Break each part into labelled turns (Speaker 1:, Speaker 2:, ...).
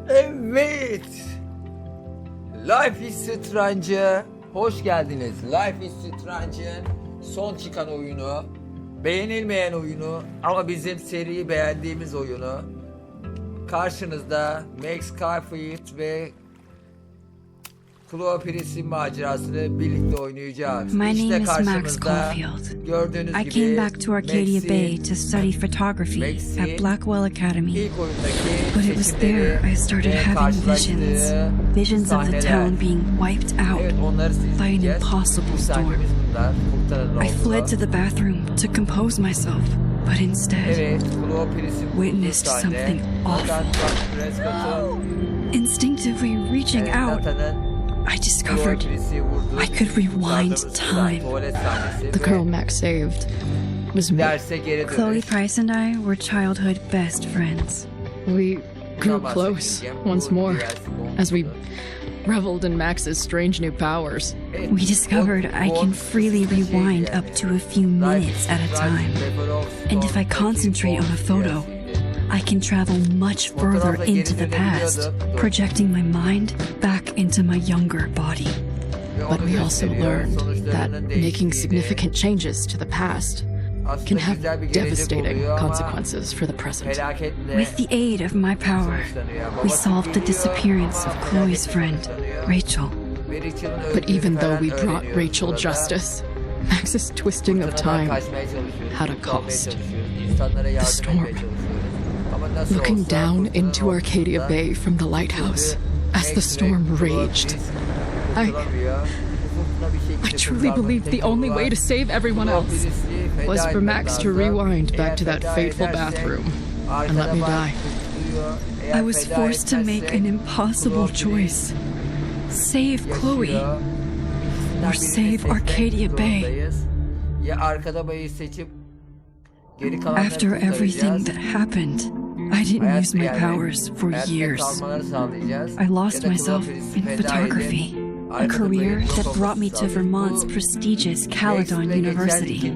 Speaker 1: Evet. Life is Strange'a hoş geldiniz. Life is Strange'ın son çıkan oyunu, beğenilmeyen oyunu ama bizim seriyi beğendiğimiz oyunu. Karşınızda Max Caulfield ve Chloe macerasını birlikte oynayacağız.
Speaker 2: My
Speaker 1: işte
Speaker 2: name is Max
Speaker 1: karşımızda
Speaker 2: Caulfield.
Speaker 1: gördüğünüz
Speaker 2: I
Speaker 1: gibi
Speaker 2: came back to Arcadia
Speaker 1: Max'i,
Speaker 2: Bay to study photography at Blackwell Academy.
Speaker 1: İlk oyundaki
Speaker 2: But it was there I started having visions. Visions of the town being wiped out by an impossible storm. I fled to the bathroom to compose myself, but instead witnessed something awful. Instinctively reaching out, I discovered I could rewind time.
Speaker 3: The girl Max saved was me.
Speaker 2: Chloe Price and I were childhood best friends.
Speaker 3: We grew close once more as we reveled in Max's strange new powers.
Speaker 2: We discovered I can freely rewind up to a few minutes at a time. And if I concentrate on a photo, I can travel much further into the past, projecting my mind back into my younger body.
Speaker 3: But we also learned that making significant changes to the past can have devastating consequences for the present.
Speaker 2: With the aid of my power, we solved the disappearance of Chloe's friend, Rachel.
Speaker 3: But even though we brought Rachel justice, Max's twisting of time had a cost. The storm. Looking down into Arcadia Bay from the lighthouse as the storm raged, I truly believed the only way to save everyone else was for Max to rewind back to that fateful bathroom and let me die.
Speaker 2: I was forced to make an impossible choice. Save Chloe or save Arcadia Bay. After everything that happened, I didn't use my powers for years. I lost myself in photography, a career that brought me to Vermont's prestigious Caledon University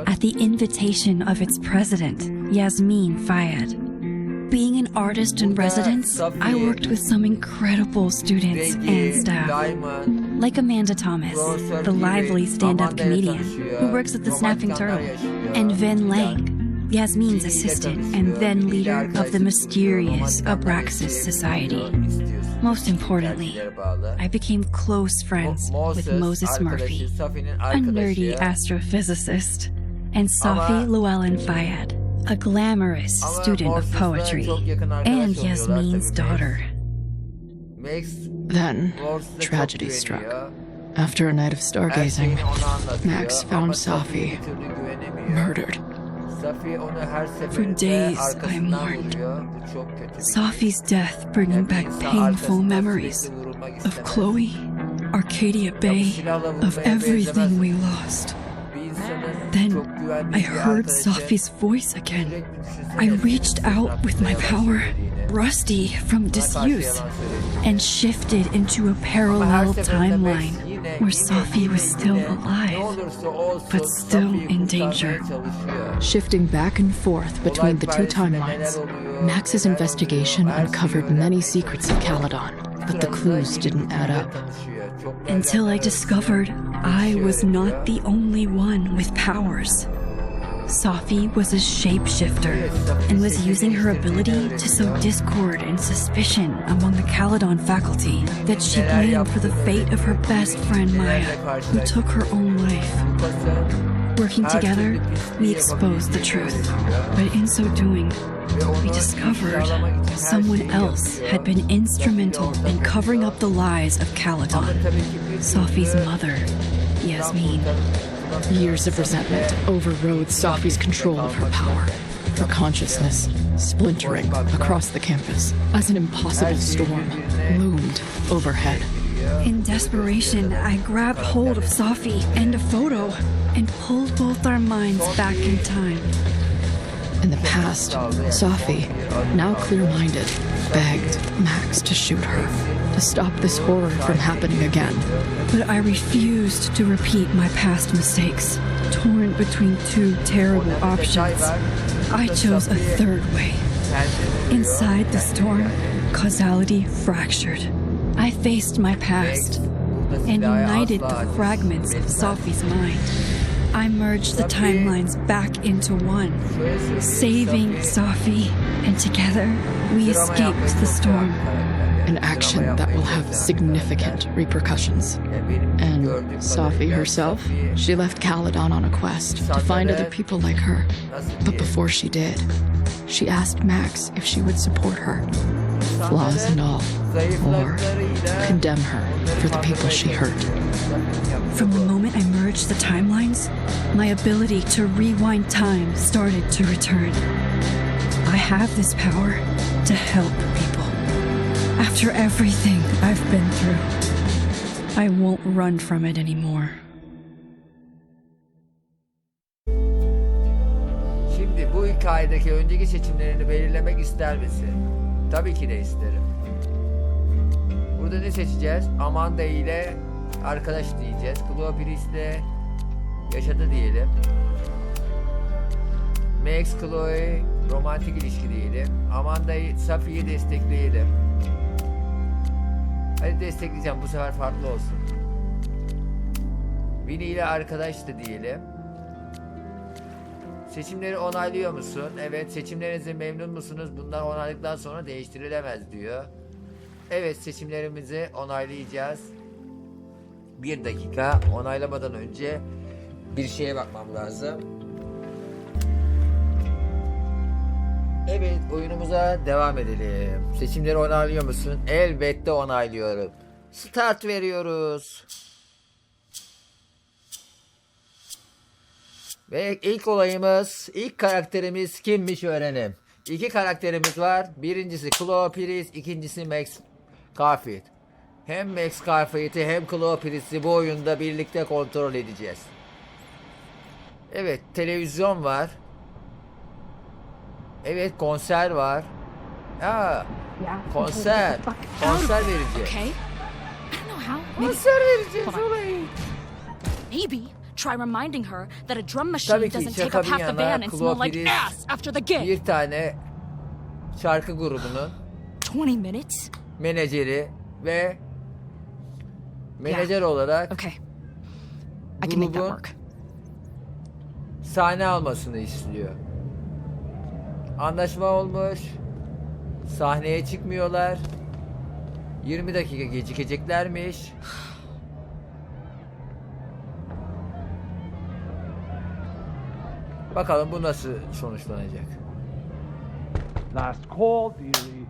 Speaker 2: at the invitation of its president, Yasmin Fayyad. Being an artist in residence, I worked with some incredible students and staff, like Amanda Thomas, the lively stand-up comedian who works at the Snapping Turtle, and Ven Lang, Yasmin's assistant and then leader of the mysterious Abraxas Society. Most importantly, I became close friends with Moses Murphy, a nerdy astrophysicist, and Safi Llewellyn Fayyad, a glamorous student of poetry, and Yasmin's daughter.
Speaker 3: Then, tragedy struck. After a night of stargazing, Max found Safi murdered.
Speaker 2: For days I mourned. Safi's death bringing back painful memories of Chloe, Arcadia Bay, of everything we lost. Then I heard Safi's voice again. I reached out with my power, rusty from disuse, and shifted into a parallel timeline where Safi was still alive, but still in danger.
Speaker 3: Shifting back and forth between the two timelines, Max's investigation uncovered many secrets of Caledon, but the clues didn't add up.
Speaker 2: Until I discovered I was not the only one with powers. Safi was a shapeshifter and was using her ability to sow discord and suspicion among the Caledon faculty that she blamed for the fate of her best friend Maya, who took her own life. Working together, we exposed the truth, but in so doing, we discovered someone else had been instrumental in covering up the lies of Caledon. Safi's mother, Yasmin.
Speaker 3: Years of resentment overrode Safi's control of her power, her consciousness splintering across the campus as an impossible storm loomed overhead.
Speaker 2: In desperation, I grabbed hold of Safi and a photo and pulled both our minds back in time.
Speaker 3: In the past, Safi, now clear-minded, begged Max to shoot her, to stop this horror from happening again.
Speaker 2: But I refused to repeat my past mistakes. Torn between two terrible options, I chose a third way. Inside the storm, causality fractured. I faced my past and united the fragments of Sophie's mind. I merged the timelines back into one, saving Sophie, and together we escaped the storm.
Speaker 3: An action that will have significant repercussions. And Sophie herself, she left Caledon on a quest to find other people like her. But before she did, she asked Max if she would support her, flaws and all, or condemn her for the people she hurt.
Speaker 2: From the moment I merged the timelines, my ability to rewind time started to return. I have this power to help people. After everything I've been through, I won't run from it anymore.
Speaker 1: Şimdi bu hikayedeki önceki seçimlerini belirlemek ister misin? Tabii ki de isterim. Burada ne seçeceğiz? Amanda ile arkadaş diyeceğiz. Chloe yaşadı diyelim. Max, Chloe romantik ilişki diyelim. Amanda'yı, Safi'yi destekleyelim. Hadi destekleyeceğim, bu sefer farklı olsun. Winnie ile arkadaştı diyelim. Seçimleri onaylıyor musun? Evet. Seçimlerinizden memnun musunuz? Bunlar onayladıktan sonra değiştirilemez diyor. Evet, seçimlerimizi onaylayacağız. Bir dakika, onaylamadan önce bir şeye bakmam lazım. Evet, oyunumuza devam edelim. Seçimleri onaylıyor musun? Elbette onaylıyorum. Start veriyoruz. Ve ilk olayımız, ilk karakterimiz kimmiş öğrenelim. İki karakterimiz var. Birincisi Chloe Priest, ikincisi Max Garfield. Hem Max Garfield'i hem Chloe Priest'i bu oyunda birlikte kontrol edeceğiz. Evet, televizyon var. Evet, konser var. Konser. Konser vereceğiz.
Speaker 4: Okay. I don't know how.
Speaker 1: Konser vereceğiz
Speaker 4: Hold on.
Speaker 1: olayı.
Speaker 4: Maybe try reminding her that a drum
Speaker 1: Tabii
Speaker 4: machine
Speaker 1: ki
Speaker 4: doesn't take
Speaker 1: şaka
Speaker 4: up
Speaker 1: bir
Speaker 4: half the
Speaker 1: yana,
Speaker 4: band and smell like
Speaker 1: Chloe Priest
Speaker 4: ass after the gig.
Speaker 1: bir tane şarkı grubunun
Speaker 4: 20 minutes?
Speaker 1: menajeri ve menajer olarak
Speaker 4: Okay. I can make that
Speaker 1: grubun
Speaker 4: work.
Speaker 1: sahne almasını istiyor. Anlaşma olmuş. Sahneye çıkmıyorlar. 20 dakika gecikeceklermiş. Bakalım bu nasıl sonuçlanacak.
Speaker 5: Last call, dearie.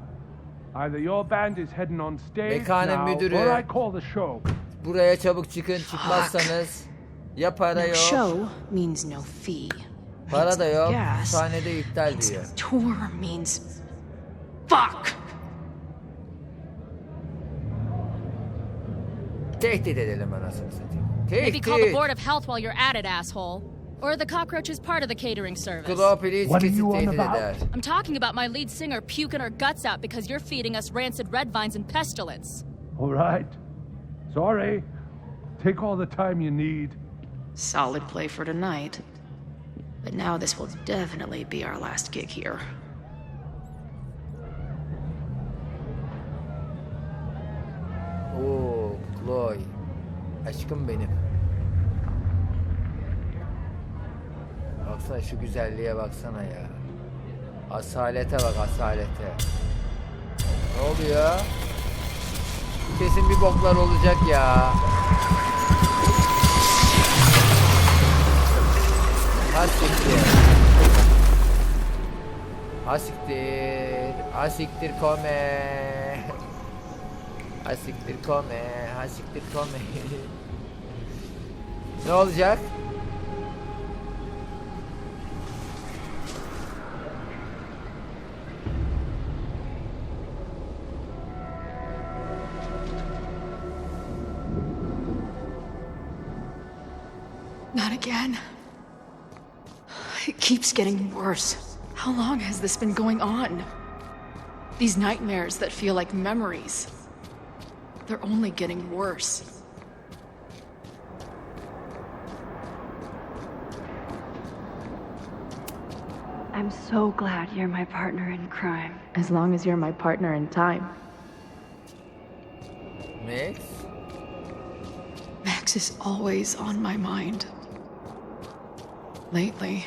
Speaker 5: Either your band is heading on stage
Speaker 1: Mekanın
Speaker 5: now,
Speaker 1: müdürü.
Speaker 5: or I call the show.
Speaker 1: Buraya çabuk çıkın, çıkmazsanız ya para
Speaker 6: No
Speaker 1: yok,
Speaker 6: show means no fee.
Speaker 1: para da yok,
Speaker 6: Yes.
Speaker 1: sahnede iptal diyor.
Speaker 6: Tour means fuck.
Speaker 1: Tehdit edelim anasını satayım.
Speaker 4: Maybe call the
Speaker 1: Tehdit.
Speaker 4: Board of Health while you're at it, asshole. Or the cockroach is part of the catering service.
Speaker 1: Chloe Priest
Speaker 5: What are
Speaker 1: kesin
Speaker 5: you on
Speaker 1: tehdit
Speaker 5: about?
Speaker 1: eder.
Speaker 4: I'm talking about my lead singer puking her guts out because you're feeding us rancid red vines and pestilence.
Speaker 5: All right. Sorry. Take all the time you need.
Speaker 6: Solid play for tonight. But now this will definitely be our last gig here.
Speaker 1: Oo, Chloe. Aşkım benim. Baksana şu güzelliğe baksana ya. Asalete bak, asalete. Ne oluyor? Kesin bir boklar olacak ya. Asiktir. Asiktir. Asiktir kome. Asiktir kome. Asiktir kome. Ne olacak?
Speaker 6: Not again. It keeps getting worse. How long has this been going on? These nightmares that feel like memories. They're only getting worse.
Speaker 2: I'm so glad you're my partner in crime.
Speaker 6: As long as you're my partner in time.
Speaker 1: Max?
Speaker 6: Max is always on my mind. Lately,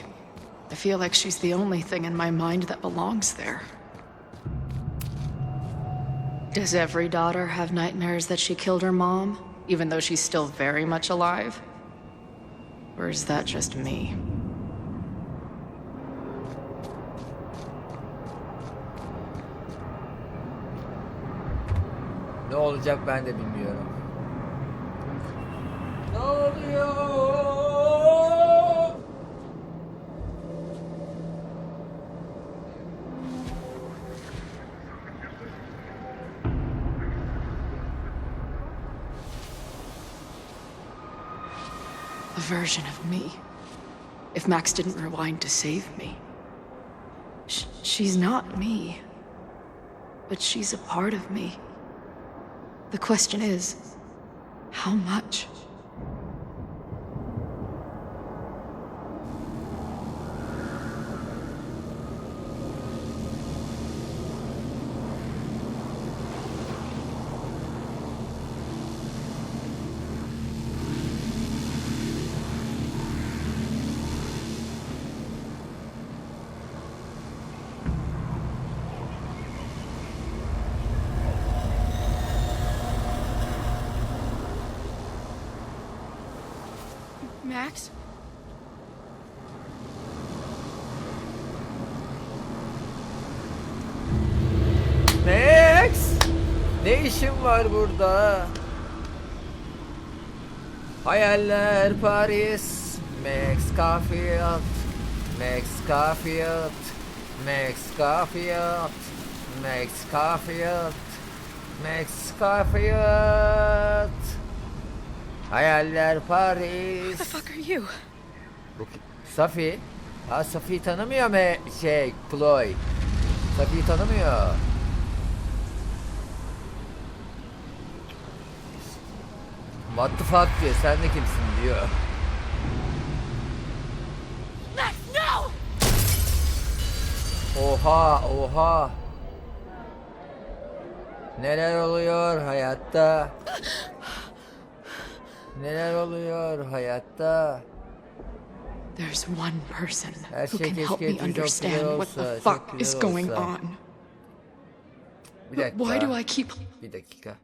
Speaker 6: I feel like she's the only thing in my mind that belongs there. Does every daughter have nightmares that she killed her mom, even though she's still very much alive? Or is that just me?
Speaker 1: Ne olacak ben de bilmiyorum. Ne oluyor?
Speaker 6: A version of me. If Max didn't rewind to save me. She's not me. But she's a part of me. The question is, how much? Max?
Speaker 1: Max! Ne işin var burada? Hayaller Paris. Max Caulfield. Max Caulfield. Max Caulfield. Max Caulfield. Max Caulfield. Hayaller Paris.
Speaker 6: Who the fuck are you?
Speaker 1: Safi. Ha, Safi'yi tanımıyor mu Chloe? Safi'yi tanımıyor. What the fuck diyor. Sen de kimsin diyor.
Speaker 4: Max, no!
Speaker 1: Oha oha. Neler oluyor hayatta? Neler oluyor hayatta?
Speaker 6: There's one person
Speaker 1: Her
Speaker 6: who
Speaker 1: şey
Speaker 6: can help
Speaker 1: keşke
Speaker 6: me
Speaker 1: çok güzel
Speaker 6: understand what the
Speaker 1: olsa,
Speaker 6: fuck
Speaker 1: çok
Speaker 6: is
Speaker 1: güzel
Speaker 6: going
Speaker 1: olsa.
Speaker 6: on.
Speaker 1: Bir
Speaker 6: But
Speaker 1: dakika.
Speaker 6: why do I keep
Speaker 1: Bir dakika.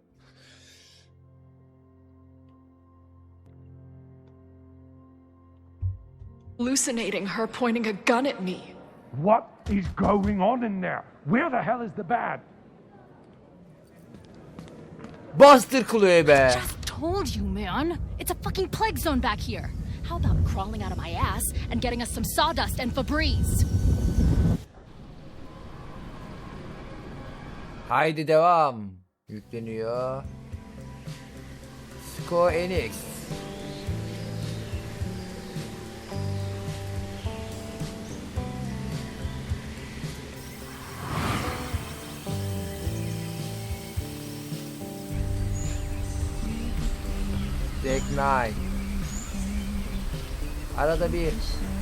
Speaker 6: hallucinating her pointing a gun at me?
Speaker 5: What is going on in there? Where the hell is the bad?
Speaker 1: Bastır Chloe be.
Speaker 4: Just told you, man. It's a fucking plague zone back here. How about crawling out of my ass and getting us some sawdust and Febreze?
Speaker 1: Haydi devam. Yükleniyor. Square Enix. Deck 9. Arada bir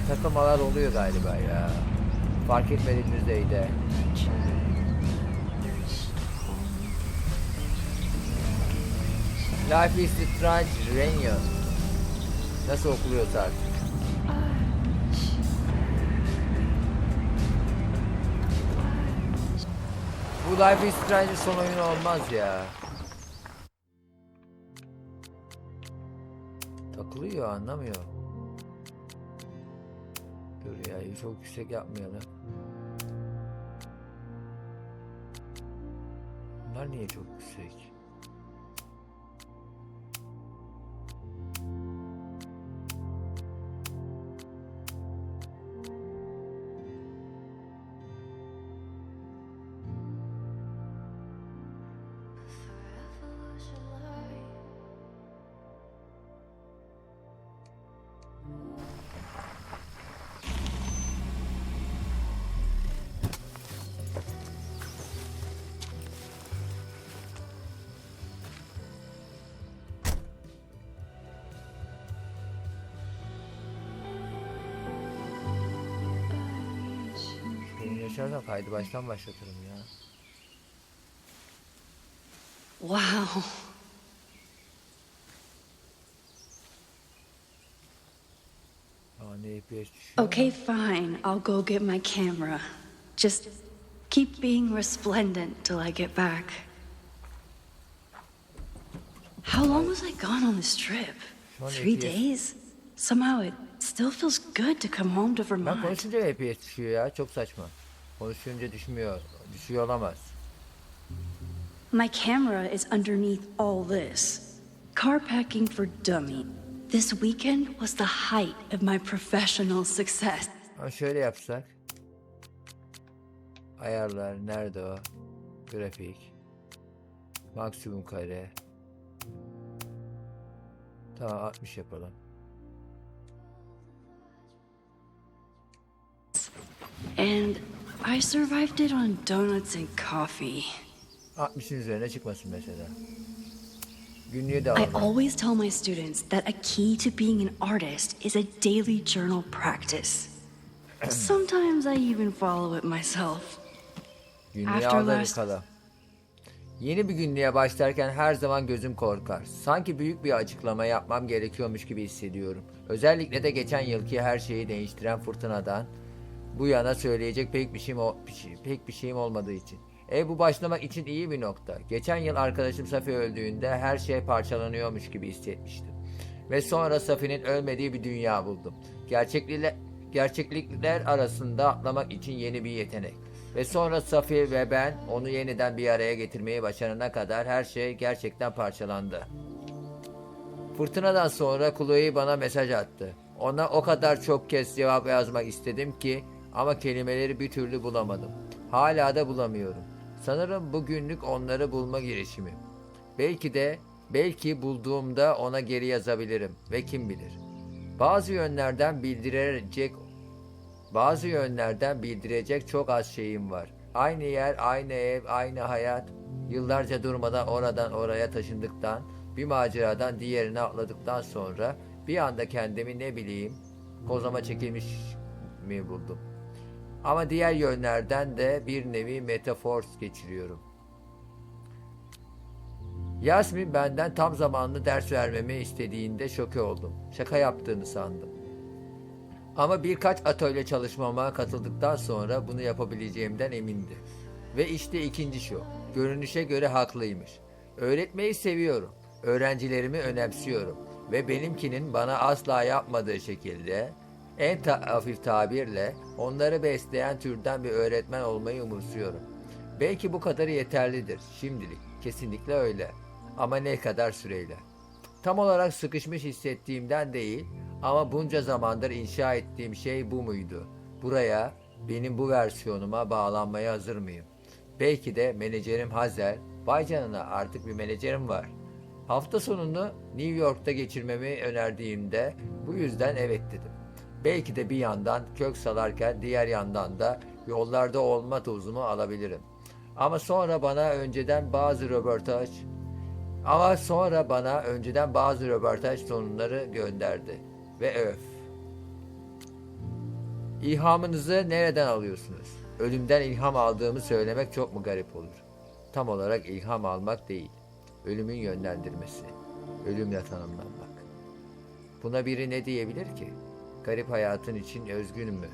Speaker 1: takılmalar oluyor galiba ya. Fark etmediğim düzeyde. Life is Strange Reunion. Nasıl okuluyorsa artık. Bu Life is Strange son oyunu olmaz ya. Takılıyor, anlamıyor. Dur ya, çok yüksek yapmayalım. Bunlar niye çok yüksek? başlarsam kaydı baştan başlatırım ya.
Speaker 2: Wow.
Speaker 1: Aa, ne FPS düşüyor.
Speaker 2: Okay, fine. I'll go get my camera. Just keep being resplendent till I get back. How long was I gone on this trip? 3 days? Somehow it still feels good to come home to
Speaker 1: Ben
Speaker 2: Vermont.
Speaker 1: konuşunca FPS düşüyor ya. Çok saçma. Konuşunca düşmüyor. Düşüyor olamaz.
Speaker 2: My camera is underneath all this. Car packing for dummy. This weekend was the height of my professional success.
Speaker 1: Ama şöyle yapsak. Ayarlar nerede o? Grafik. Maksimum kare. Tamam 60 yapalım.
Speaker 2: And I survived it on donuts and coffee.
Speaker 1: 60'ın üzerine çıkmasın mesela. Günlüğü de
Speaker 2: I
Speaker 1: alalım.
Speaker 2: always tell my students that a key to being an artist is a daily journal practice. Sometimes I even follow it myself.
Speaker 1: Günlüğü
Speaker 2: After
Speaker 1: al da
Speaker 2: last-
Speaker 1: bakalım. Yeni bir günlüğe başlarken her zaman gözüm korkar. Sanki büyük bir açıklama yapmam gerekiyormuş gibi hissediyorum. Özellikle de geçen yılki her şeyi değiştiren fırtınadan bu yana söyleyecek pek bir şeyim olmadığı için. Bu başlamak için iyi bir nokta. Geçen yıl arkadaşım Safi öldüğünde her şey parçalanıyormuş gibi hissetmiştim. Ve sonra Safi'nin ölmediği bir dünya buldum. Gerçeklikler arasında atlamak için yeni bir yetenek. Ve sonra Safi ve ben onu yeniden bir araya getirmeyi başarana kadar her şey gerçekten parçalandı. Fırtınadan sonra Chloe bana mesaj attı. Ona o kadar çok kez cevap yazmak istedim ki ama kelimeleri bir türlü bulamadım. Hala da bulamıyorum. Sanırım bugünlük onları bulma girişimi. Belki bulduğumda ona geri yazabilirim ve kim bilir. Bazı yönlerden bildirecek çok az şeyim var. Aynı yer, aynı ev, aynı hayat. Yıllarca durmadan oradan oraya taşındıktan, bir maceradan diğerine atladıktan sonra bir anda kendimi ne bileyim kozama çekilmiş mi buldum. Ama diğer yönlerden de bir nevi metafor geçiriyorum. Yasmin benden tam zamanlı ders vermemi istediğinde şoke oldum. Şaka yaptığını sandım. Ama birkaç atölye çalışmama katıldıktan sonra bunu yapabileceğimden emindi. Ve işte ikinci şok. Görünüşe göre haklıymış. Öğretmeyi seviyorum. Öğrencilerimi önemsiyorum. Ve benimkinin bana asla yapmadığı şekilde en hafif tabirle onları besleyen türden bir öğretmen olmayı umursuyorum. Belki bu kadarı yeterlidir şimdilik. Kesinlikle öyle. Ama ne kadar süreyle? Tam olarak sıkışmış hissettiğimden değil ama bunca zamandır inşa ettiğim şey bu muydu? Buraya, benim bu versiyonuma bağlanmaya hazır mıyım? Belki de menajerim Hazel, vay canına artık bir menajerim var. Hafta sonunu New York'ta geçirmemi önerdiğimde bu yüzden evet dedim. Belki de bir yandan kök salarken diğer yandan da yollarda olma tozumu alabilirim. Ama sonra bana önceden bazı röportaj sonları gönderdi. Ve öf. İlhamınızı nereden alıyorsunuz? Ölümden ilham aldığımı söylemek çok mu garip olur? Tam olarak ilham almak değil. Ölümün yönlendirmesi. Ölümle tanımlanmak. Buna biri ne diyebilir ki? Garip hayatın için özgün mü?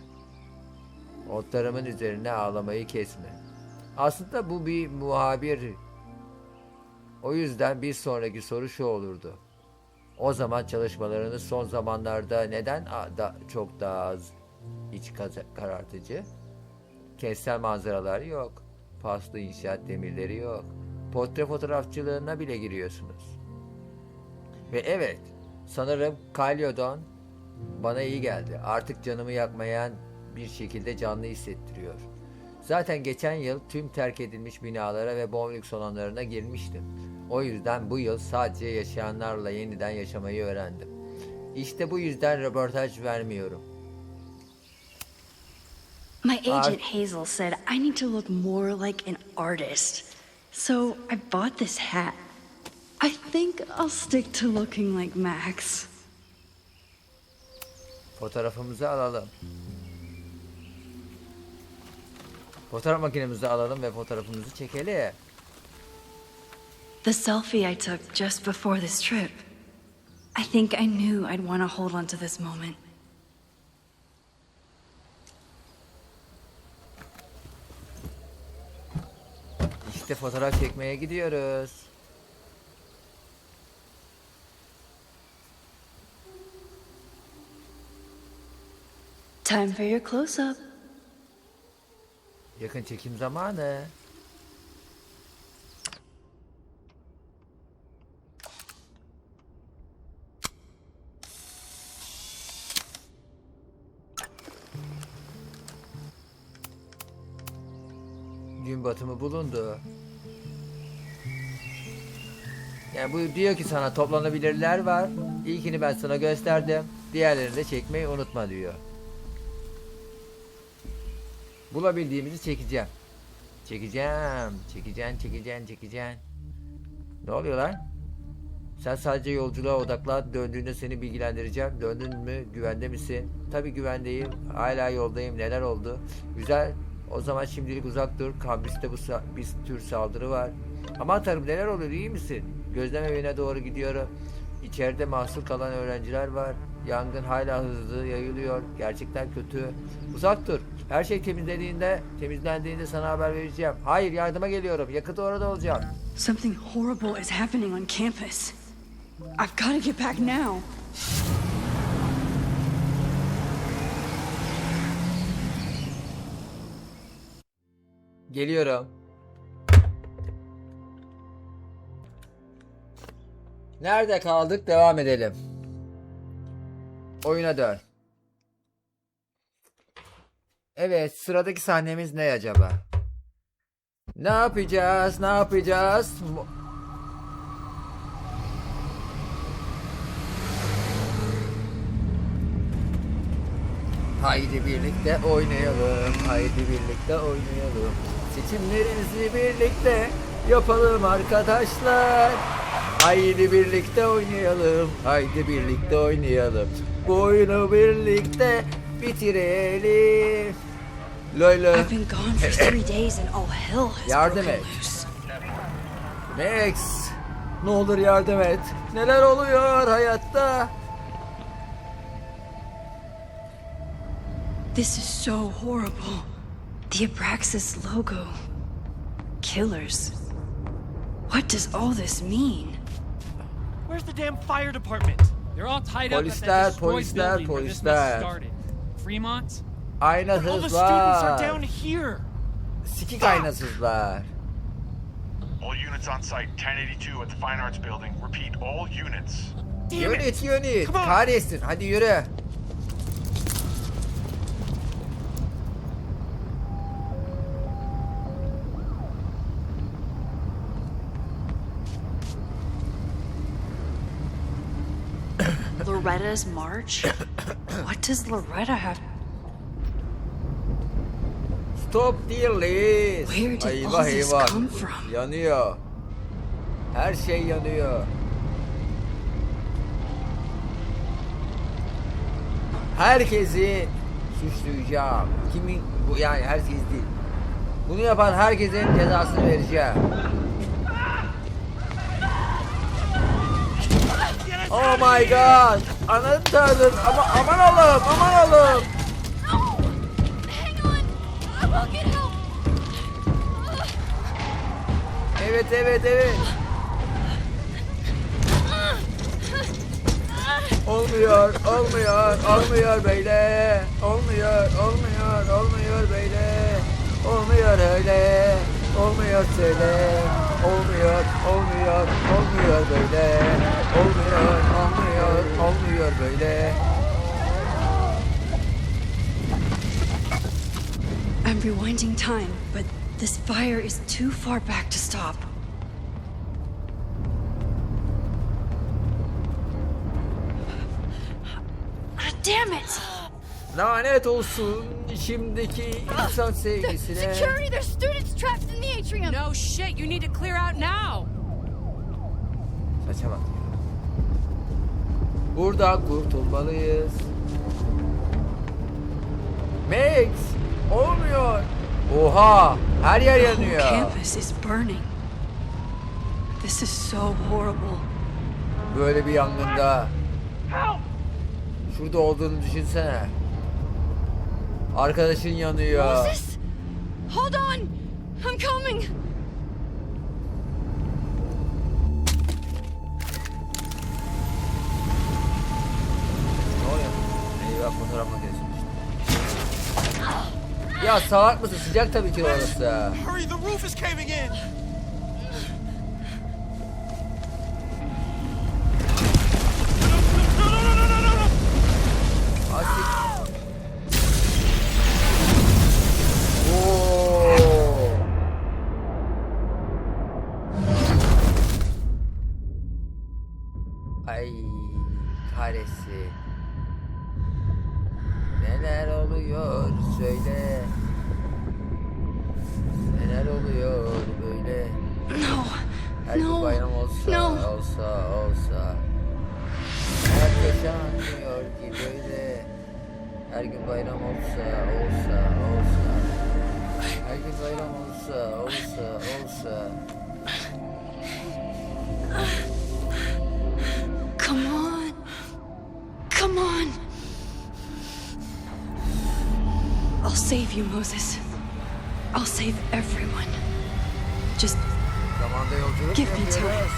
Speaker 1: Otlarımın üzerine ağlamayı kesme. Aslında bu bir muhabir. O yüzden bir sonraki soru şu olurdu. O zaman çalışmalarınız son zamanlarda neden çok daha az iç karartıcı? Kentsel manzaralar yok. Paslı inşaat demirleri yok. Portre fotoğrafçılığına bile giriyorsunuz. Ve evet, sanırım Kalyodon bana iyi geldi. Artık canımı yakmayan bir şekilde canlı hissettiriyor. Zaten geçen yıl tüm terk edilmiş binalara ve bowling salonlarına girmiştim. O yüzden bu yıl sadece yaşayanlarla yeniden yaşamayı öğrendim. İşte bu yüzden röportaj vermiyorum.
Speaker 2: My agent Hazel said I need to look more like an artist. So I bought this hat. I think I'll stick to looking like Max.
Speaker 1: Fotoğrafımızı alalım. Fotoğraf makinemizi alalım ve fotoğrafımızı çekelim.
Speaker 2: The selfie I took just before this trip. I think I knew I'd want to hold on to this moment.
Speaker 1: İşte fotoğraf çekmeye gidiyoruz.
Speaker 2: Time for your close-up.
Speaker 1: Yakın çekim zamanı. Gün batımı bulundu. Yani bu diyor ki sana toplanabilirler var. İlkini ben sana gösterdim. Diğerlerini de çekmeyi unutma diyor. Bulabildiğimizi çekeceğim. Çekeceğim. Ne oluyor lan? Sen sadece yolculuğa odaklan. Döndüğünde seni bilgilendireceğim. Döndün mü? Güvende misin? Tabii güvendeyim. Hala yoldayım. Neler oldu? Güzel. O zaman şimdilik uzak dur. Kampüste bir tür saldırı var. Aman tanrım, neler oluyor? İyi misin? Gözlemevine doğru gidiyorum. İçeride mahsur kalan öğrenciler var. Yangın hala hızlı yayılıyor. Gerçekten kötü. Uzak dur. Her şey temizlendiğinde sana haber vereceğim. Hayır, yardıma geliyorum. Yakında orada olacağım.
Speaker 2: Something horrible is happening on campus. I've got to get back now.
Speaker 1: Geliyorum. Nerede kaldık? Devam edelim. Oyuna dön. Evet, sıradaki sahnemiz ne acaba? Ne yapacağız? Haydi birlikte oynayalım. Seçimlerimizi birlikte yapalım arkadaşlar. Haydi birlikte oynayalım. Bu oyunu birlikte bitirelim. Loyla.
Speaker 2: I've been gone for 3 days and all hell has
Speaker 1: Yardım
Speaker 2: broken
Speaker 1: et.
Speaker 2: loose.
Speaker 1: Max, ne olur yardım et. Neler oluyor hayatta?
Speaker 2: This is so horrible. The Abraxas logo. Killers. What does all this mean?
Speaker 7: Where's the damn fire department? They're all tied up at
Speaker 1: Polisler,
Speaker 7: that destroyed building where this mess
Speaker 1: polisler.
Speaker 7: started. Fremont?
Speaker 1: Aynasızlar.
Speaker 7: All the students are down here.
Speaker 1: Sikik aynasızlar.
Speaker 8: All units on site, 1082 at the Fine Arts Building. Repeat, all units.
Speaker 7: Damn it.
Speaker 1: Unit.
Speaker 7: Come on.
Speaker 1: Kahretsin, hadi yürü.
Speaker 2: Loretta's march? What does Loretta have?
Speaker 1: Stop değiliz.
Speaker 2: Where did
Speaker 1: Eyvah
Speaker 2: all this
Speaker 1: eyvah.
Speaker 2: come from?
Speaker 1: Yanıyor. Her şey yanıyor. Herkesi suçlayacağım. Kimin bu, yani herkes değil. Bunu yapan herkesin cezasını vereceğim. Oh my god. Ananı tanrım. Aman Allah'ım.
Speaker 4: Hang on! I will get help!
Speaker 1: Evet. Olmuyor böyle. Olmuyor böyle. Olmuyor öyle. Olmuyor söyle. Olmuyor böyle. Olmuyor böyle.
Speaker 2: I'm rewinding time, but this fire is too far back to stop. Damn it!
Speaker 1: Lanet olsun şimdiki insan sevgisine.
Speaker 4: Security! There's students trapped in the atrium!
Speaker 3: No shit, you need to clear out now.
Speaker 1: Saça bak. Buradan kurtulmalıyız. Max! Olmuyor. Oha! Her yer
Speaker 6: The whole
Speaker 1: yanıyor.
Speaker 6: campus is burning. This is so horrible.
Speaker 1: Böyle bir yangında. Şurada olduğunu düşünsene. Arkadaşın yanıyor.
Speaker 6: Moses? Hold on! I'm coming!
Speaker 1: Ne oluyor? Eyvah, fotoğraf makinesi. Ya salak mısın? Sıcak tabii ki orası.
Speaker 7: Hurry, the roof is caving in!
Speaker 1: Asik. Oo. Ay kahretsin. Neler oluyor söyle. Neler oluyor böyle.
Speaker 6: No.
Speaker 1: Her gün bayram olsa olsa. Hayat yaşanmıyor ki böyle. Her gün bayram olsa. Her gün bayram olsa.
Speaker 6: Come on. Come on. I'll save you, Moses. I'll save everyone. Just
Speaker 1: Zamanda yolculuk
Speaker 6: give me time.
Speaker 1: yapıyoruz.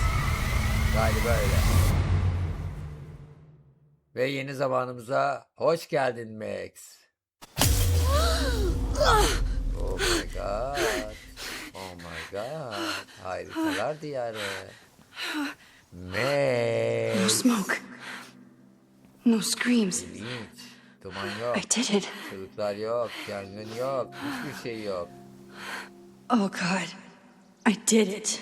Speaker 1: Galiba öyle. Ve yeni zamanımıza hoş geldin Max. Oh my god. Oh my god. Harikalar diyarı.
Speaker 6: No
Speaker 1: Max.
Speaker 6: smoke. No screams.
Speaker 1: İlginç. Duman yok.
Speaker 6: I did it.
Speaker 1: Çocuklar yok. Yangın yok. Hiçbir şey yok.
Speaker 6: Oh God. I did it.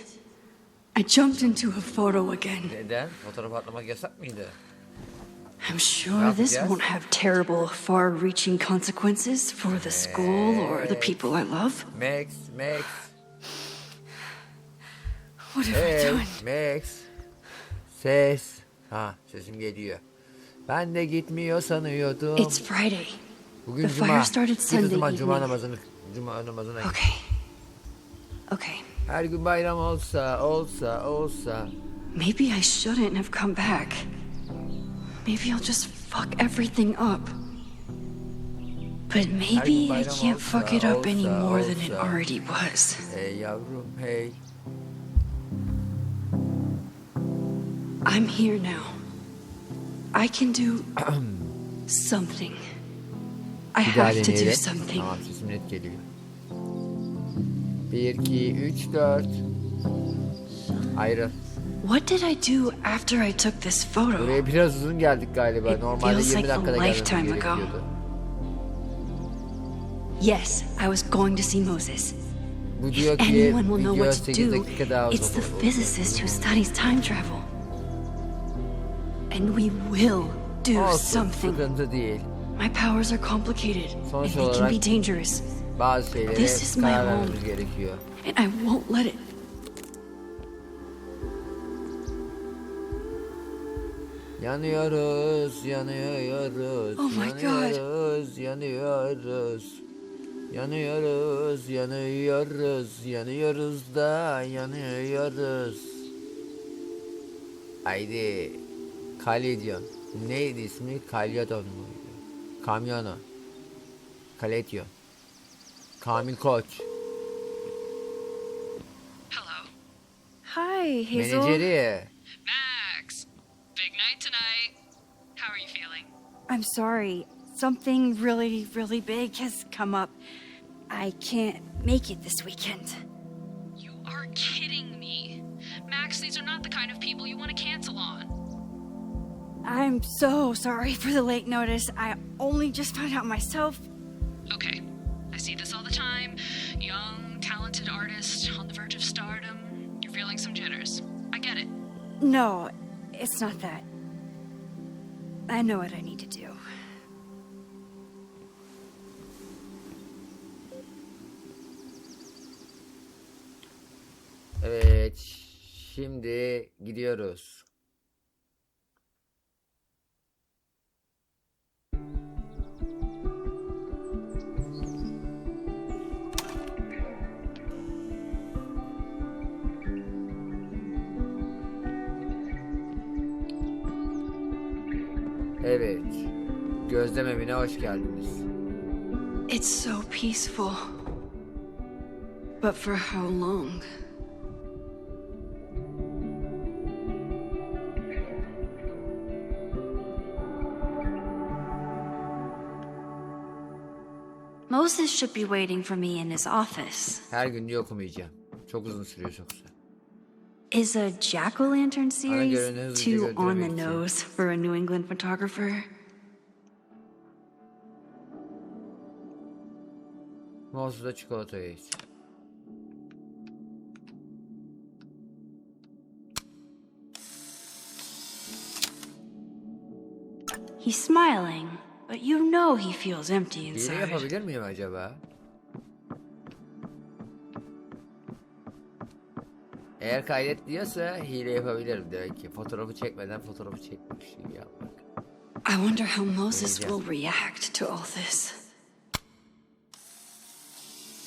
Speaker 6: I jumped into a photo again.
Speaker 1: Neden? Fotoğraf atlamak yasak mıydı?
Speaker 6: I'm sure this won't have terrible, far-reaching consequences for the school or the people I love.
Speaker 1: Max.
Speaker 6: What have I done?
Speaker 1: Max. Ses. Ha, sesim geliyor. Ben de gitmiyor sanıyordum.
Speaker 6: It's Friday.
Speaker 1: Bugün
Speaker 6: The
Speaker 1: cuma.
Speaker 6: fire started
Speaker 1: Git o
Speaker 6: Sunday
Speaker 1: zaman cuma
Speaker 6: evening.
Speaker 1: namazına git.
Speaker 6: Okay.
Speaker 1: Her gün bayram olsa.
Speaker 6: Maybe I shouldn't have come back. Maybe I'll just fuck everything up. But maybe I can't fuck it up any more than it already was.
Speaker 1: Hey yavrum hey.
Speaker 6: I'm here now. I can do something. I have to do something.
Speaker 1: Tamam, sesim net geliyor. 1, 2, 3, 4. Ayrıl.
Speaker 6: What did I do after I took this photo?
Speaker 1: Buraya biraz uzun geldik galiba.
Speaker 6: It
Speaker 1: Normalde
Speaker 6: feels
Speaker 1: 20
Speaker 6: like a
Speaker 1: dakikada gelmemiz
Speaker 6: lifetime ago.
Speaker 1: gerekiyordu.
Speaker 6: Yes, I was going to see Moses.
Speaker 1: Bu diyor ki
Speaker 6: Anyone will know
Speaker 1: video
Speaker 6: what to
Speaker 1: 8
Speaker 6: do.
Speaker 1: dakika daha
Speaker 6: It's the
Speaker 1: uzun.
Speaker 6: physicist who studies time travel. And we will do
Speaker 1: Olsun,
Speaker 6: something.
Speaker 1: sıkıntı değil.
Speaker 6: My powers are complicated
Speaker 1: Sonuç
Speaker 6: and they can
Speaker 1: olarak
Speaker 6: be dangerous.
Speaker 1: bazı şeylere
Speaker 6: This is my
Speaker 1: karar
Speaker 6: home.
Speaker 1: vermemiz gerekiyor.
Speaker 6: And I won't let it.
Speaker 1: Yanıyoruz.
Speaker 6: Oh my God.
Speaker 1: Yanıyoruz. Haydi. Kaledion. Neydi ismi? Kalyadon muydu? Kamyona. Kaledyon. Kamil Koç.
Speaker 2: Hello.
Speaker 6: Hi, Hazel.
Speaker 1: Menajeri.
Speaker 2: Max. Big night tonight. How are you feeling?
Speaker 9: I'm sorry. Something really, really big has come up. I can't make it this weekend.
Speaker 2: You are kidding me. Max, these are not the kind of people you want to cancel on.
Speaker 9: I'm so sorry for the late notice. I only just found out myself.
Speaker 2: Okay. I see this all the time. Young, talented artist on the verge of stardom. You're feeling some jitters. I get it.
Speaker 9: No, it's not that. I know what I need to do.
Speaker 1: Evet. Şimdi gidiyoruz. Evet. Gözlemevine hoş geldiniz.
Speaker 2: It's so peaceful. But for how long?
Speaker 9: Moses should be waiting for me in his office.
Speaker 1: Her gün diye okumayacağım. Çok uzun sürüyor yoksa.
Speaker 9: Is a jack-o'-lantern series too on the
Speaker 1: götüremek
Speaker 9: nose for a New England photographer?
Speaker 1: Moses'da çikolata ye.
Speaker 9: He's smiling, but you know he feels empty
Speaker 1: Hile
Speaker 9: inside.
Speaker 1: yapabilir miyim acaba? Eğer kaydet diyorsa hile yapabilirim demek ki. Fotoğrafı çekmeden fotoğrafı çekmek şey yapmak.
Speaker 2: I wonder how Moses will react to all this.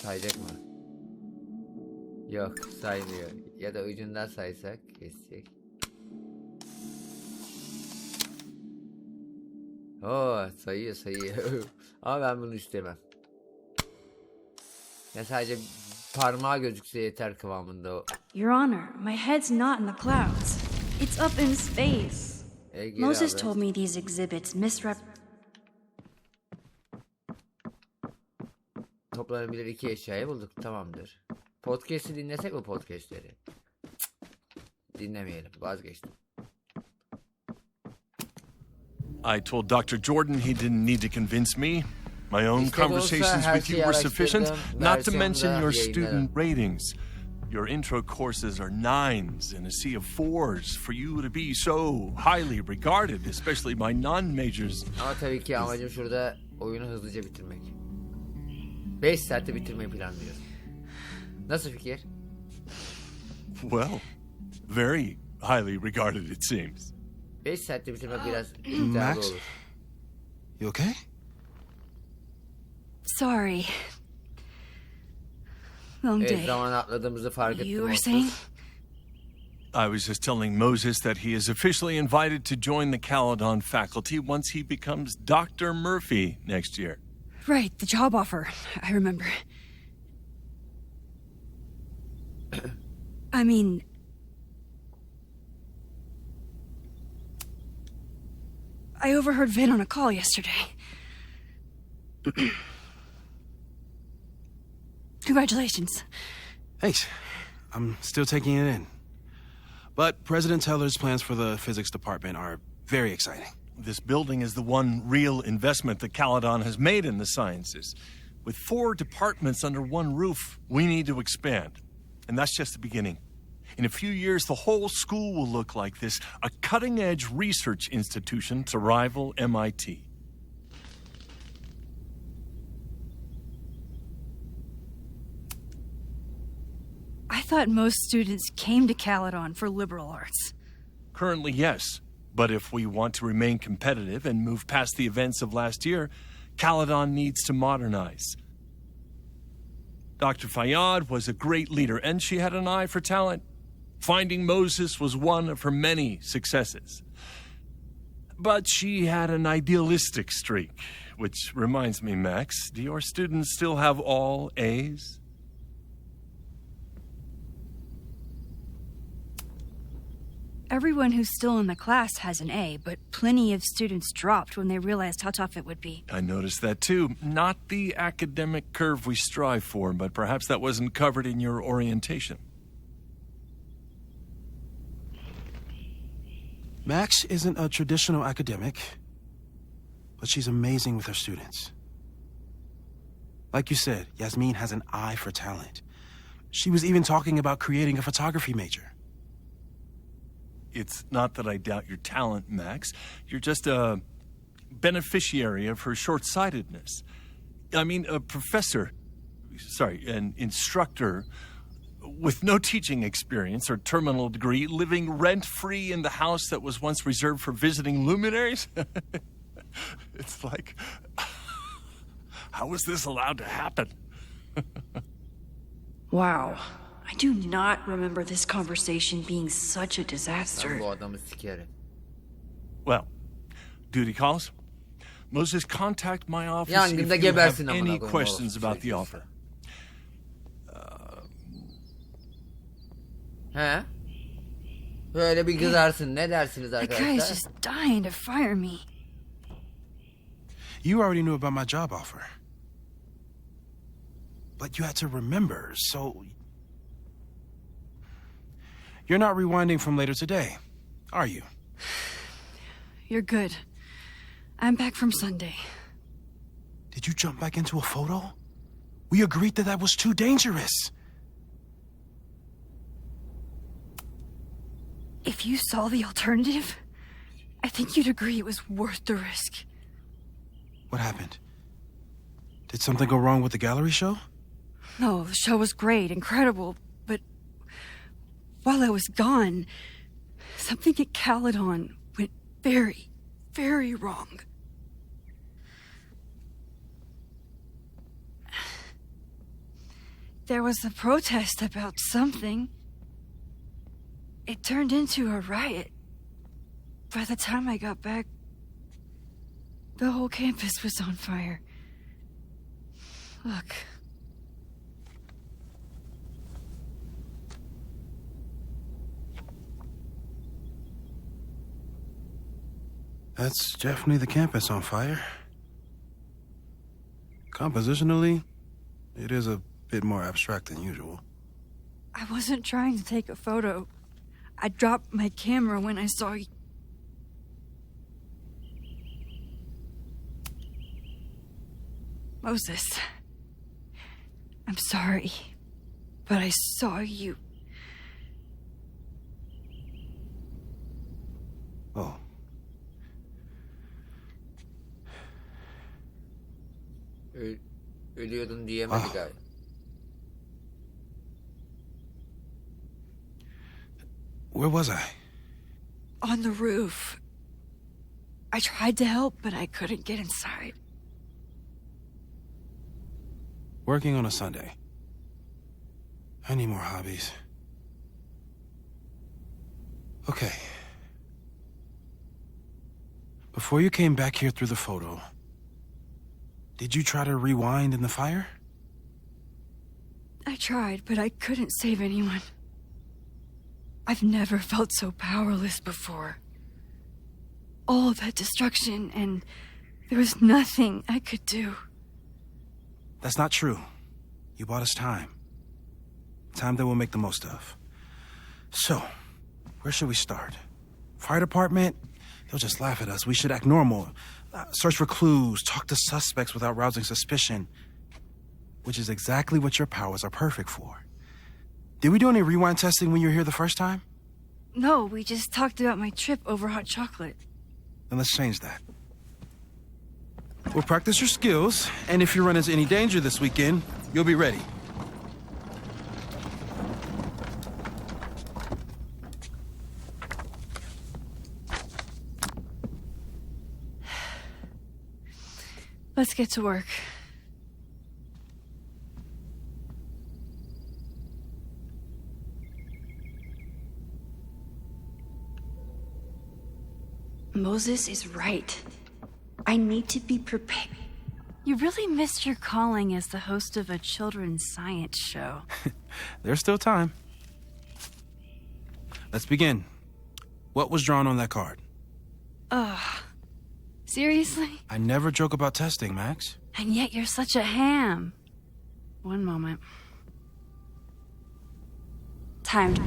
Speaker 1: Sayacak mı? Yok, saymıyor. Ya da ucundan saysak kesecek. Oo, sayıyor. Ama ben bunu istemem. Ya sadece parmağı gözükse yeter kıvamında o.
Speaker 9: Your Honor, my head's not in the clouds. It's up in space.
Speaker 1: Geri
Speaker 9: Moses
Speaker 1: abi.
Speaker 9: told me these exhibits
Speaker 1: Toplanabilir 2 eşyayı bulduk. Tamamdır. Podcast'i dinlesek mi podcast'leri? Dinlemeyelim. Vazgeçtim.
Speaker 10: I told Dr. Jordan he didn't need to convince me. My own conversations with you were sufficient, not to mention your student ratings. Your intro courses are 9s and a sea of 4s. For you to be so highly regarded, especially by non-majors.
Speaker 1: Ama tabii ki amacım şurada oyunu hızlıca bitirmek. 5 saatte bitirmeyi planlıyorum. Nasıl fikir?
Speaker 10: Well, very highly regarded it seems.
Speaker 1: 5 saatte bitirmek biraz iddialı
Speaker 11: Max?
Speaker 1: olur.
Speaker 11: You okay?
Speaker 9: Sorry. Long
Speaker 1: Evet,
Speaker 9: day.
Speaker 1: zaman atladığımızı fark ettim.
Speaker 9: You were saying?
Speaker 10: I was just telling Moses that he is officially invited to join the Caledon faculty once he becomes Dr. Murphy next year.
Speaker 2: Right, the job offer. I remember. I mean... I overheard Vin on a call yesterday. Congratulations.
Speaker 11: Thanks. I'm still taking it in. But President Teller's plans for the physics department are very exciting.
Speaker 10: This building is the one real investment that Caledon has made in the sciences. With 4 departments under one roof, we need to expand. And that's just the beginning. In a few years, the whole school will look like this, a cutting-edge research institution to rival MIT.
Speaker 2: I thought most students came to Caledon for liberal arts.
Speaker 10: Currently, yes. But if we want to remain competitive and move past the events of last year, Caledon needs to modernize. Dr. Fayyad was a great leader, and she had an eye for talent. Finding Moses was one of her many successes. But she had an idealistic streak, which reminds me, Max, do your students still have all A's?
Speaker 2: Everyone who's still in the class has an A, but plenty of students dropped when they realized how tough it would be.
Speaker 10: I noticed that too. Not the academic curve we strive for, but perhaps that wasn't covered in your orientation.
Speaker 11: Max isn't a traditional academic, but she's amazing with her students. Like you said, Yasmin has an eye for talent. She was even talking about creating a photography major.
Speaker 10: It's not that I doubt your talent, Max. You're just a beneficiary of her short-sightedness. I mean, an instructor with no teaching experience or terminal degree, living rent-free in the house that was once reserved for visiting luminaries? It's like, how was this allowed to happen?
Speaker 6: Wow. I do not remember this conversation being such a disaster.
Speaker 1: Ben bu adamı sikerim.
Speaker 10: Well, Duty calls. Moses, contact my office
Speaker 1: Yangında
Speaker 10: if you have
Speaker 1: gebersin amına
Speaker 10: any
Speaker 1: koyayım
Speaker 10: questions
Speaker 1: oğlum.
Speaker 10: about the offer.
Speaker 1: He? Böyle bir kızarsın. Ne dersiniz
Speaker 9: That guy is
Speaker 1: arkadaşlar?
Speaker 9: just dying to fire me.
Speaker 11: You already knew about my job offer. But you had to remember, so... You're not rewinding from later today, are you?
Speaker 9: You're good. I'm back from Sunday.
Speaker 11: Did you jump back into a photo? We agreed that that was too dangerous.
Speaker 9: If you saw the alternative, I think you'd agree it was worth the risk.
Speaker 11: What happened? Did something go wrong with the gallery show?
Speaker 9: No, the show was great, incredible, but while I was gone, something at Caledon went very, very wrong. There was a protest about something. It turned into a riot. By the time I got back, the whole campus was on fire. Look.
Speaker 11: That's definitely the campus on fire. Compositionally, it is a bit more abstract than usual.
Speaker 9: I wasn't trying to take a photo. I dropped my camera when I saw you. Moses, I'm sorry, but I saw you.
Speaker 11: Oh.
Speaker 1: Ölüyordun diyemedik abi.
Speaker 11: Where was I?
Speaker 9: On the roof. I tried to help, but I couldn't get inside.
Speaker 11: Working on a Sunday. I need more hobbies. Okay. Before you came back here through the photo, did you try to rewind in the fire?
Speaker 9: I tried, but I couldn't save anyone. I've never felt so powerless before. All that destruction, and there was nothing I could do.
Speaker 11: That's not true. You bought us time. Time that we'll make the most of. So, where should we start? Fire department? They'll just laugh at us. We should act normal. Search for clues, talk to suspects without rousing suspicion. Which is exactly what your powers are perfect for. Did we do any rewind testing when you were here the first time?
Speaker 9: No, we just talked about my trip over hot chocolate.
Speaker 11: Then let's change that. We'll practice your skills, and if you run into any danger this weekend, you'll be ready.
Speaker 9: Let's get to work.
Speaker 12: Moses is right. I need to be prepared.
Speaker 9: You really missed your calling as the host of a children's science show.
Speaker 11: There's still time. Let's begin. What was drawn on that card?
Speaker 9: Ugh. Seriously?
Speaker 11: I never joke about testing, Max.
Speaker 9: And yet you're such a ham. One moment. Timed.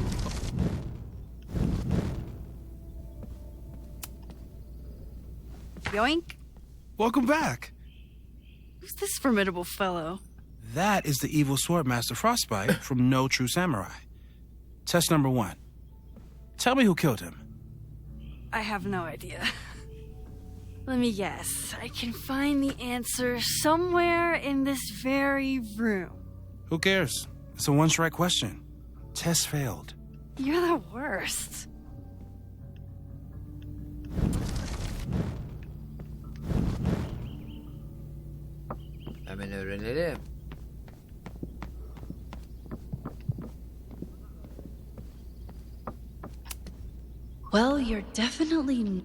Speaker 9: Yoink.
Speaker 11: Welcome back.
Speaker 9: Who's this formidable fellow?
Speaker 11: That is the evil sword master Frostbite from No True Samurai. Test number 1. Tell me who killed him.
Speaker 9: I have no idea. Let me guess. I can find the answer somewhere in this very room.
Speaker 11: Who cares? It's a one-strike question. Test failed.
Speaker 9: You're the worst.
Speaker 1: Hemen öğrenelim.
Speaker 12: Well, you're definitely...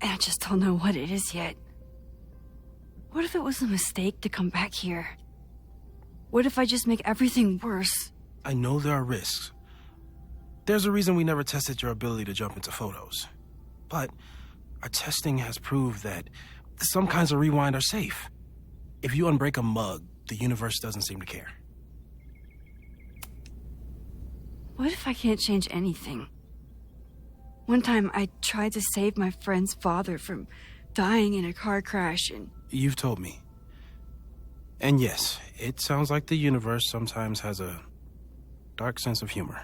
Speaker 9: and I just don't know what it is yet. What if it was a mistake to come back here? What if I just make everything worse?
Speaker 11: I know there are risks. There's a reason we never tested your ability to jump into photos. But our testing has proved that some kinds of rewind are safe. If you unbreak a mug, the universe doesn't seem to care.
Speaker 9: What if I can't change anything? One time I tried to save my friend's father from dying in a car crash and...
Speaker 11: You've told me. And yes, it sounds like the universe sometimes has a dark sense of humor.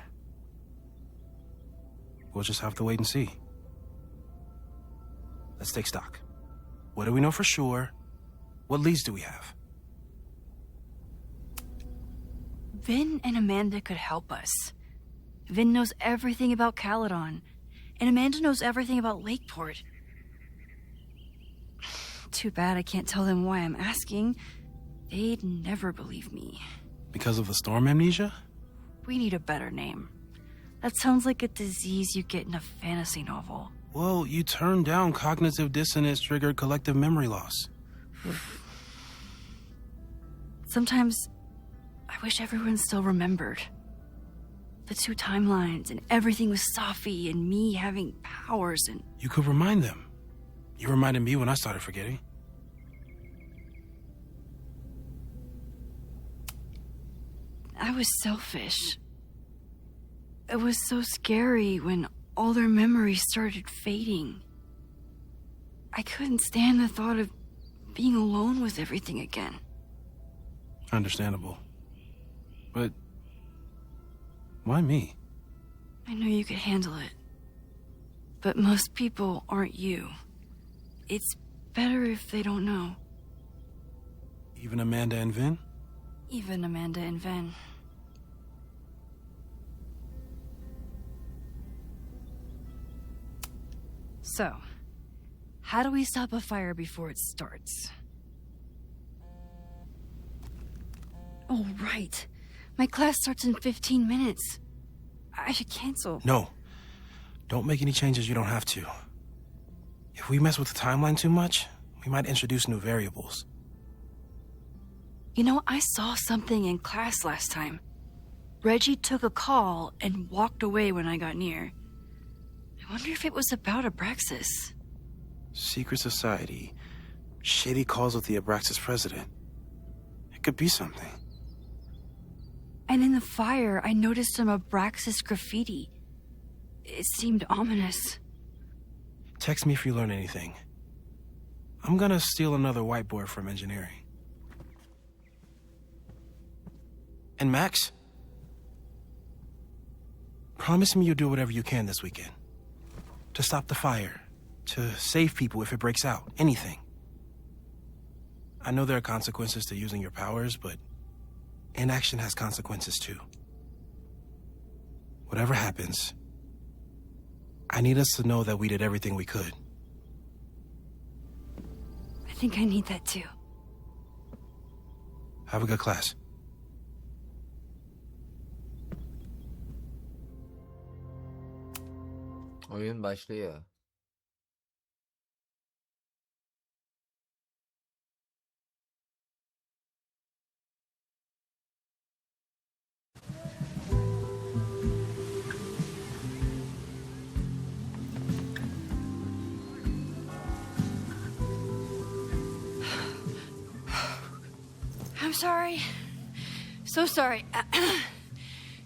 Speaker 11: We'll just have to wait and see. Let's take stock. What do we know for sure? What leads do we have?
Speaker 9: Vin and Amanda could help us. Vin knows everything about Caledon, and Amanda knows everything about Lakeport. Too bad I can't tell them why I'm asking. They'd never believe me.
Speaker 11: Because of the storm amnesia?
Speaker 9: We need a better name. That sounds like a disease you get in a fantasy novel.
Speaker 11: Well, you turned down cognitive dissonance triggered collective memory loss.
Speaker 9: Sometimes I wish everyone still remembered. The two timelines and everything with Safi and me having powers and...
Speaker 11: You could remind them. You reminded me when I started forgetting.
Speaker 9: I was selfish. It was so scary when all their memories started fading. I couldn't stand the thought of being alone with everything again.
Speaker 11: Understandable. But why me?
Speaker 9: I know you could handle it. But most people aren't you. It's better if they don't know.
Speaker 11: Even Amanda and Vin?
Speaker 9: Even Amanda and Vin. So, how do we stop a fire before it starts? Oh, right. My class starts in 15 minutes. I should cancel.
Speaker 11: No. Don't make any changes you don't have to. If we mess with the timeline too much, we might introduce new variables.
Speaker 9: You know, I saw something in class last time. Reggie took a call and walked away when I got near. I wonder if it was about Abraxas.
Speaker 11: Secret society. Shady calls with the Abraxas president. It could be something.
Speaker 9: And in the fire, I noticed some Abraxas graffiti. It seemed ominous.
Speaker 11: Text me if you learn anything. I'm gonna steal another whiteboard from engineering. And Max? Promise me you'll do whatever you can this weekend. To stop the fire. To save people if it breaks out. Anything. I know there are consequences to using your powers, but inaction has consequences too. Whatever happens, I need us to know that we did everything we could.
Speaker 9: I think I need that too.
Speaker 11: Have a good class.
Speaker 1: Oyun başlıyor.
Speaker 9: I'm sorry. So sorry.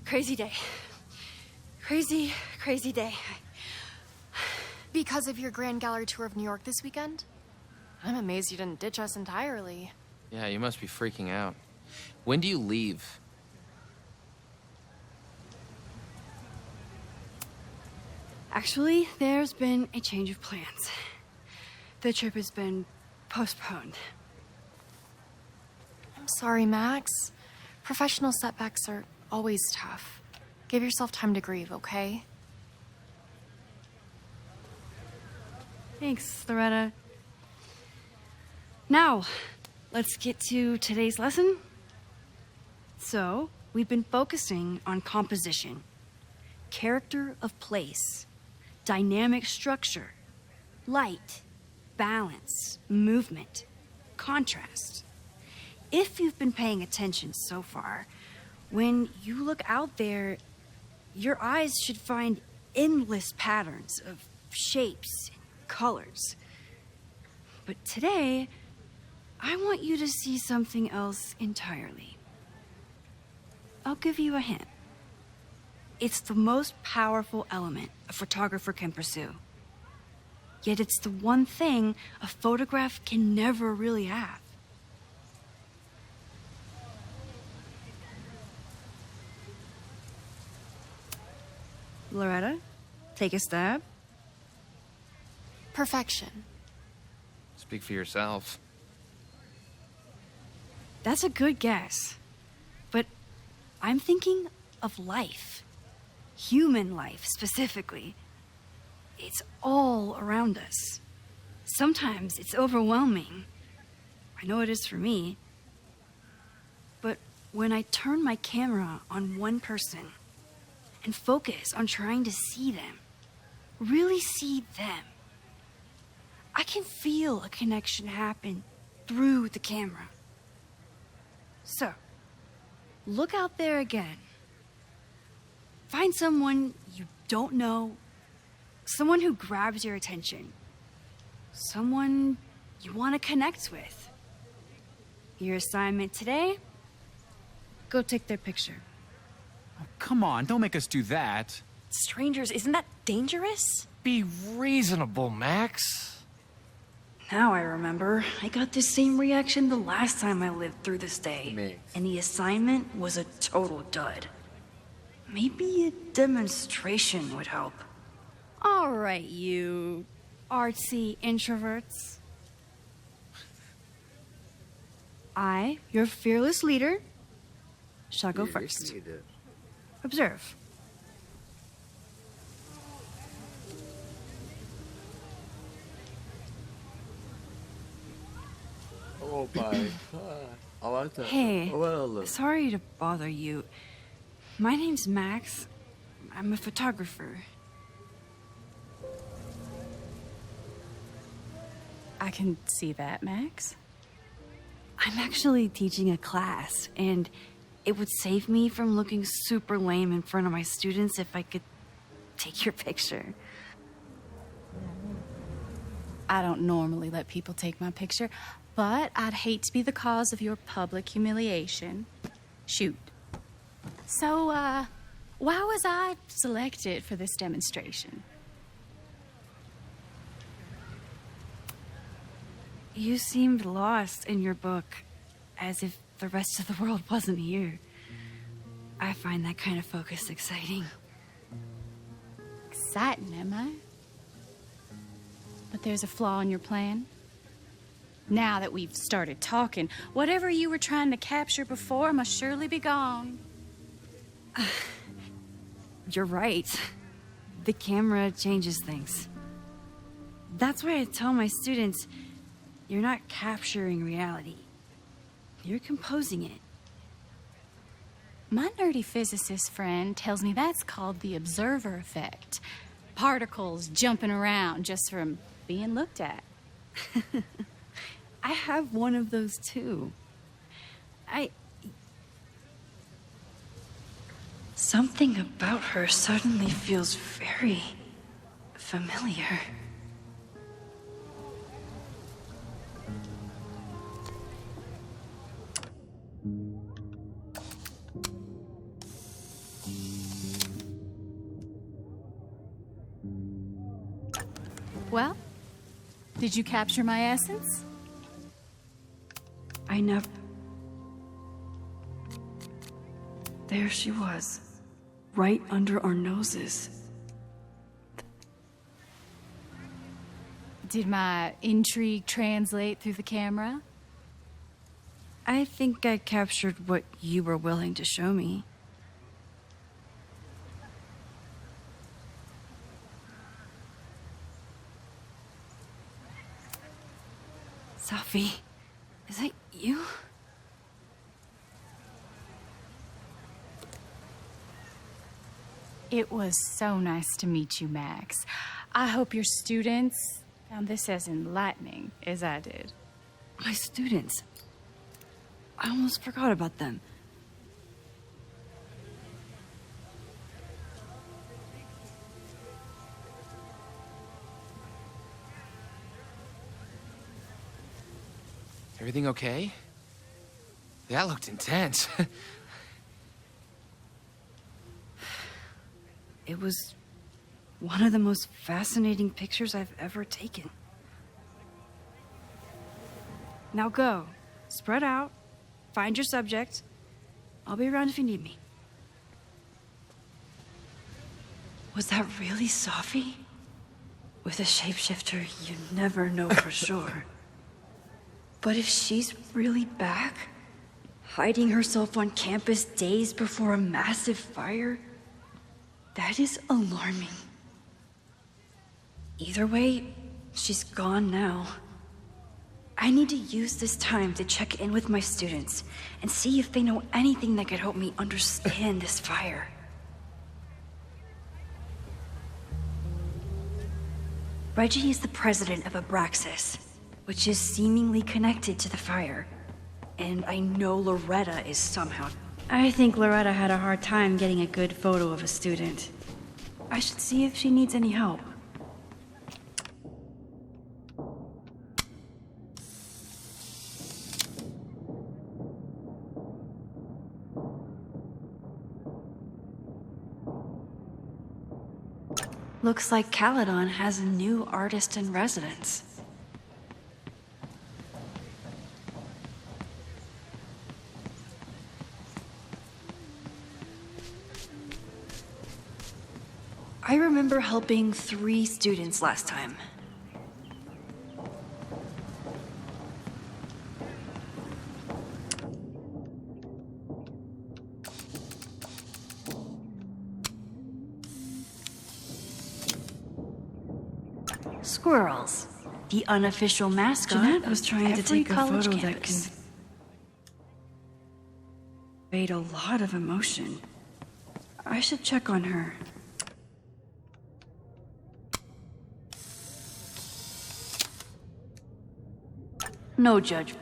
Speaker 9: Crazy day. Crazy day.
Speaker 13: Because of your Grand Gallery tour of New York this weekend? I'm amazed you didn't ditch us entirely.
Speaker 14: Yeah, you must be freaking out. When do you leave?
Speaker 9: Actually, there's been a change of plans. The trip has been postponed.
Speaker 13: I'm sorry, Max. Professional setbacks are always tough. Give yourself time to grieve, okay?
Speaker 9: Thanks, Loretta. Now, let's get to today's lesson. So, we've been focusing on composition, character of place, dynamic structure,
Speaker 12: Light, balance, movement, contrast. If you've been paying attention so far, when you look out there, your eyes should find endless patterns of shapes and colors. But today, I want you to see something else entirely. I'll give you a hint. It's the most powerful element a photographer can pursue. Yet it's the one thing a photograph can never really have. Loretta, take a stab.
Speaker 13: Perfection.
Speaker 14: Speak for yourself.
Speaker 12: That's a good guess. But I'm thinking of life. Human life, specifically. It's all around us. Sometimes it's overwhelming. I know it is for me. But when I turn my camera on one person and focus on trying to see them, really see them, I can feel a connection happen through the camera. So, look out there again. Find someone you don't know, someone who grabs your attention, someone you want to connect with. Your assignment today? Go take their picture.
Speaker 15: Oh, come on, don't make us do that.
Speaker 13: Strangers, isn't that dangerous?
Speaker 7: Be reasonable, Max.
Speaker 12: Now I remember. I got the same reaction the last time I lived through this day. And the assignment was a total dud. Maybe a demonstration would help. All right, you artsy introverts. I, your fearless leader, shall go first. Observe.
Speaker 1: Oh my God.
Speaker 12: Hey, sorry to bother you. My name's Max. I'm a photographer.
Speaker 9: I can see that, Max.
Speaker 12: I'm actually teaching a class, and it would save me from looking super lame in front of my students if I could take your picture.
Speaker 9: I don't normally let people take my picture, but I'd hate to be the cause of your public humiliation. Shoot. So, why was I selected for this demonstration?
Speaker 12: You seemed lost in your book, as if the rest of the world wasn't here. I find that kind of focus exciting.
Speaker 9: Exciting, am I? But there's a flaw in your plan. Now that we've started talking, whatever you were trying to capture before must surely be gone.
Speaker 12: You're right. The camera changes things. That's why I tell my students, you're not capturing reality. You're composing it.
Speaker 9: My nerdy physicist friend tells me that's called the observer effect. Particles jumping around just from being looked at.
Speaker 12: I have one of those too. Something about her suddenly feels very familiar.
Speaker 9: Well, did you capture my essence?
Speaker 12: I never... There she was, right under our noses.
Speaker 9: Did my intrigue translate through the camera?
Speaker 12: I think I captured what you were willing to show me. Sophie, is that you?
Speaker 9: It was so nice to meet you, Max. I hope your students Found this as enlightening as I did.
Speaker 12: My students. I almost forgot about them.
Speaker 14: Everything okay? That looked intense.
Speaker 12: It was one of the most fascinating pictures I've ever taken. Now go. Spread out. Find your subject. I'll be around if you need me. Was that really Safi? With a shapeshifter, you never know for sure. But if she's really back, hiding herself on campus days before a massive fire, that is alarming. Either way, she's gone now. I need to use this time to check in with my students and see if they know anything that could help me understand this fire. Reggie is the president of Abraxas, which is seemingly connected to the fire. And I know Loretta is somehow... I think Loretta had a hard time getting a good photo of a student. I should see if she needs any help. Looks like Caledon has a new artist in residence. I remember helping 3 students last time. Squirrels, the unofficial mascot. Jeanette was trying to take a photo that conveyed a lot of emotion. I should check on her. No judgment.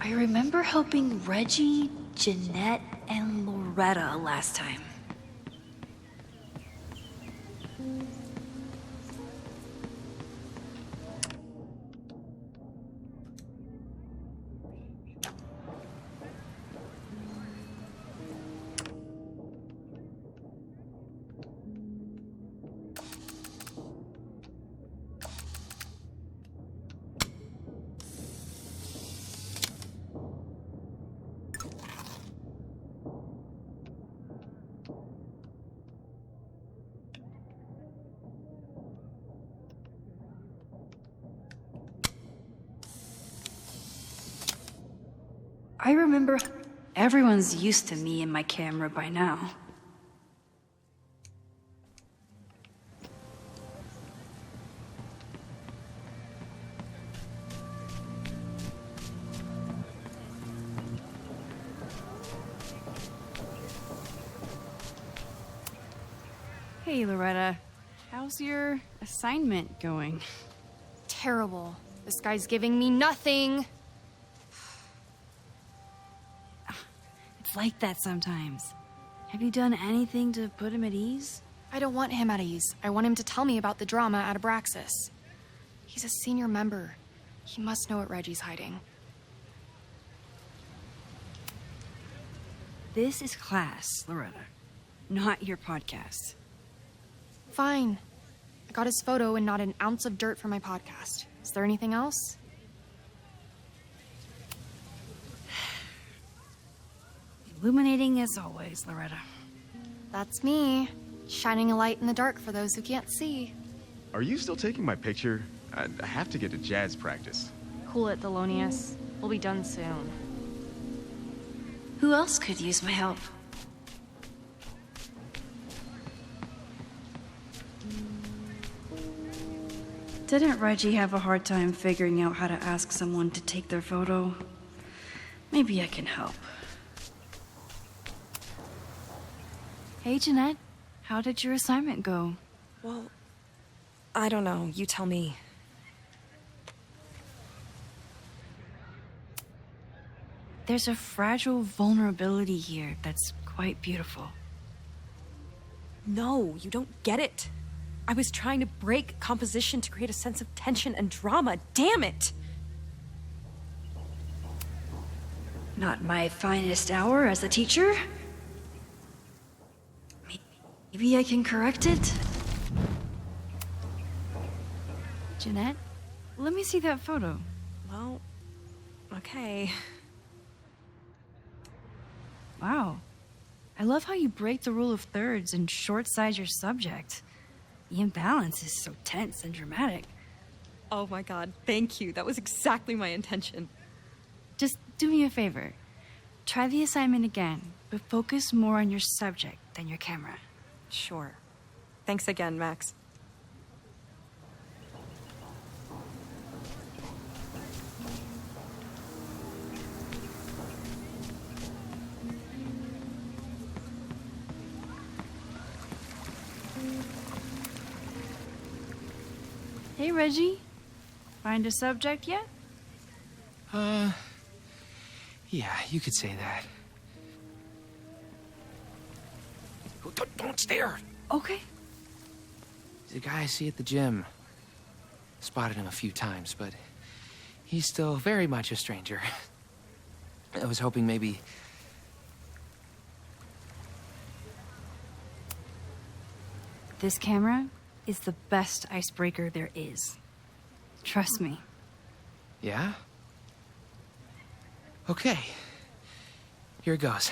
Speaker 12: I remember helping Reggie, Jeanette, and Loretta last time. I remember everyone's used to me and my camera by now.
Speaker 9: Hey, Loretta. How's your assignment going?
Speaker 13: Terrible. This guy's giving me nothing.
Speaker 12: It's like that sometimes. Have you done anything to put him at ease?
Speaker 13: I don't want him at ease. I want him to tell me about the drama at Abraxas. He's a senior member. He must know what Reggie's hiding.
Speaker 12: This is class, Loretta, not your podcast.
Speaker 13: Fine. I got his photo and not an ounce of dirt for my podcast. Is there anything else?
Speaker 12: Illuminating as always, Loretta.
Speaker 13: That's me, shining a light in the dark for those who can't see.
Speaker 16: Are you still taking my picture? I have to get to jazz practice.
Speaker 13: Cool it, Thelonious. We'll be done soon.
Speaker 12: Who else could use my help?
Speaker 2: Didn't Reggie have a hard time figuring out how to ask someone to take their photo? Maybe I can help.
Speaker 12: Hey, Jeanette. How did your assignment go?
Speaker 17: Well, I don't know. You tell me.
Speaker 12: There's a fragile vulnerability here that's quite beautiful.
Speaker 17: No, you don't get it. I was trying to break composition to create a sense of tension and drama. Damn it!
Speaker 2: Not my finest hour as a teacher. Maybe I can correct it?
Speaker 12: Jeanette, let me see that photo.
Speaker 17: Well, okay.
Speaker 12: Wow. I love how you break the rule of thirds and short-size your subject. The imbalance is so tense and dramatic.
Speaker 17: Oh my god, thank you. That was exactly my intention.
Speaker 12: Just do me a favor. Try the assignment again, but focus more on your subject than your camera.
Speaker 17: Sure. Thanks again, Max.
Speaker 12: Hey, Reggie. Find a subject yet?
Speaker 14: Yeah, you could say that. Don't stare!
Speaker 12: Okay.
Speaker 14: He's a guy I see at the gym. Spotted him a few times, but he's still very much a stranger. I was hoping maybe...
Speaker 12: This camera is the best icebreaker there is. Trust me.
Speaker 14: Yeah? Okay. Here it goes.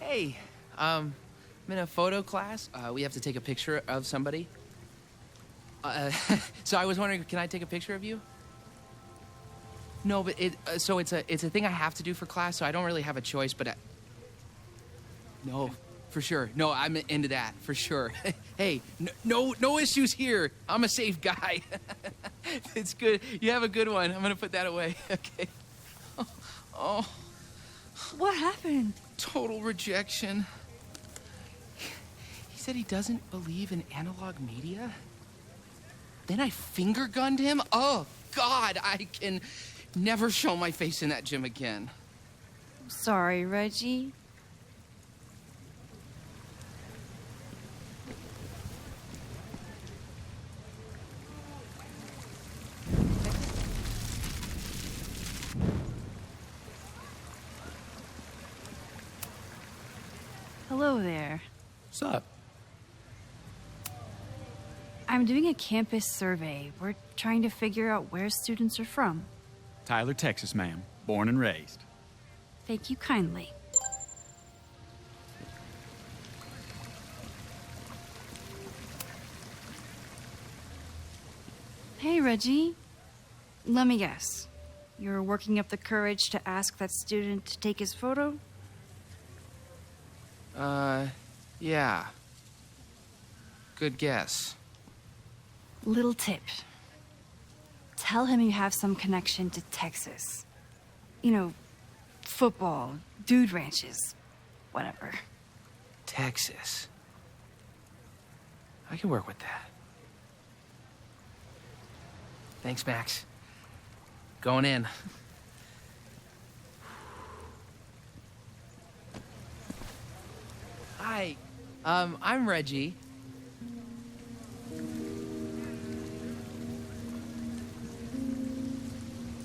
Speaker 14: Hey, I'm in a photo class. We have to take a picture of somebody. So I was wondering, can I take a picture of you? No, but it's a thing I have to do for class, so I don't really have a choice, but no, for sure. No, I'm into that, for sure. Hey, no issues here. I'm a safe guy. It's good. You have a good one. I'm gonna put that away. Okay. Oh.
Speaker 12: What happened?
Speaker 14: Total rejection. He said he doesn't believe in analog media. Then I finger gunned him? Oh, God, I can never show my face in that gym again.
Speaker 12: Sorry, Reggie. Hello there.
Speaker 15: What's up?
Speaker 12: I'm doing a campus survey. We're trying to figure out where students are from.
Speaker 15: Tyler, Texas, ma'am. Born and raised.
Speaker 12: Thank you kindly. Hey, Reggie. Let me guess. You're working up the courage to ask that student to take his photo?
Speaker 14: Yeah. Good guess.
Speaker 12: Little tip. Tell him you have some connection to Texas. You know, football, dude ranches, whatever.
Speaker 14: Texas. I can work with that. Thanks, Max. Going in. Hi, I'm Reggie.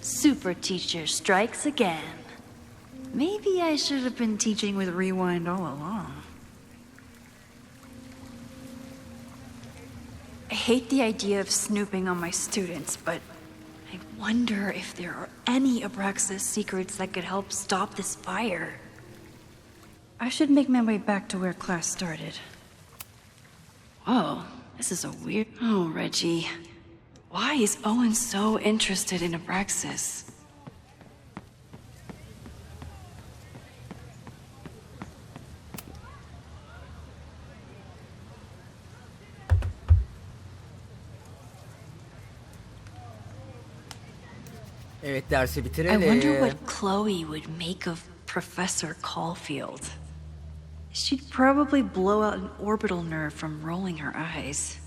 Speaker 2: Super teacher strikes again. Maybe I should have been teaching with Rewind all along. I hate the idea of snooping on my students, but I wonder if there are any Abraxas secrets that could help stop this fire. I should make my way back to where class started. Whoa, this is a weird... Oh, Reggie. Why is Owen so interested in Abraxas?
Speaker 1: Evet, dersi
Speaker 2: I
Speaker 1: bitirelim.
Speaker 2: wonder what Chloe would make of Professor Caulfield. She'd probably blow out an orbital nerve from rolling her eyes.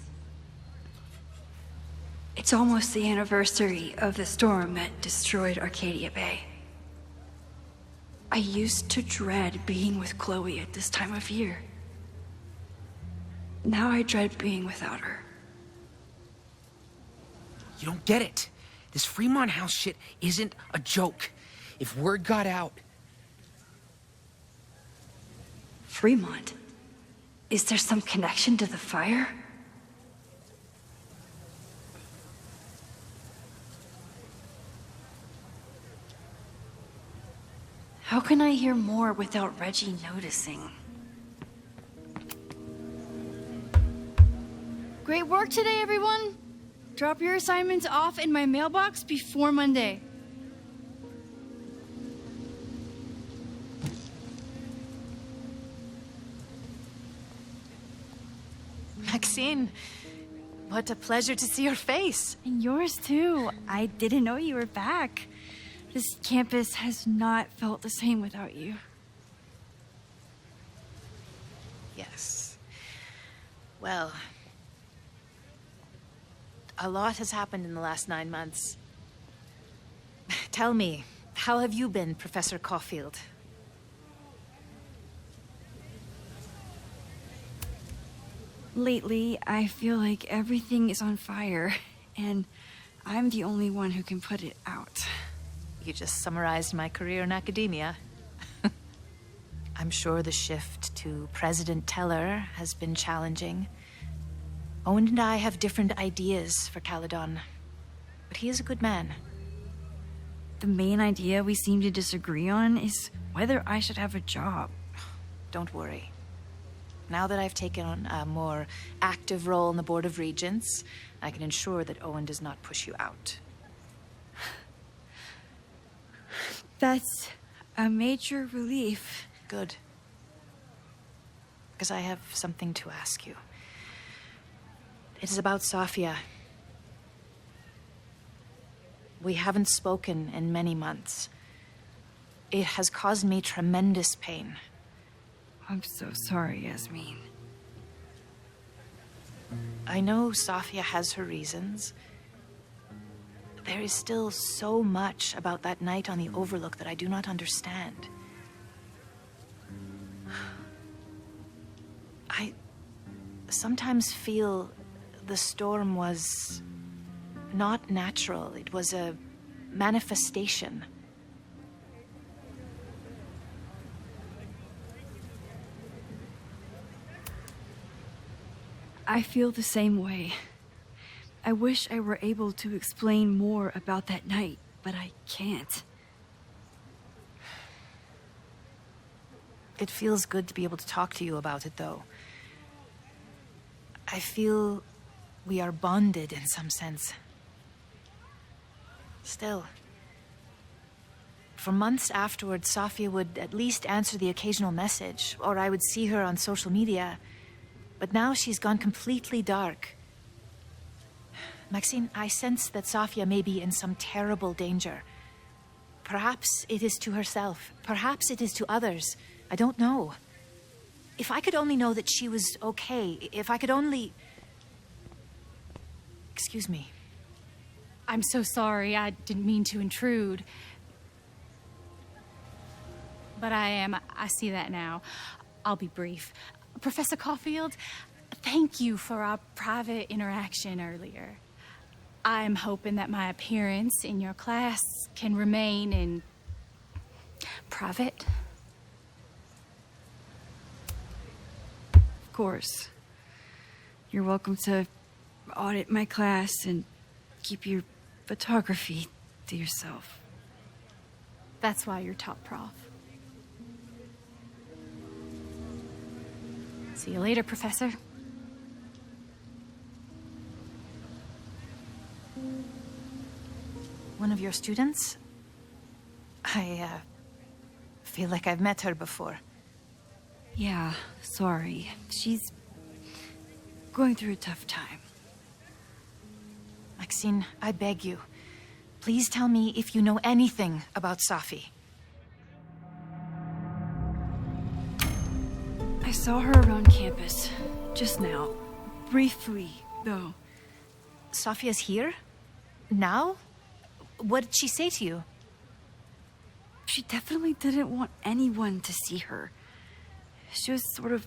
Speaker 2: It's almost the anniversary of the storm that destroyed Arcadia Bay. I used to dread being with Chloe at this time of year. Now I dread being without her.
Speaker 14: You don't get it. This Fremont House shit isn't a joke. If word got out...
Speaker 2: Fremont? Is there some connection to the fire? How can I hear more without Reggie noticing?
Speaker 12: Great work today, everyone. Drop your assignments off in my mailbox before Monday.
Speaker 18: Maxine, what a pleasure to see your face.
Speaker 12: And yours too. I didn't know you were back. This campus has not felt the same without you.
Speaker 18: Yes. Well, a lot has happened in the last 9 months. Tell me, how have you been, Professor Caulfield?
Speaker 12: Lately, I feel like everything is on fire, and I'm the only one who can put it out.
Speaker 18: You just summarized my career in academia. I'm sure the shift to President Teller has been challenging. Owen and I have different ideas for Caledon, but he is a good man.
Speaker 12: The main idea we seem to disagree on is whether I should have a job.
Speaker 18: Don't worry. Now that I've taken on a more active role in the Board of Regents, I can ensure that Owen does not push you out.
Speaker 12: That's a major relief.
Speaker 18: Good. Because I have something to ask you. It is about Sofia. We haven't spoken in many months. It has caused me tremendous pain.
Speaker 12: I'm so sorry, Yasmin.
Speaker 18: I know Sofia has her reasons. There is still so much about that night on the Overlook that I do not understand. I sometimes feel the storm was not natural. It was a manifestation.
Speaker 12: I feel the same way. I wish I were able to explain more about that night, but I can't.
Speaker 18: It feels good to be able to talk to you about it, though. I feel we are bonded in some sense. Still, for months afterwards, Sofia would at least answer the occasional message, or I would see her on social media. But now she's gone completely dark. Maxine, I sense that Sofia may be in some terrible danger. Perhaps it is to herself. Perhaps it is to others. I don't know. If I could only know that she was okay, if I could only... Excuse me.
Speaker 4: I'm so sorry. I didn't mean to intrude. But I see that now. I'll be brief. Professor Caulfield, thank you for our private interaction earlier. I'm hoping that my appearance in your class can remain in private.
Speaker 12: Of course. You're welcome to audit my class and keep your photography to yourself.
Speaker 4: That's why you're top prof. See you later, Professor.
Speaker 18: One of your students? I feel like I've met her before.
Speaker 12: Yeah, sorry. She's going through a tough time.
Speaker 18: Maxine, I beg you. Please tell me if you know anything about Safi.
Speaker 9: I saw her around campus just now. Briefly, though.
Speaker 18: Safia's here? Now? What did she say to you?
Speaker 9: She definitely didn't want anyone to see her. She was sort of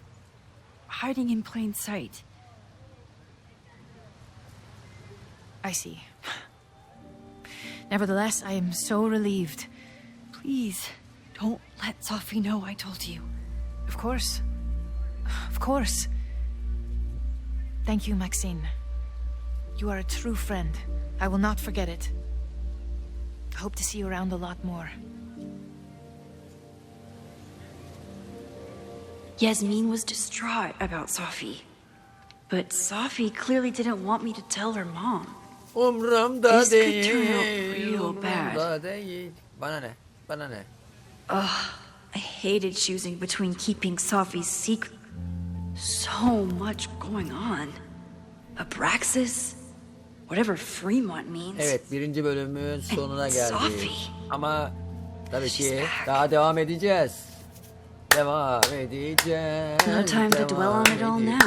Speaker 9: hiding in plain sight.
Speaker 18: I see. Nevertheless, I am so relieved.
Speaker 9: Please, don't let Safi know I told you.
Speaker 18: Of course. Of course. Thank you, Maxine. You are a true friend. I will not forget it. I hope to see you around a lot more.
Speaker 2: Yasmin was distraught about Safi. But Safi clearly didn't want me to tell her mom.
Speaker 1: Umrumda
Speaker 2: This could turn out
Speaker 1: değil.
Speaker 2: real bad.
Speaker 1: Umrumda değil. Bana ne? Bana ne?
Speaker 2: Ugh, I hated choosing between keeping Safi's secret. So much going on. Abraxas, whatever Fremont means.
Speaker 1: Evet, birinci bölümün sonuna geldik.
Speaker 2: Safi.
Speaker 1: Ama tabii ki daha devam edeceğiz. Devam edeceğiz.
Speaker 2: No time to dwell on it all now.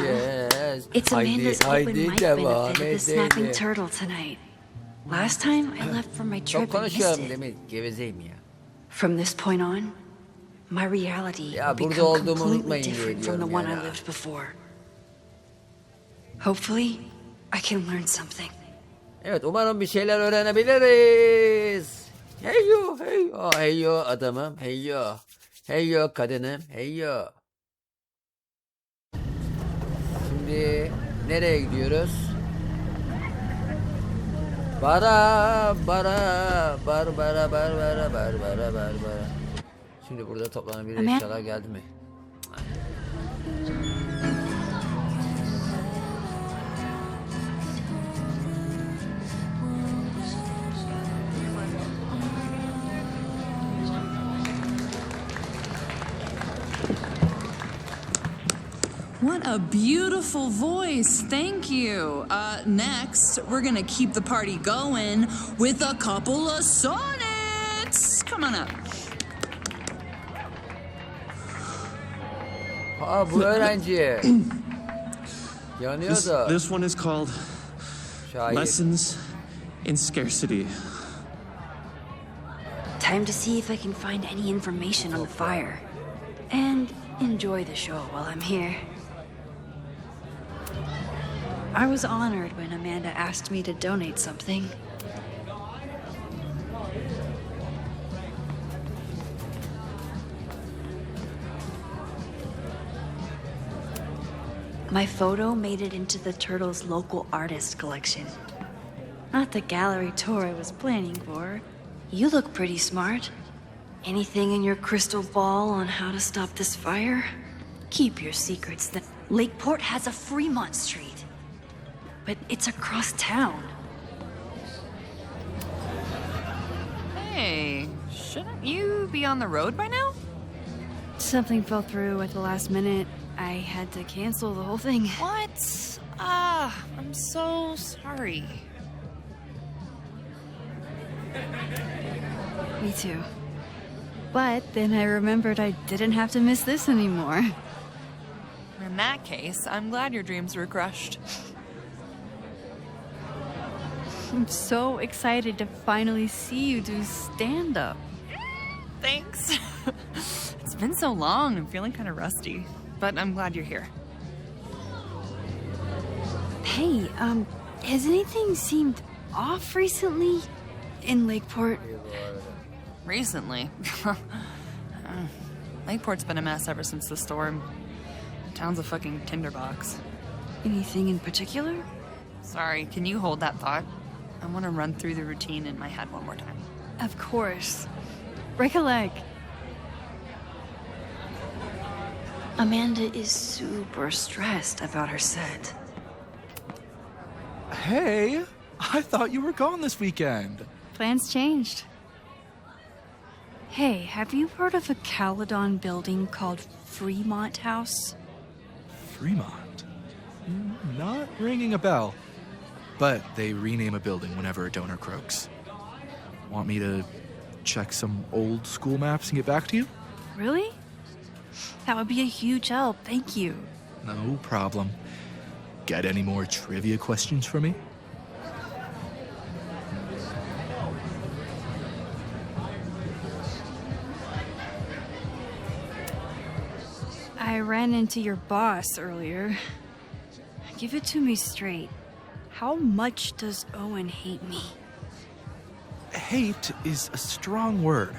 Speaker 2: It's Amanda's open mic benefit at the Snapping Turtle tonight. Last time I left for my
Speaker 1: Çok
Speaker 2: trip and missed
Speaker 1: konuşuyorum
Speaker 2: it.
Speaker 1: değil mi? Gevezeyim ya.
Speaker 2: From this point on, my reality
Speaker 1: Ya
Speaker 2: will
Speaker 1: burada
Speaker 2: become
Speaker 1: olduğumu
Speaker 2: completely
Speaker 1: unutmayın diye
Speaker 2: different from the
Speaker 1: diyorum
Speaker 2: one
Speaker 1: ya.
Speaker 2: I lived before. Hopefully, I can learn something.
Speaker 1: Evet, umarım bir şeyler öğrenebiliriz. Heyo, heyo, heyo adamım, heyo. Heyo kadınım, heyo. Şimdi nereye gidiyoruz? Bara. Şimdi burada toplanabilir eşyalar geldi mi?
Speaker 19: What a beautiful voice. Thank you. Next, we're gonna keep the party going with a couple of sonnets. Come on up.
Speaker 1: Aa, bu öğrenci. Yanıyordu.
Speaker 20: This one is called
Speaker 1: Şair.
Speaker 20: Lessons in Scarcity.
Speaker 2: Time to see if I can find any information on the fire. And enjoy the show while I'm here. I was honored when Amanda asked me to donate something. My photo made it into the Turtle's local artist collection. Not the gallery tour I was planning for. You look pretty smart. Anything in your crystal ball on how to stop this fire? Keep your secrets then. Lakeport has a Fremont Street. But it's across town.
Speaker 12: Hey, shouldn't you be on the road by now? Something fell through at the last minute. I had to cancel the whole thing.
Speaker 19: What? I'm so sorry.
Speaker 12: Me too. But then I remembered I didn't have to miss this anymore.
Speaker 19: In that case, I'm glad your dreams were crushed.
Speaker 12: I'm so excited to finally see you do stand-up.
Speaker 19: Thanks. It's been so long, I'm feeling kind of rusty. But I'm glad you're here.
Speaker 12: Hey, has anything seemed off recently in Lakeport?
Speaker 19: Recently? Lakeport's been a mess ever since the storm. Town's a fucking tinderbox.
Speaker 12: Anything in particular?
Speaker 19: Sorry, can you hold that thought? I want to run through the routine in my head one more time.
Speaker 12: Of course. Break a leg.
Speaker 2: Amanda is super stressed about her set.
Speaker 21: Hey, I thought you were gone this weekend.
Speaker 12: Plans changed. Hey, have you heard of a Caledon building called Fremont House?
Speaker 21: Fremont? Not ringing a bell. But they rename a building whenever a donor croaks. Want me to check some old school maps and get back to you?
Speaker 12: Really? That would be a huge help. Thank you.
Speaker 21: No problem. Got any more trivia questions for me?
Speaker 12: I ran into your boss earlier. Give it to me straight. How much does Owen hate me?
Speaker 21: Hate is a strong word.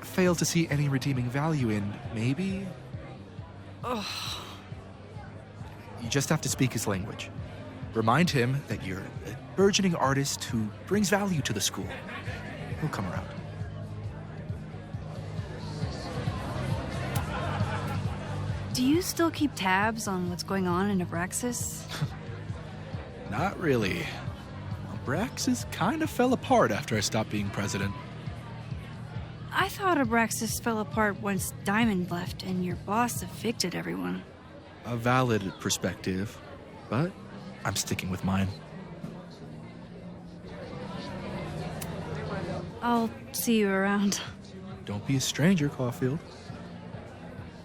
Speaker 21: Fail to see any redeeming value in, maybe?
Speaker 12: Ugh.
Speaker 21: You just have to speak his language. Remind him that you're a burgeoning artist who brings value to the school. He'll come around.
Speaker 12: Do you still keep tabs on what's going on in Abraxas?
Speaker 21: Not really. Abraxas kind of fell apart after I stopped being president.
Speaker 12: I thought Abraxas fell apart once Diamond left and your boss evicted everyone.
Speaker 21: A valid perspective, but I'm sticking with mine.
Speaker 12: I'll see you around.
Speaker 21: Don't be a stranger, Caulfield.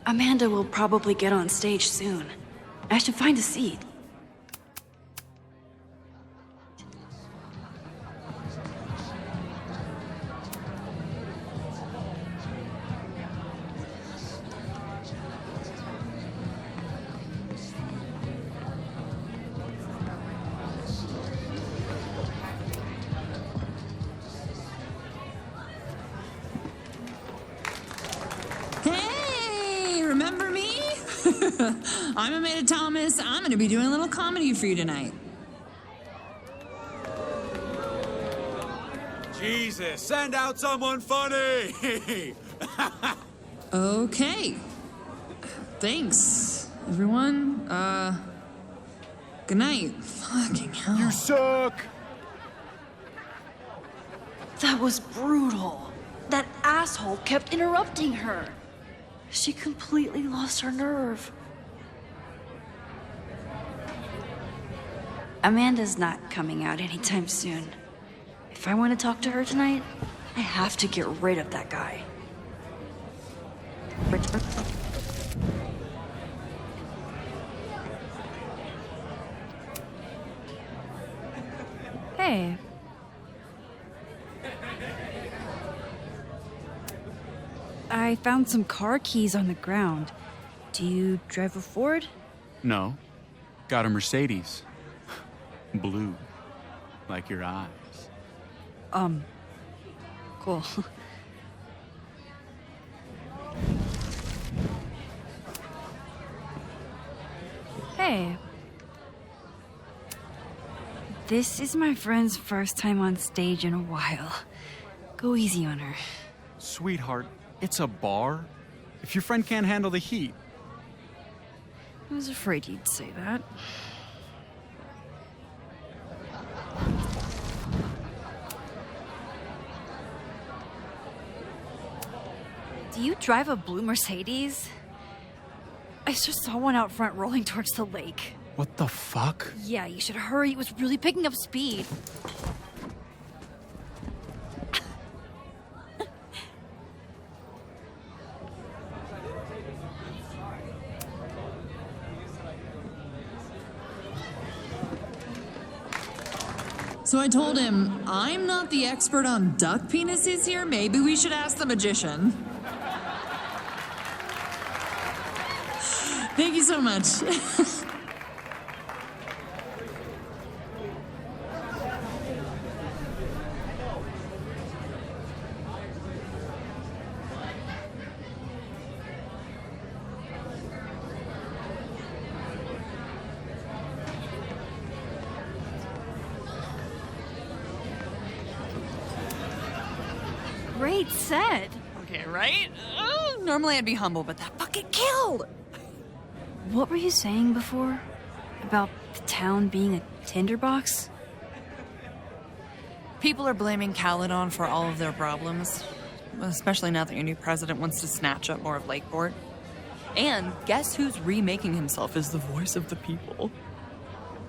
Speaker 2: Amanda will probably get on stage soon. I should find a seat.
Speaker 19: Remember me? I'm Amanda Thomas. I'm going to be doing a little comedy for you tonight.
Speaker 5: Jesus, send out someone funny!
Speaker 19: Okay. Thanks, everyone. Good night. Fucking hell.
Speaker 5: You suck!
Speaker 2: That was brutal. That asshole kept interrupting her. She completely lost her nerve. Amanda's not coming out anytime soon. If I want to talk to her tonight, I have to get rid of that guy.
Speaker 12: Hey. I found some car keys on the ground. Do you drive a Ford?
Speaker 15: No. Got a Mercedes. Blue. Like your eyes.
Speaker 12: Cool. Hey. This is my friend's first time on stage in a while. Go easy on her.
Speaker 15: Sweetheart, it's a bar. If your friend can't handle the heat.
Speaker 12: I was afraid you'd say that. Do you drive a blue Mercedes? I just saw one out front rolling towards the lake.
Speaker 21: What the fuck?
Speaker 12: Yeah, you should hurry. It was really picking up speed.
Speaker 19: So I told him, I'm not the expert on duck penises here. Maybe we should ask the magician. Thank you so much.
Speaker 12: Great set.
Speaker 17: Okay, right? Normally I'd be humble, but that fucking killed!
Speaker 12: What were you saying before? About the town being a tinderbox?
Speaker 17: People are blaming Caledon for all of their problems. Especially now that your new president wants to snatch up more of Lakeport. And guess who's remaking himself as the voice of the people?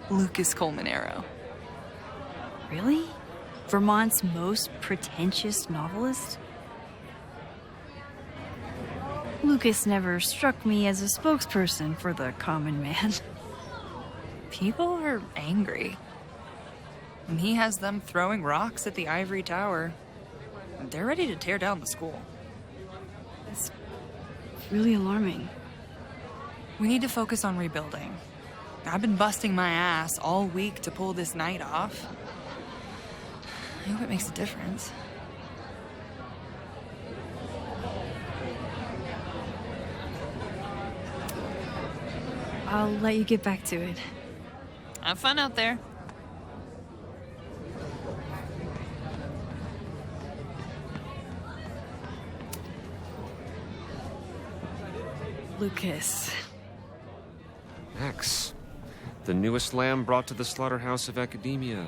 Speaker 17: Lucas Colmanero.
Speaker 12: Really? Vermont's most pretentious novelist? Lucas never struck me as a spokesperson for the common man.
Speaker 17: People are angry. And he has them throwing rocks at the ivory tower. They're ready to tear down the school.
Speaker 12: It's really alarming.
Speaker 17: We need to focus on rebuilding. I've been busting my ass all week to pull this night off. I hope it makes a difference.
Speaker 12: I'll let you get back to it.
Speaker 17: Have fun out there.
Speaker 12: Lucas.
Speaker 8: Max, the newest lamb brought to the slaughterhouse of academia.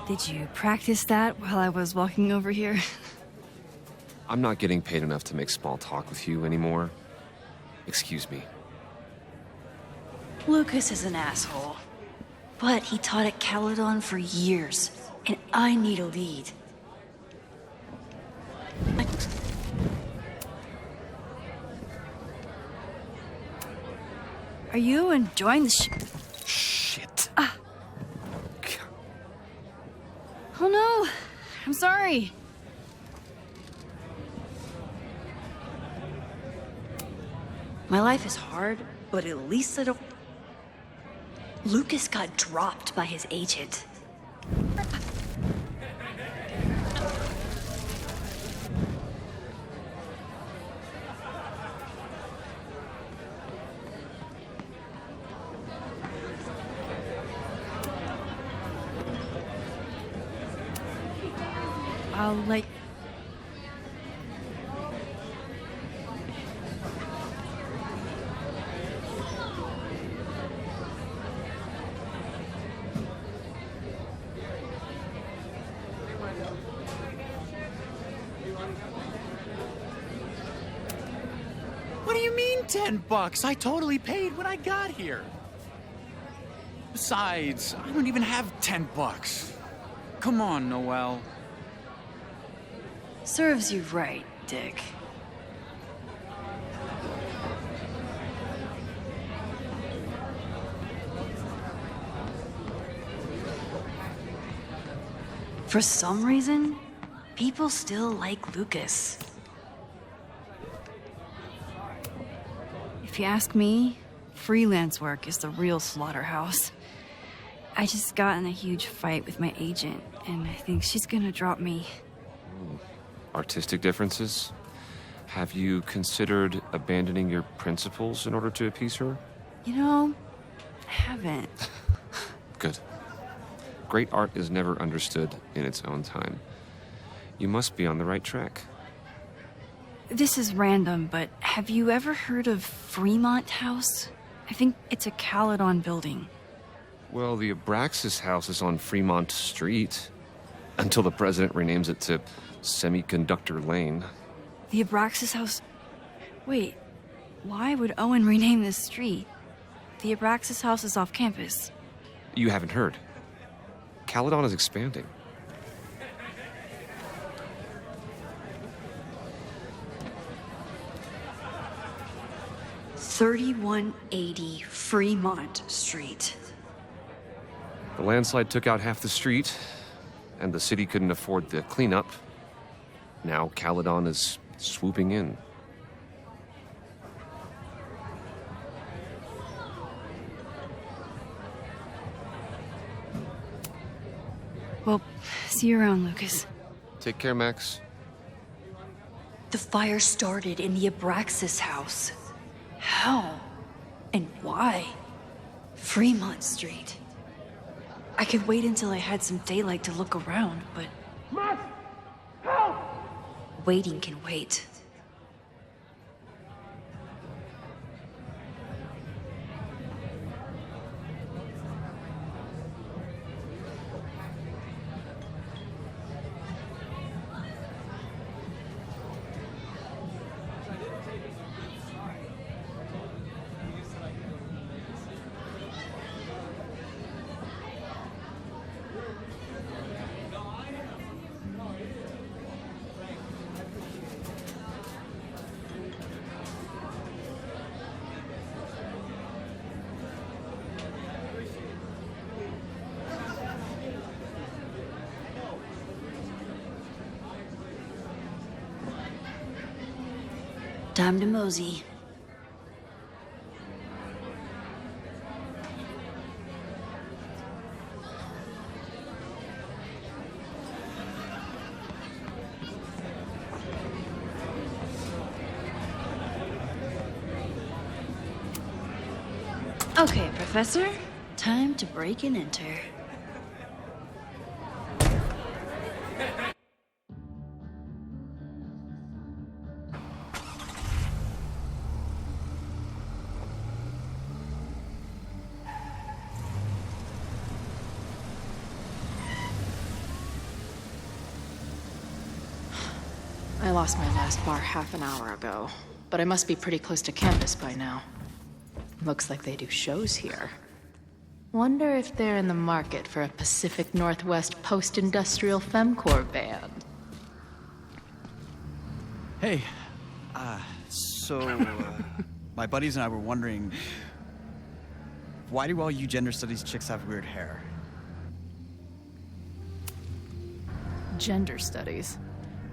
Speaker 12: Did you practice that while I was walking over here?
Speaker 8: I'm not getting paid enough to make small talk with you anymore. Excuse me.
Speaker 2: Lucas is an asshole. But he taught at Caledon for years, and I need a lead.
Speaker 12: Are you enjoying the
Speaker 8: Shit.
Speaker 12: Oh no! I'm sorry.
Speaker 2: My life is hard, but at least I don't... Lucas got dropped by his agent.
Speaker 12: I'll let...
Speaker 7: What do you mean $10? I totally paid when I got here. Besides, I don't even have $10. Come on, Noelle.
Speaker 2: Serves you right, Dick. For some reason, people still like Lucas.
Speaker 12: If you ask me, freelance work is the real slaughterhouse. I just got in a huge fight with my agent, and I think she's gonna drop me.
Speaker 8: Artistic differences? Have you considered abandoning your principles in order to appease her?
Speaker 12: You know, I haven't.
Speaker 8: Good. Great art is never understood in its own time. You must be on the right track.
Speaker 12: This is random, but have you ever heard of Fremont House? I think it's a Caledon building.
Speaker 8: Well, the Abraxas house is on Fremont Street. Until the president renames it to Semiconductor Lane.
Speaker 12: The Abraxas House... Wait, why would Owen rename this street? The Abraxas House is off campus.
Speaker 8: You haven't heard. Caledon is expanding.
Speaker 2: $3180 Fremont Street.
Speaker 8: The landslide took out half the street, and the city couldn't afford the cleanup. Now Caledon is swooping in.
Speaker 12: Well, see you around, Lucas.
Speaker 8: Take care, Max.
Speaker 2: The fire started in the Abraxas house. How? And why? Fremont Street. I could wait until I had some daylight to look around, but...
Speaker 22: Max! Help!
Speaker 2: Waiting can wait. Time to mosey. Okay, Professor. Time to break and enter.
Speaker 13: I lost my last bar half an hour ago, but I must be pretty close to campus by now. Looks like they do shows here. Wonder if they're in the market for a Pacific Northwest post-industrial femcore band.
Speaker 15: Hey, my buddies and I were wondering, why do all you gender studies chicks have weird hair?
Speaker 3: Gender studies.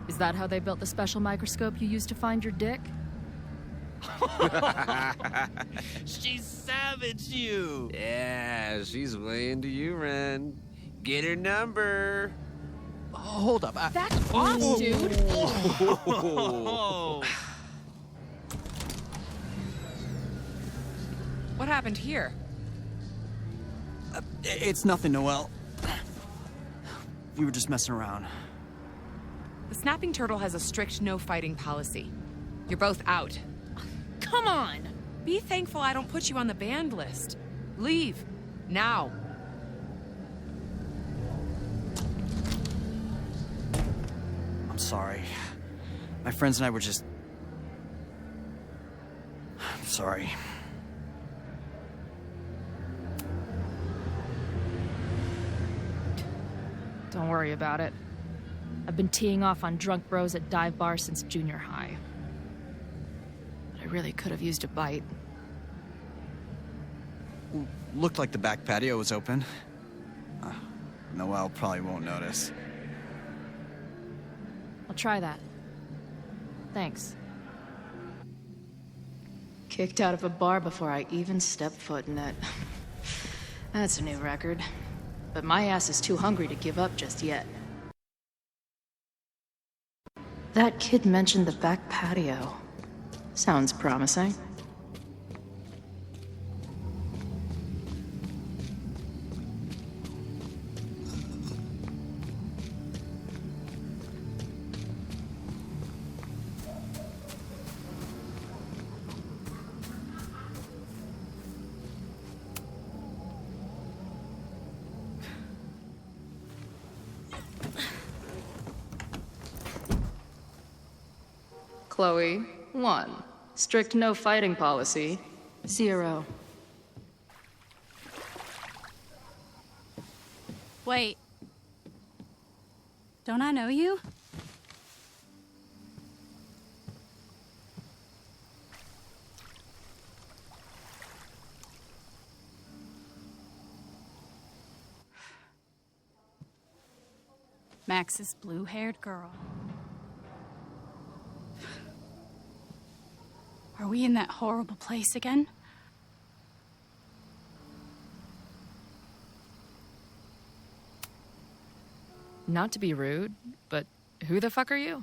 Speaker 3: Is that how they built the special microscope you used to find your dick?
Speaker 6: She savaged you!
Speaker 8: Yeah, she's way into you, Ren. Get her number.
Speaker 6: Hold up.
Speaker 3: Back off, dude!
Speaker 17: What happened here?
Speaker 15: It's nothing, Noelle. We were just messing around.
Speaker 17: The Snapping Turtle has a strict no-fighting policy. You're both out. Come on! Be thankful I don't put you on the banned list. Leave. Now.
Speaker 15: I'm sorry. My friends and I were just... I'm sorry.
Speaker 3: Don't worry about it. I've been teeing off on drunk bros at dive bars since junior high. But I really could have used a bite.
Speaker 15: Looked like the back patio was open. Noelle probably won't notice.
Speaker 3: I'll try that. Thanks.
Speaker 13: Kicked out of a bar before I even stepped foot in it. That's a new record. But my ass is too hungry to give up just yet. That kid mentioned the back patio. Sounds promising. Chloe, 1. Strict no fighting policy. 0.
Speaker 4: Wait. Don't I know you? Max's blue-haired girl. Are we in that horrible place again?
Speaker 3: Not to be rude, but who the fuck are you?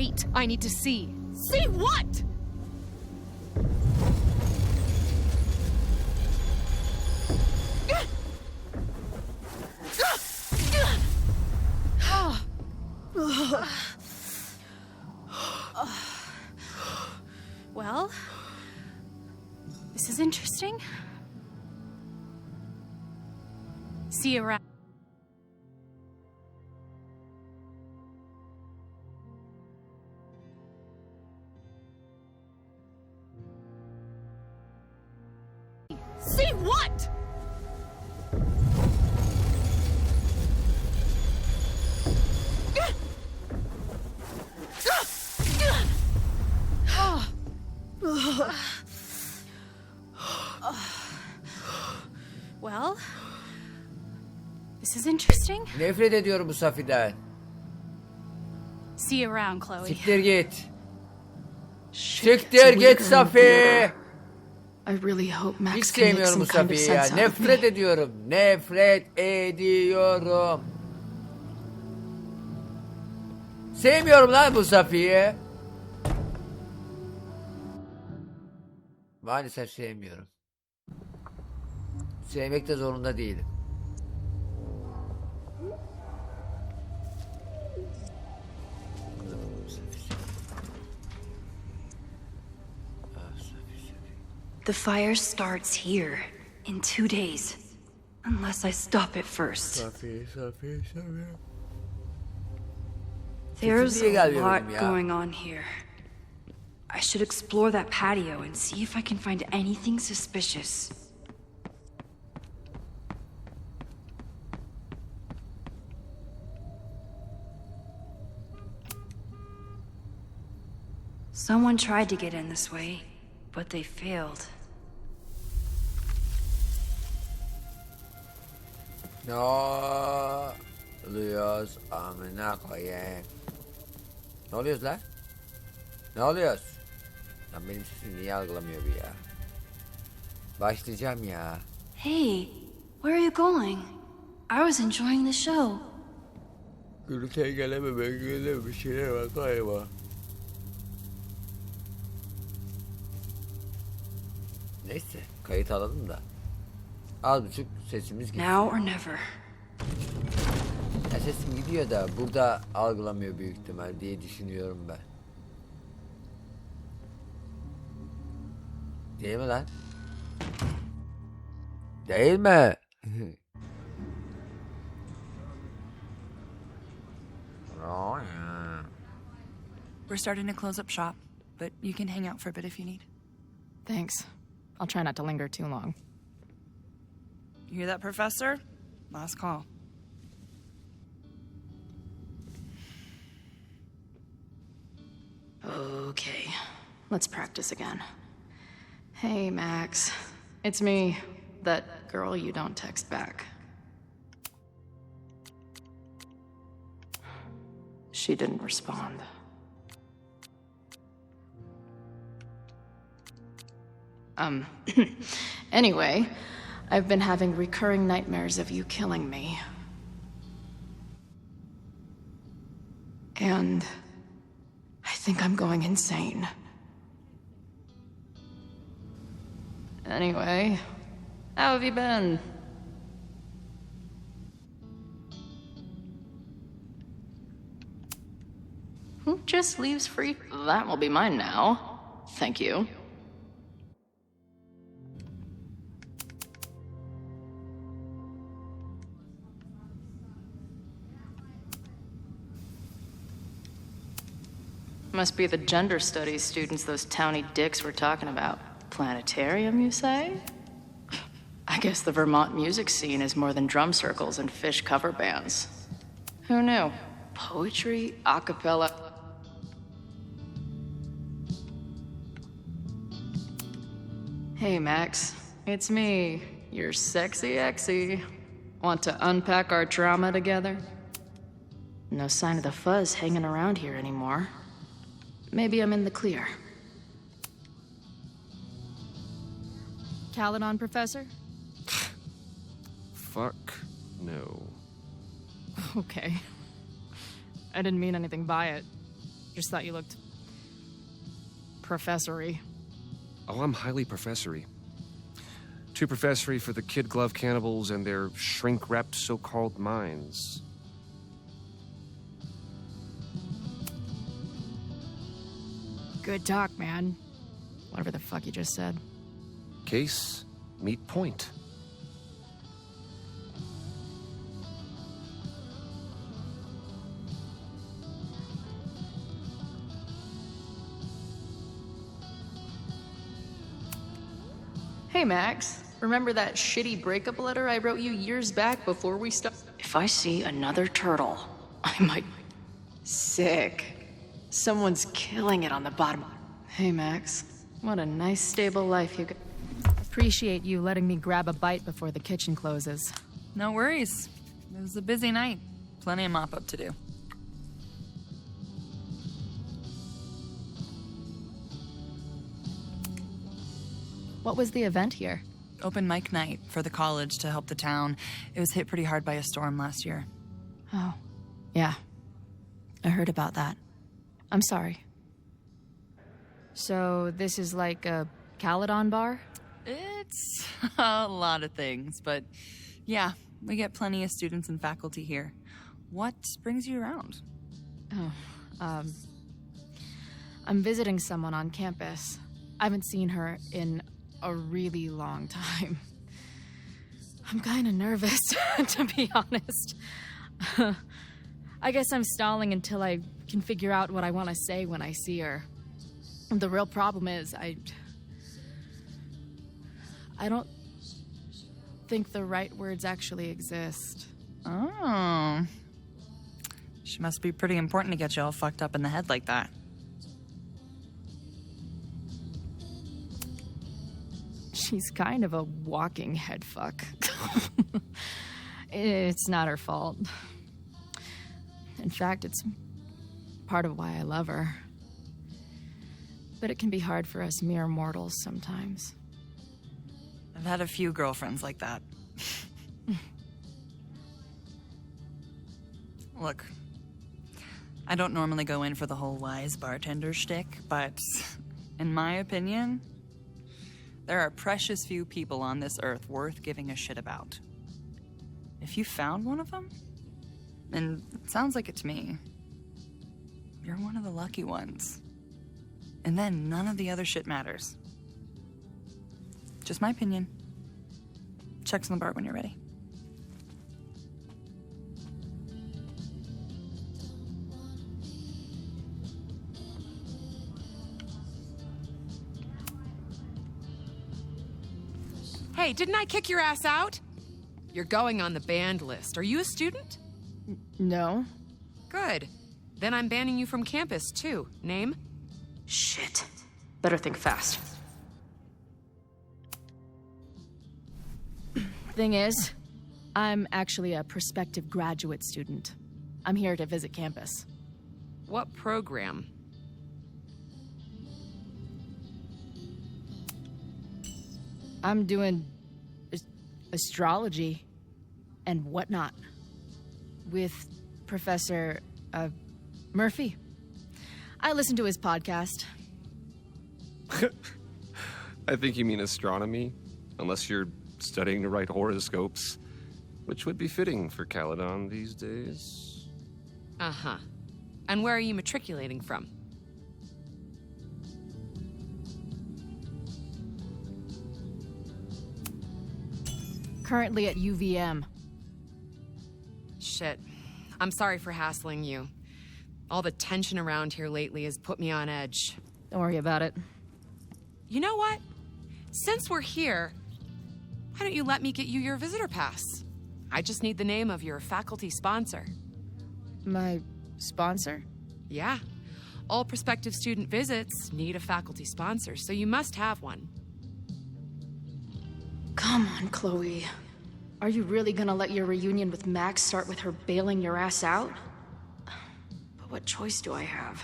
Speaker 17: Wait, I need to see. See what?
Speaker 4: Well, this is interesting. See you around.
Speaker 17: See what?
Speaker 4: Well, this is interesting.
Speaker 1: Nefret ediyorum bu Safi'den.
Speaker 4: See you around, Chloe.
Speaker 1: Siktir git. Siktir git Safi.
Speaker 13: I really hope Max
Speaker 1: Hiç
Speaker 13: can make
Speaker 1: sevmiyorum
Speaker 13: some
Speaker 1: bu
Speaker 13: kind of
Speaker 1: Safi'yi ya.
Speaker 13: sense out of me.
Speaker 1: Nefret ediyorum. Nefret ediyorum. Sevmiyorum lan bu Safi'yi. Maalesef sevmiyorum. Sevmek de zorunda değilim.
Speaker 9: The fire starts here in 2 days, unless I stop it first.
Speaker 1: Safi.
Speaker 9: There's a lot
Speaker 1: gelmiyorum ya.
Speaker 9: going on here. I should explore that patio and see if I can find anything suspicious. Someone tried to get in this way, but they failed.
Speaker 1: Ne oluyoruz amına koyayım. Ne oluyoruz lan? Ne oluyoruz? Lan benim sesimi niye algılamıyor bu ya? Başlayacağım ya.
Speaker 9: Hey, where are you going? I was enjoying the show.
Speaker 1: Gürültüye geleme bir şeyler var galiba. Neyse kayıt alalım da. Az buçuk sesimiz gidiyor.
Speaker 9: Now or never.
Speaker 1: Ya sesim gidiyor da burada algılamıyor büyük ihtimal diye düşünüyorum ben. Değil mi lan? Değil mi?
Speaker 2: We're starting to close up shop, but you can hang out for a bit if you need.
Speaker 3: Thanks. I'll try not to linger too long.
Speaker 2: You hear that, Professor? Last call.
Speaker 13: Okay, let's practice again. Hey, Max. It's me, that girl you don't text back. She didn't respond. Anyway, I've been having recurring nightmares of you killing me. And I think I'm going insane. Anyway, how have you been? Who just leaves free? That will be mine now. Thank you. Must be the gender studies students those towny dicks were talking about. Planetarium, you say? I guess the Vermont music scene is more than drum circles and fish cover bands. Who knew? Poetry, a cappella. Hey, Max. It's me, your sexy exy. Want to unpack our trauma together? No sign of the fuzz hanging around here anymore. Maybe I'm in the clear.
Speaker 3: Caledon, Professor?
Speaker 8: Fuck no.
Speaker 3: Okay. I didn't mean anything by it. Just thought you looked... professory.
Speaker 8: Oh, I'm highly professory. Too professory for the kid glove cannibals and their shrink-wrapped so-called minds.
Speaker 3: Good talk, man. Whatever the fuck you just said.
Speaker 8: Case, meet point.
Speaker 13: Hey, Max. Remember that shitty breakup letter I wrote you years back before we started? If I see another turtle, I might... Sick. Someone's killing it on the bottom. Hey, Max. What a nice, stable life you got.
Speaker 3: Appreciate you letting me grab a bite before the kitchen closes.
Speaker 10: No worries. It was a busy night. Plenty of mop-up to do.
Speaker 3: What was the event here?
Speaker 10: Open mic night for the college to help the town. It was hit pretty hard by a storm last year.
Speaker 3: Oh, yeah. I heard about that. I'm sorry. So this is like a Caledon bar?
Speaker 10: It's a lot of things, but yeah, we get plenty of students and faculty here. What brings you around?
Speaker 3: Oh, I'm visiting someone on campus. I haven't seen her in a really long time. I'm kind of nervous, to be honest. I guess I'm stalling until I can figure out what I want to say when I see her. The real problem is, I don't think the right words actually exist.
Speaker 10: Oh. She must be pretty important to get you all fucked up in the head like that.
Speaker 3: She's kind of a walking head fuck. It's not her fault. In fact, it's part of why I love her. But it can be hard for us mere mortals sometimes.
Speaker 10: I've had a few girlfriends like that. Look, I don't normally go in for the whole wise bartender shtick, but in my opinion, there are precious few people on this earth worth giving a shit about. If you found one of them, and it sounds like it to me, you're one of the lucky ones. And then none of the other shit matters. Just my opinion. Checks on the bar when you're ready.
Speaker 17: Hey, didn't I kick your ass out? You're going on the band list. Are you a student?
Speaker 3: No.
Speaker 17: Good. Then I'm banning you from campus, too. Name?
Speaker 13: Shit. Better think fast.
Speaker 3: Thing is, I'm actually a prospective graduate student. I'm here to visit campus.
Speaker 17: What program?
Speaker 3: I'm doing astrology and whatnot with Professor Murphy. I listen to his podcast.
Speaker 8: I think you mean astronomy, unless you're studying to write horoscopes, which would be fitting for Caledon these days.
Speaker 17: Uh-huh. And where are you matriculating from?
Speaker 3: Currently at UVM.
Speaker 17: Shit. I'm sorry for hassling you. All the tension around here lately has put me on edge.
Speaker 3: Don't worry about it.
Speaker 17: You know what? Since we're here, why don't you let me get you your visitor pass? I just need the name of your faculty sponsor.
Speaker 3: My sponsor?
Speaker 17: Yeah. All prospective student visits need a faculty sponsor, so you must have one.
Speaker 13: Come on, Chloe. Are you really gonna let your reunion with Max start with her bailing your ass out? But what choice do I have?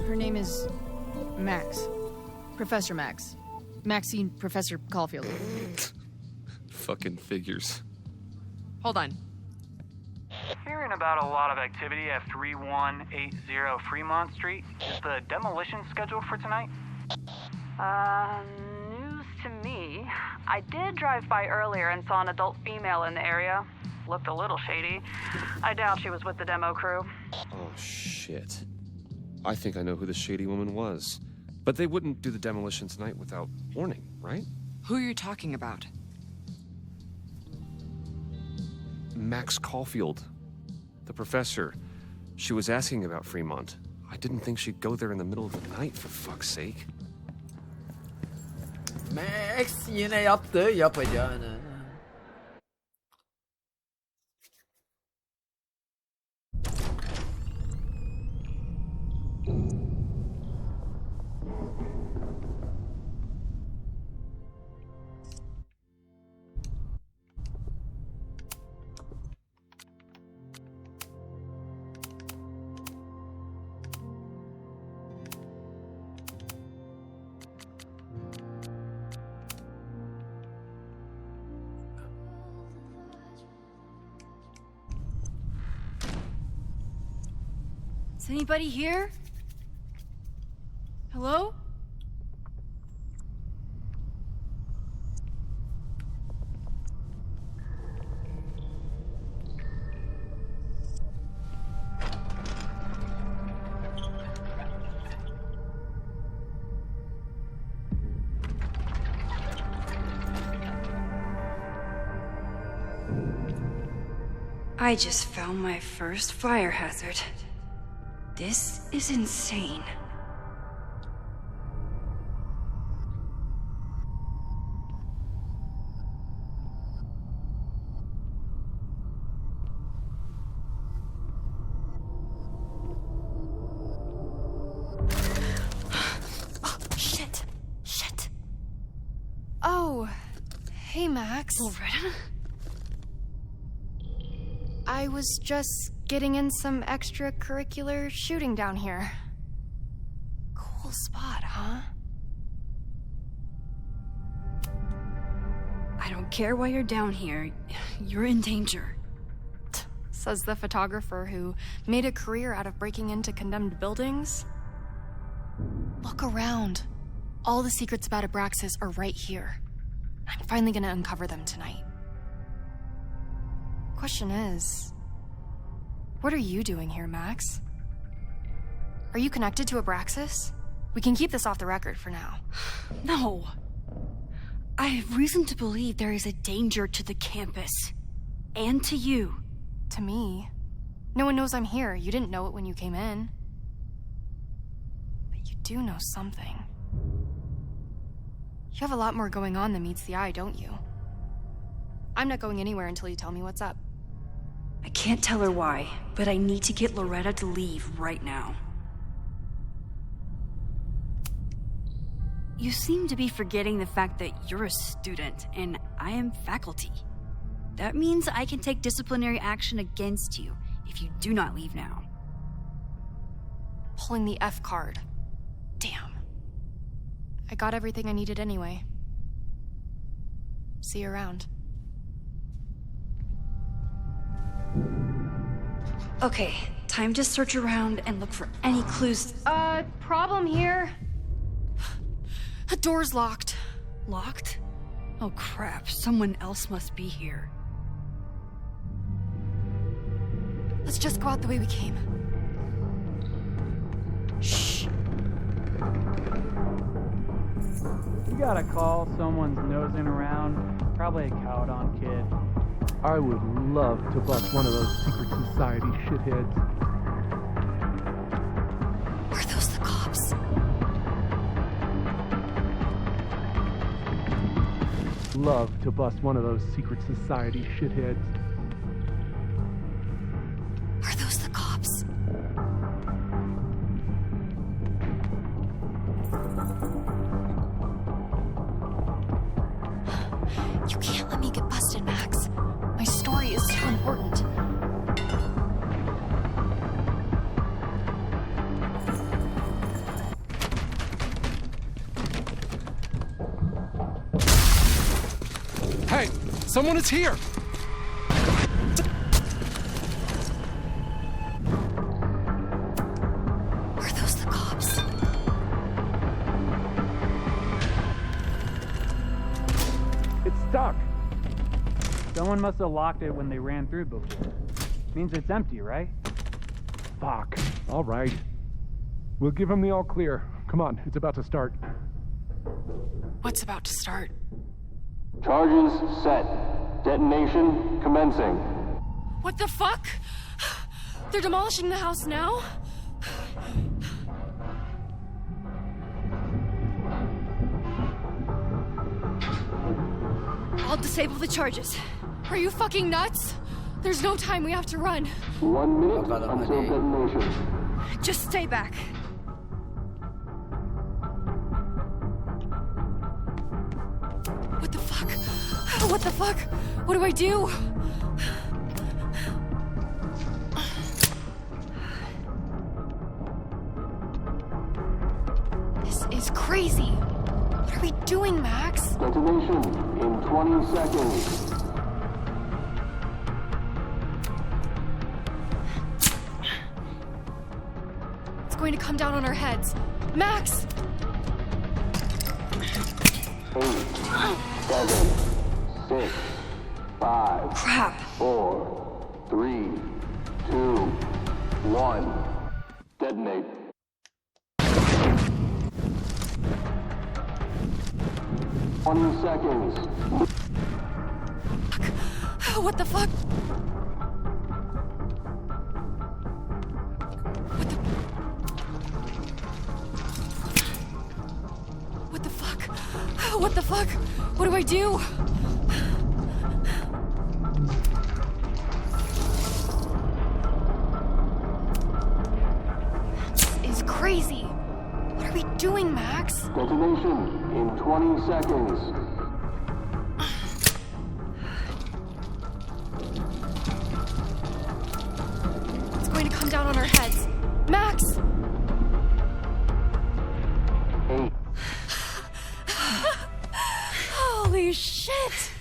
Speaker 3: Her name is Max. Professor Max. Maxine Professor Caulfield.
Speaker 8: Fucking figures.
Speaker 17: Hold on.
Speaker 11: Fearing a about a lot of activity at 3180 Fremont Street. Is the demolition scheduled for tonight?
Speaker 16: News to me. I did drive by earlier and saw an adult female in the area. Looked a little shady. I doubt she was with the demo crew.
Speaker 8: Oh, shit. I think I know who the shady woman was. But they wouldn't do the demolition tonight without warning, right?
Speaker 17: Who are you talking about?
Speaker 8: Max Caulfield. The professor. She was asking about Fremont. I didn't think she'd go there in the middle of the night, for fuck's sake.
Speaker 1: Max yine yaptı yapacağını.
Speaker 12: Is anybody here? Hello? I just found my first fire hazard. This is insane.
Speaker 3: Shit. Oh, hey, Max.
Speaker 12: Loretta?
Speaker 3: I was just getting in some extracurricular shooting down here. Cool spot, huh?
Speaker 12: I don't care why you're down here. You're in danger.
Speaker 3: Says the photographer who made a career out of breaking into condemned buildings. Look around. All the secrets about Abraxas are right here. I'm finally gonna uncover them tonight. Question is, what are you doing here, Max? Are you connected to Abraxas? We can keep this off the record for now.
Speaker 12: No. I have reason to believe there is a danger to the campus. And to you.
Speaker 3: To me? No one knows I'm here. You didn't know it when you came in. But you do know something. You have a lot more going on than meets the eye, don't you? I'm not going anywhere until you tell me what's up.
Speaker 12: I can't tell her why, but I need to get Loretta to leave right now. You seem to be forgetting the fact that you're a student and I am faculty. That means I can take disciplinary action against you if you do not leave now.
Speaker 3: Pulling the F card. Damn. I got everything I needed anyway. See you around.
Speaker 12: Okay, time to search around and look for any clues.
Speaker 3: Problem here. The door's locked.
Speaker 12: Locked? Oh crap, someone else must be here.
Speaker 3: Let's just go out the way we came.
Speaker 12: Shh.
Speaker 11: You got a call, someone's nosing around. Probably a cowed-on kid.
Speaker 22: I would love to bust one of those secret society shitheads.
Speaker 3: Are those the cops?
Speaker 22: Love to bust one of those secret society shitheads.
Speaker 3: Are those the cops? You can't let me get busted, Max. My story is too important.
Speaker 8: Hey! Someone is here!
Speaker 11: Someone must have locked it when they ran through before. Means it's empty, right?
Speaker 22: Fuck. All right. We'll give him the all clear. Come on, it's about to start.
Speaker 3: What's about to start?
Speaker 14: Charges set. Detonation commencing.
Speaker 3: What the fuck? They're demolishing the house now?
Speaker 12: I'll disable the charges.
Speaker 3: Are you fucking nuts? There's no time, we have to run.
Speaker 14: 1 minute until detonation.
Speaker 12: Just stay back.
Speaker 3: What the fuck? What the fuck? What do I do? This is crazy. What are we doing, Max?
Speaker 14: Detonation in 20 seconds.
Speaker 3: It's going to come down on our heads. Max!
Speaker 14: 8, 7, 6, 5,
Speaker 12: Crap.
Speaker 14: 4, 3, 2, 1. Detonate. Seconds.
Speaker 3: What the fuck? What the fuck? What the fuck? What do I do? This is crazy. What are we doing, Max?
Speaker 14: Detonation in 20 seconds.
Speaker 3: It's going to come down on our heads. Max!
Speaker 14: 8.
Speaker 3: Holy shit!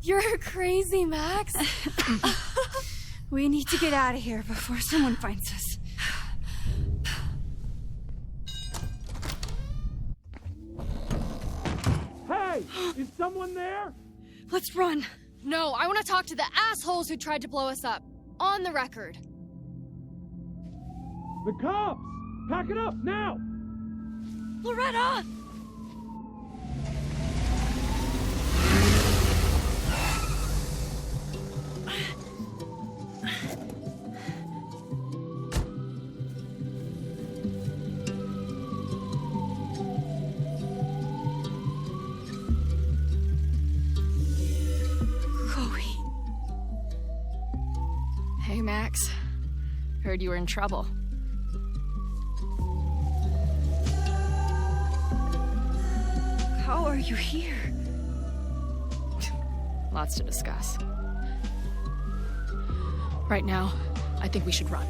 Speaker 3: You're crazy, Max.
Speaker 12: We need to get out of here before someone finds us.
Speaker 22: Hey! Is someone there?
Speaker 12: Let's run.
Speaker 3: No, I want to talk to the assholes who tried to blow us up. On the record.
Speaker 22: The cops! Pack it up, now!
Speaker 12: Loretta!
Speaker 3: Hey, Max. Heard you were in trouble.
Speaker 12: How are you here?
Speaker 3: Lots to discuss. Right now, I think we should run.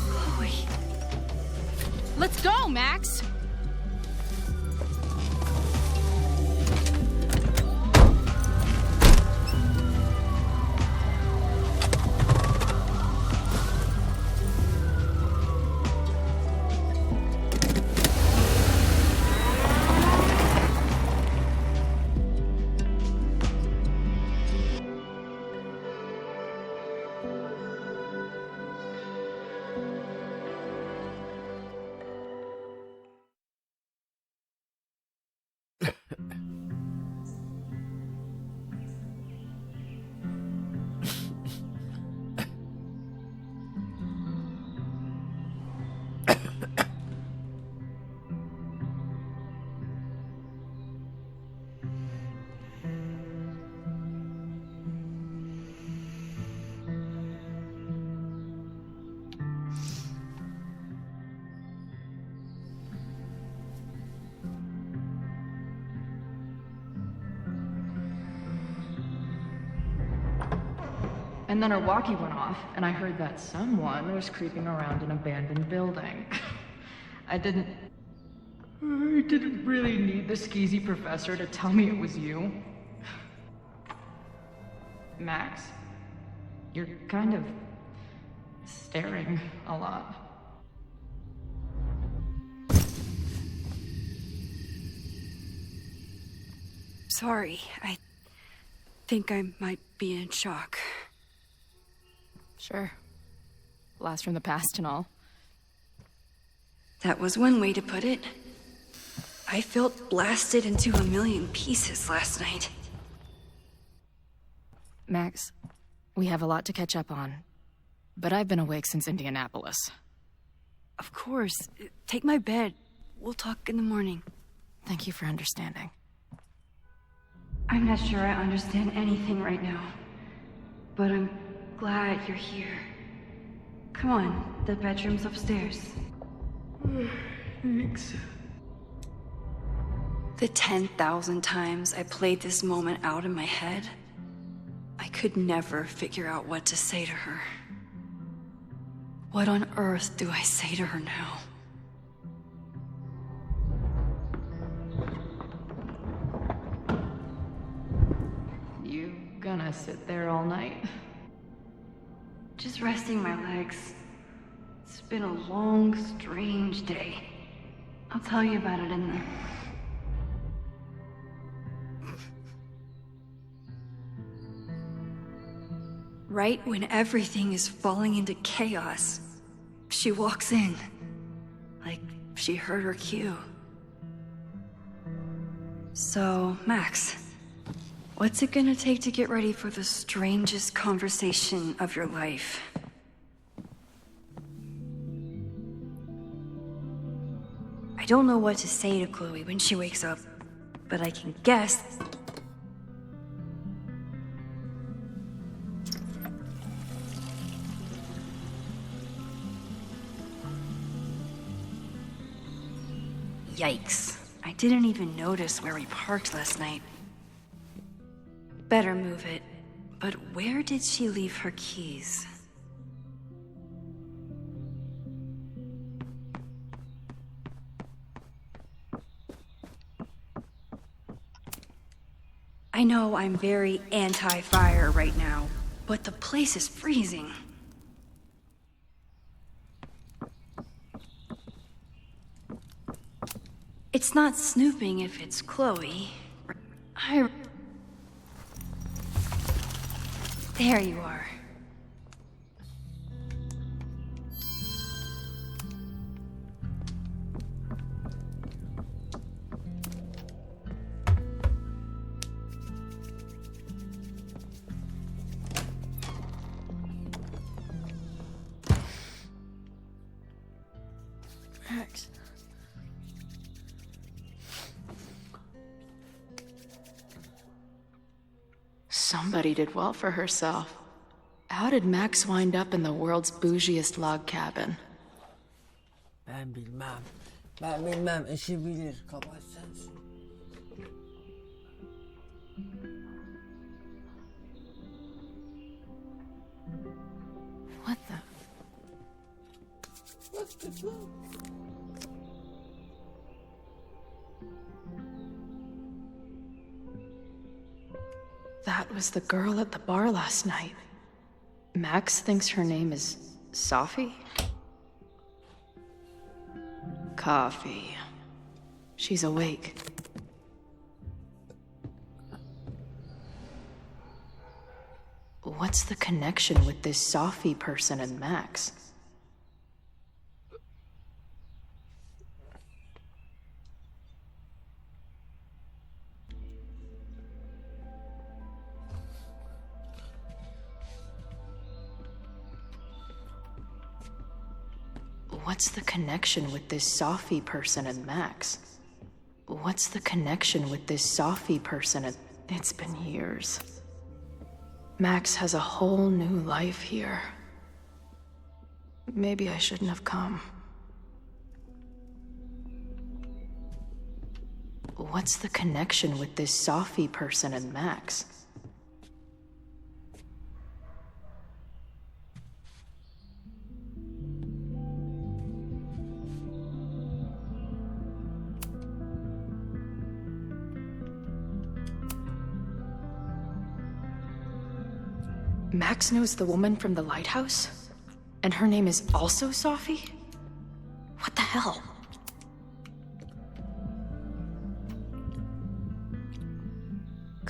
Speaker 12: Chloe.
Speaker 3: Let's go, Max!
Speaker 18: And then our walkie went off, and I heard that someone was creeping around an abandoned building. I didn't really need the skeezy professor to tell me it was you. Max, you're kind of staring a lot.
Speaker 9: sorry. I think I might be in shock.
Speaker 3: Sure. Blast from the past and all.
Speaker 9: That was one way to put it. I felt blasted into a million pieces last night.
Speaker 3: Max, we have a lot to catch up on, but I've been awake since Indianapolis.
Speaker 9: Of course. Take my bed. We'll talk in the morning.
Speaker 3: Thank you for understanding.
Speaker 9: I'm not sure I understand anything right now, but I'm glad you're here. Come on, the bedroom's upstairs.
Speaker 2: Thanks.
Speaker 9: The 10,000 times I played this moment out in my head, I could never figure out what to say to her. What on earth do I say to her now?
Speaker 18: You gonna sit there all night?
Speaker 9: Just resting my legs. It's been a long, strange day. I'll tell you about it in the... Right when everything is falling into chaos, she walks in. Like she heard her cue. So, Max, what's it gonna take to get ready for the strangest conversation of your life? I don't know what to say to Chloe when she wakes up, but I can guess. Yikes. I didn't even notice where we parked last night. Better move it. But where did she leave her keys? I know I'm very anti-fire right now, but the place is freezing. It's not snooping if it's Chloe. There you are.
Speaker 3: Max. Somebody did well for herself. How did Max wind up in the world's bougiest log cabin?
Speaker 1: Ben bilmem. Eşi bilir. Kabahat sensin.
Speaker 3: What the?
Speaker 1: What the fuck?
Speaker 3: That was the girl at the bar last night. Max thinks her name is Sophie? Coffee. She's awake. What's the connection with this Sophie person and Max? What's the connection with this Sophie person and Max? What's the connection with this Sophie person and... It's been years. Max has a whole new life here. Maybe I shouldn't have come. What's the connection with this Sophie person and Max? Max knows the woman from the lighthouse? And her name is also Sophie? What the hell?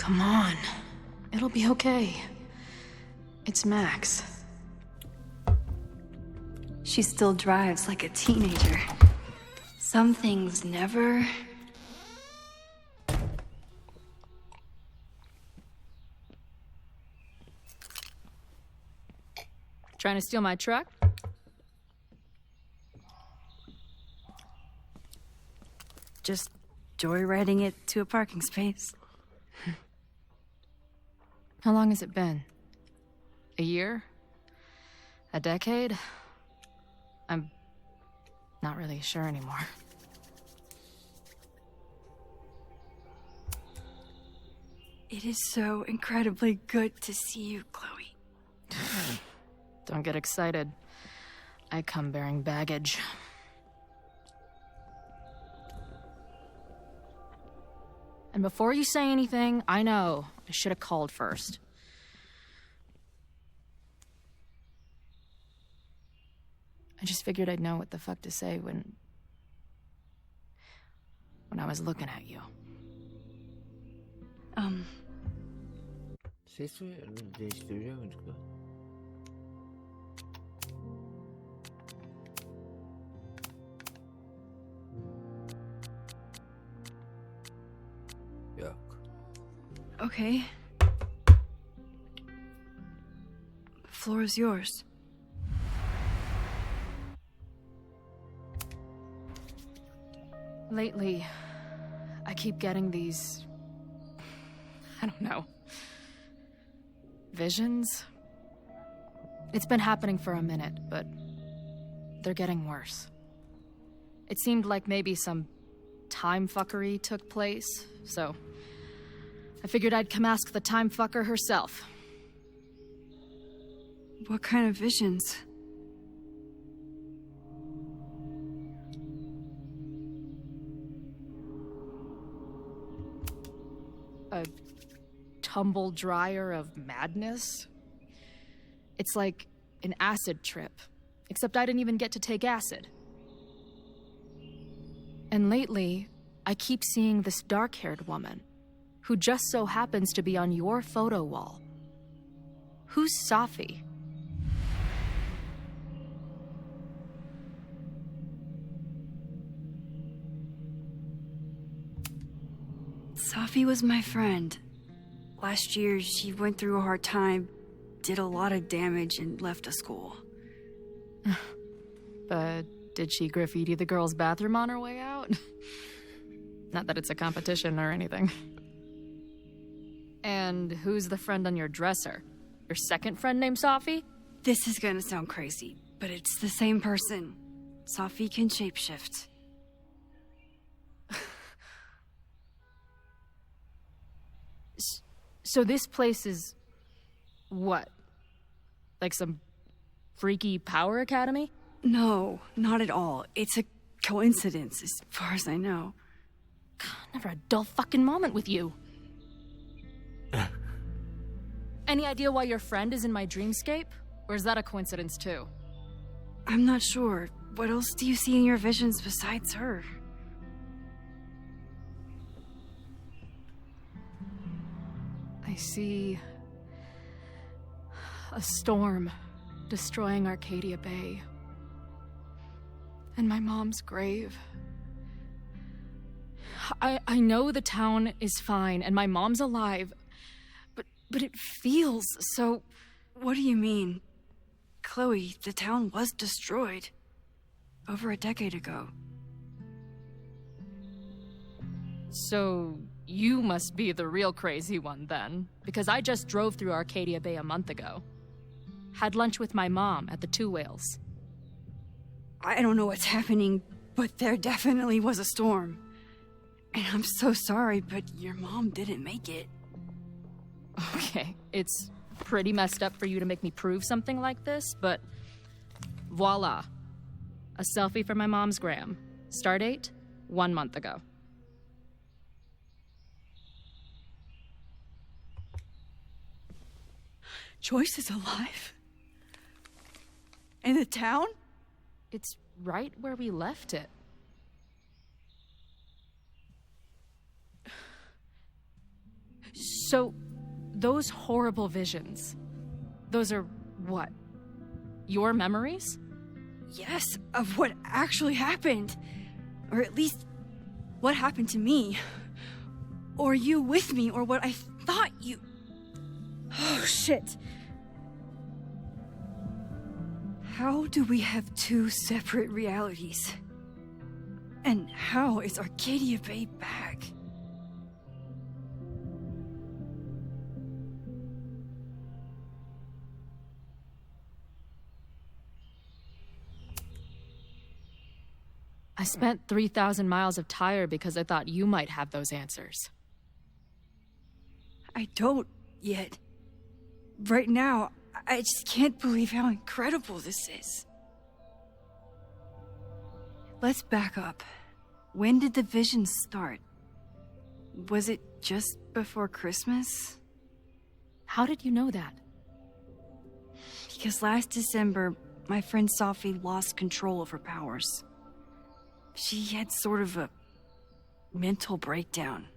Speaker 3: Come on. It'll be okay. It's Max.
Speaker 12: She still drives like a teenager. Some things never...
Speaker 3: Trying to steal my truck?
Speaker 12: Just joyriding it to a parking space.
Speaker 3: How long has it been? A year? A decade? I'm not really sure anymore.
Speaker 12: It is so incredibly good to see you, Chloe.
Speaker 3: Don't get excited. I come bearing baggage. And before you say anything, I know I should have called first. I just figured I'd know what the fuck to say when I was looking at you.
Speaker 1: Ses uyarını değiştiriyor muyduk? Yok.
Speaker 12: Okay. The floor is yours.
Speaker 3: Lately, I keep getting these... I don't know. Visions? It's been happening for a minute, but they're getting worse. It seemed like maybe some time fuckery took place, so I figured I'd come ask the time fucker herself.
Speaker 12: What kind of visions?
Speaker 3: A tumble dryer of madness? It's like an acid trip, except I didn't even get to take acid. And lately, I keep seeing this dark-haired woman, who just so happens to be on your photo wall. Who's Safi?
Speaker 12: Safi was my friend. Last year, she went through a hard time, did a lot of damage, and left the school.
Speaker 3: But did she graffiti the girls' bathroom on her way out? Not that it's a competition or anything. And who's the friend on your dresser? Your second friend named Safi?
Speaker 12: This is gonna sound crazy, but it's the same person. Safi can shapeshift.
Speaker 3: So this place is... what? Like some freaky power academy?
Speaker 12: No, not at all. It's a coincidence, as far as I know.
Speaker 3: God, never a dull fucking moment with you. Any idea why your friend is in my dreamscape? Or is that a coincidence too?
Speaker 12: I'm not sure. What else do you see in your visions besides her?
Speaker 3: I see... a storm destroying Arcadia Bay. And my mom's grave. I know the town is fine and my mom's alive, but it feels so...
Speaker 12: What do you mean? Chloe, the town was destroyed. Over a decade ago.
Speaker 3: So you must be the real crazy one then, because I just drove through Arcadia Bay a month ago. Had lunch with my mom at the Two Whales.
Speaker 12: I don't know what's happening, but there definitely was a storm. And I'm so sorry, but your mom didn't make it.
Speaker 3: Okay, it's pretty messed up for you to make me prove something like this, but voila. A selfie for my mom's gram. Stardate, 1 month ago.
Speaker 12: Joyce is alive? In the town?
Speaker 3: It's right where we left it. So, those horrible visions, those are what? Your memories?
Speaker 9: Yes, of what actually happened. Or at least, what happened to me. Or you with me, or what I thought you... Oh, shit. How do we have two separate realities? And how is Arcadia Bay back?
Speaker 3: I spent 3,000 miles of tire because I thought you might have those answers.
Speaker 9: I don't yet. Right now, I just can't believe how incredible this is. Let's back up. When did the visions start? Was it just before Christmas?
Speaker 3: How did you know that?
Speaker 9: Because last December, my friend Sophie lost control of her powers. She had sort of a mental breakdown.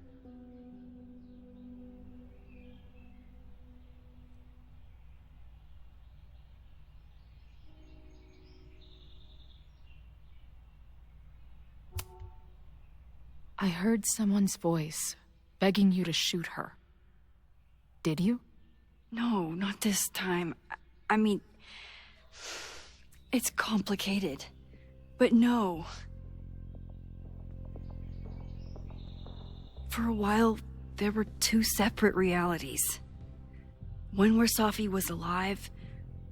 Speaker 3: I heard someone's voice begging you to shoot her. Did you?
Speaker 9: No, not this time. I mean, it's complicated. But no. For a while, there were two separate realities. One where Sophie was alive,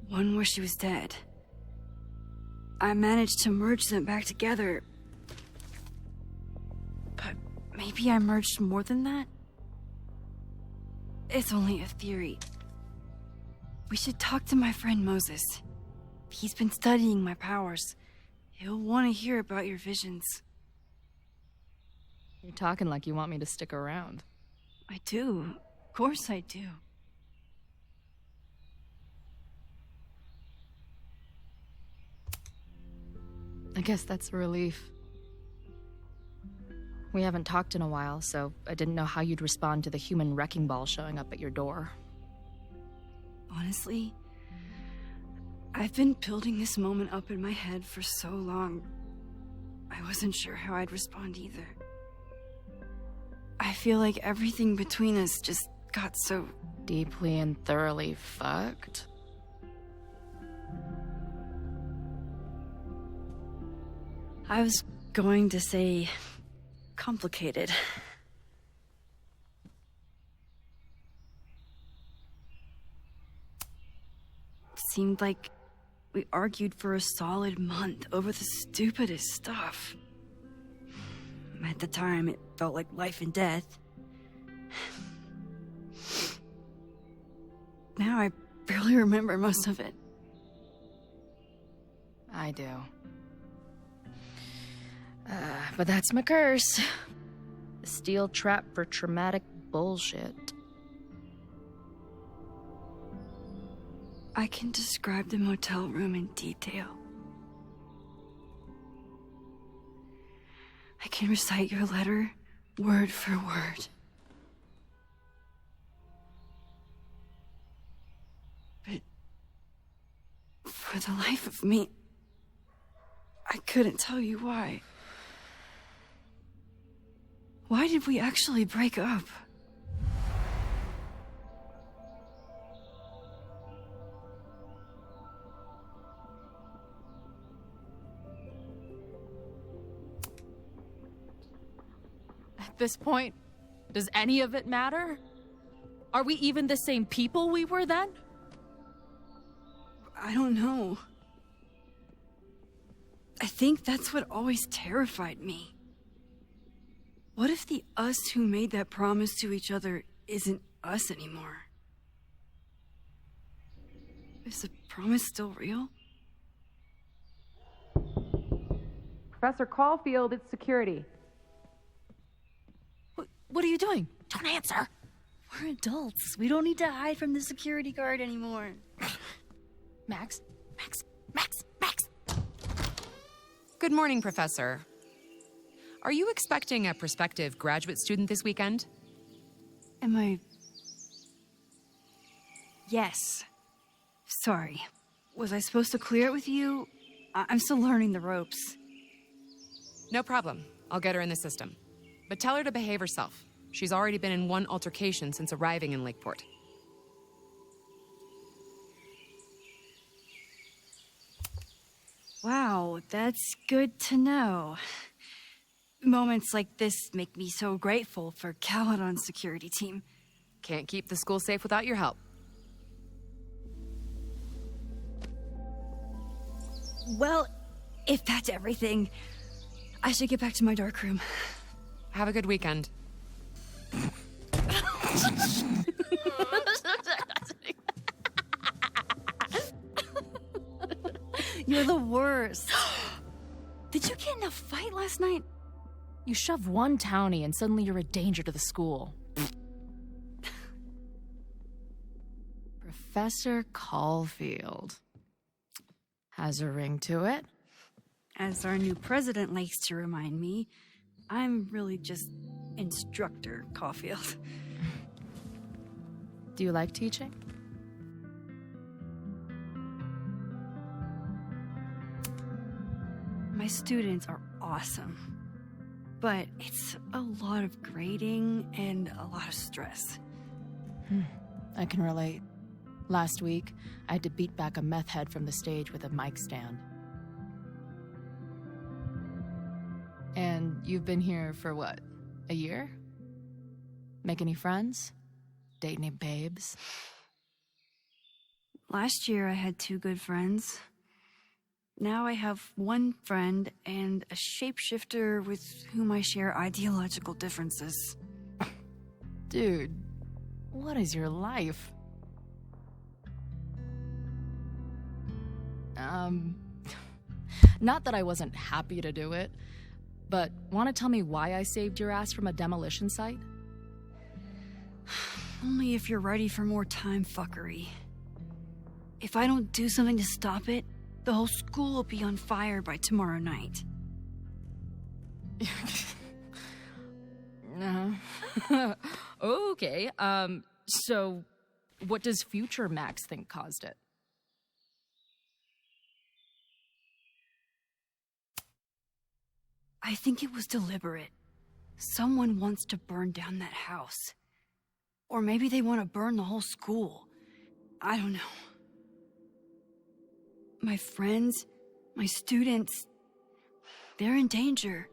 Speaker 9: one where she was dead. I managed to merge them back together. But maybe I merged more than that? It's only a theory. We should talk to my friend Moses. He's been studying my powers. He'll want to hear about your visions.
Speaker 3: You're talking like you want me to stick around.
Speaker 9: I do. Of course I do.
Speaker 3: I guess that's a relief. We haven't talked in a while, so I didn't know how you'd respond to the human wrecking ball showing up at your door.
Speaker 9: Honestly, I've been building this moment up in my head for so long. I wasn't sure how I'd respond either. I feel like everything between us just got so
Speaker 3: deeply and thoroughly fucked.
Speaker 9: I was going to say complicated. Seemed like we argued for a solid month over the stupidest stuff. At the time, it felt like life and death. Now I barely remember most of it.
Speaker 3: I do. But that's my curse. A steel trap for traumatic bullshit.
Speaker 9: I can describe the motel room in detail. I can recite your letter word for word. But for the life of me, I couldn't tell you why. Why did we actually break up?
Speaker 3: At this point, does any of it matter? Are we even the same people we were then?
Speaker 9: I don't know. I think that's what always terrified me. What if the us who made that promise to each other isn't us anymore? Is the promise still real?
Speaker 17: Professor Caulfield, it's security.
Speaker 3: What are you doing? Don't answer.
Speaker 9: We're adults. We don't need to hide from the security guard anymore.
Speaker 3: Max.
Speaker 17: Good morning, Professor. Are you expecting a prospective graduate student this weekend?
Speaker 9: Am I
Speaker 12: Yes. Sorry. Was I supposed to clear it with you? I'm still learning the ropes.
Speaker 17: No problem. I'll get her in the system. But tell her to behave herself. She's already been in one altercation since arriving in Lakeport.
Speaker 12: Wow, that's good to know. Moments like this make me so grateful for Caledon's security team.
Speaker 17: Can't keep the school safe without your help.
Speaker 12: Well, if that's everything, I should get back to my darkroom.
Speaker 17: Have a good weekend.
Speaker 12: You're the worst. Did you get in a fight last night?
Speaker 3: You shove one townie and suddenly you're a danger to the school. Professor Caulfield. Has a ring to it.
Speaker 12: As our new president likes to remind me, I'm really just Instructor Caulfield.
Speaker 3: Do you like teaching?
Speaker 12: My students are awesome, but it's a lot of grading and a lot of stress.
Speaker 3: I can relate. Last week, I had to beat back a meth head from the stage with a mic stand. And you've been here for what, a year? Make any friends? Date any babes?
Speaker 12: Last year I had 2 good friends. Now I have 1 friend and a shapeshifter with whom I share ideological differences.
Speaker 3: Dude, what is your life? Not that I wasn't happy to do it, but want to tell me why I saved your ass from a demolition site?
Speaker 12: Only if you're ready for more time fuckery. If I don't do something to stop it, the whole school will be on fire by tomorrow night.
Speaker 3: Okay, so what does future Max think caused it?
Speaker 12: I think it was deliberate. Someone wants to burn down that house. Or maybe they want to burn the whole school. I don't know. My friends, my students, they're in danger.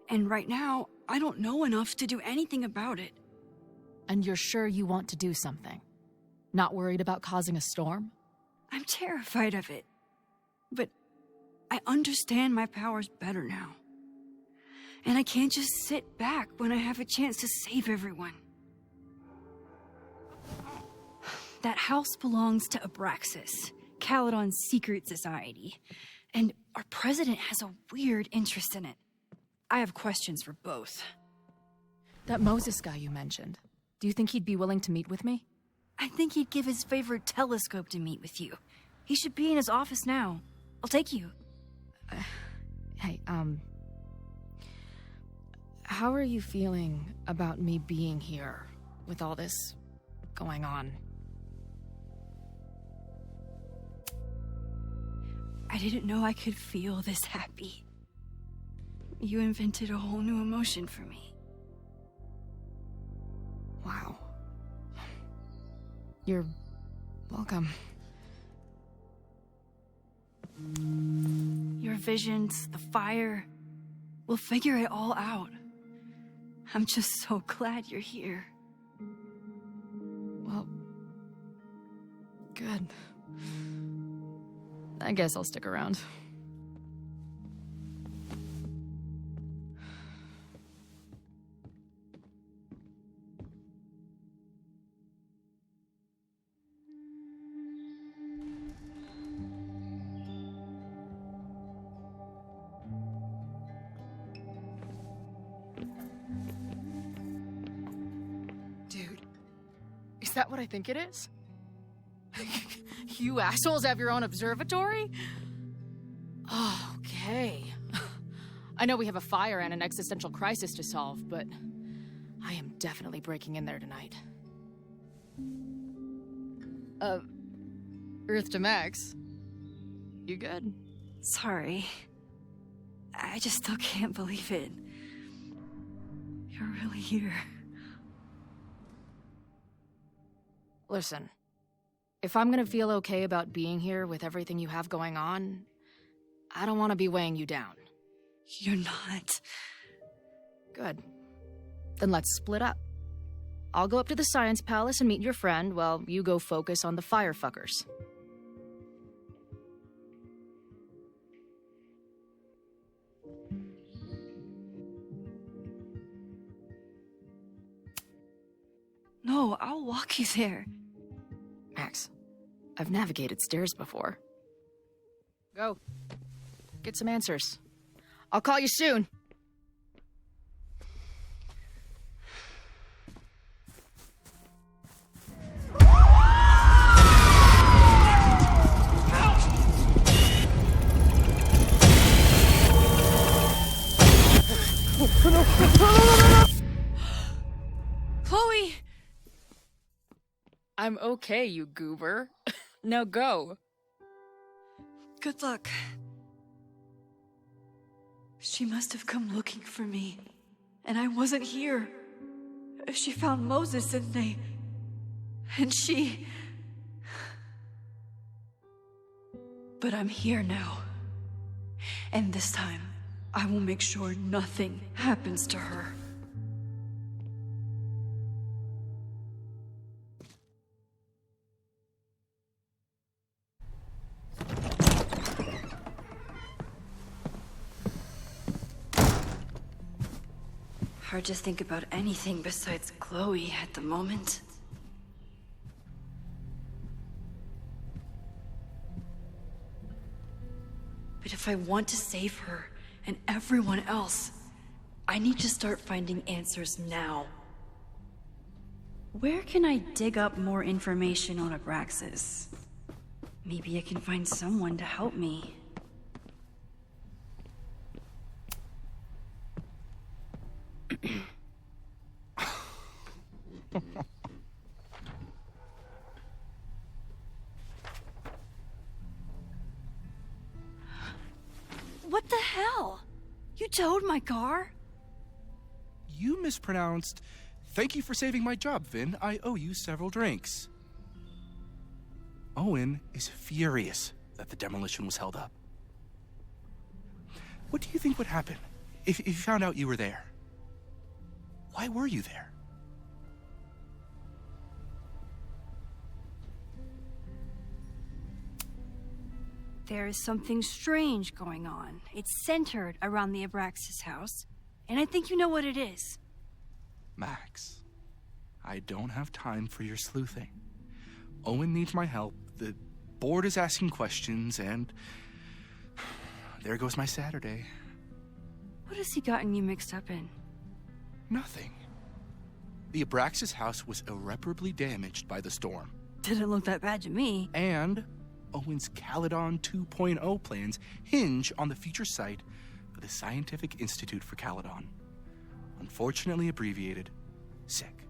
Speaker 12: And right now, I don't know enough to do anything about it.
Speaker 3: And you're sure you want to do something? Not worried about causing a storm?
Speaker 12: I'm terrified of it. But I understand my powers better now. And I can't just sit back when I have a chance to save everyone. That house belongs to Abraxas, Caledon's secret society. And our president has a weird interest in it. I have questions for both.
Speaker 3: That Moses guy you mentioned, do you think he'd be willing to meet with me?
Speaker 12: I think he'd give his favorite telescope to meet with you. He should be in his office now. I'll take you.
Speaker 3: Hey, how are you feeling about me being here with all this going on?
Speaker 12: I didn't know I could feel this happy. You invented a whole new emotion for me.
Speaker 3: Wow. You're welcome.
Speaker 12: Your visions, the fire, we'll figure it all out. I'm just so glad you're here.
Speaker 3: Well, good. I guess I'll stick around. Dude, is that what I think it is? You assholes have your own observatory? Oh, okay. I know we have a fire and an existential crisis to solve, but I am definitely breaking in there tonight. Earth to Max. You good?
Speaker 12: Sorry. I just still can't believe it. You're really here.
Speaker 3: Listen, if I'm gonna feel okay about being here with everything you have going on, I don't want to be weighing you down.
Speaker 12: You're not.
Speaker 3: Good. Then let's split up. I'll go up to the Science Palace and meet your friend while you go focus on the firefuckers.
Speaker 12: No, I'll walk you there.
Speaker 3: Max, I've navigated stairs before. Go. Get some answers. I'll call you soon.
Speaker 12: Chloe!
Speaker 3: I'm okay, you goober. Now go.
Speaker 12: Good luck. She must have come looking for me, and I wasn't here. She found Moses and she... But I'm here now. And this time, I will make sure nothing happens to her. Hard to think about anything besides Chloe at the moment. But if I want to save her and everyone else, I need to start finding answers now. Where can I dig up more information on Abraxas? Maybe I can find someone to help me. What the hell? You towed my car?
Speaker 21: You mispronounced, "Thank you for saving my job, Vin. I owe you several drinks." Owen is furious that the demolition was held up. What do you think would happen if you found out you were there? Why were you there?
Speaker 12: There is something strange going on. It's centered around the Abraxas house, and I think you know what it is.
Speaker 21: Max, I don't have time for your sleuthing. Owen needs my help, the board is asking questions, and there goes my Saturday.
Speaker 12: What has he gotten you mixed up in?
Speaker 21: Nothing. The Abraxas house was irreparably damaged by the storm.
Speaker 12: Didn't look that bad to me.
Speaker 21: And Owen's Caledon 2.0 plans hinge on the future site of the Scientific Institute for Caledon. Unfortunately abbreviated, SICK.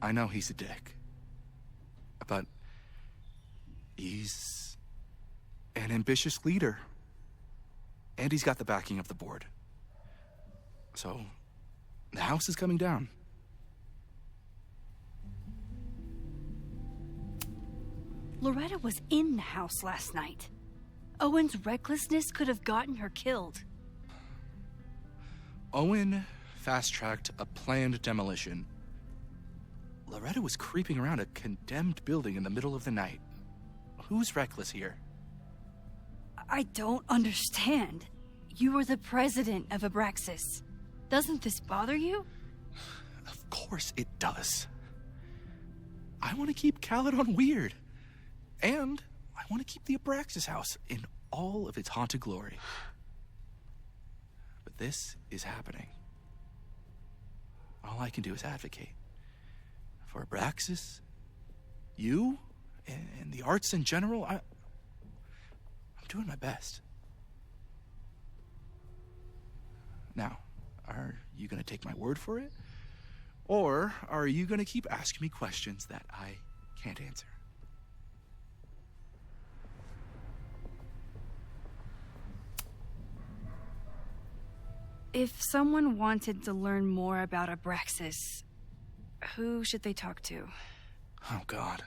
Speaker 21: I know he's a dick, but he's an ambitious leader. And he's got the backing of the board. So, the house is coming down.
Speaker 12: Loretta was in the house last night. Owen's recklessness could have gotten her killed.
Speaker 21: Owen fast-tracked a planned demolition. Loretta was creeping around a condemned building in the middle of the night. Who's reckless here?
Speaker 12: I don't understand. You are the president of Abraxas. Doesn't this bother you?
Speaker 21: Of course it does. I want to keep Caledon weird. And I want to keep the Abraxas house in all of its haunted glory. But this is happening. All I can do is advocate. For Abraxas, you, and the arts in general, I'm doing my best. Now, are you going to take my word for it? Or are you gonna keep asking me questions that I can't answer?
Speaker 12: If someone wanted to learn more about Abraxas, who should they talk to?
Speaker 21: Oh, God.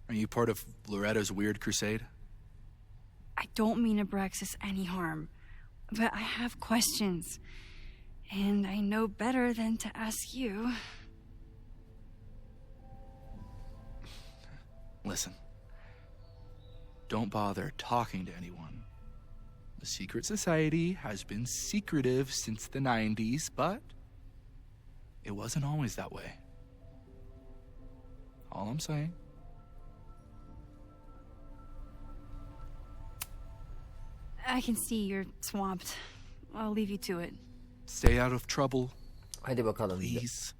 Speaker 21: Are you part of Loretta's weird crusade?
Speaker 12: I don't mean Abraxas any harm, but I have questions, and I know better than to ask you.
Speaker 21: Listen. Don't bother talking to anyone. The secret society has been secretive since the 90s, but it wasn't always that way. All I'm saying.
Speaker 12: I can see you're swamped. I'll leave you to it.
Speaker 21: Stay out of trouble.
Speaker 1: Hadi bakalım.
Speaker 21: Please.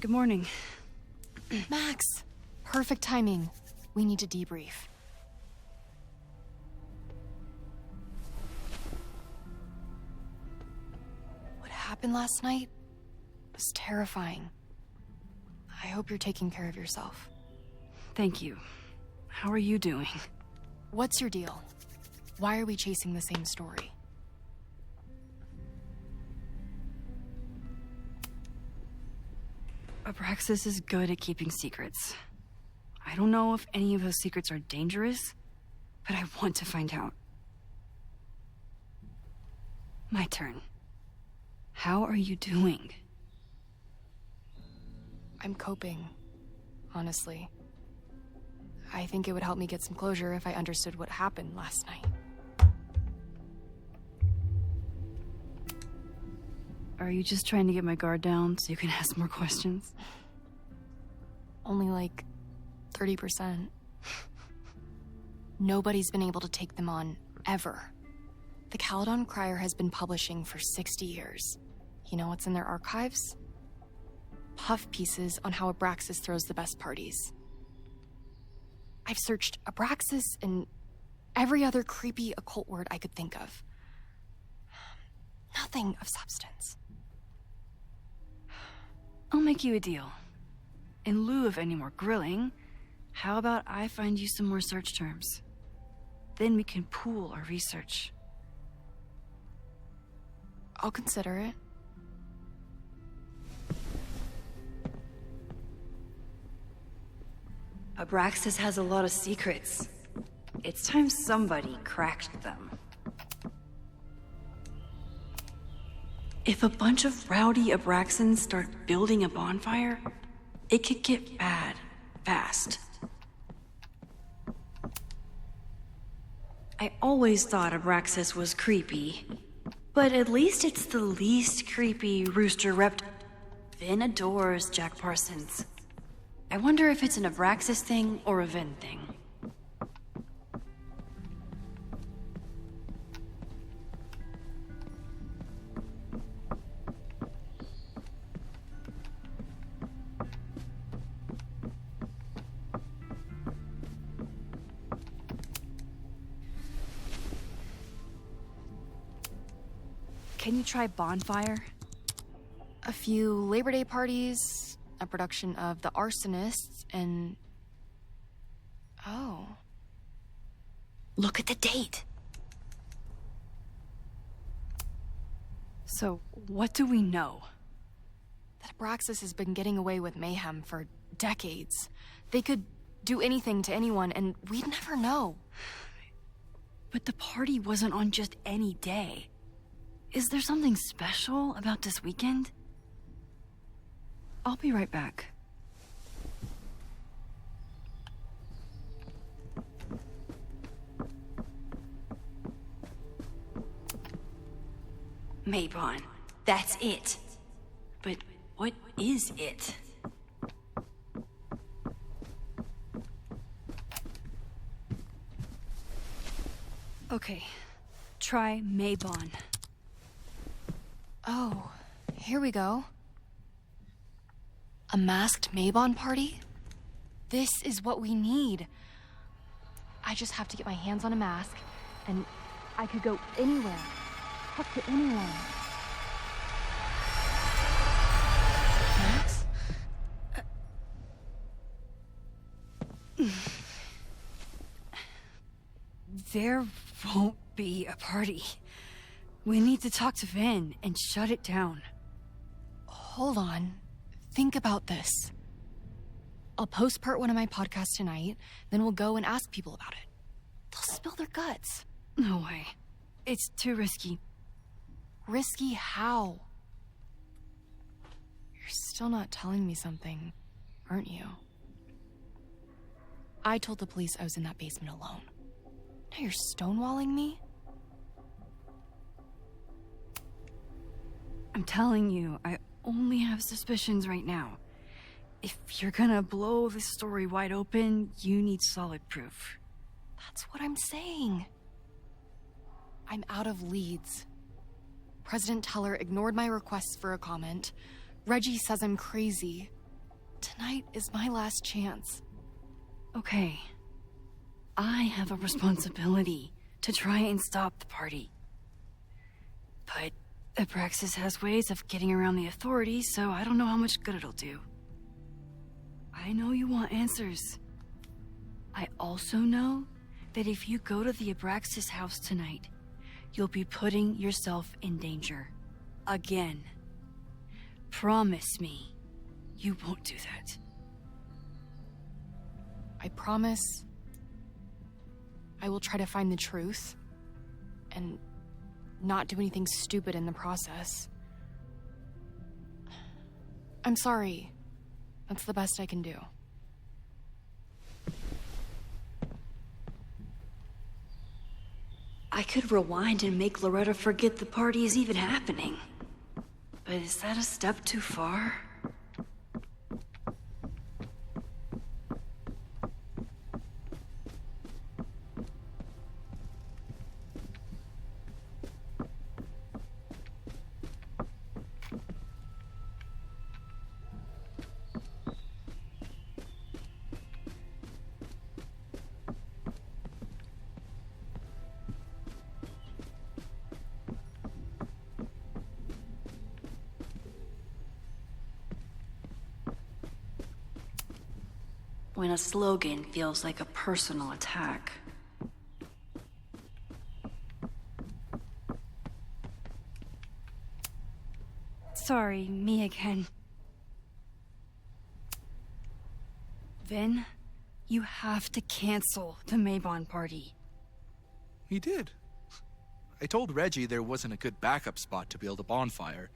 Speaker 12: Good morning.
Speaker 3: Max, perfect timing. We need to debrief. What happened last night was terrifying. I hope you're taking care of yourself.
Speaker 12: Thank you. How are you doing?
Speaker 3: What's your deal? Why are we chasing the same story?
Speaker 12: Abraxas is good at keeping secrets. I don't know if any of those secrets are dangerous, but I want to find out. My turn. How are you doing?
Speaker 3: I'm coping, honestly. I think it would help me get some closure if I understood what happened last night.
Speaker 12: Are you just trying to get my guard down so you can ask more questions?
Speaker 3: Only like 30%. Nobody's been able to take them on, ever. The Caledon Crier has been publishing for 60 years. You know what's in their archives? Puff pieces on how Abraxas throws the best parties. I've searched Abraxas and every other creepy occult word I could think of. Nothing of substance.
Speaker 12: I'll make you a deal. In lieu of any more grilling, how about I find you some more search terms? Then we can pool our research.
Speaker 3: I'll consider it.
Speaker 12: Abraxas has a lot of secrets. It's time somebody cracked them. If a bunch of rowdy Abraxans start building a bonfire, it could get bad, fast. I always thought Abraxas was creepy, but at least it's the least creepy rooster reptile. Vin adores Jack Parsons. I wonder if it's an Abraxas thing or a Vin thing. Can you try bonfire?
Speaker 3: A few Labor Day parties, a production of The Arsonists, and... Oh.
Speaker 12: Look at the date. So, what do we know?
Speaker 3: That Abraxas has been getting away with mayhem for decades. They could do anything to anyone, and we'd never know.
Speaker 12: But the party wasn't on just any day. Is there something special about this weekend? I'll be right back. Maybon, that's it. But what is it? Okay, try Maybon.
Speaker 3: Oh, here we go. A masked Maybon party? This is what we need. I just have to get my hands on a mask, and I could go anywhere. Talk to anyone. Max?
Speaker 12: There won't be a party. We need to talk to Vin and shut it down.
Speaker 3: Hold on. Think about this. I'll post part 1 of my podcast tonight, then we'll go and ask people about it. They'll spill their guts.
Speaker 12: No way. It's too risky.
Speaker 3: Risky how? You're still not telling me something, aren't you? I told the police I was in that basement alone. Now you're stonewalling me?
Speaker 12: I'm telling you, I only have suspicions right now. If you're gonna blow this story wide open, you need solid proof.
Speaker 3: That's what I'm saying. I'm out of leads. President Teller ignored my requests for a comment. Reggie says I'm crazy. Tonight is my last chance.
Speaker 12: Okay. I have a responsibility to try and stop the party. But Abraxas has ways of getting around the authorities, so I don't know how much good it'll do. I know you want answers. I also know that if you go to the Abraxas house tonight, you'll be putting yourself in danger. Again. Promise me you won't do that.
Speaker 3: I promise I will try to find the truth and not do anything stupid in the process. I'm sorry. That's the best I can do.
Speaker 12: I could rewind and make Loretta forget the party is even happening. But is that a step too far? When a slogan feels like a personal attack. Sorry, me again. Vin, you have to cancel the Maybon party.
Speaker 21: He did. I told Reggie there wasn't a good backup spot to build a bonfire.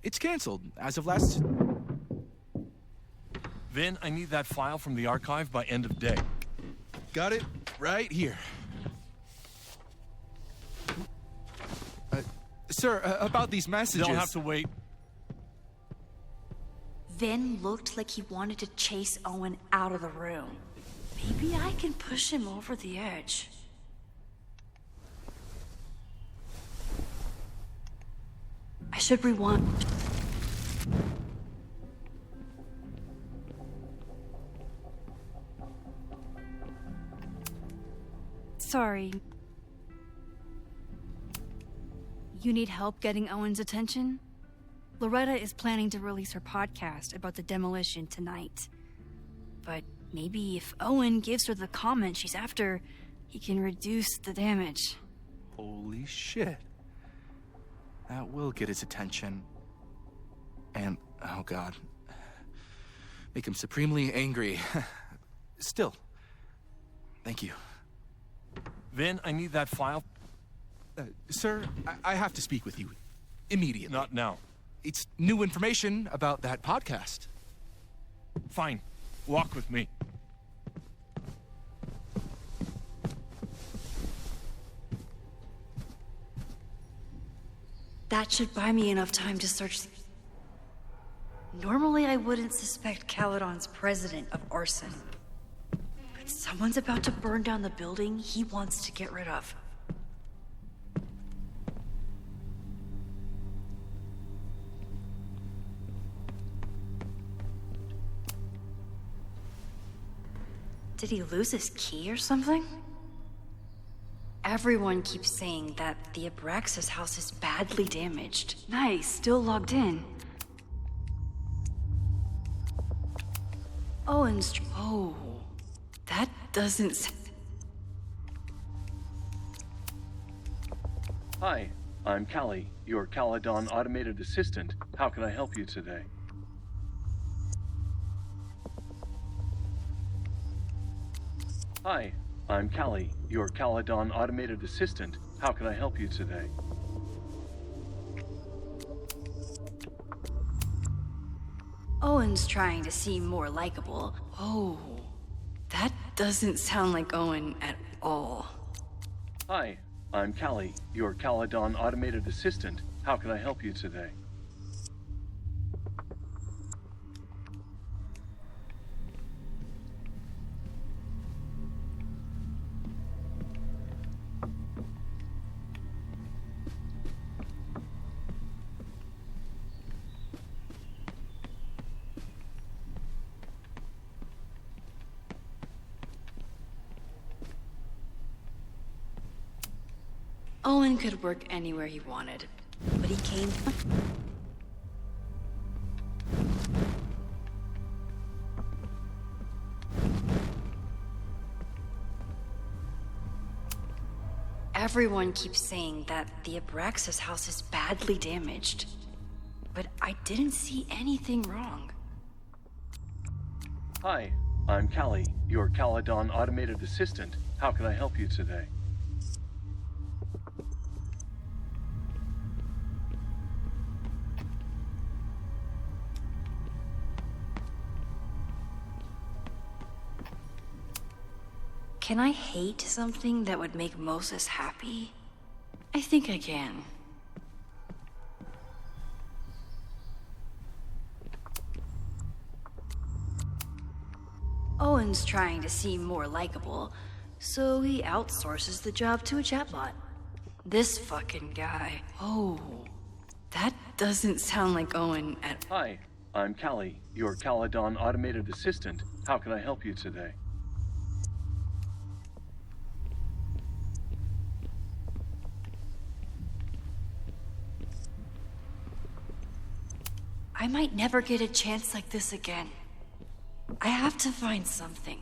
Speaker 21: It's canceled as of last...
Speaker 5: Vin, I need that file from the archive by end of day.
Speaker 21: Got it right here. Sir, about these messages...
Speaker 5: Don't have to wait.
Speaker 12: Vin looked like he wanted to chase Owen out of the room. Maybe I can push him over the edge. I should rewind. Sorry. You need help getting Owen's attention? Loretta is planning to release her podcast about the demolition tonight. But maybe if Owen gives her the comment she's after, he can reduce the damage.
Speaker 21: Holy shit. That will get his attention. And, oh god. Make him supremely angry. Still. Thank you.
Speaker 5: Vin, I need that file.
Speaker 21: Sir, I have to speak with you. Immediately.
Speaker 5: Not now.
Speaker 21: It's new information about that podcast.
Speaker 5: Fine. Walk with me.
Speaker 12: That should buy me enough time to search. Normally I wouldn't suspect Caledon's president of arson. But someone's about to burn down the building he wants to get rid of. Did he lose his key or something? Everyone keeps saying that the Abraxas house is badly damaged. Nice, still logged in. Owen's... Oh, that doesn't...
Speaker 19: Hi, I'm Callie, your Caledon automated assistant. How can I help you today? Hi, I'm Callie, your Caledon automated assistant. How can I help you today?
Speaker 12: Owen's trying to seem more likable. Oh, that doesn't sound like Owen at all.
Speaker 19: Hi, I'm Callie, your Caledon automated assistant. How can I help you today?
Speaker 12: Owen could work anywhere he wanted, but he came... Everyone keeps saying that the Abraxas house is badly damaged, but I didn't see anything wrong.
Speaker 19: Hi, I'm Callie, your Caledon automated assistant. How can I help you today?
Speaker 12: Can I hate something that would make Moses happy? I think I can. Owen's trying to seem more likable, so he outsources the job to a chatbot. This fucking guy. Oh, that doesn't sound like Owen at...
Speaker 19: Hi, I'm Callie, your Caledon automated assistant. How can I help you today?
Speaker 12: I might never get a chance like this again. I have to find something.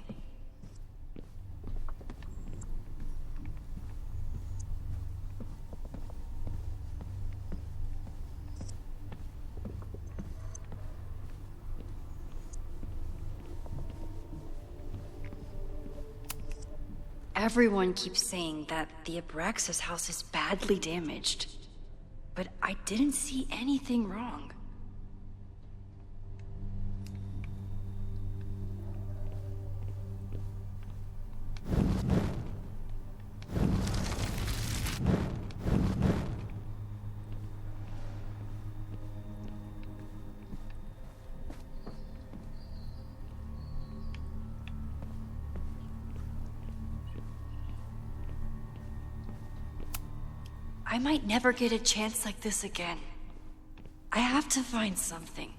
Speaker 12: Everyone keeps saying that the Abraxas house is badly damaged, but I didn't see anything wrong. I might never get a chance like this again. I have to find something.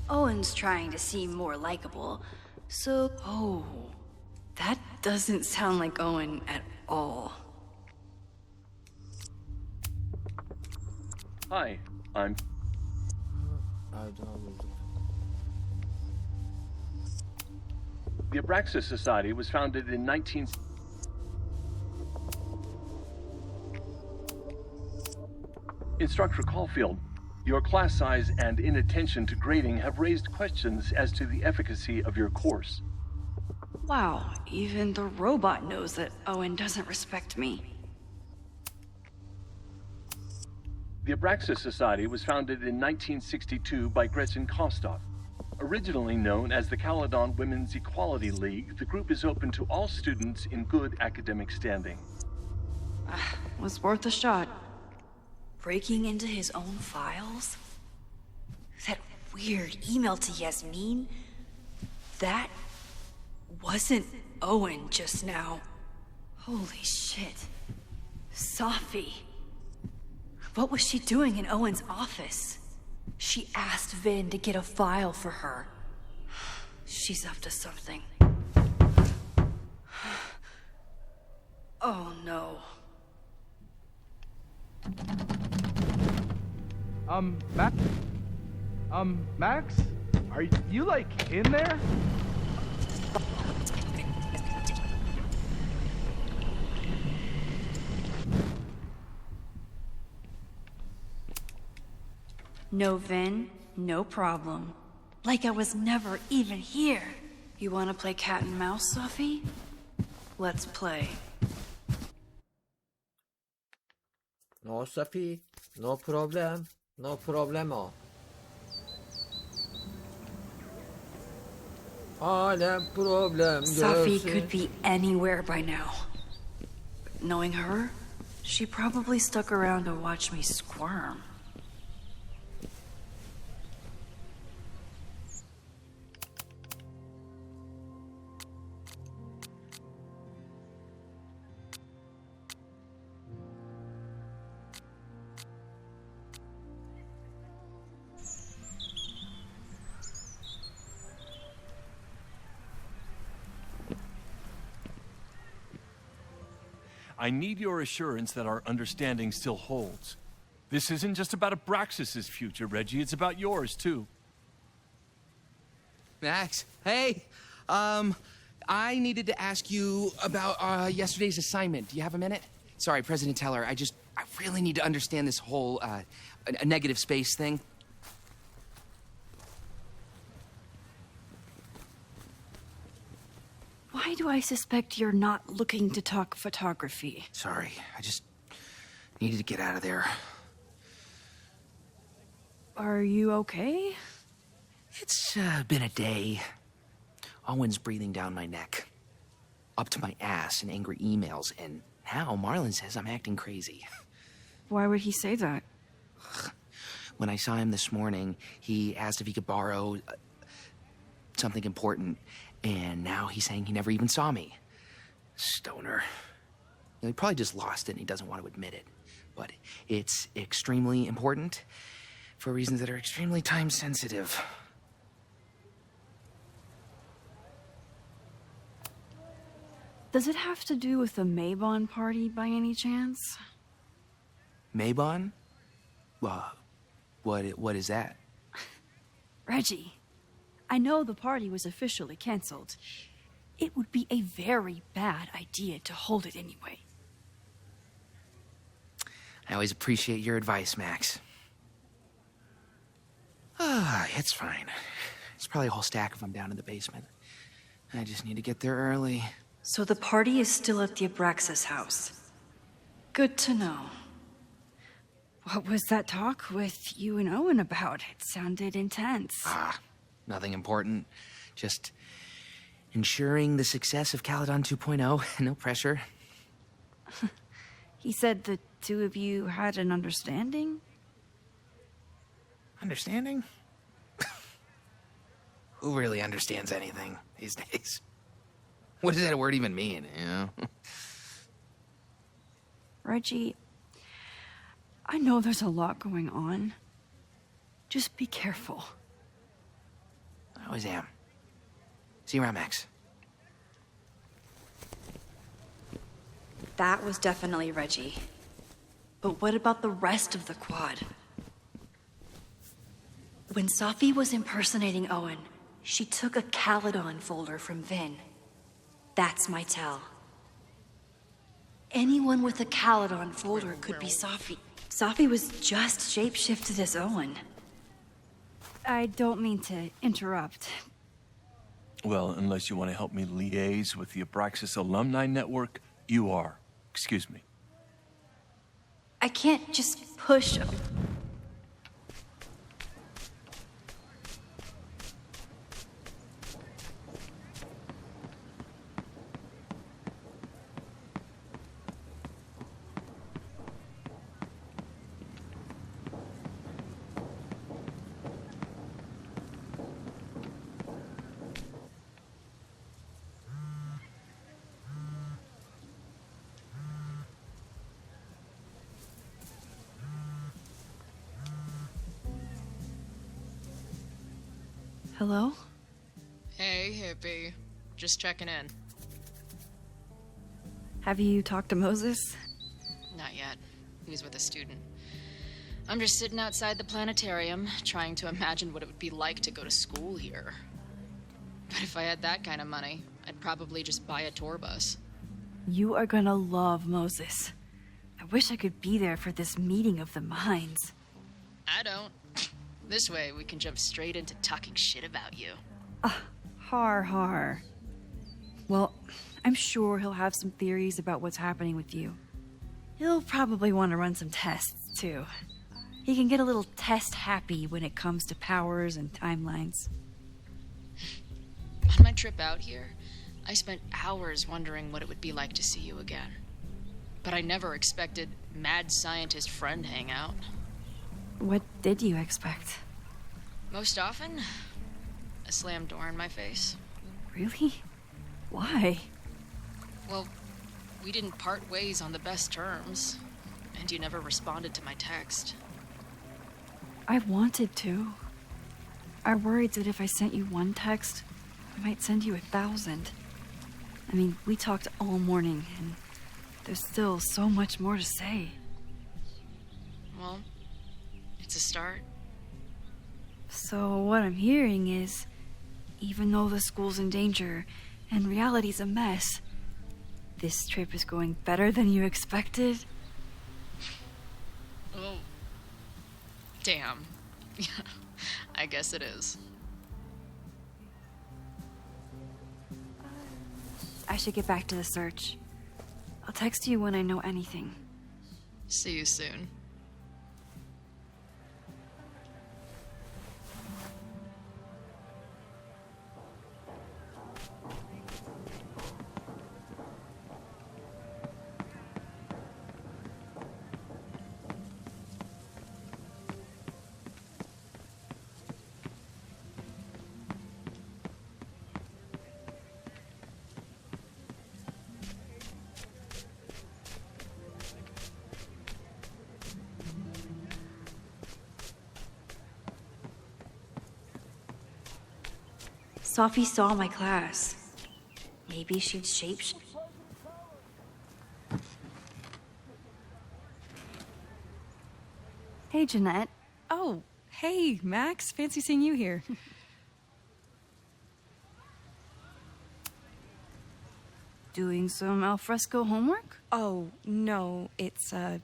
Speaker 12: Owen's trying to seem more likable, so... Oh, that doesn't sound like Owen at all.
Speaker 19: Hi, I'm... The Abraxas Society was founded in 19... Instructor Caulfield, your class size and inattention to grading have raised questions as to the efficacy of your course.
Speaker 12: Wow, even the robot knows that Owen doesn't respect me.
Speaker 19: The Abraxas Society was founded in 1962 by Gretchen Kostov. Originally known as the Caledon Women's Equality League, the group is open to all students in good academic standing.
Speaker 12: Was worth a shot. Breaking into his own files?
Speaker 9: That weird email to Yasmin? That wasn't Owen just now. Holy shit. Sophie. What was she doing in Owen's office? She asked Vin to get a file for her. She's up to something. Oh no.
Speaker 22: Max? Are you, like, in there?
Speaker 9: No Vin, no problem. Like I was never even here. You wanna play cat and mouse, Sophie? Let's play.
Speaker 1: No Sophie, no problem, no problemo. Alem problem
Speaker 9: Sophie
Speaker 1: görsün.
Speaker 9: could be anywhere by now. Knowing her, she probably stuck around to watch me squirm.
Speaker 5: I need your assurance that our understanding still holds. This isn't just about Abraxas's future, Reggie. It's about yours, too.
Speaker 6: Max, hey. I needed to ask you about yesterday's assignment. Do you have a minute? Sorry, President Teller, I really need to understand this whole a negative space thing.
Speaker 9: Why do I suspect you're not looking to talk photography?
Speaker 6: Sorry, I just needed to get out of there.
Speaker 9: Are you okay?
Speaker 6: It's been a day. Owen's breathing down my neck, up to my ass in angry emails, and now Marlon says I'm acting crazy.
Speaker 9: Why would he say that?
Speaker 6: When I saw him this morning, he asked if he could borrow something important, and now he's saying he never even saw me. Stoner. He probably just lost it and he doesn't want to admit it. But it's extremely important for reasons that are extremely time sensitive.
Speaker 9: Does it have to do with the Maybon party by any chance?
Speaker 6: Maybon? What is that?
Speaker 9: Reggie, I know the party was officially canceled. It would be a very bad idea to hold it anyway.
Speaker 6: I always appreciate your advice, Max. It's fine. It's probably a whole stack if I'm down in the basement. I just need to get there early.
Speaker 9: So the party is still at the Abraxas house. Good to know. What was that talk with you and Owen about? It sounded intense.
Speaker 6: Nothing important. Just ensuring the success of Caledon 2.0. No pressure.
Speaker 9: He said the two of you had an understanding?
Speaker 6: Understanding? Who really understands anything these days? What does that word even mean, you know?
Speaker 9: Reggie, I know there's a lot going on. Just be careful.
Speaker 6: I always am. See you around, Max.
Speaker 9: That was definitely Reggie. But what about the rest of the quad? When Sophie was impersonating Owen, she took a Caledon folder from Vin. That's my tell. Anyone with a Caledon folder could be Sophie. Sophie was just shapeshifted as Owen. I don't mean to interrupt.
Speaker 5: Well, unless you want to help me liaise with the Abraxas Alumni Network, you are. Excuse me.
Speaker 9: I can't just push. Hello?
Speaker 3: Hey, hippie. Just checking in.
Speaker 9: Have you talked to Moses?
Speaker 3: Not yet. He was with a student. I'm just sitting outside the planetarium, trying to imagine what it would be like to go to school here. But if I had that kind of money, I'd probably just buy a tour bus.
Speaker 9: You are gonna love Moses. I wish I could be there for this meeting of the minds.
Speaker 3: I don't. This way, we can jump straight into talking shit about you.
Speaker 9: Har. Well, I'm sure he'll have some theories about what's happening with you. He'll probably want to run some tests, too. He can get a little test-happy when it comes to powers and timelines.
Speaker 3: On my trip out here, I spent hours wondering what it would be like to see you again. But I never expected mad scientist friend hangout.
Speaker 9: What did you expect?
Speaker 3: Most often, a slammed door in my face.
Speaker 9: Really? Why?
Speaker 3: Well, we didn't part ways on the best terms, and you never responded to my text.
Speaker 9: I wanted to. I worried that if I sent you one text, I might send you 1,000. I mean, we talked all morning, and there's still so much more to say.
Speaker 3: Well, it's a start.
Speaker 9: So what I'm hearing is, even though the school's in danger and reality's a mess, this trip is going better than you expected?
Speaker 3: Oh, damn. I guess it is.
Speaker 9: I should get back to the search. I'll text you when I know anything.
Speaker 3: See you soon.
Speaker 12: Sophie saw my class. Maybe she'd shapeshift.
Speaker 9: Hey, Jeanette.
Speaker 7: Oh, hey, Max. Fancy seeing you here.
Speaker 9: Doing some alfresco homework?
Speaker 7: Oh, no, it's a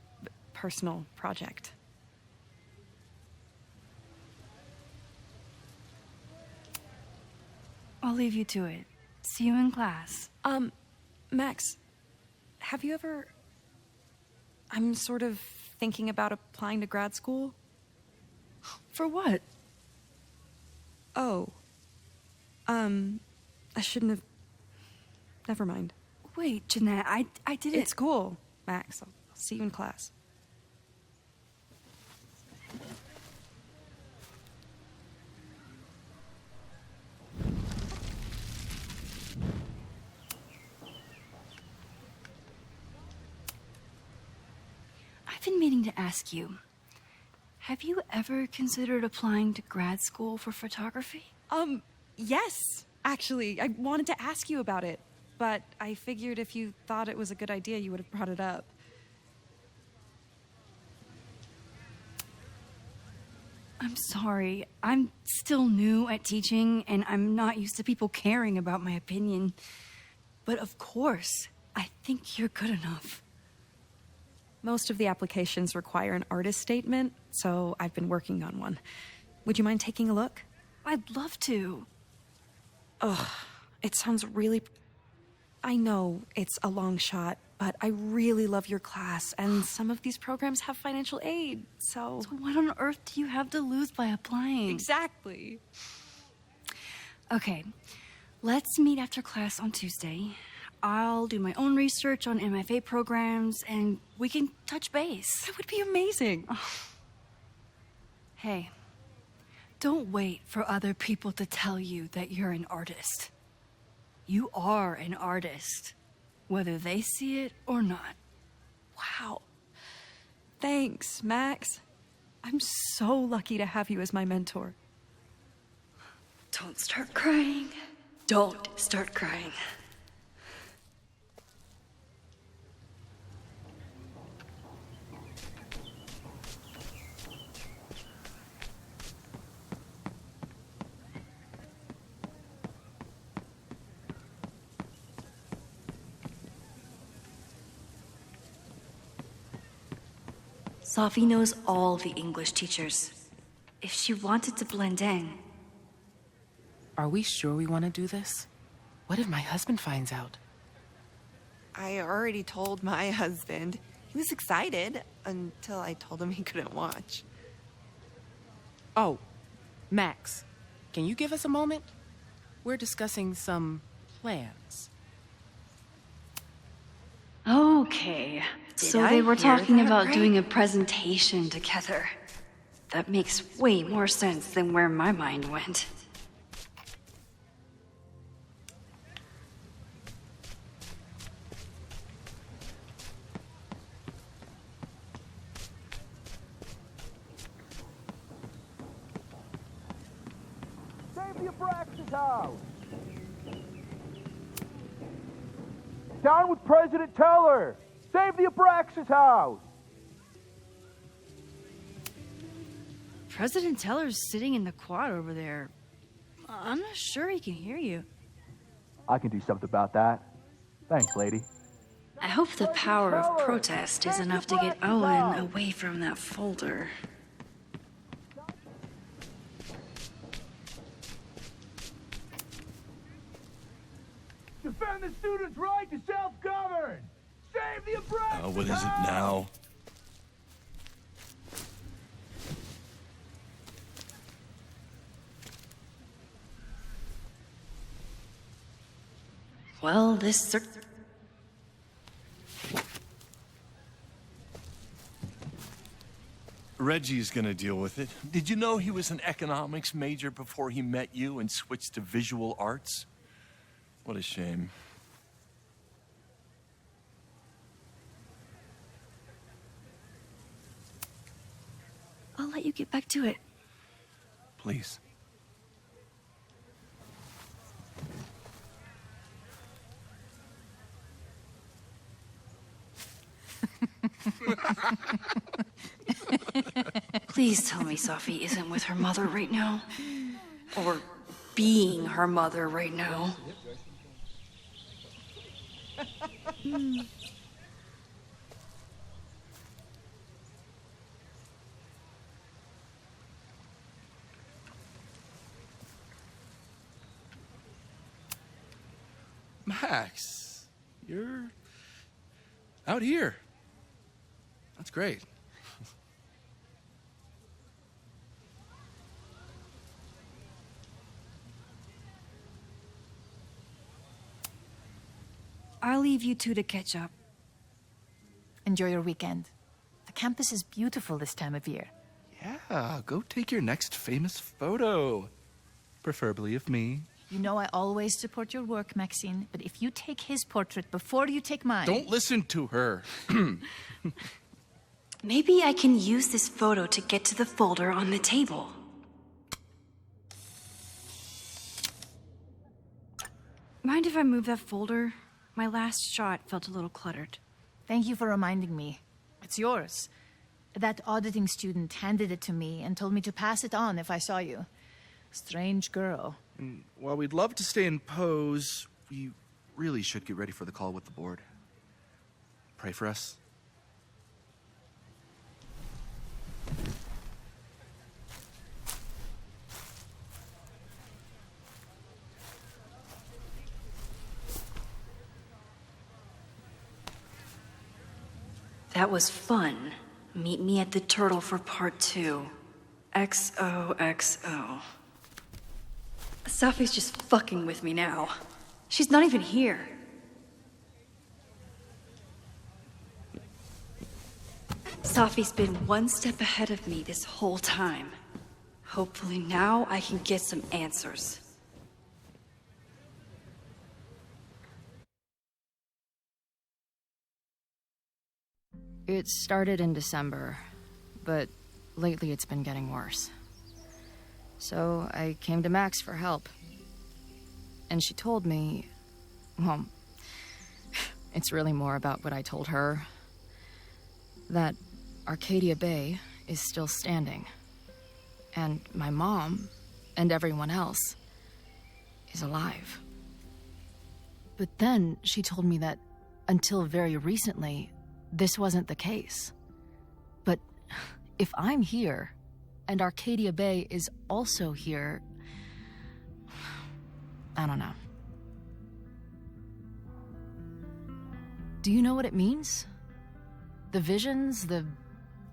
Speaker 7: personal project.
Speaker 9: I'll leave you to it. See you in class.
Speaker 7: Max, have you ever... I'm sort of thinking about applying to grad school.
Speaker 9: For what?
Speaker 7: Oh. I shouldn't have... Never mind.
Speaker 9: Wait, Jeanette, I didn't...
Speaker 7: It's cool, Max. I'll see you in class.
Speaker 9: I've been meaning to ask you, have you ever considered applying to grad school for photography?
Speaker 7: Yes, actually. I wanted to ask you about it, but I figured if you thought it was a good idea, you would have brought it up.
Speaker 9: I'm sorry. I'm still new at teaching, and I'm not used to people caring about my opinion. But of course, I think you're good enough.
Speaker 7: Most of the applications require an artist statement, so I've been working on one. Would you mind taking a look?
Speaker 9: I'd love to.
Speaker 7: Ugh, it sounds really... I know it's a long shot, but I really love your class, and some of these programs have financial aid, so...
Speaker 9: So what on earth do you have to lose by applying?
Speaker 7: Exactly.
Speaker 9: Okay, let's meet after class on Tuesday. I'll do my own research on MFA programs, and we can touch base.
Speaker 7: That would be amazing.
Speaker 9: Oh. Hey, don't wait for other people to tell you that you're an artist. You are an artist, whether they see it or not.
Speaker 7: Wow. Thanks, Max. I'm so lucky to have you as my mentor.
Speaker 9: Don't start crying. Don't start crying. Sophie knows all the English teachers. If she wanted to blend in...
Speaker 17: Are we sure we want to do this? What if my husband finds out?
Speaker 15: I already told my husband. He was excited until I told him he couldn't watch.
Speaker 17: Oh, Max, can you give us a moment? We're discussing some plans.
Speaker 9: Okay, so they were talking about doing a presentation together. That makes way more sense than where my mind went.
Speaker 20: Save the Abraxas house! Down with President Teller! Save the Abraxas house!
Speaker 12: President Teller's sitting in the quad over there. I'm not sure he can hear you.
Speaker 20: I can do something about that. Thanks, lady.
Speaker 9: I hope the power of protest is enough to get Owen away from that folder.
Speaker 20: Defend the students' right to self-govern! Save the Abraxas
Speaker 5: what is it now?
Speaker 9: Well, this
Speaker 5: Reggie's gonna deal with it. Did you know he was an economics major before he met you and switched to visual arts? What a shame.
Speaker 12: I'll let you get back to it.
Speaker 5: Please.
Speaker 9: Please tell me Sophie isn't with her mother right now. Or being her mother right now.
Speaker 21: Max, you're out here. That's great.
Speaker 12: I'll leave you two to catch up.
Speaker 23: Enjoy your weekend. The campus is beautiful this time of year.
Speaker 21: Yeah, go take your next famous photo. Preferably of me.
Speaker 23: You know I always support your work, Maxine, but if you take his portrait before you take mine...
Speaker 21: Don't listen to her.
Speaker 9: Maybe I can use this photo to get to the folder on the table.
Speaker 12: Mind if I move that folder? My last shot felt a little cluttered.
Speaker 23: Thank you for reminding me. It's yours. That auditing student handed it to me and told me to pass it on if I saw you. Strange girl.
Speaker 21: And while we'd love to stay in pose, we really should get ready for the call with the board. Pray for us.
Speaker 9: That was fun. Meet me at the Turtle for part 2. XOXO. Sophie's just fucking with me now. She's not even here. Sophie's been one step ahead of me this whole time. Hopefully now I can get some answers.
Speaker 3: It started in December, but lately it's been getting worse. So I came to Max for help. And she told me, well, it's really more about what I told her, that Arcadia Bay is still standing. And my mom, and everyone else, is alive. But then she told me that until very recently, this wasn't the case. But if I'm here, and Arcadia Bay is also here, I don't know. Do you know what it means? The visions, the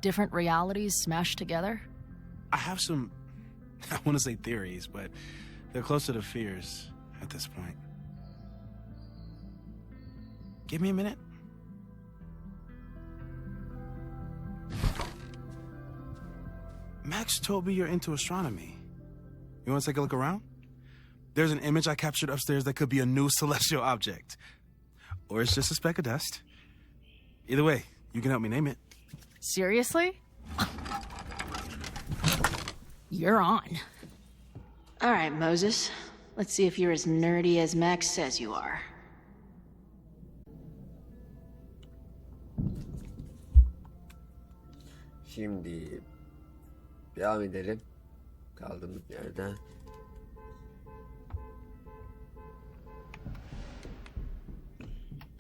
Speaker 3: different realities smashed together?
Speaker 4: I have some, I want to say theories, but they're closer to fears at this point. Give me a minute. Max told me you're into astronomy. You want to take a look around? There's an image I captured upstairs that could be a new celestial object. Or it's just a speck of dust. Either way, you can help me name it.
Speaker 3: Seriously? You're on.
Speaker 23: All right, Moses. Let's see if you're as nerdy as Max says you are.
Speaker 1: Şimdi devam edelim kaldığımız yerden.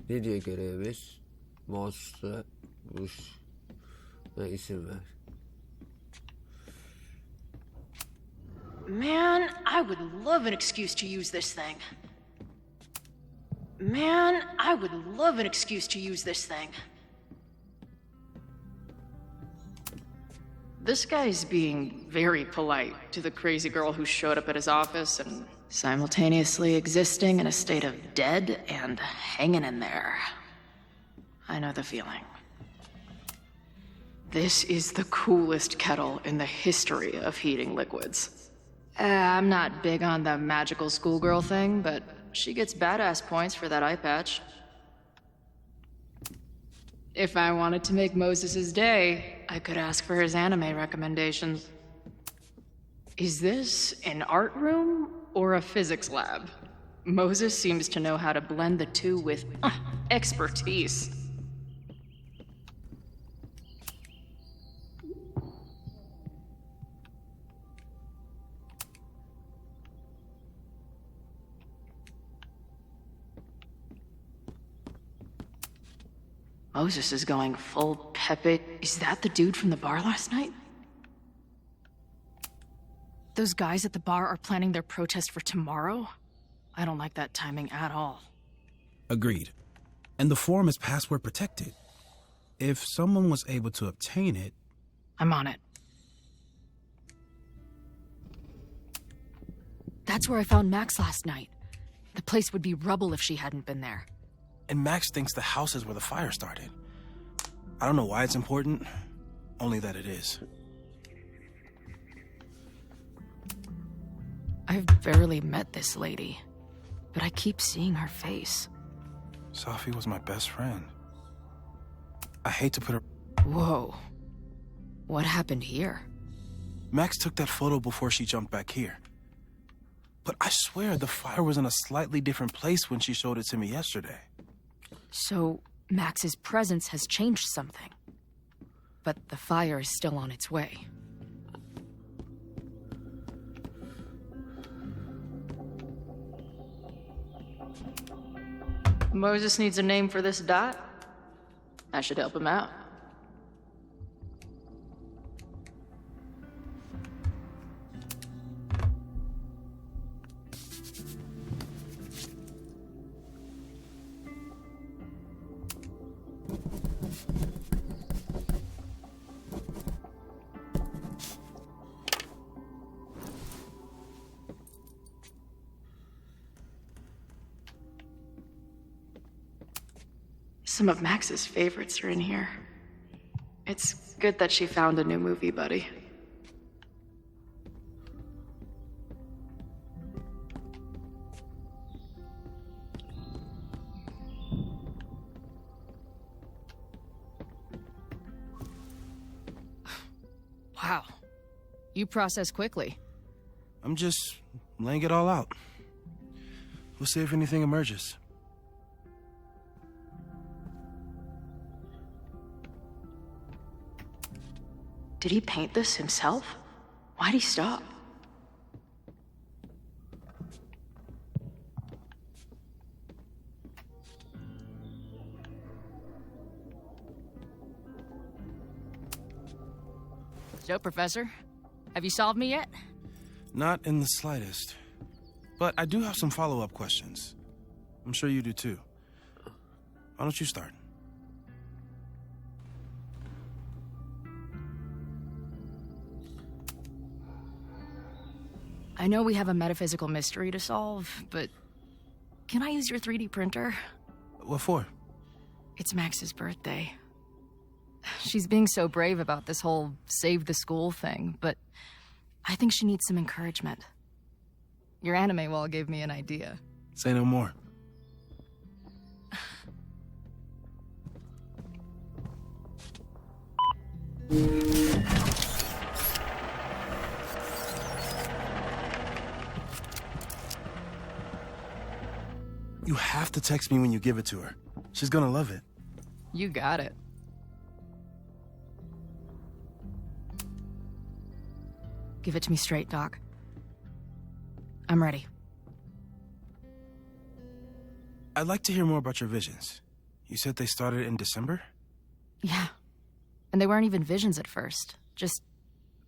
Speaker 1: Ne diyor görevimiz? Mouse'la vuruş ve isim ver.
Speaker 23: Man, I would love an excuse to use this thing. Man, I would love an excuse to use this thing.
Speaker 18: This guy's being very polite to the crazy girl who showed up at his office and
Speaker 23: Simultaneously existing in a state of dead and hanging in there. I know the feeling.
Speaker 18: This is the coolest kettle in the history of heating liquids.
Speaker 23: I'm not big on the magical schoolgirl thing, but she gets badass points for that eye patch. If I wanted to make Moses' day, I could ask for his anime recommendations. Is this an art room or a physics lab? Moses seems to know how to blend the two with expertise. Moses is going full Pepe. Is that the dude from the bar last night? Those guys at the bar are planning their protest for tomorrow? I don't like that timing at all.
Speaker 4: Agreed. And the forum is password protected. If someone was able to obtain it...
Speaker 23: I'm on it. That's where I found Max last night. The place would be rubble if she hadn't been there.
Speaker 4: And Max thinks the house is where the fire started. I don't know why it's important, only that it is.
Speaker 23: I've barely met this lady, but I keep seeing her face.
Speaker 4: Sophie was my best friend. I hate to put her...
Speaker 23: Whoa. What happened here?
Speaker 4: Max took that photo before she jumped back here. But I swear the fire was in a slightly different place when she showed it to me yesterday.
Speaker 23: So, Max's presence has changed something. But the fire is still on its way. Moses needs a name for this dot. I should help him out. Some of Max's favorites are in here. It's good that she found a new movie buddy. Wow. You process quickly.
Speaker 4: I'm just laying it all out. We'll see if anything emerges.
Speaker 23: Did he paint this himself? Why'd he stop?
Speaker 10: So, Professor, have you solved me yet?
Speaker 4: Not in the slightest. But I do have some follow-up questions. I'm sure you do too. Why don't you start?
Speaker 10: I know we have a metaphysical mystery to solve, but can I use your 3D printer?
Speaker 4: What for?
Speaker 10: It's Max's birthday. She's being so brave about this whole save the school thing, but I think she needs some encouragement. Your anime wall gave me an idea.
Speaker 4: Say no more. You have to text me when you give it to her. She's gonna love it.
Speaker 10: You got it. Give it to me straight, Doc. I'm ready.
Speaker 4: I'd like to hear more about your visions. You said they started in December?
Speaker 10: Yeah. And they weren't even visions at first. Just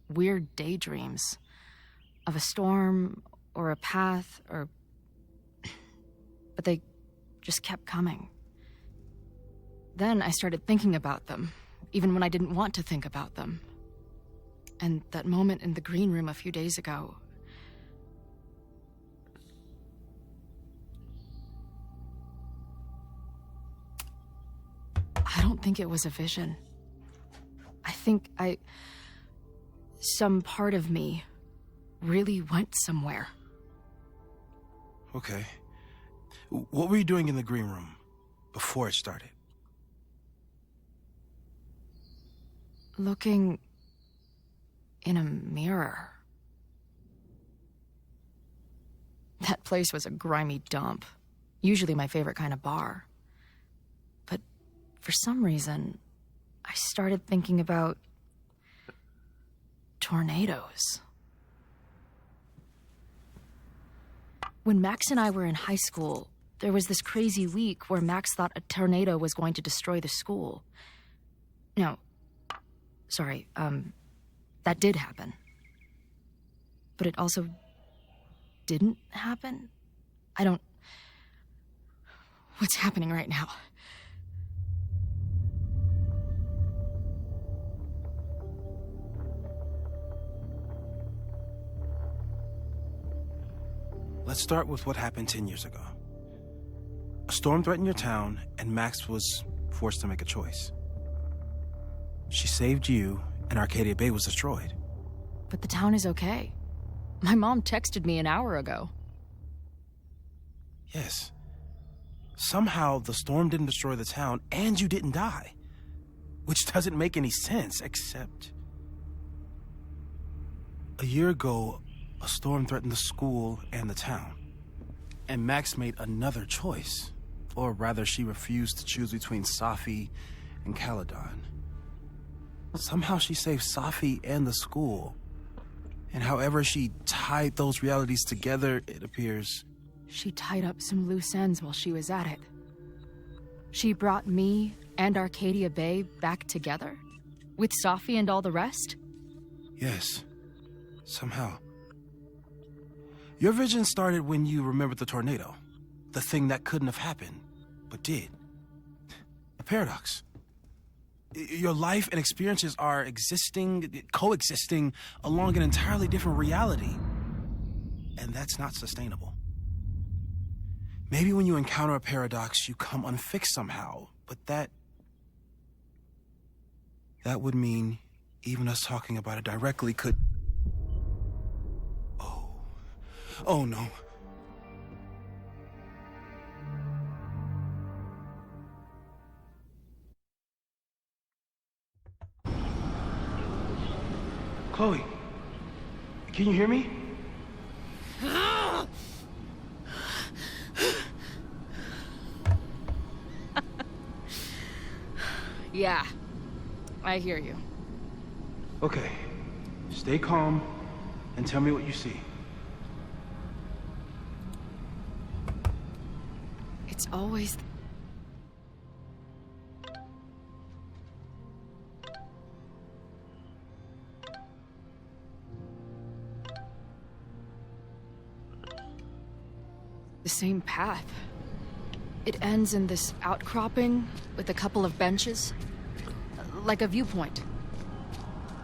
Speaker 10: weird daydreams. Of a storm, or a path, or... But they just kept coming. Then I started thinking about them, even when I didn't want to think about them. And that moment in the green room a few days ago... I don't think it was a vision. I think some part of me really went somewhere.
Speaker 4: Okay. What were you doing in the green room before it started?
Speaker 10: Looking in a mirror. That place was a grimy dump. Usually my favorite kind of bar. But for some reason, I started thinking about tornadoes. When Max and I were in high school, there was this crazy week where Max thought a tornado was going to destroy the school. No, sorry, that did happen. But it also didn't happen? What's happening right now?
Speaker 4: Let's start with what happened 10 years ago. A storm threatened your town, and Max was forced to make a choice. She saved you, and Arcadia Bay was destroyed.
Speaker 10: But the town is okay. My mom texted me an hour ago.
Speaker 4: Yes. Somehow, the storm didn't destroy the town, and you didn't die. Which doesn't make any sense, except... A year ago, a storm threatened the school and the town. And Max made another choice. Or rather, she refused to choose between Safi and Caledon. Somehow she saved Safi and the school. And however she tied those realities together, it appears...
Speaker 10: She tied up some loose ends while she was at it. She brought me and Arcadia Bay back together? With Safi and all the rest?
Speaker 4: Yes. Somehow. Your vision started when you remembered the tornado. The thing that couldn't have happened, but did. A paradox. Your life and experiences are coexisting along an entirely different reality. And that's not sustainable. Maybe when you encounter a paradox, you come unfixed somehow, but that would mean even us talking about it directly could... Oh no. Chloe, can you hear me?
Speaker 3: Yeah, I hear you.
Speaker 4: Okay, stay calm and tell me what you see.
Speaker 3: It's always... the same path. It ends in this outcropping with a couple of benches, like a viewpoint.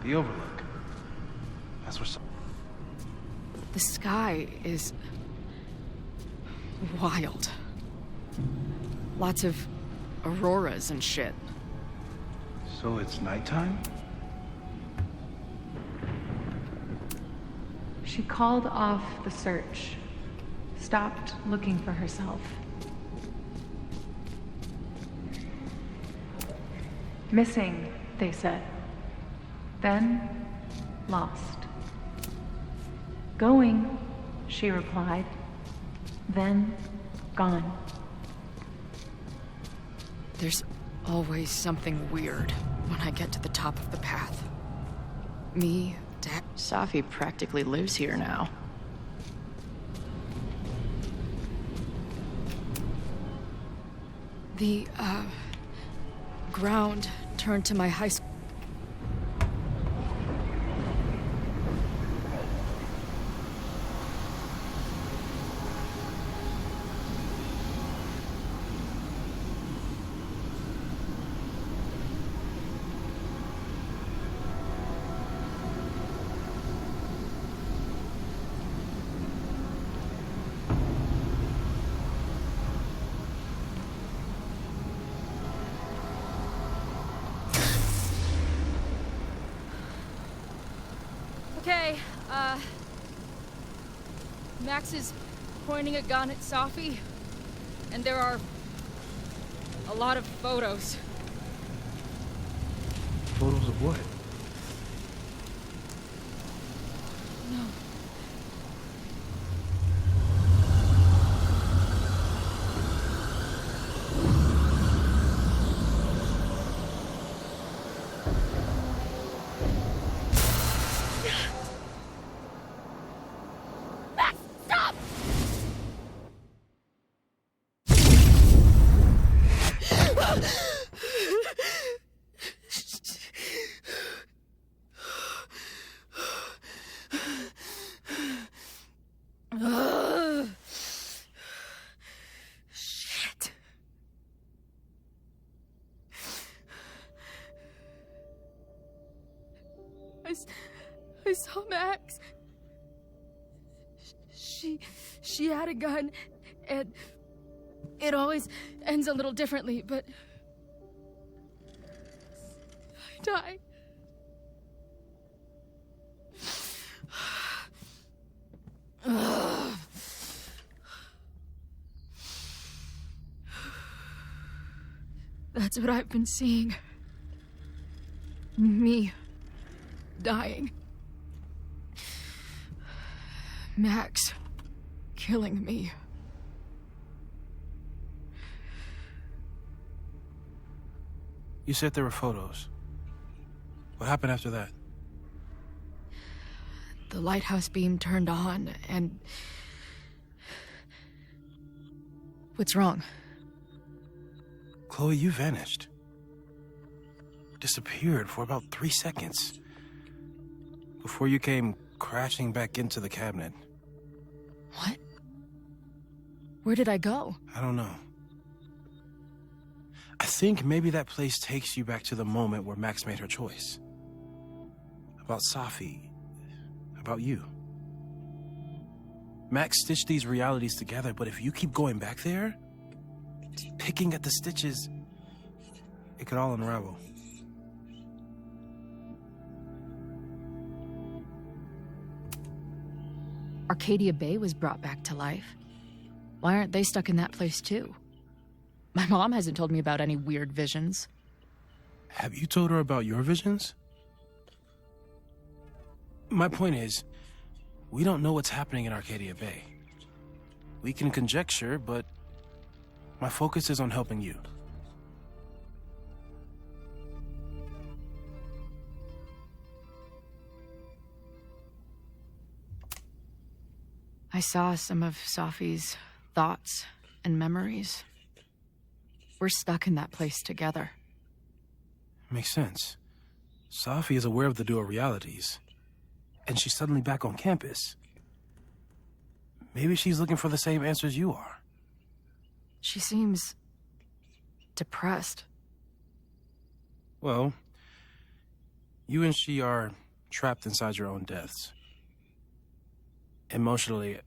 Speaker 4: The overlook. That's where some...
Speaker 3: The sky is wild. Lots of auroras and shit.
Speaker 4: So it's nighttime?
Speaker 18: She called off the search, stopped looking for herself. Missing, they said. Then, lost. Going, she replied. Then, gone.
Speaker 3: There's always something weird when I get to the top of the path. Me, Dad...
Speaker 18: Safi practically lives here now.
Speaker 3: The, ground turned to my high school. Okay, Max is pointing a gun at Safi, and there are a lot of photos.
Speaker 4: Photos of what?
Speaker 3: No. Shit. I saw Max. She had a gun, and it always ends a little differently, but I died. That's what I've been seeing. Me dying. Max killing me.
Speaker 4: You said there were photos. What happened after that?
Speaker 3: The lighthouse beam turned on, and... What's wrong?
Speaker 4: Chloe, you vanished. Disappeared for about 3 seconds. Before you came crashing back into the cabinet.
Speaker 3: What? Where did I go?
Speaker 4: I don't know. I think maybe that place takes you back to the moment where Max made her choice. About Safi. About you. Max stitched these realities together, but if you keep going back there, picking at the stitches, it could all unravel.
Speaker 3: Arcadia Bay was brought back to life. Why aren't they stuck in that place too? My mom hasn't told me about any weird visions.
Speaker 4: Have you told her about your visions? My point is, We don't know what's happening in Arcadia Bay. We can conjecture, but my focus is on helping you.
Speaker 3: I saw some of Safi's thoughts and memories. We're stuck in that place together.
Speaker 4: Makes sense. Safi is aware of the dual realities, and she's suddenly back on campus. Maybe she's looking for the same answers you are.
Speaker 3: She seems depressed.
Speaker 4: Well, you and she are trapped inside your own deaths. Emotionally,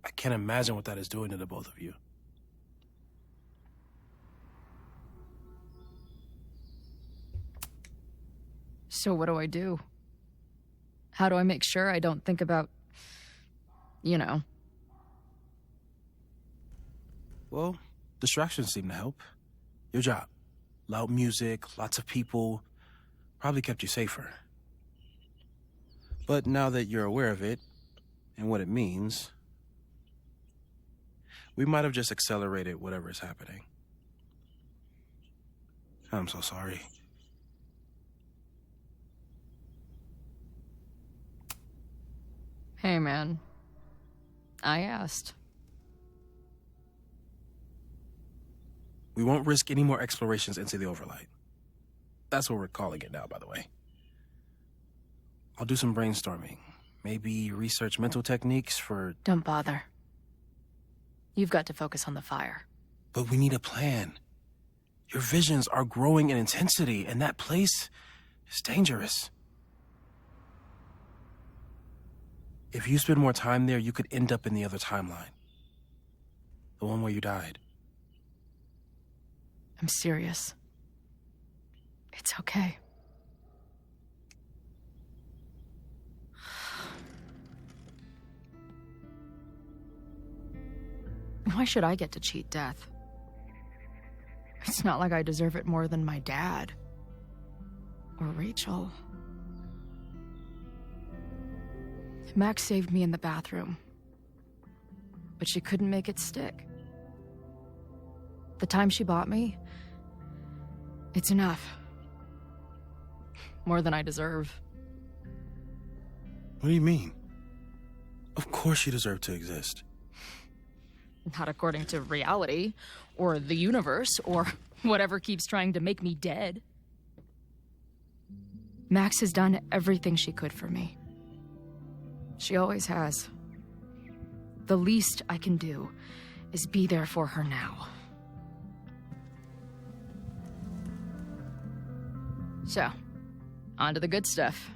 Speaker 4: I can't imagine what that is doing to the both of you.
Speaker 3: So what do I do? How do I make sure I don't think about, you know?
Speaker 4: Well, distractions seem to help. Your job. Loud music, lots of people, probably kept you safer. But now that you're aware of it, and what it means, we might have just accelerated whatever is happening. I'm so sorry.
Speaker 3: Hey, man. I asked.
Speaker 4: We won't risk any more explorations into the overlight. That's what we're calling it now, by the way. I'll do some brainstorming. Maybe research mental techniques for...
Speaker 3: Don't bother. You've got to focus on the fire.
Speaker 4: But we need a plan. Your visions are growing in intensity, and that place is dangerous. If you spend more time there, you could end up in the other timeline. The one where you died.
Speaker 3: I'm serious. It's okay. Why should I get to cheat death? It's not like I deserve it more than my dad. Or Rachel. Max saved me in the bathroom. But she couldn't make it stick. The time she bought me, it's enough. More than I deserve.
Speaker 4: What do you mean? Of course you deserve to exist.
Speaker 3: Not according to reality, or the universe, or whatever keeps trying to make me dead. Max has done everything she could for me. She always has. The least I can do is be there for her now. So, on to the good stuff.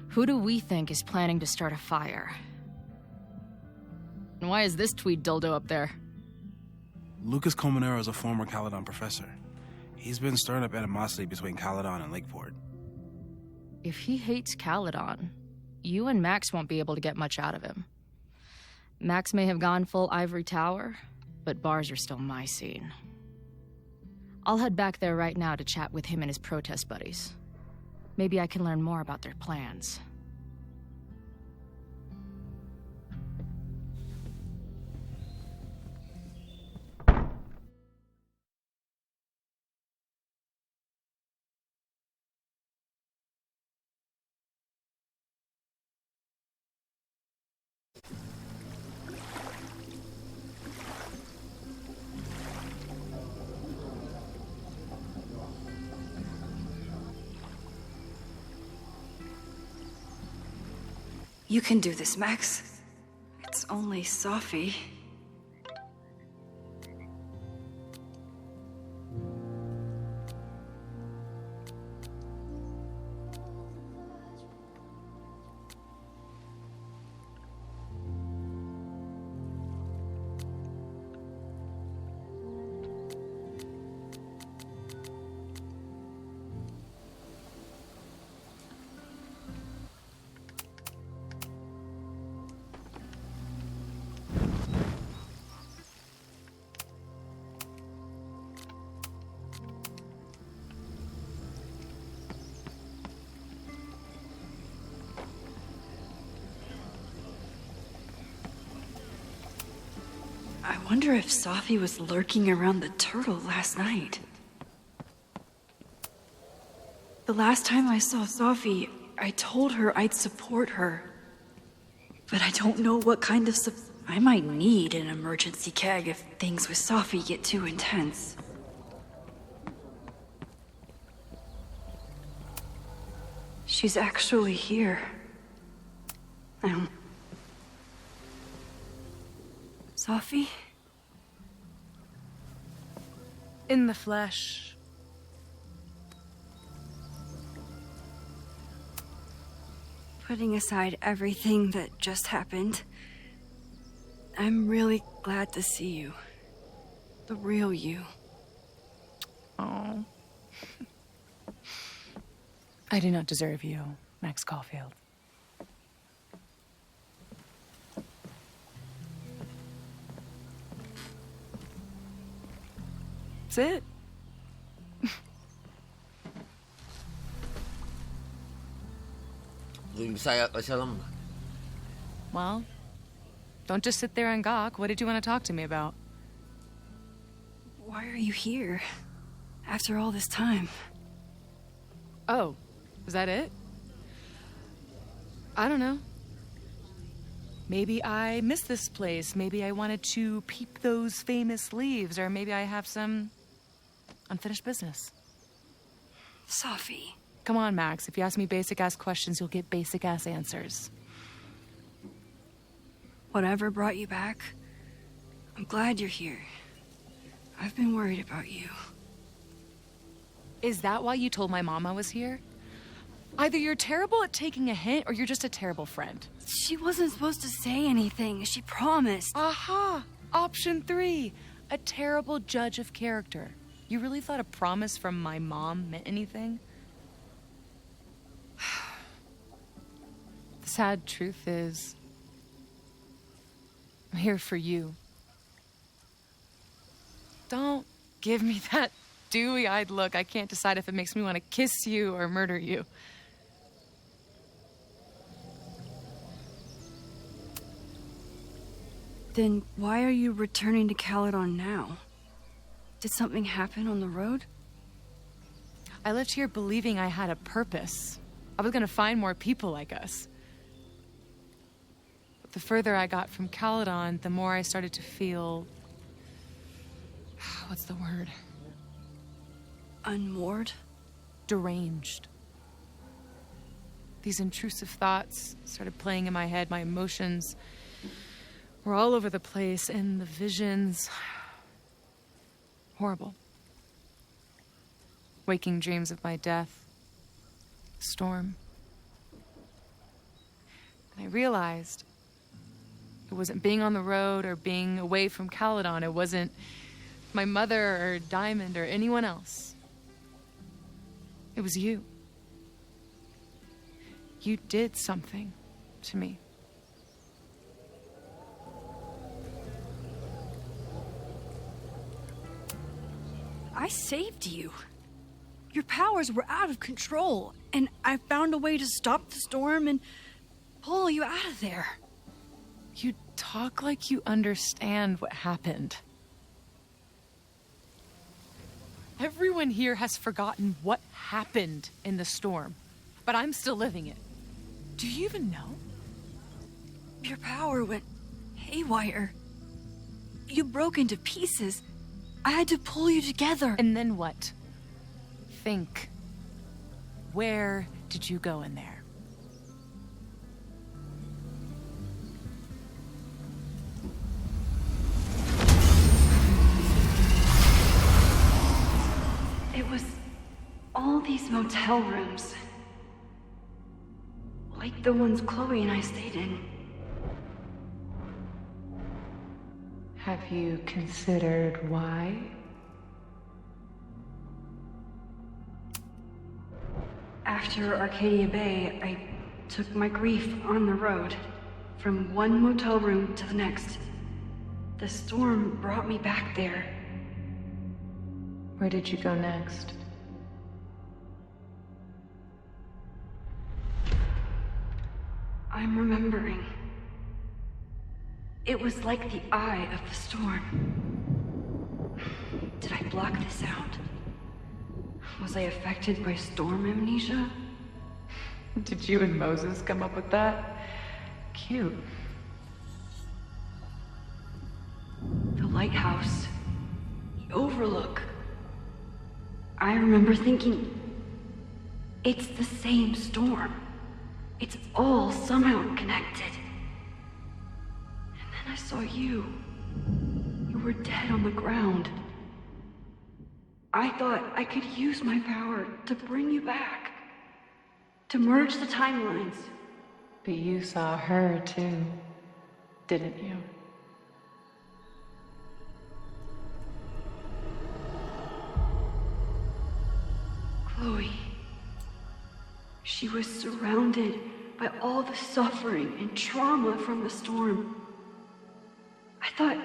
Speaker 3: Who do we think is planning to start a fire? And why is this tweed dildo up there?
Speaker 4: Lucas Colmenero is a former Caledon professor. He's been stirring up animosity between Caledon and Lakeport.
Speaker 3: If he hates Caledon, you and Max won't be able to get much out of him. Max may have gone full ivory tower, but bars are still my scene. I'll head back there right now to chat with him and his protest buddies. Maybe I can learn more about their plans.
Speaker 9: You can do this, Max. It's only Safi. wonder if Sophie was lurking around the turtle last night. The last time I saw Sophie, I told her I'd support her. But I don't know what kind of I might need an emergency keg if things with Sophie get too intense. She's actually here. Sophie?
Speaker 17: In the flesh.
Speaker 9: Putting aside everything that just happened, I'm really glad to see you. The real you.
Speaker 17: Oh. I do not deserve you, Max Caulfield. That's it.
Speaker 1: Duygusal yaklaşalım mı?
Speaker 17: Well, don't just sit there and gawk. What did you want to talk to me about?
Speaker 9: Why are you here? After all this time?
Speaker 17: Oh, was that it? I don't know. Maybe I miss this place. Maybe I wanted to peep those famous leaves, or maybe I have some unfinished business.
Speaker 9: Sophie.
Speaker 17: Come on, Max. If you ask me basic-ass questions, you'll get basic-ass answers.
Speaker 9: Whatever brought you back, I'm glad you're here. I've been worried about you.
Speaker 17: Is that why you told my mom I was here? Either you're terrible at taking a hint, or you're just a terrible friend.
Speaker 9: She wasn't supposed to say anything. She promised.
Speaker 17: Aha! Option 3. A terrible judge of character. You really thought a promise from my mom meant anything? The sad truth is, I'm here for you. Don't give me that dewy-eyed look. I can't decide if it makes me want to kiss you or murder you.
Speaker 9: Then why are you returning to Caledon now? Did something happen on the road?
Speaker 17: I left here believing I had a purpose. I was gonna find more people like us. But the further I got from Caledon, the more I started to feel... what's the word?
Speaker 9: Unmoored?
Speaker 17: Deranged. These intrusive thoughts started playing in my head. My emotions were all over the place, and the visions... horrible. Waking dreams of my death. Storm. And I realized it wasn't being on the road or being away from Caledon. It wasn't my mother or Diamond or anyone else. It was you. You did something to me.
Speaker 9: I saved you. Your powers were out of control, and I found a way to stop the storm and pull you out of there.
Speaker 17: You talk like you understand what happened. Everyone here has forgotten what happened in the storm, but I'm still living it. Do you even know?
Speaker 9: Your power went haywire. You broke into pieces. I had to pull you together.
Speaker 17: And then what? Think. Where did you go in there?
Speaker 9: It was all these motel rooms. Like the ones Chloe and I stayed in.
Speaker 18: Have you considered why?
Speaker 9: After Arcadia Bay, I took my grief on the road, from one motel room to the next. The storm brought me back there.
Speaker 18: Where did you go next?
Speaker 9: I'm remembering. It was like the eye of the storm. Did I block this out? Was I affected by storm amnesia?
Speaker 17: Did you and Moses come up with that? Cute.
Speaker 9: The lighthouse. The overlook. I remember thinking, it's the same storm. It's all somehow connected. And then I saw you. You were dead on the ground. I thought I could use my power to bring you back. To merge the timelines.
Speaker 17: But you saw her too, didn't you?
Speaker 9: Chloe. She was surrounded by all the suffering and trauma from the storm. I thought,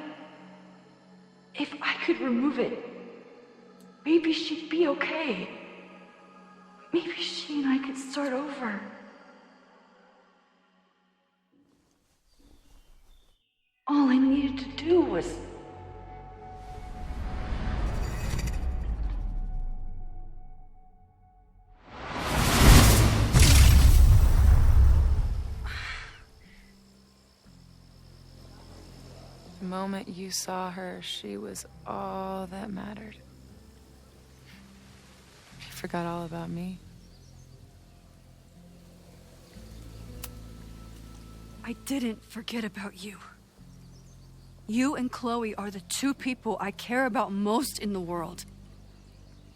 Speaker 9: if I could remove it, maybe she'd be okay. Maybe she and I could start over. All I needed to do was...
Speaker 17: The moment you saw her, she was all that mattered. You forgot all about me.
Speaker 9: I didn't forget about you. You and Chloe are the two people I care about most in the world.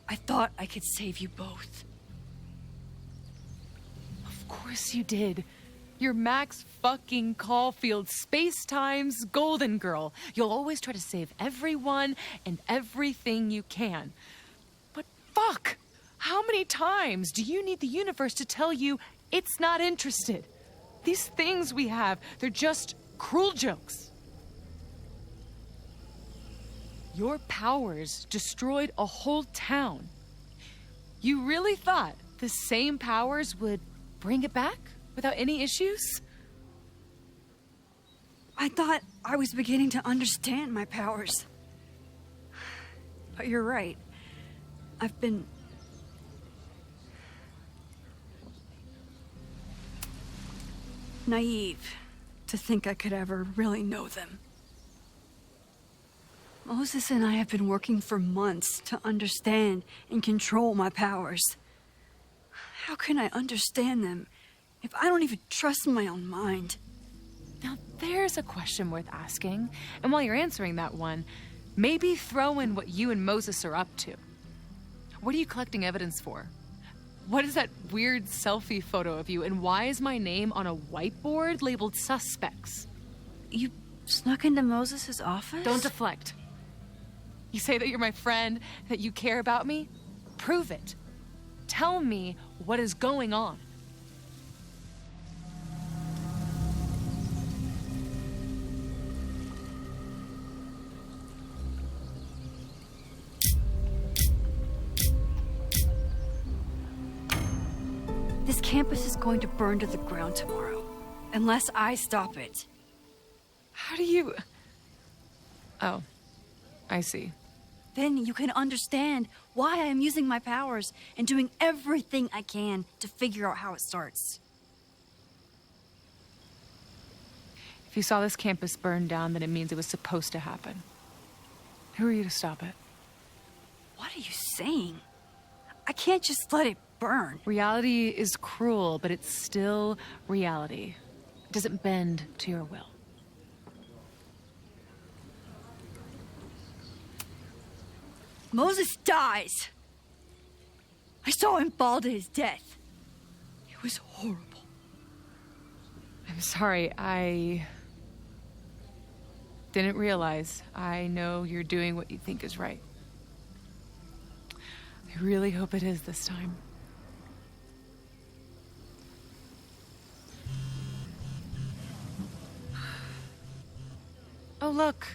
Speaker 9: I thought I could save you both.
Speaker 17: Of course you did. You're Max fucking Caulfield, Space-Time's golden girl. You'll always try to save everyone and everything you can. But fuck! How many times do you need the universe to tell you it's not interested? These things we have, they're just cruel jokes. Your powers destroyed a whole town. You really thought the same powers would bring it back without any issues?
Speaker 9: I thought I was beginning to understand my powers. But you're right. I've been... naive to think I could ever really know them. Moses and I have been working for months to understand and control my powers. How can I understand them if I don't even trust my own mind?
Speaker 17: Now there's a question worth asking, and while you're answering that one, maybe throw in what you and Moses are up to. What are you collecting evidence for? What is that weird selfie photo of you, and why is my name on a whiteboard labeled suspects?
Speaker 9: You snuck into Moses' office?
Speaker 17: Don't deflect. You say that you're my friend, that you care about me? Prove it. Tell me what is going on.
Speaker 9: This campus is going to burn to the ground tomorrow, unless I stop it.
Speaker 17: How do you... Oh, I see.
Speaker 9: Then you can understand why I am using my powers and doing everything I can to figure out how it starts.
Speaker 17: If you saw this campus burn down, then it means it was supposed to happen. Who are you to stop it?
Speaker 9: What are you saying? I can't just let it burn.
Speaker 17: Reality is cruel, but it's still reality. It doesn't bend to your will.
Speaker 9: Moses dies. I saw him fall to his death. It was horrible.
Speaker 17: I'm sorry, I didn't realize. I know you're doing what you think is right. I really hope it is this time. Oh, look.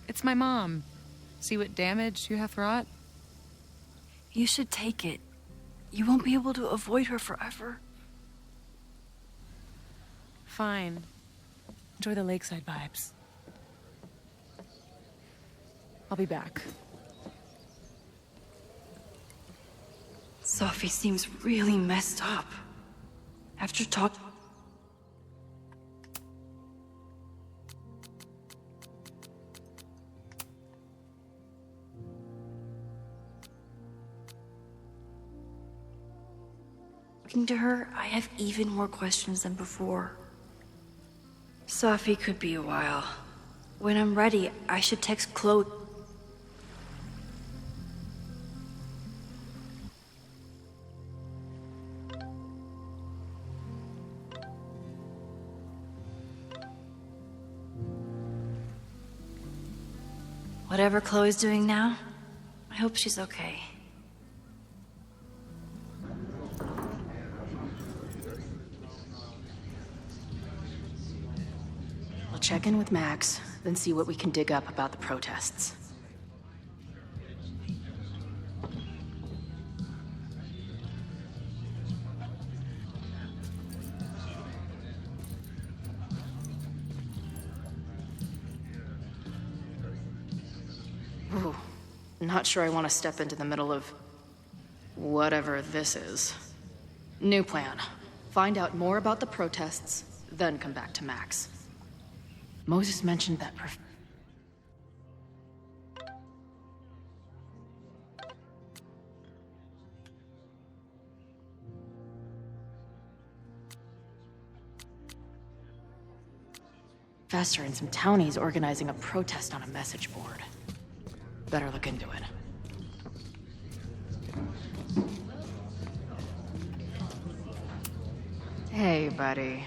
Speaker 17: It's my mom. See what damage you have wrought?
Speaker 9: You should take it. You won't be able to avoid her forever.
Speaker 17: Fine. Enjoy the lakeside vibes. I'll be back.
Speaker 9: Sophie seems really messed up. After talking to her, I have even more questions than before. Sophie could be a while. When I'm ready, I should text Chloe. Whatever Chloe's doing now, I hope she's okay.
Speaker 10: We'll check in with Max, then see what we can dig up about the protests. Ooh, not sure I want to step into the middle of whatever this is. New plan. Find out more about the protests, then come back to Max. Moses mentioned that professor and some townies organizing a protest on a message board. Better look into it. Hey, buddy.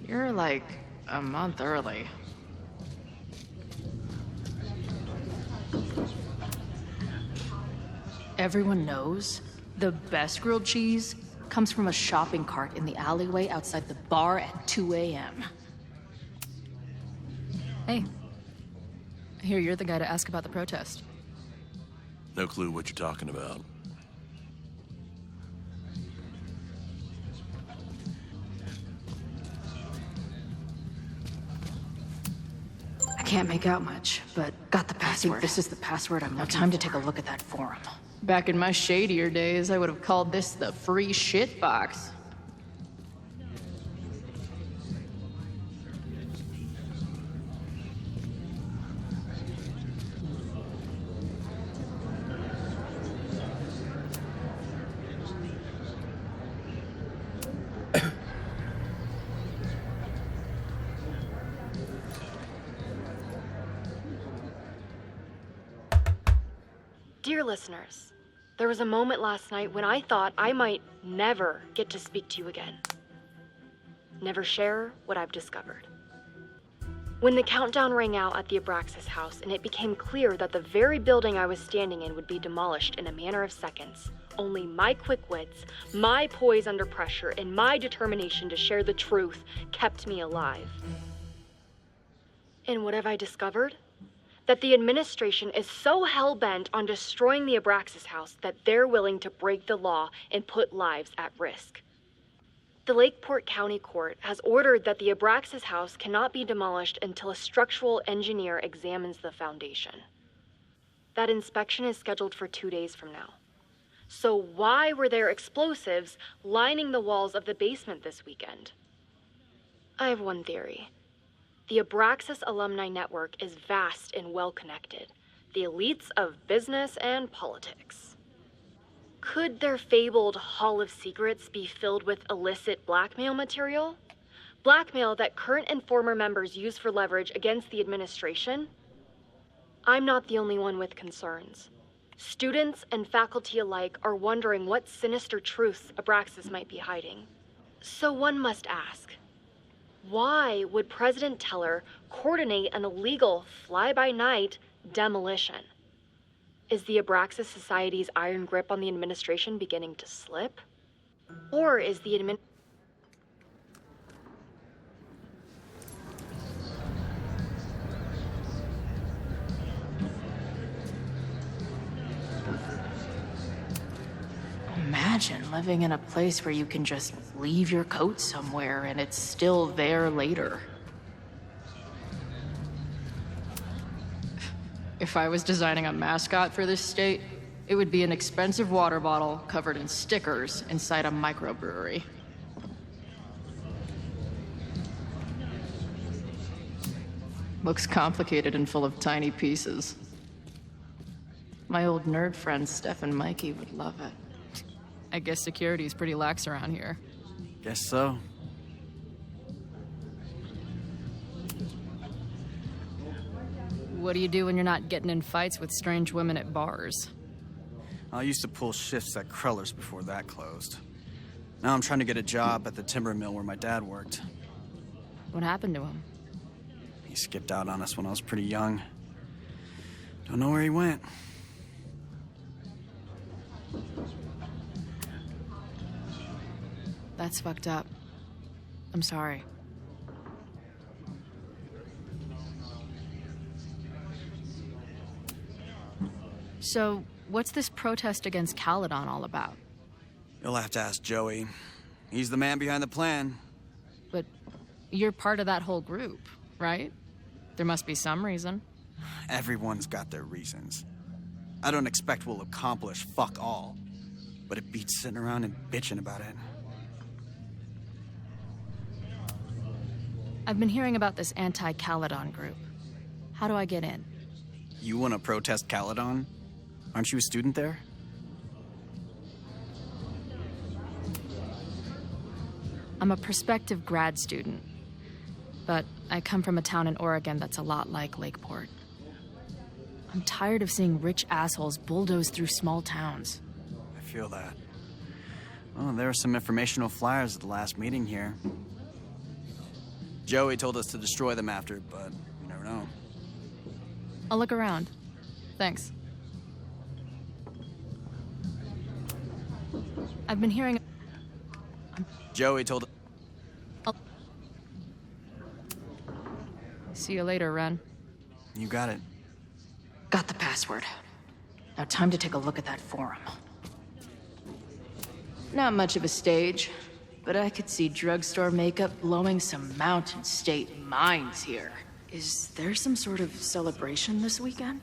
Speaker 10: You're like a month early. Everyone knows the best grilled cheese comes from a shopping cart in the alleyway outside the bar at 2 a.m. Hey. I hear you're the guy to ask about the protest.
Speaker 5: No clue what you're talking about.
Speaker 10: I can't make out much, but got the password. I think this is the password I'm looking for. Time to take a look at that forum. Back in my shadier days, I would have called this the free shit box.
Speaker 8: Dear listeners, there was a moment last night when I thought I might never get to speak to you again. Never share what I've discovered. When the countdown rang out at the Abraxas house and it became clear that the very building I was standing in would be demolished in a matter of seconds, only my quick wits, my poise under pressure, and my determination to share the truth kept me alive. And what have I discovered? That the administration is so hell-bent on destroying the Abraxas house that they're willing to break the law and put lives at risk. The Lakeport County Court has ordered that the Abraxas house cannot be demolished until a structural engineer examines the foundation. That inspection is scheduled for 2 days from now. So why were there explosives lining the walls of the basement this weekend? I have one theory. The Abraxas alumni network is vast and well-connected, the elites of business and politics. Could their fabled Hall of Secrets be filled with illicit blackmail material? Blackmail that current and former members use for leverage against the administration? I'm not the only one with concerns. Students and faculty alike are wondering what sinister truths Abraxas might be hiding. So one must ask, why would President Teller coordinate an illegal fly-by-night demolition? Is the Abraxas Society's iron grip on the administration beginning to slip? Or is the
Speaker 10: Imagine living in a place where you can just leave your coat somewhere and it's still there later.
Speaker 18: If I was designing a mascot for this state, it would be an expensive water bottle covered in stickers inside a microbrewery. Looks complicated and full of tiny pieces. My old nerd friend Steph and Mikey would love it. I guess security's pretty lax around here.
Speaker 11: Guess so.
Speaker 18: What do you do when you're not getting in fights with strange women at bars?
Speaker 11: I used to pull shifts at Kruller's before that closed. Now I'm trying to get a job at the timber mill where my dad worked.
Speaker 18: What happened to him?
Speaker 11: He skipped out on us when I was pretty young. Don't know where he went.
Speaker 18: That's fucked up. I'm sorry. So, what's this protest against Caledon all about?
Speaker 11: You'll have to ask Joey. He's the man behind the plan.
Speaker 18: But you're part of that whole group, right? There must be some reason.
Speaker 11: Everyone's got their reasons. I don't expect we'll accomplish fuck all, but it beats sitting around and bitching about it.
Speaker 18: I've been hearing about this anti-Caledon group. How do I get in?
Speaker 11: You want to protest Caledon? Aren't you a student there?
Speaker 18: I'm a prospective grad student, but I come from a town in Oregon that's a lot like Lakeport. I'm tired of seeing rich assholes bulldoze through small towns.
Speaker 11: I feel that. Well, there were some informational flyers at the last meeting here. Joey told us to destroy them after, but you never know.
Speaker 18: I'll look around. Thanks. I've been hearing...
Speaker 11: Joey told...
Speaker 18: See you later, Ren.
Speaker 11: You got it.
Speaker 10: Got the password. Now time to take a look at that forum. Not much of a stage, but I could see drugstore makeup blowing some Mountain State minds here. Is there some sort of celebration this weekend?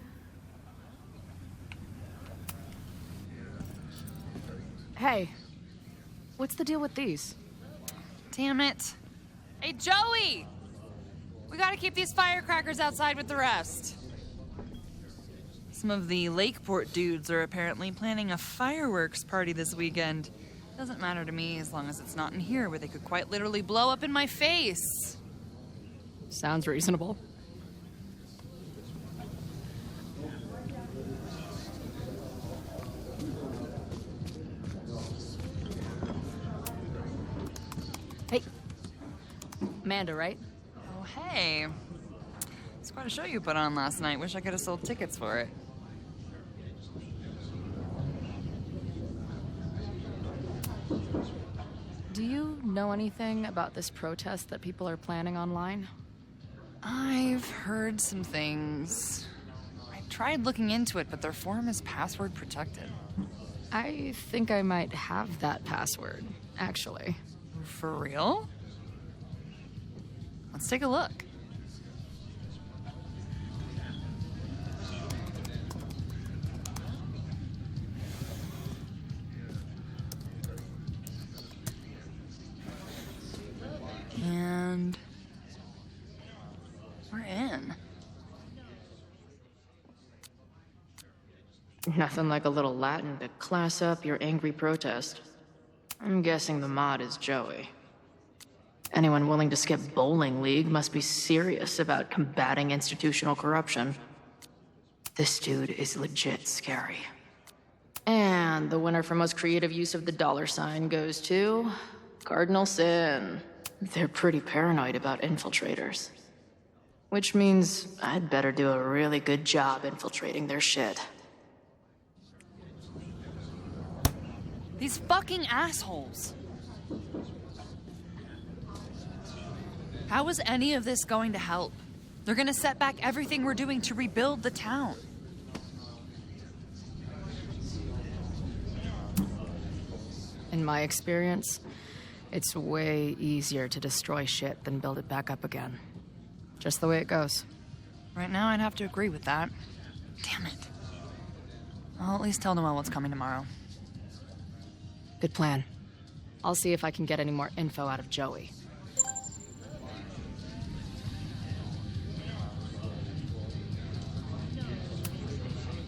Speaker 18: Hey, what's the deal with these?
Speaker 13: Damn it. Hey, Joey! We gotta keep these firecrackers outside with the rest. Some of the Lakeport dudes are apparently planning a fireworks party this weekend. Doesn't matter to me as long as it's not in here where they could quite literally blow up in my face.
Speaker 18: Sounds reasonable. Hey. Amanda, right?
Speaker 13: Oh, hey. It's quite a show you put on last night. Wish I could have sold tickets for it.
Speaker 18: Do you know anything about this protest that people are planning online?
Speaker 13: I've heard some things. I tried looking into it, but their forum is password protected.
Speaker 18: I think I might have that password, actually.
Speaker 13: For real? Let's take a look. And we're in.
Speaker 18: Nothing like a little Latin to class up your angry protest. I'm guessing the mod is Joey. Anyone willing to skip bowling league must be serious about combating institutional corruption. This dude is legit scary. And the winner for most creative use of the $ goes to Cardinal Sin. They're pretty paranoid about infiltrators. Which means I'd better do a really good job infiltrating their shit.
Speaker 13: These fucking assholes. How is any of this going to help? They're gonna set back everything we're doing to rebuild the town.
Speaker 18: In my experience, it's way easier to destroy shit than build it back up again. Just the way it goes.
Speaker 13: Right now, I'd have to agree with that. Damn it. I'll at least tell Noelle what's coming tomorrow.
Speaker 10: Good plan. I'll see if I can get any more info out of Joey.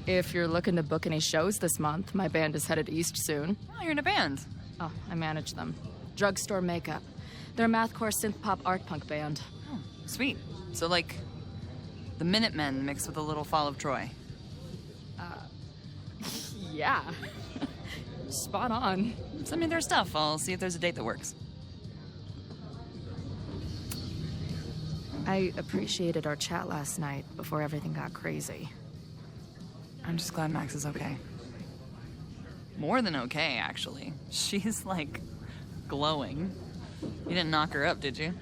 Speaker 10: If you're looking to book any shows this month, my band is headed east soon.
Speaker 13: Oh, you're in a band.
Speaker 10: Oh, I manage them. Drugstore Makeup. They're a mathcore synth-pop art punk band.
Speaker 13: Oh, sweet. So, like, the Minutemen mixed with a little Fall of Troy.
Speaker 10: Yeah. Spot on.
Speaker 13: Send me their stuff. I'll see if there's a date that works.
Speaker 10: I appreciated our chat last night before everything got crazy.
Speaker 13: I'm just glad Max is okay. More than okay, actually. She's, like, glowing. You didn't knock her up, did you?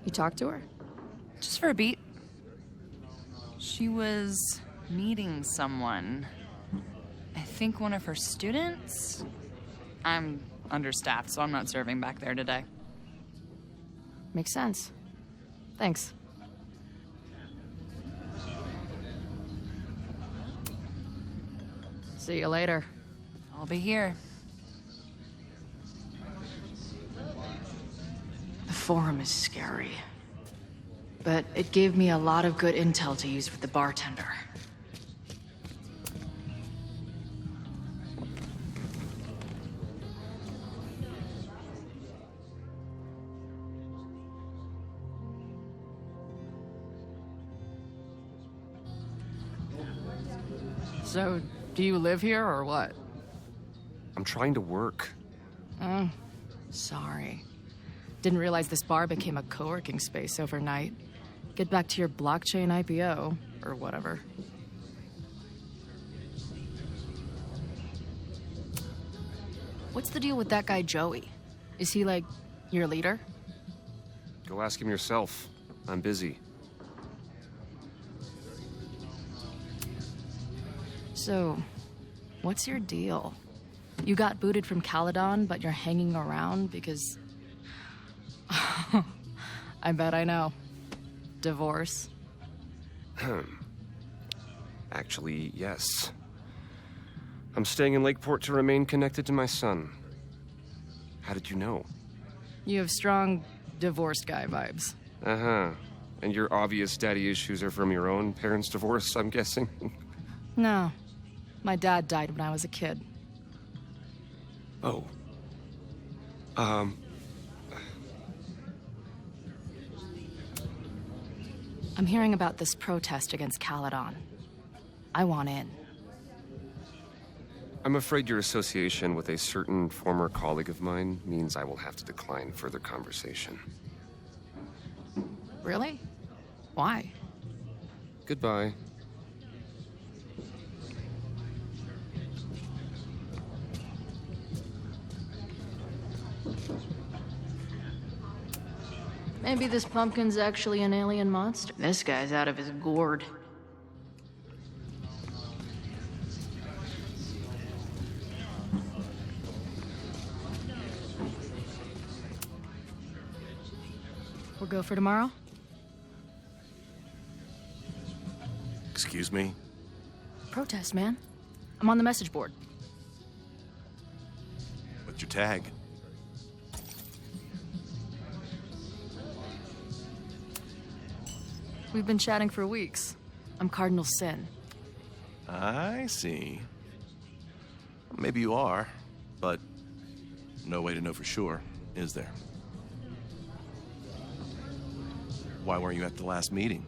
Speaker 10: You talked to her?
Speaker 13: Just for a beat. She was meeting someone. I think one of her students? I'm understaffed, so I'm not serving back there today.
Speaker 10: Makes sense. Thanks. See you later.
Speaker 13: I'll be here.
Speaker 18: The forum is scary. But it gave me a lot of good intel to use with the bartender.
Speaker 10: So, do you live here or what?
Speaker 2: I'm trying to work.
Speaker 10: Oh, sorry. Didn't realize this bar became a co-working space overnight. Get back to your blockchain IPO, or whatever. What's the deal with that guy Joey? Is he, like, your leader?
Speaker 2: Go ask him yourself. I'm busy.
Speaker 10: So, what's your deal? You got booted from Caledon, but you're hanging around because... I bet I know. Divorce?
Speaker 2: Actually, yes. I'm staying in Lakeport to remain connected to my son. How did you know?
Speaker 10: You have strong divorced guy vibes.
Speaker 2: Uh-huh. And your obvious daddy issues are from your own parents' divorce, I'm guessing?
Speaker 10: No. My dad died when I was a kid.
Speaker 2: Oh.
Speaker 10: I'm hearing about this protest against Caledon. I want in.
Speaker 2: I'm afraid your association with a certain former colleague of mine means I will have to decline further conversation.
Speaker 10: Really? Why?
Speaker 2: Goodbye.
Speaker 18: Maybe this pumpkin's actually an alien monster. This guy's out of his gourd.
Speaker 10: We'll go for tomorrow?
Speaker 5: Excuse me?
Speaker 10: Protest, man. I'm on the message board.
Speaker 5: What's your tag?
Speaker 10: We've been chatting for weeks. I'm Cardinal Sin.
Speaker 5: I see. Maybe you are, but no way to know for sure, is there? Why weren't you at the last meeting?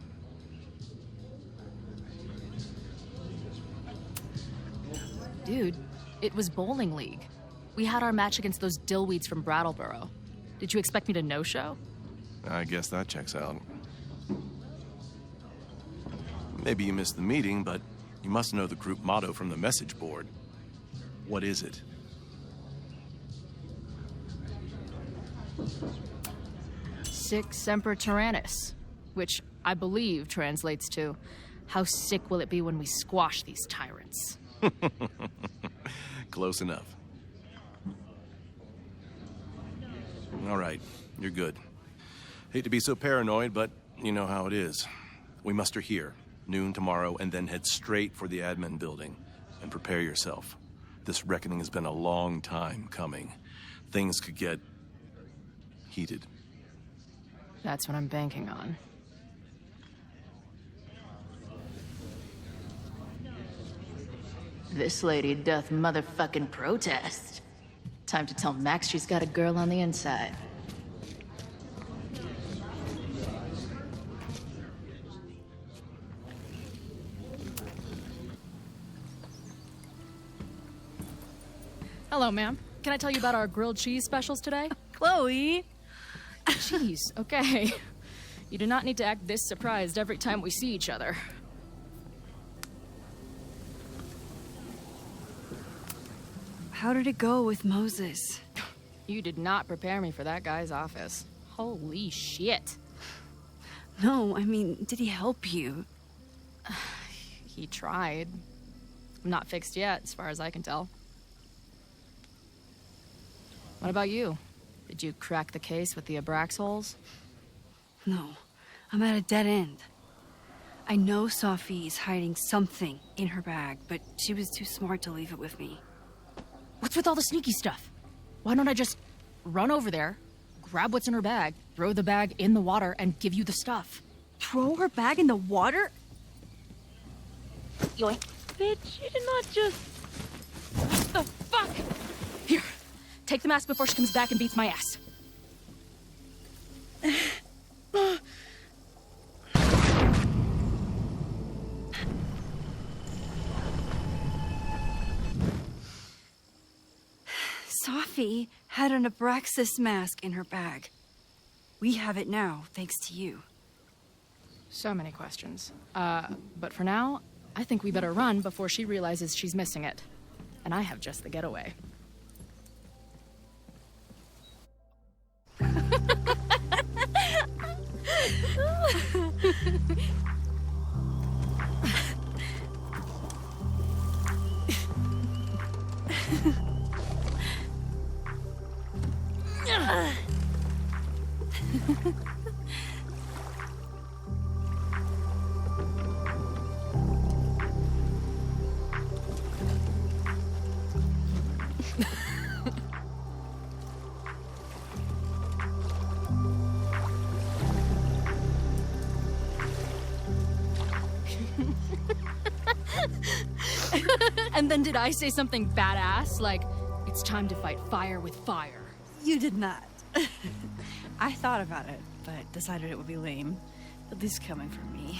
Speaker 10: Dude, it was bowling league. We had our match against those dillweeds from Brattleboro. Did you expect me to no-show?
Speaker 5: I guess that checks out. Maybe you missed the meeting, but you must know the group motto from the message board. What is it?
Speaker 10: Sic Semper Tyrannis, which I believe translates to, how sick will it be when we squash these tyrants?
Speaker 5: Close enough. All right, you're good. Hate to be so paranoid, but You know how it is. We muster here, noon tomorrow, and then head straight for the admin building. And prepare yourself. This reckoning has been a long time coming. Things could get heated.
Speaker 10: That's what I'm banking on.
Speaker 18: This lady doth motherfucking protest. Time to tell Max she's got a girl on the inside.
Speaker 3: Hello, ma'am. Can I tell you about our grilled cheese specials today?
Speaker 9: Chloe!
Speaker 3: Jeez, okay. You do not need to act this surprised every time we see each other.
Speaker 9: How did it go with Moses?
Speaker 3: You did not prepare me for that guy's office. Holy shit.
Speaker 9: No, I mean, did he help you?
Speaker 3: He tried. I'm not fixed yet, as far as I can tell. What about you? Did you crack the case with the Abrax holes?
Speaker 9: No, I'm at a dead end. I know Sophie is hiding something in her bag, but she was too smart to leave it with me.
Speaker 3: What's with all the sneaky stuff? Why don't I just run over there, grab what's in her bag, throw the bag in the water, and give you the stuff?
Speaker 9: Throw her bag in the water?
Speaker 3: Yoink.
Speaker 9: Bitch, you did not just...
Speaker 3: What the fuck? Here, take the mask before she comes back and beats my ass.
Speaker 9: Sophie had an Abraxas mask in her bag. We have it now, thanks to you.
Speaker 3: So many questions. But for now, I think we better run before she realizes she's missing it. And I have just the getaway. And then did I say something badass? Like, it's time to fight fire with fire.
Speaker 9: You did not. I thought about it, but decided it would be lame. At least coming from me.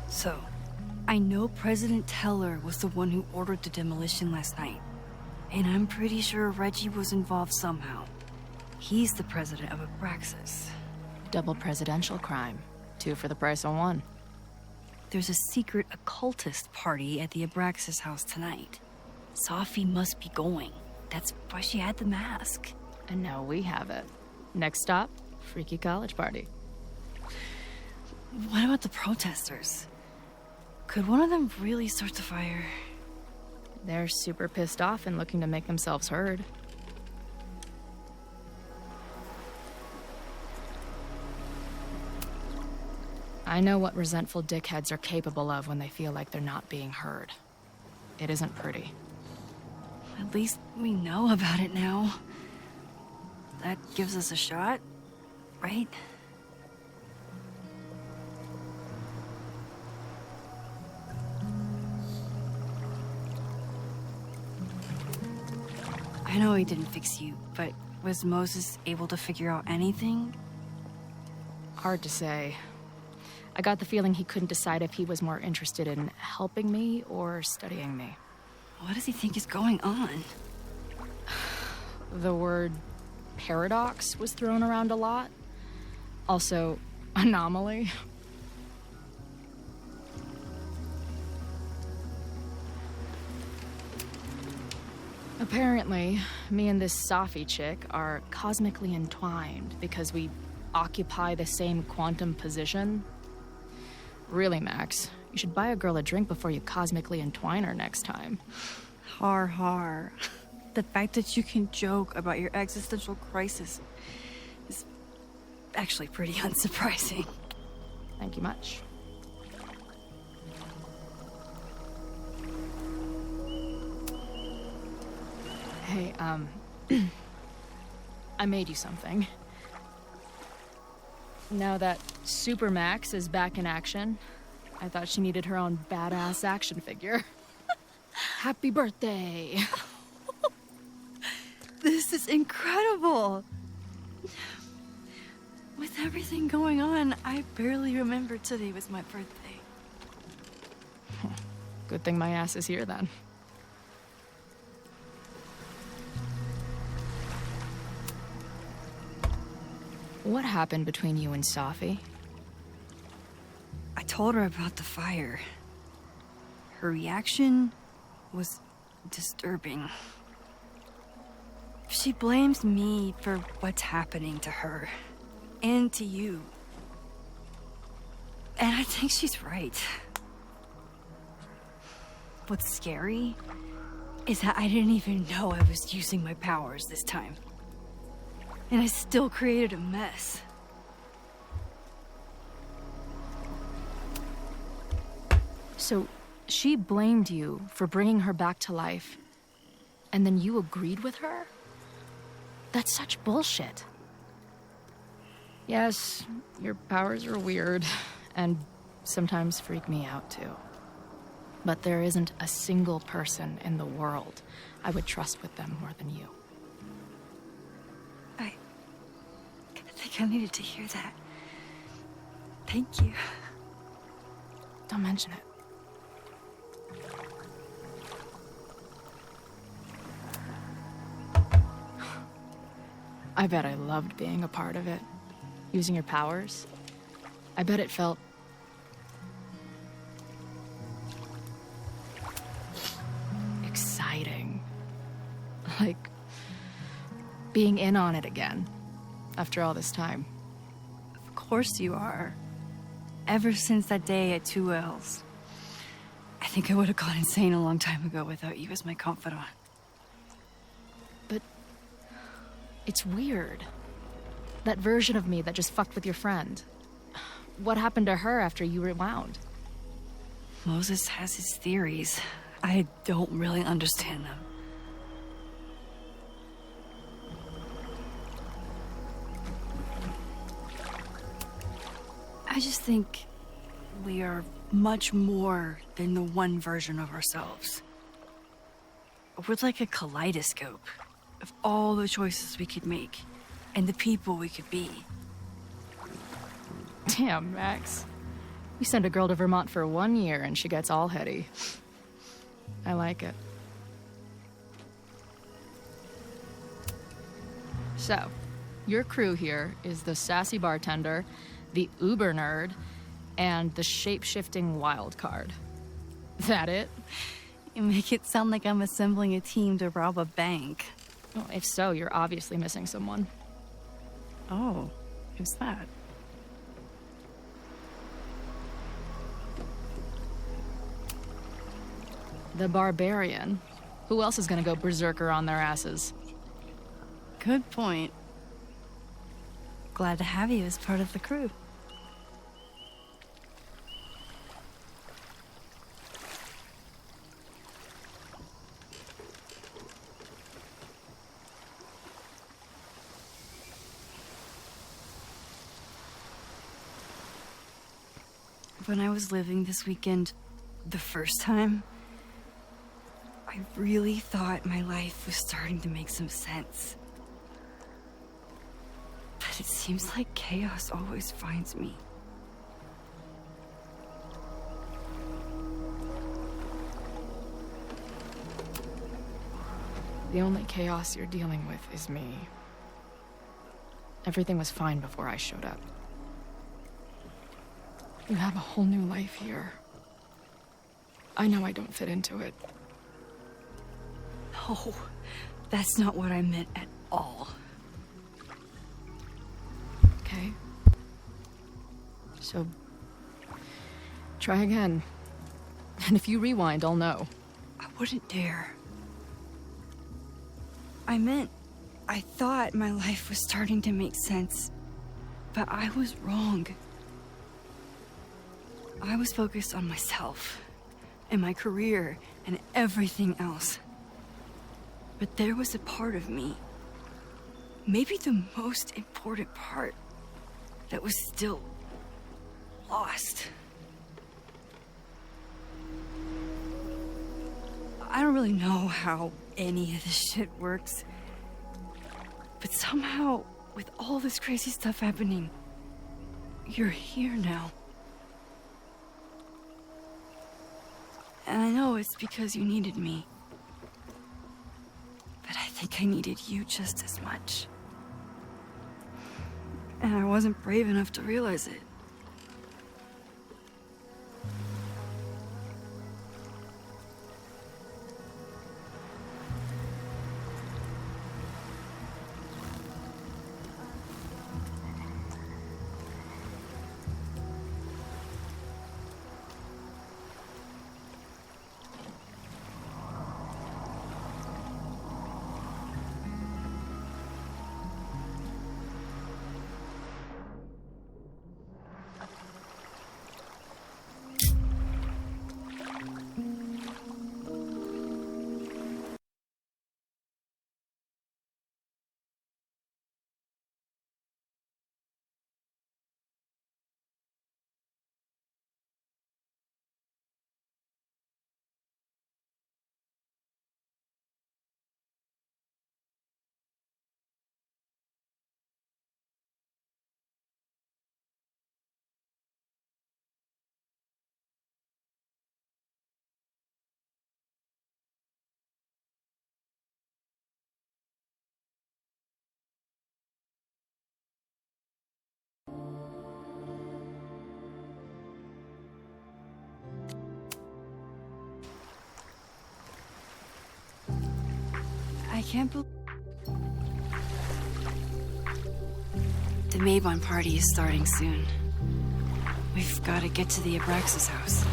Speaker 9: So, I know President Teller was the one who ordered the demolition last night. And I'm pretty sure Reggie was involved somehow. He's the president of Abraxas.
Speaker 10: Double presidential crime. 2 for the price of 1.
Speaker 9: There's a secret occultist party at the Abraxas house tonight. Sophie must be going. That's why she had the mask.
Speaker 10: And now we have it. Next stop, freaky college party.
Speaker 9: What about the protesters? Could one of them really start the fire?
Speaker 10: They're super pissed off and looking to make themselves heard. I know what resentful dickheads are capable of when they feel like they're not being heard. It isn't pretty.
Speaker 9: At least we know about it now. That gives us a shot, right? I know he didn't fix you, but was Moses able to figure out anything?
Speaker 10: Hard to say. I got the feeling he couldn't decide if he was more interested in helping me or studying me.
Speaker 9: What does he think is going on?
Speaker 10: The word paradox was thrown around a lot. Also, anomaly. Apparently, me and this Sophie chick are cosmically entwined because we occupy the same quantum position. Really, Max, you should buy a girl a drink before you cosmically entwine her next time.
Speaker 12: Har har. The fact that you can joke about your existential crisis is actually pretty unsurprising.
Speaker 10: Thank you much. Hey, I made you something. Now that Super Max is back in action, I thought she needed her own badass action figure. Happy birthday!
Speaker 12: This is incredible! With everything going on, I barely remembered today was my birthday.
Speaker 10: Good thing my ass is here then. What happened between you and Safi?
Speaker 12: I told her about the fire. Her reaction was disturbing. She blames me for what's happening to her and to you. And I think she's right. What's scary is that I didn't even know I was using my powers this time. And I still created a mess.
Speaker 10: So, she blamed you for bringing her back to life, and then you agreed with her? That's such bullshit. Yes, your powers are weird, and sometimes freak me out too. But there isn't a single person in the world I would trust with them more than you.
Speaker 12: I think I needed to hear that. Thank you.
Speaker 10: Don't mention it. I bet I loved being a part of it. Using your powers. I bet it felt... exciting. Like... being in on it again. After all this time.
Speaker 12: Of course you are. Ever since that day at 2L's. I think I would have gone insane a long time ago without you as my confidant.
Speaker 10: But... it's weird. That version of me that just fucked with your friend. What happened to her after you rewound?
Speaker 12: Moses has his theories. I don't really understand them. I just think we are much more than the one version of ourselves. We're like a kaleidoscope of all the choices we could make and the people we could be.
Speaker 10: Damn, Max. You send a girl to Vermont for 1 year and she gets all heady. I like it. So, your crew here is the sassy bartender, the uber nerd, and the shape-shifting wild card. That it?
Speaker 12: You make it sound like I'm assembling a team to rob a bank.
Speaker 10: Well, if so, you're obviously missing someone.
Speaker 12: Oh, who's that?
Speaker 10: The barbarian. Who else is gonna go berserker on their asses?
Speaker 12: Good point. Glad to have you as part of the crew. When I was living this weekend, the first time, I really thought my life was starting to make some sense. But it seems like chaos always finds me.
Speaker 10: The only chaos you're dealing with is me. Everything was fine before I showed up. You have a whole new life here. I know I don't fit into it.
Speaker 12: No, that's not what I meant at all.
Speaker 10: Okay. So, try again. And if you rewind, I'll know.
Speaker 12: I wouldn't dare.
Speaker 9: I thought my life was starting to make sense, but I was wrong. I was focused on myself, and my career, and everything else. But there was a part of me, maybe the most important part, that was still lost. I don't really know how any of this shit works, but somehow, with all this crazy stuff happening, you're here now. And I know it's because you needed me. But I think I needed you just as much. And I wasn't brave enough to realize it. I can't believe... The Maybon party is starting soon. We've got to get to the Abraxas house.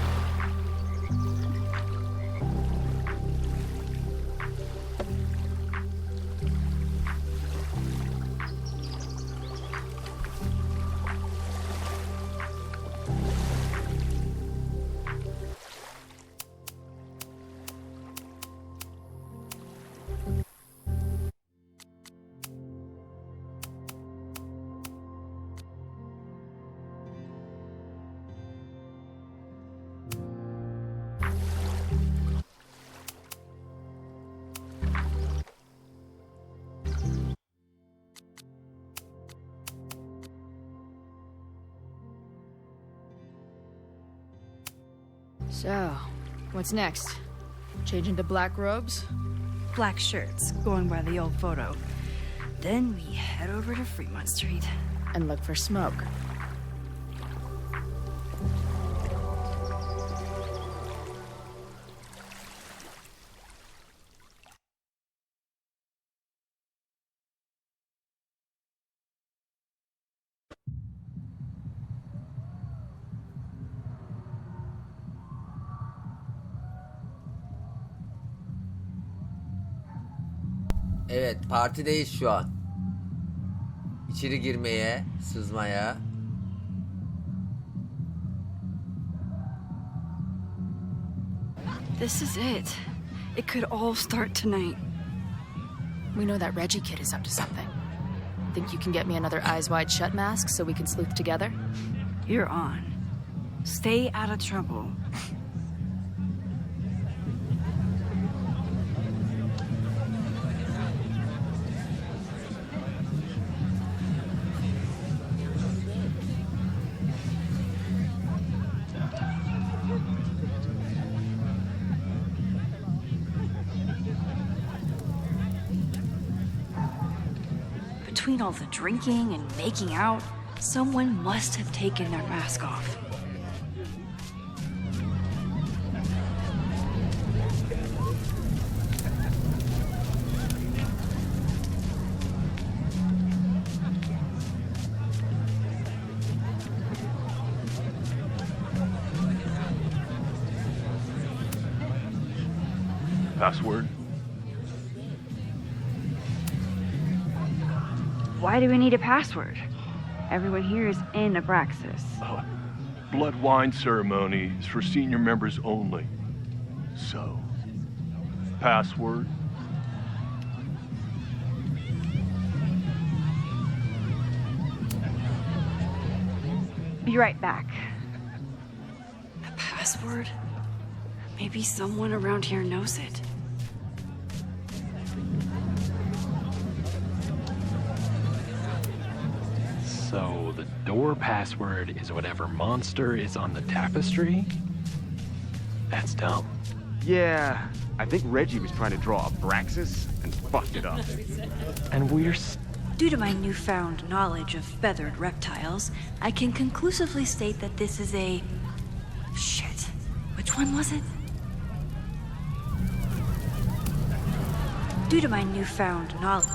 Speaker 10: So, what's next? Change into black robes?
Speaker 9: Black shirts, going by the old photo. Then we head over to Fremont Street.
Speaker 10: And look for smoke.
Speaker 1: Evet, partideyiz şu an. İçeri girmeye, sızmaya.
Speaker 9: This is it. It could all start tonight.
Speaker 10: We know that Reggie kid is up to something. Think you can get me another Eyes Wide Shut mask so we can sleuth together?
Speaker 9: You're on. Stay out of trouble. Between all the drinking and making out, someone must have taken their mask off.
Speaker 22: Password?
Speaker 9: Why do we need a password? Everyone here is in Abraxas.
Speaker 22: Blood wine ceremony is for senior members only. So, password?
Speaker 9: Be right back. A password? Maybe someone around here knows it.
Speaker 14: So the door password is whatever monster is on the tapestry? That's dumb.
Speaker 16: Yeah, I think Reggie was trying to draw Abraxas and fucked it up.
Speaker 14: And we're
Speaker 12: Due to my newfound knowledge of feathered reptiles, I can conclusively state that this is a... Shit. Which one was it? Due to my newfound knowledge...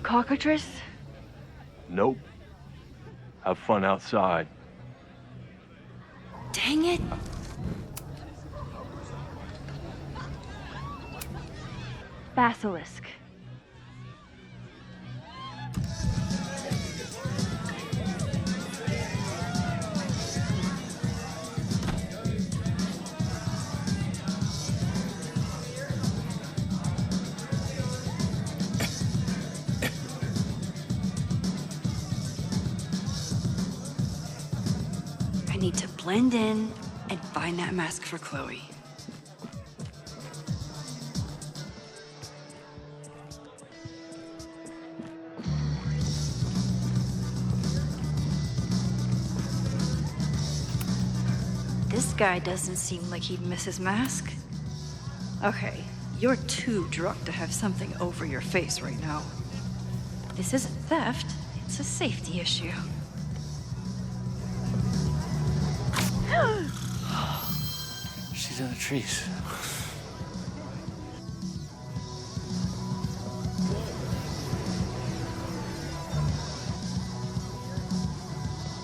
Speaker 9: Cockatrice?
Speaker 22: Nope. Have fun outside.
Speaker 12: Dang it!
Speaker 9: Basilisk.
Speaker 12: I need to blend in and find that mask for Chloe. This guy doesn't seem like he'd miss his mask. Okay, you're too drunk to have something over your face right now. This isn't theft, it's a safety issue.
Speaker 14: She's in the trees.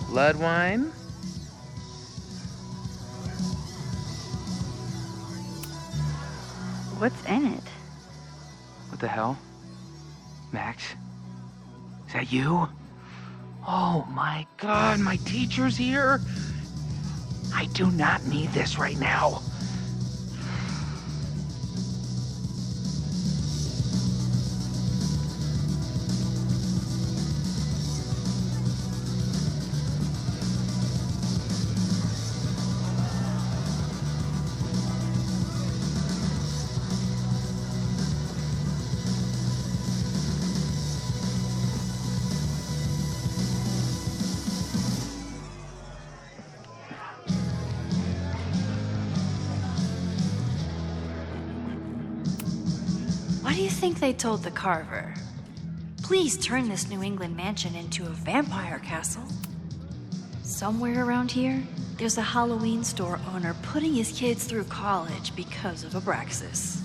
Speaker 6: Blood wine?
Speaker 9: What's in it?
Speaker 6: What the hell? Max? Is that you? Oh my god, my teacher's here? I do not need this right now.
Speaker 12: What do you think they told the carver? Please turn this New England mansion into a vampire castle. Somewhere around here, there's a Halloween store owner putting his kids through college because of Abraxas.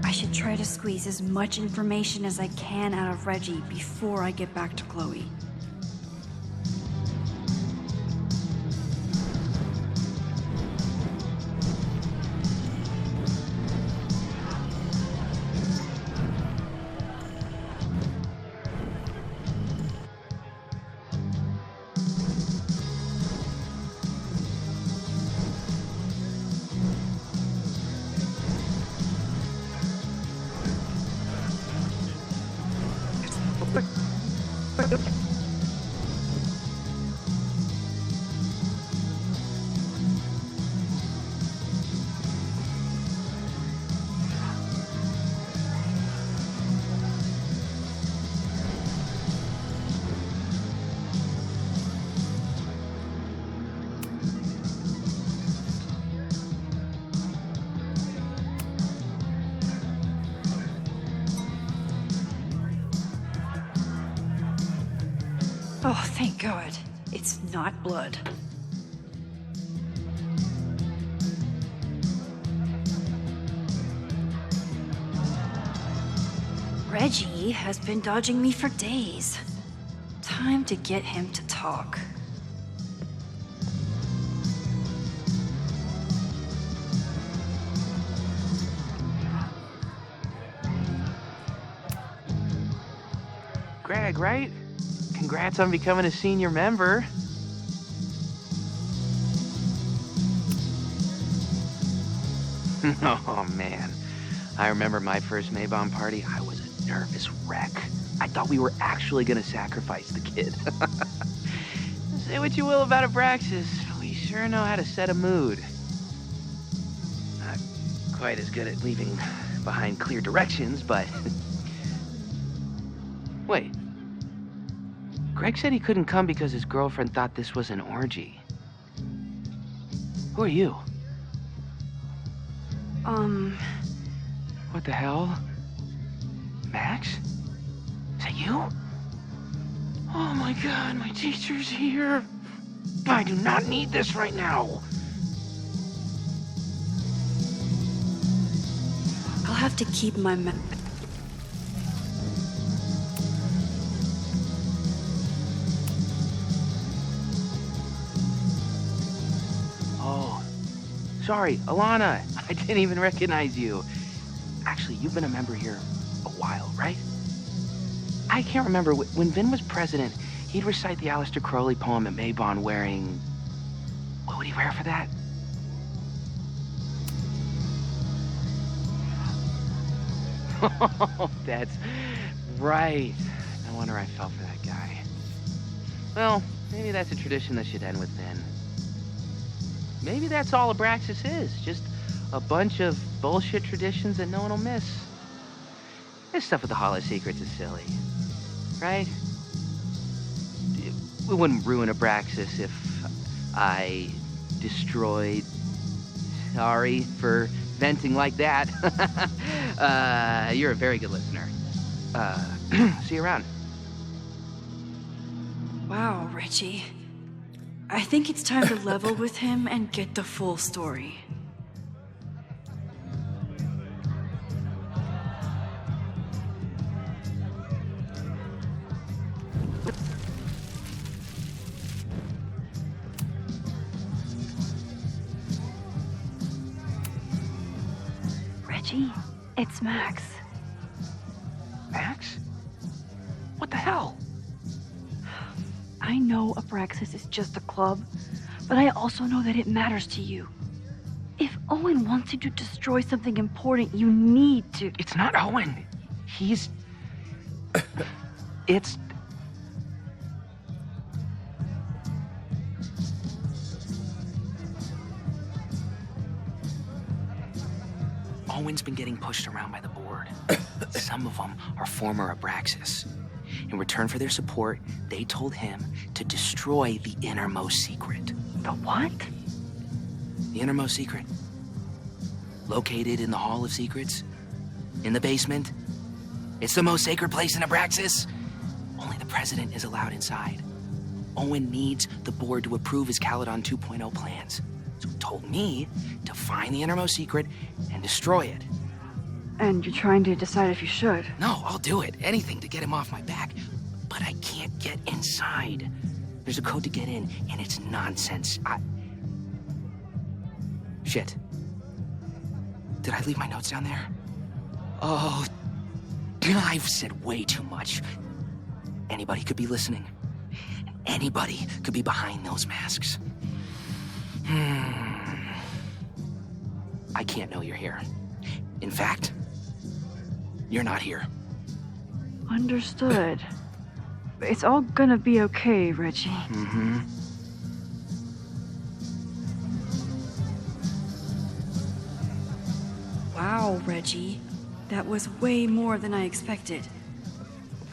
Speaker 12: I should try to squeeze as much information as I can out of Reggie before I get back to Chloe. Oh, thank God. It's not blood. Reggie has been dodging me for days. Time to get him to talk.
Speaker 6: Greg, right? Congrats on becoming a senior member. Oh, man. I remember my first Maybon party. I was a nervous wreck. I thought we were actually gonna sacrifice the kid. Say what you will about Abraxas, we sure know how to set a mood. Not quite as good at leaving behind clear directions, but... Wait. Greg said he couldn't come because his girlfriend thought this was an orgy. Who are you? What the hell? Max? Is that you? Oh my God, my teacher's here. I do not need this right now.
Speaker 12: I'll have to keep my
Speaker 6: Oh, sorry, Alana. I didn't even recognize you. Actually, you've been a member here a while, right? I can't remember. When Vin was president, he'd recite the Aleister Crowley poem at Maybon wearing... What would he wear for that? Oh, that's right. No wonder I fell for that guy. Well, maybe that's a tradition that should end with Vin. Maybe that's all Abraxas is. Just a bunch of bullshit traditions that no one will miss. This stuff with the Hollow Secrets is silly. Right? We wouldn't ruin Abraxas if I destroyed... Sorry for venting like that. You're a very good listener. See you around.
Speaker 12: Wow, Reggie. I think it's time to level with him and get the full story. Reggie, it's Max.
Speaker 6: Max? What the hell?
Speaker 12: I know Abraxas is just a club, but I also know that it matters to you. If Owen wants you to destroy something important, you need to...
Speaker 6: It's not Owen. He's... It's... Owen's been getting pushed around by the board. Some of them are former Abraxas. In return for their support, they told him to destroy the innermost secret.
Speaker 12: The what?
Speaker 6: The innermost secret. Located in the Hall of Secrets. In the basement. It's the most sacred place in Abraxas. Only the president is allowed inside. Owen needs the board to approve his Caledon 2.0 plans. So he told me to find the innermost secret and destroy it.
Speaker 12: And you're trying to decide if you should?
Speaker 6: No, I'll do it. Anything to get him off my back. But I can't get inside. There's a code to get in, and it's nonsense. Shit. Did I leave my notes down there? Oh, I've said way too much. Anybody could be listening. Anybody could be behind those masks. I can't know you're here. In fact, you're not here.
Speaker 12: Understood. It's all gonna be okay, Reggie.
Speaker 6: Mm-hmm.
Speaker 12: Wow, Reggie. That was way more than I expected.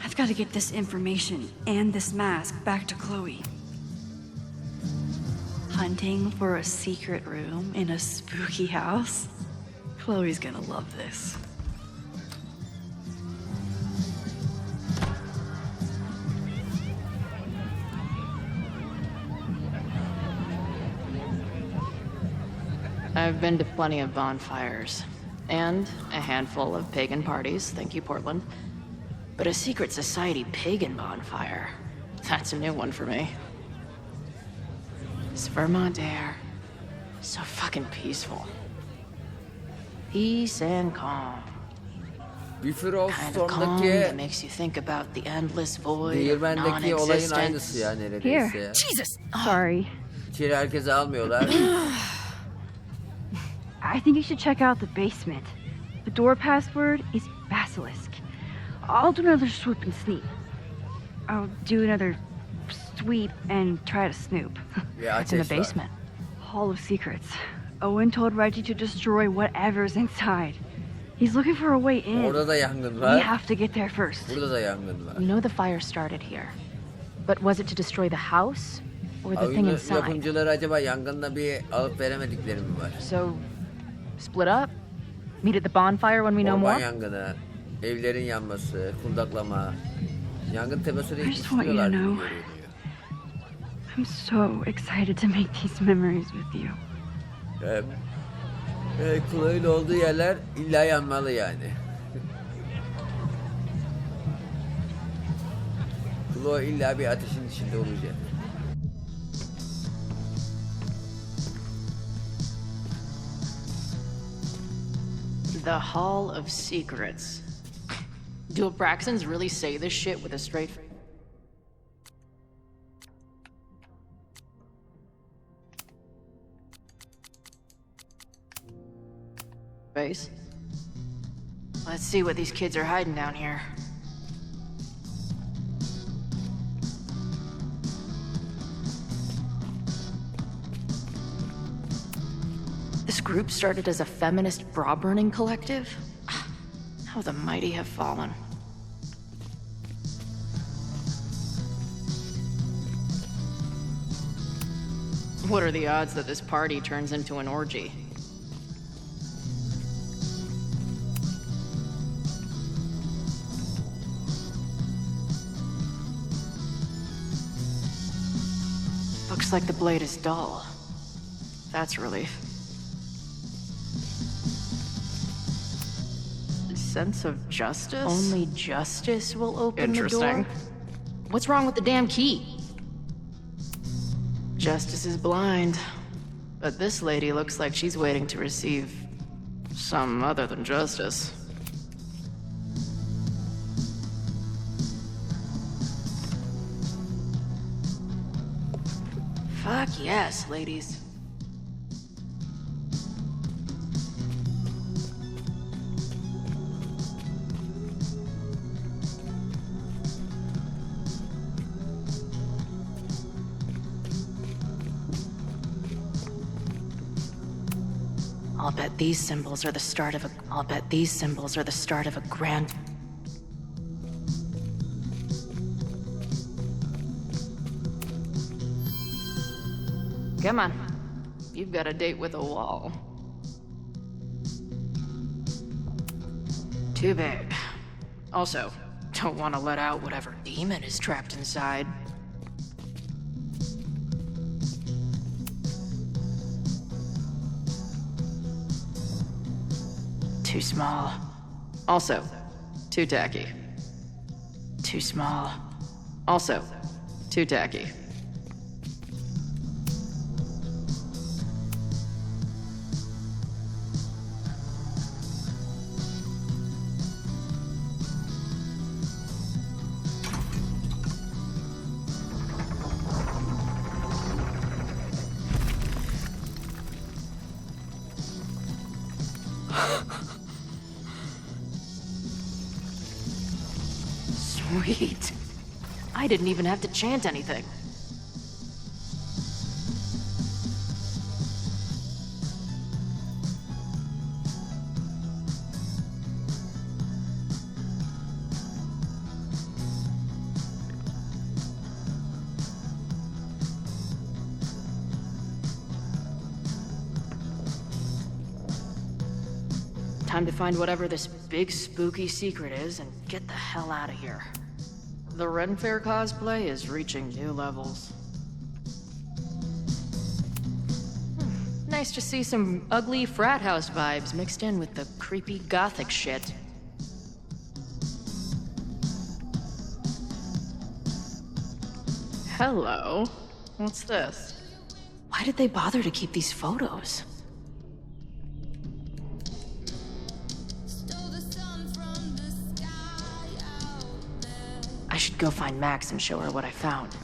Speaker 12: I've got to get this information and this mask back to Chloe. Hunting for a secret room in a spooky house? Chloe's gonna love this.
Speaker 18: I've been to plenty of bonfires, and a handful of pagan parties, thank you, Portland. But a secret society pagan bonfire, that's a new one for me. This Vermont air, so fucking peaceful. Peace and calm. Kind of calm that makes you think about the endless void of
Speaker 1: Değirmendeki olayın aynısı
Speaker 18: non-existence.
Speaker 1: ya neredeyse.
Speaker 9: Here.
Speaker 12: Jesus!
Speaker 9: Sorry.
Speaker 1: İçeri herkese almıyorlar.
Speaker 9: I think you should check out the basement. The door password is basilisk. I'll do another swoop and sneak. I'll do another sweep and try to snoop.
Speaker 1: Yeah,
Speaker 9: It's in the basement. Hall of Secrets. Owen told Reggie to destroy whatever's inside. He's looking for a way in.
Speaker 1: Orada da yangın
Speaker 9: We
Speaker 1: var.
Speaker 9: have to get there first.
Speaker 1: Burada da yangın var.
Speaker 10: We know the fire started here. But was it to destroy the house or the thing
Speaker 1: Oyunu
Speaker 10: inside?
Speaker 1: yapımcıları acaba yangınla bir alıp veremedikleri mi var?
Speaker 10: So, split up? Meet at the bonfire when we know
Speaker 1: Orman
Speaker 10: more?
Speaker 1: yangını, evlerin yanması, kundaklama. Yangın tepesine
Speaker 9: I just want you to
Speaker 1: istiyorlar gibi
Speaker 9: know.
Speaker 1: görünüyor.
Speaker 9: I'm so excited to make these memories with you.
Speaker 1: Chloe'nin olduğu yerler illa yanmalı yani. Chloe illa bir ateşin içinde olacak.
Speaker 18: The Hall of Secrets. Do Abraxans really say this shit with a straight face? Let's see what these kids are hiding down here. This group started as a feminist bra-burning collective? How the mighty have fallen. What are the odds that this party turns into an orgy? Looks like the blade is dull. That's a relief. Sense of justice? Only justice will open the door? What's wrong with the damn key? Justice is blind. But this lady looks like she's waiting to receive some other than justice. Fuck yes, ladies. I'll bet these symbols are the start of a grand... Come on. You've got a date with a wall. Too big. Also, don't want to let out whatever demon is trapped inside. Too small. Also, too tacky. Too small. Also, too tacky. Sweet. I didn't even have to chant anything. Time to find whatever this big spooky secret is and get the hell out of here. The Ren Fair cosplay is reaching new levels. Nice to see some ugly frat house vibes mixed in with the creepy gothic shit. Hello. What's this? Why did they bother to keep these photos? I should go find Max and show her what I found.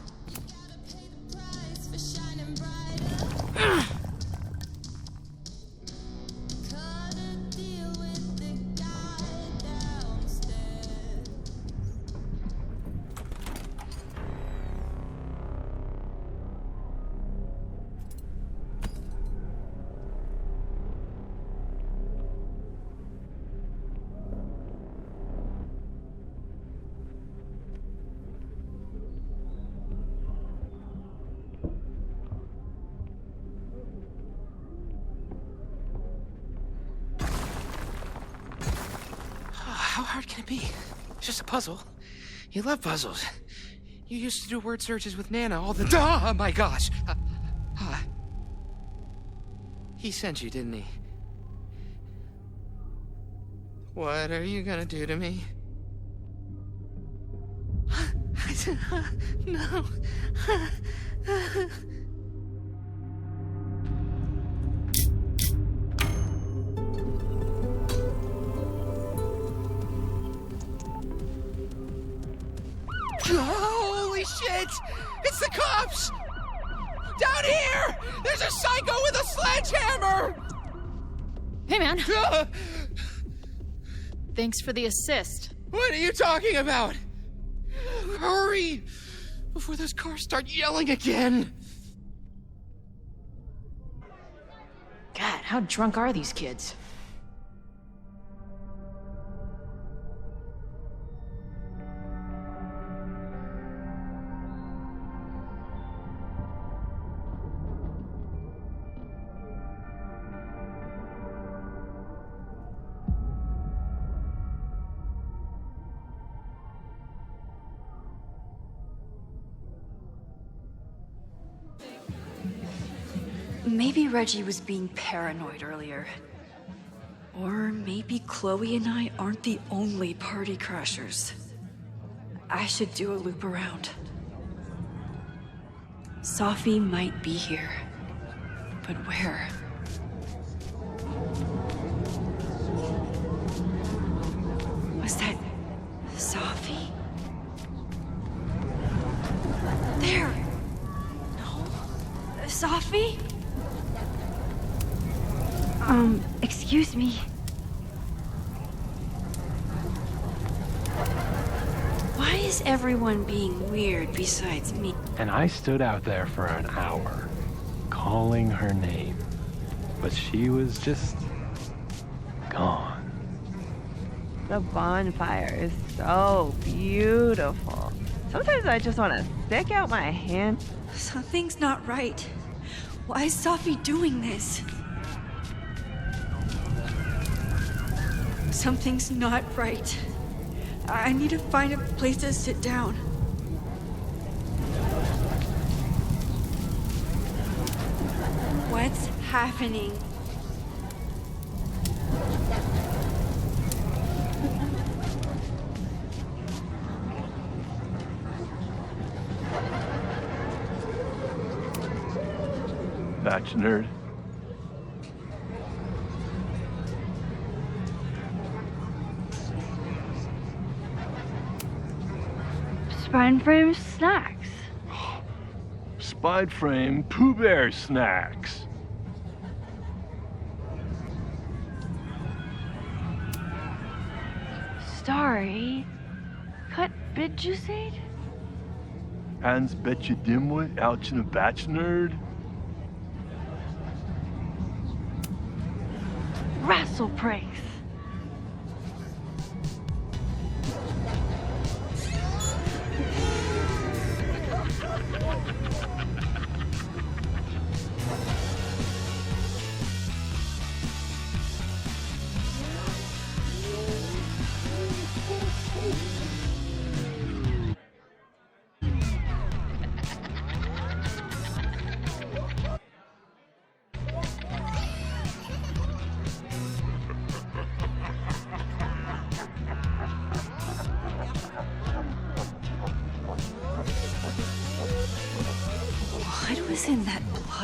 Speaker 6: How hard can it be? It's just a puzzle. You love puzzles. You used to do word searches with Nana all the time. Oh my gosh. He sent you, didn't he? What are you gonna do to me? I said, no. Holy shit! It's the cops! Down here! There's a psycho with a sledgehammer!
Speaker 3: Hey, man. Thanks for the assist.
Speaker 6: What are you talking about? Hurry! Before those cars start yelling again!
Speaker 18: God, how drunk are these kids?
Speaker 9: Maybe Reggie was being paranoid earlier. Or maybe Chloe and I aren't the only party crashers. I should do a loop around. Sophie might be here. But where? Was that Sophie? There! No? Sophie? Excuse me. Why is everyone being weird besides me?
Speaker 14: And I stood out there for an hour, calling her name. But she was just gone.
Speaker 7: The bonfire is so beautiful. Sometimes I just want to stick out my hand.
Speaker 9: Something's not right. Why is Sophie doing this? Something's not right. I need to find a place to sit down. What's happening?
Speaker 22: Batch nerd.
Speaker 7: Spine frame snacks.
Speaker 22: Spide frame Pooh Bear snacks.
Speaker 7: Starry. Cut bit juiceade?
Speaker 22: Hans betcha dimwit ouch in a batch nerd.
Speaker 7: Wrestle pranks.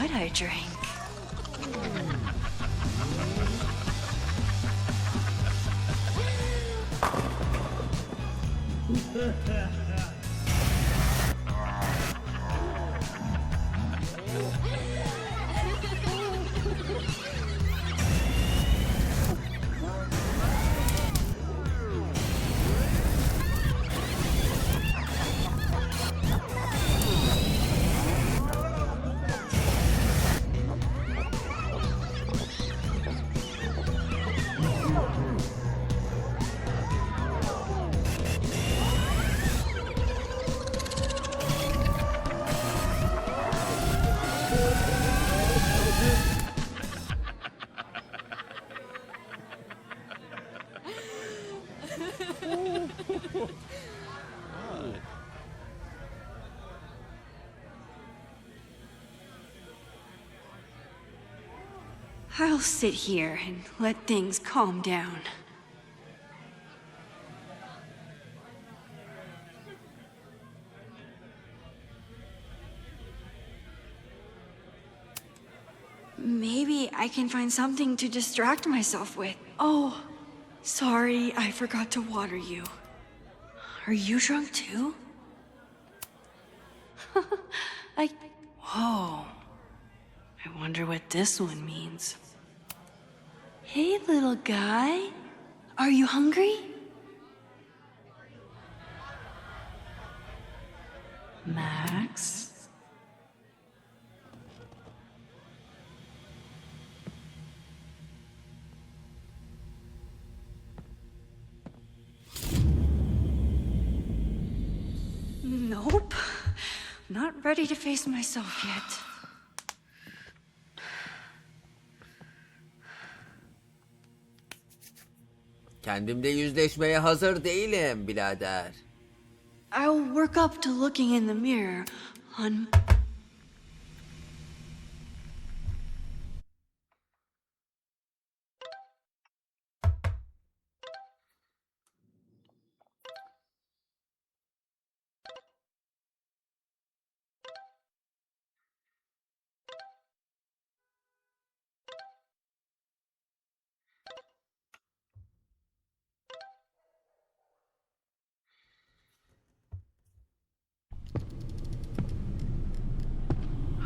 Speaker 9: might I drink? I'll sit here and let things calm down. Maybe I can find something to distract myself with. Oh, sorry, I forgot to water you. Are you drunk too? Whoa. I wonder what this one means. Hey, little guy. Are you hungry? Max? Nope. Not ready to face myself yet.
Speaker 1: Kendimle yüzleşmeye hazır değilim birader.
Speaker 9: I'll work up to looking in the mirror on...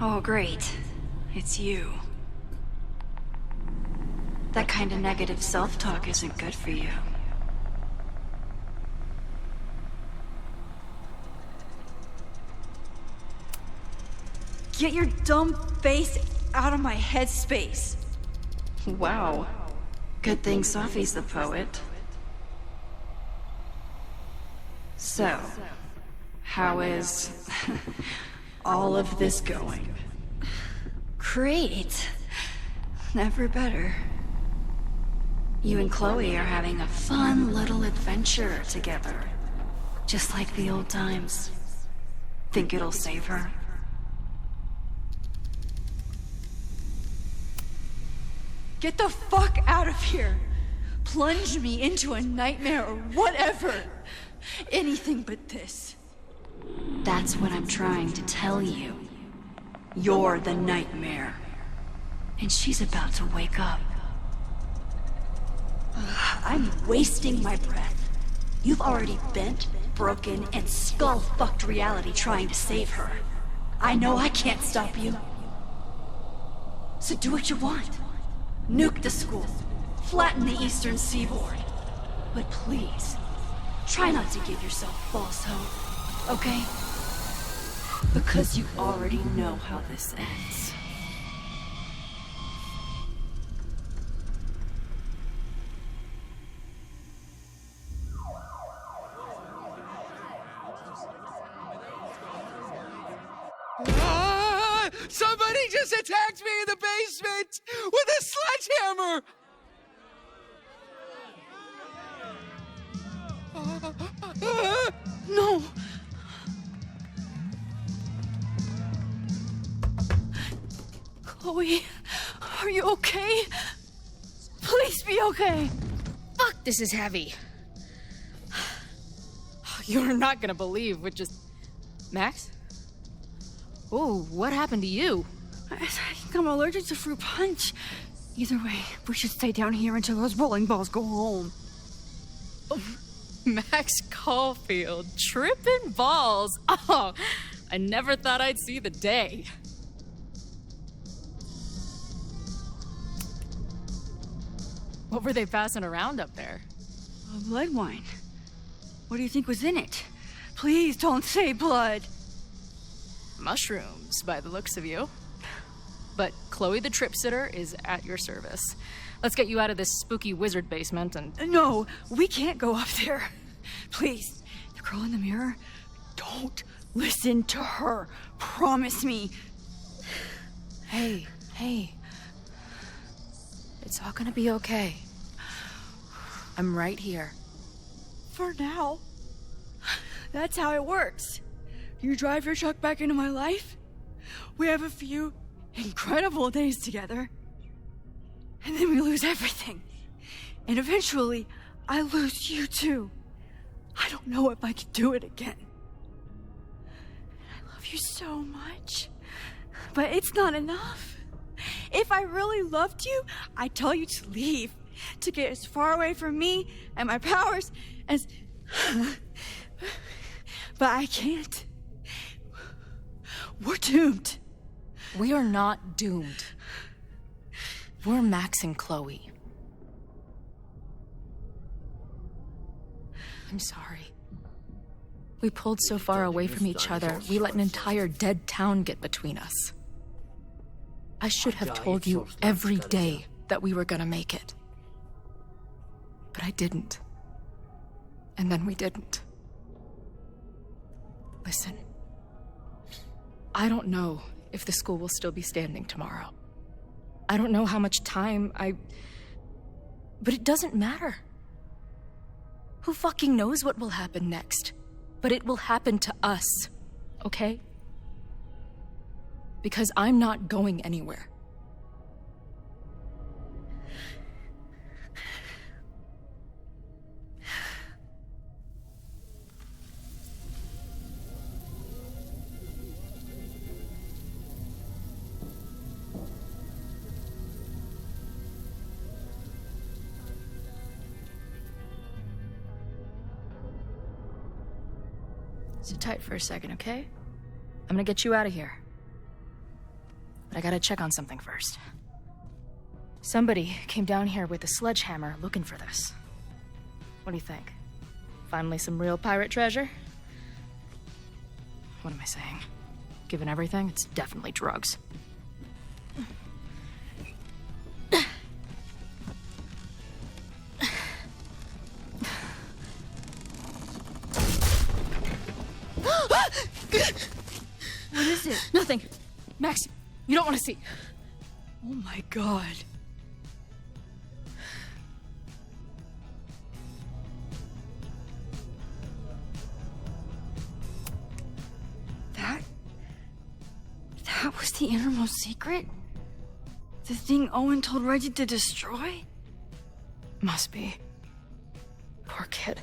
Speaker 9: Oh, great. It's you. That kind of negative self-talk isn't good for you. Get your dumb face out of my headspace. Wow. Good thing Sophie's the poet. So, how is all of this going? Great. Never better. You and Chloe are having a fun little adventure together. Just like the old times. Think it'll save her? Get the fuck out of here! Plunge me into a nightmare or whatever! Anything but this. That's what I'm trying to tell you. You're the nightmare. And she's about to wake up. I'm wasting my breath. You've already bent, broken, and skull-fucked reality trying to save her. I know I can't stop you. So do what you want. Nuke the school. Flatten the eastern seaboard. But please, try not to give yourself false hope, okay? Because you already know how this ends.
Speaker 15: Somebody just attacked me in the basement with a sledgehammer!
Speaker 9: No! Chloe, are you okay? Please be okay!
Speaker 10: Fuck, this is heavy. You're not gonna believe what just... Max? Oh, what happened to you?
Speaker 9: I think I'm allergic to fruit punch. Either way, we should stay down here until those bowling balls go home.
Speaker 3: Max Caulfield, tripping balls. Oh, I never thought I'd see the day. What were they passing around up there?
Speaker 9: Blood wine. What do you think was in it? Please don't say blood.
Speaker 3: Mushrooms, by the looks of you. But Chloe the Trip Sitter is at your service. Let's get you out of this spooky wizard basement and...
Speaker 9: No, we can't go up there. Please, the girl in the mirror, don't listen to her. Promise me.
Speaker 3: Hey. It's all gonna be okay. I'm right here.
Speaker 9: For now. That's how it works. You drive your truck back into my life. We have a few incredible days together. And then we lose everything. And eventually, I lose you too. I don't know if I can do it again. I love you so much. But it's not enough. If I really loved you, I'd tell you to leave. To get as far away from me and my powers as... But I can't. We're doomed.
Speaker 3: We are not doomed. We're Max and Chloe. I'm sorry. We pulled so far away from each other, we let an entire dead town get between us. I should have told you every day that we were gonna make it. But I didn't. And then we didn't. Listen. I don't know if the school will still be standing tomorrow. I don't know how much time But it doesn't matter. Who fucking knows what will happen next? But it will happen to us, okay? Because I'm not going anywhere. Sit tight for a second, okay? I'm gonna get you out of here. But I gotta check on something first. Somebody came down here with a sledgehammer looking for this. What do you think? Finally some real pirate treasure? What am I saying? Given everything, it's definitely drugs.
Speaker 9: What is it?
Speaker 3: Nothing. Max, you don't want to see.
Speaker 9: Oh my god. That was the innermost secret? The thing Owen told Reggie to destroy?
Speaker 3: Must be. Poor kid.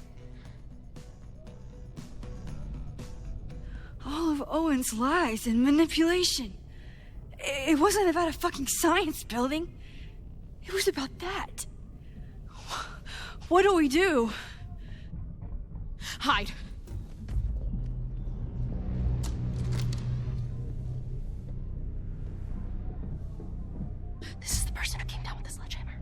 Speaker 9: All of Owen's lies and manipulation. It wasn't about a fucking science building. It was about that. What do we do?
Speaker 3: Hide. This is the person who came down with the sledgehammer.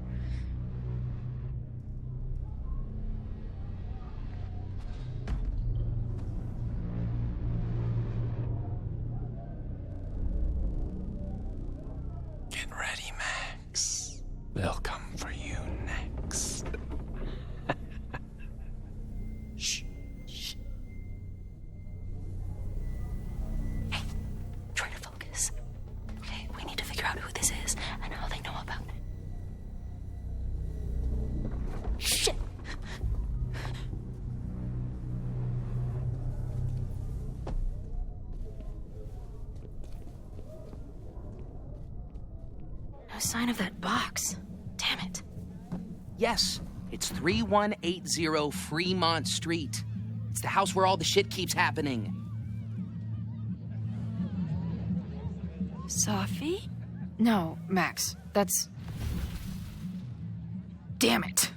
Speaker 14: Get ready, Max. They'll come for you next.
Speaker 3: Shh. Hey, try to focus. Okay, we need to figure out who this is and how they know about it. Shit! No sign of that box. Damn it.
Speaker 6: Yes, it's 3180 Fremont Street. It's the house where all the shit keeps happening.
Speaker 9: Sophie?
Speaker 10: No, Max, that's... Damn it!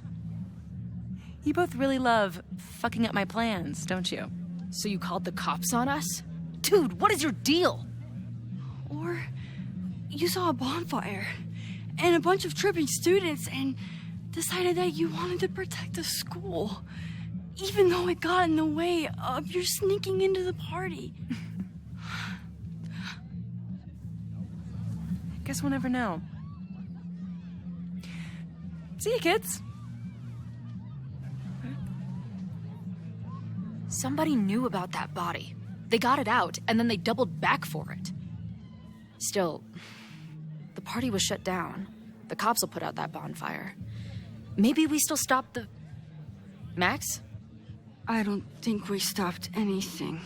Speaker 17: You both really love fucking up my plans, don't you?
Speaker 10: So you called the cops on us? Dude, what is your deal?
Speaker 9: Or you saw a bonfire and a bunch of tripping students and decided that you wanted to protect the school, even though it got in the way of your sneaking into the party.
Speaker 17: Guess we'll never know. See you, kids.
Speaker 10: Somebody knew about that body. They got it out, and then they doubled back for it. Still, the party was shut down. The cops will put out that bonfire. Maybe we still stopped the... Max?
Speaker 9: I don't think we stopped anything.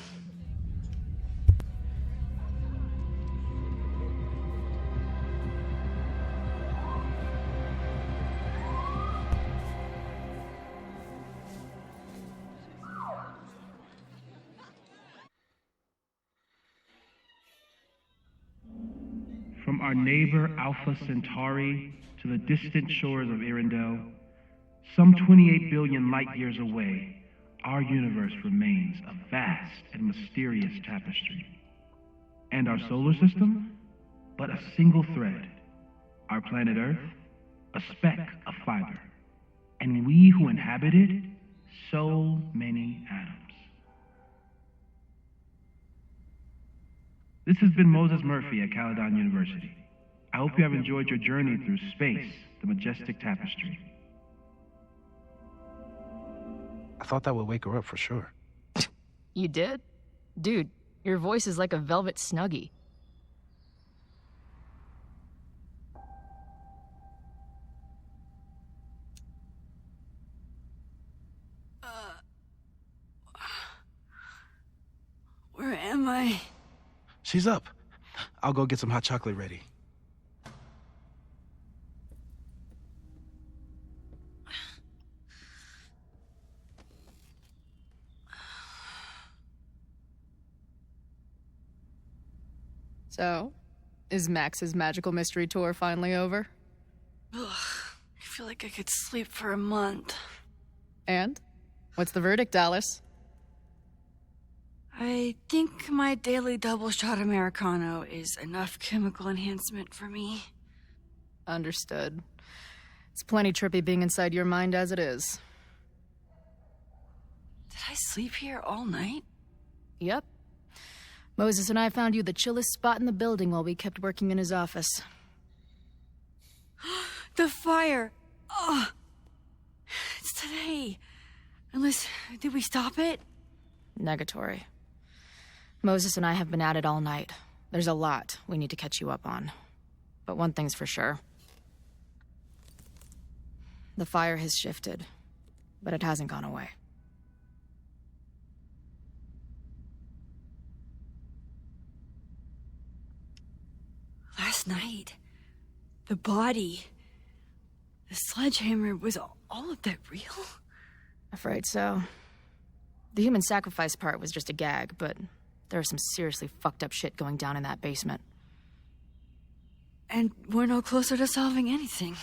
Speaker 19: From our neighbor Alpha Centauri to the distant shores of Arendelle, some 28 billion light years away, our universe remains a vast and mysterious tapestry. And our solar system, but a single thread. Our planet Earth, a speck of fiber. And we who inhabit it, so many atoms. This has been Moses Murphy at Caledon University. I hope you have enjoyed your journey through space, the majestic tapestry.
Speaker 4: I thought that would wake her up for sure.
Speaker 10: You did? Dude, your voice is like a velvet snuggie.
Speaker 9: Where am I?
Speaker 4: She's up. I'll go get some hot chocolate ready.
Speaker 3: So, is Max's magical mystery tour finally over?
Speaker 9: Ugh, I feel like I could sleep for a month.
Speaker 3: And? What's the verdict, Alice?
Speaker 9: I think my daily double shot Americano is enough chemical enhancement for me.
Speaker 3: Understood. It's plenty trippy being inside your mind as it is.
Speaker 9: Did I sleep here all night?
Speaker 3: Yep. Moses and I found you the chillest spot in the building while we kept working in his office.
Speaker 9: The fire! Oh, it's today. Unless, did we stop it?
Speaker 10: Negatory. Moses and I have been at it all night. There's a lot we need to catch you up on. But one thing's for sure. The fire has shifted, but it hasn't gone away.
Speaker 9: Last night, the body, the sledgehammer, was all of that real?
Speaker 10: Afraid so. The human sacrifice part was just a gag, but there's some seriously fucked up shit going down in that basement.
Speaker 9: And we're no closer to solving anything.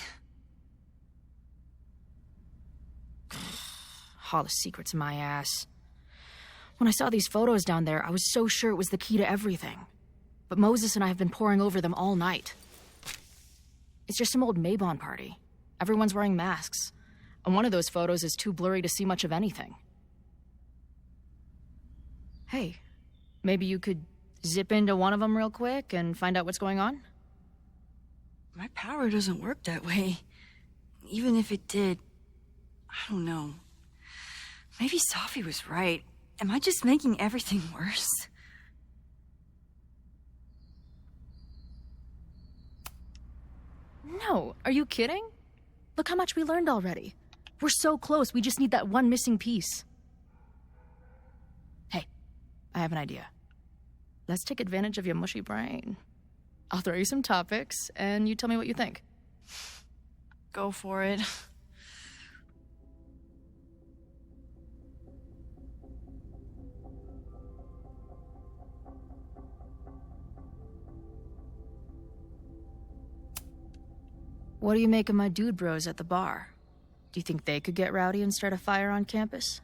Speaker 10: All the secrets, my ass. When I saw these photos down there, I was so sure it was the key to everything. But Moses and I have been poring over them all night. It's just some old Mabon party. Everyone's wearing masks. And one of those photos is too blurry to see much of anything. Hey, maybe you could zip into one of them real quick and find out what's going on?
Speaker 9: My power doesn't work that way. Even if it did, I don't know. Maybe Safi was right. Am I just making everything worse?
Speaker 10: No, are you kidding? Look how much we learned already. We're so close, we just need that one missing piece. Hey, I have an idea. Let's take advantage of your mushy brain. I'll throw you some topics, and you tell me what you think.
Speaker 9: Go for it.
Speaker 10: What do you make of my dude bros at the bar? Do you think they could get rowdy and start a fire on campus?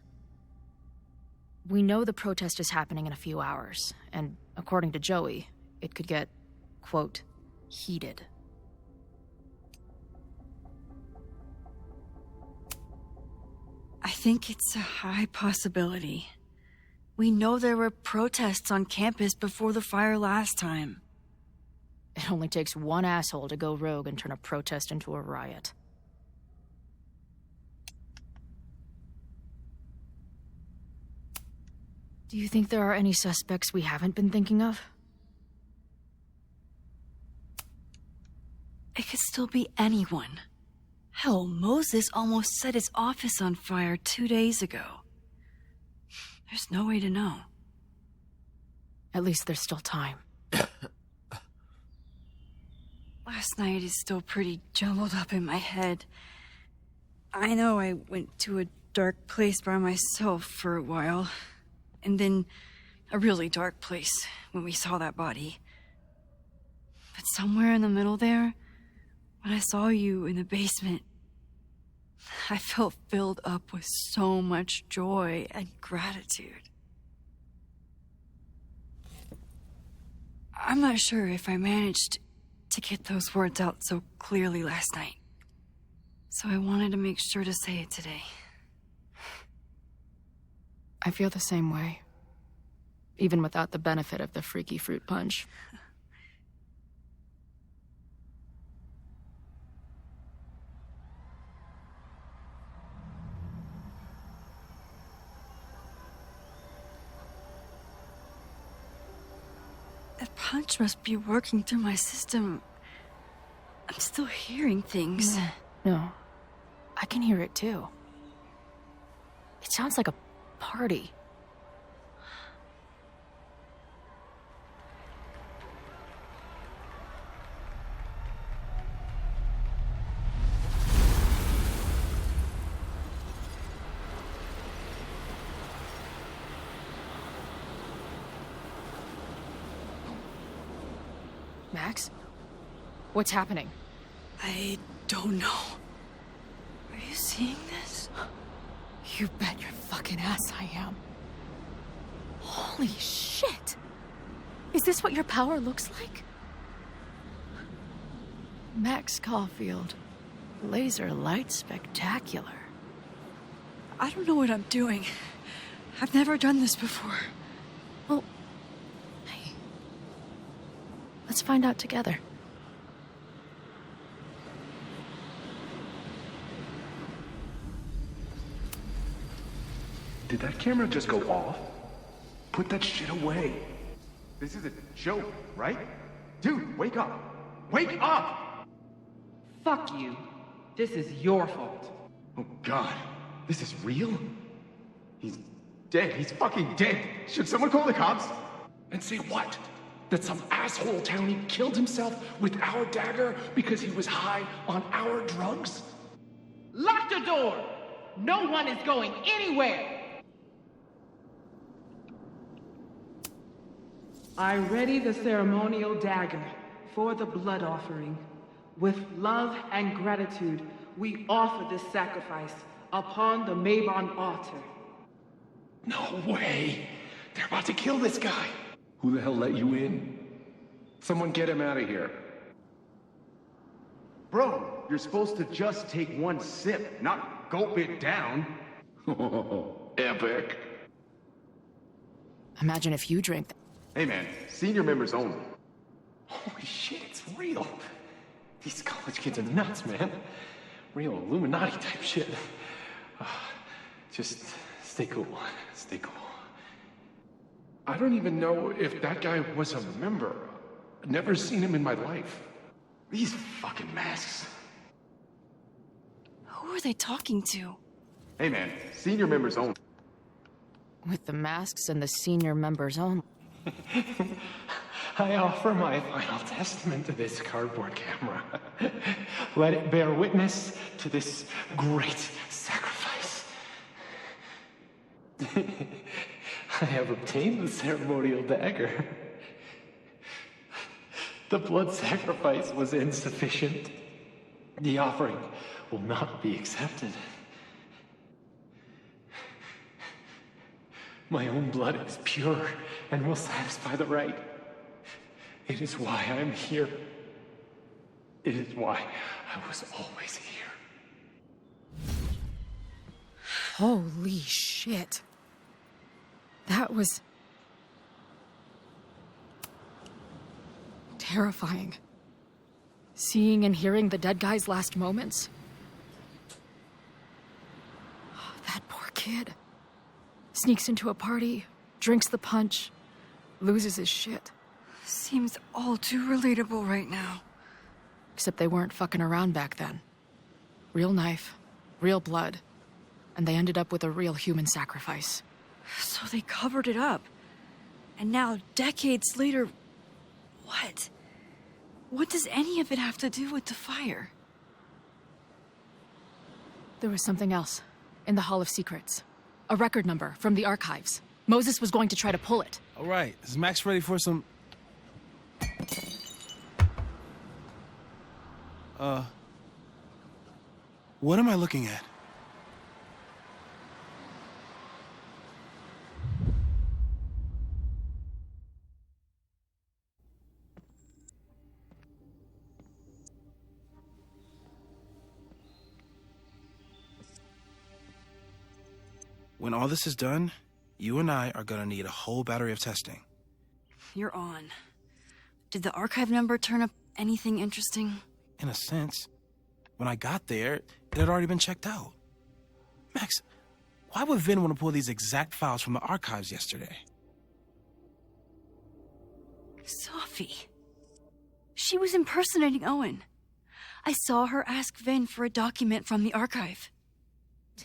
Speaker 10: We know the protest is happening in a few hours, and according to Joey, it could get, quote, heated.
Speaker 9: I think it's a high possibility. We know there were protests on campus before the fire last time.
Speaker 10: It only takes one asshole to go rogue and turn a protest into a riot. Do you think there are any suspects we haven't been thinking of?
Speaker 9: It could still be anyone. Hell, Moses almost set his office on fire 2 days ago. There's no way to know.
Speaker 10: At least there's still time.
Speaker 9: Last night is still pretty jumbled up in my head. I know I went to a dark place by myself for a while. And then a really dark place when we saw that body. But somewhere in the middle there, when I saw you in the basement, I felt filled up with so much joy and gratitude. I'm not sure if I managed to get those words out so clearly last night. So I wanted to make sure to say it today.
Speaker 10: I feel the same way. Even without the benefit of the freaky fruit punch.
Speaker 9: That punch must be working through my system. I'm still hearing things.
Speaker 10: No. I can hear it too. It sounds like a party. Max? What's happening?
Speaker 9: I don't know. Are you seeing this?
Speaker 10: You bet your fucking ass I am. Holy shit! Is this what your power looks like? Max Caulfield. Laser light spectacular.
Speaker 9: I don't know what I'm doing. I've never done this before.
Speaker 10: Well, hey. Let's find out together.
Speaker 22: Did that camera just go off? Put that shit away. This is a joke, right? Dude, wake up. Wake up!
Speaker 20: Fuck you. This is your fault.
Speaker 22: Oh, God. This is real? He's dead. He's fucking dead. Should someone call the cops? And say what? That some asshole townie killed himself with our dagger because he was high on our drugs?
Speaker 20: Lock the door! No one is going anywhere! I ready the ceremonial dagger for the blood offering. With love and gratitude, we offer this sacrifice upon the Mabon altar.
Speaker 22: No way! They're about to kill this guy! Who the hell let you in? Someone get him out of here. Bro, you're supposed to just take one sip, not gulp it down. Epic.
Speaker 10: Imagine if you drank that.
Speaker 22: Hey man, senior members only. Holy shit, it's real. These college kids are nuts, man. Real Illuminati type shit. Just stay cool. Stay cool. I don't even know if that guy was a member. Never seen him in my life. These fucking masks.
Speaker 9: Who are they talking to?
Speaker 22: Hey man, senior members only.
Speaker 10: With the masks and the senior members only.
Speaker 22: I offer my final testament to this cardboard camera. Let it bear witness to this great sacrifice. I have obtained the ceremonial dagger. The blood sacrifice was insufficient.
Speaker 14: The offering will not be accepted. My own blood is pure and will satisfy the rite. It is why I am here. It is why I was always here.
Speaker 3: Holy shit. That was terrifying. Seeing and hearing the dead guy's last moments. That poor kid. Sneaks into a party, drinks the punch, loses his shit.
Speaker 9: Seems all too relatable right now.
Speaker 3: Except they weren't fucking around back then. Real knife, real blood, and they ended up with a real human sacrifice.
Speaker 9: So they covered it up. And now, decades later, what? What does any of it have to do with the fire?
Speaker 3: There was something else in the Hall of Secrets. A record number from the archives. Moses was going to try to pull it.
Speaker 4: All right, is Max ready for some... What am I looking at? When all this is done, you and I are gonna need a whole battery of testing.
Speaker 9: You're on. Did the archive number turn up anything interesting?
Speaker 4: In a sense. When I got there, it had already been checked out. Max, why would Vin want to pull these exact files from the archives yesterday?
Speaker 9: Sophie. She was impersonating Owen. I saw her ask Vin for a document from the archive.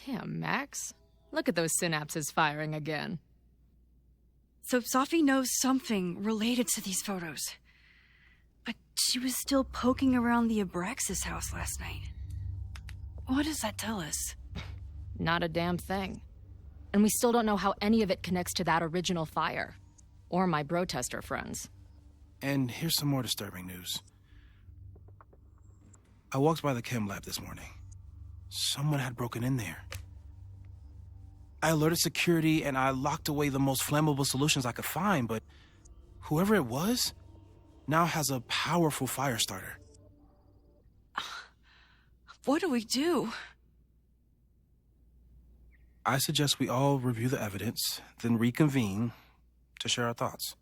Speaker 3: Damn, Max. Look at those synapses firing again.
Speaker 9: So Sophie knows something related to these photos. But she was still poking around the Abraxas house last night. What does that tell us?
Speaker 3: Not a damn thing. And we still don't know how any of it connects to that original fire. Or my protester friends.
Speaker 4: And here's some more disturbing news. I walked by the chem lab this morning. Someone had broken in there. I alerted security and I locked away the most flammable solutions I could find, but whoever it was now has a powerful fire starter.
Speaker 9: What do we do?
Speaker 4: I suggest we all review the evidence, then reconvene to share our thoughts.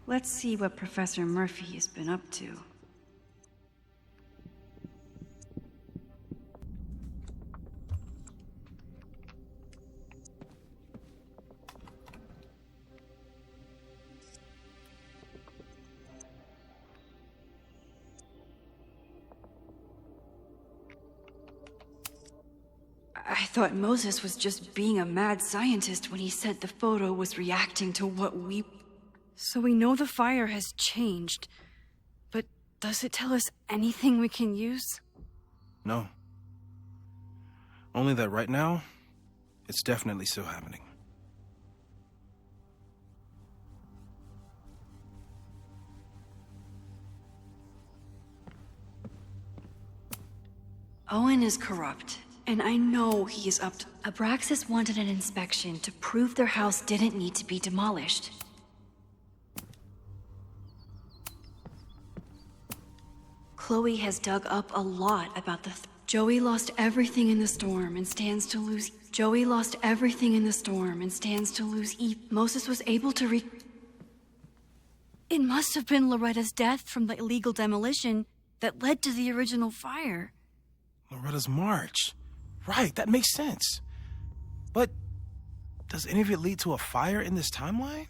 Speaker 12: Let's see what Professor Murphy has been up to.
Speaker 9: I thought Moses was just being a mad scientist when he said the photo was reacting to what we... So we know the fire has changed, but does it tell us anything we can use?
Speaker 4: No. Only that right now, it's definitely still happening.
Speaker 9: Owen is corrupt, and I know he is up to...
Speaker 12: Abraxas wanted an inspection to prove their house didn't need to be demolished.
Speaker 9: Chloe has dug up a lot about the...
Speaker 12: Joey lost everything in the storm and stands to lose... Joey lost everything in the storm and stands to lose... Moses was able to
Speaker 9: It must have been Loretta's death from the illegal demolition that led to the original fire.
Speaker 4: Loretta's march. Right, that makes sense. But does any of it lead to a fire in this timeline?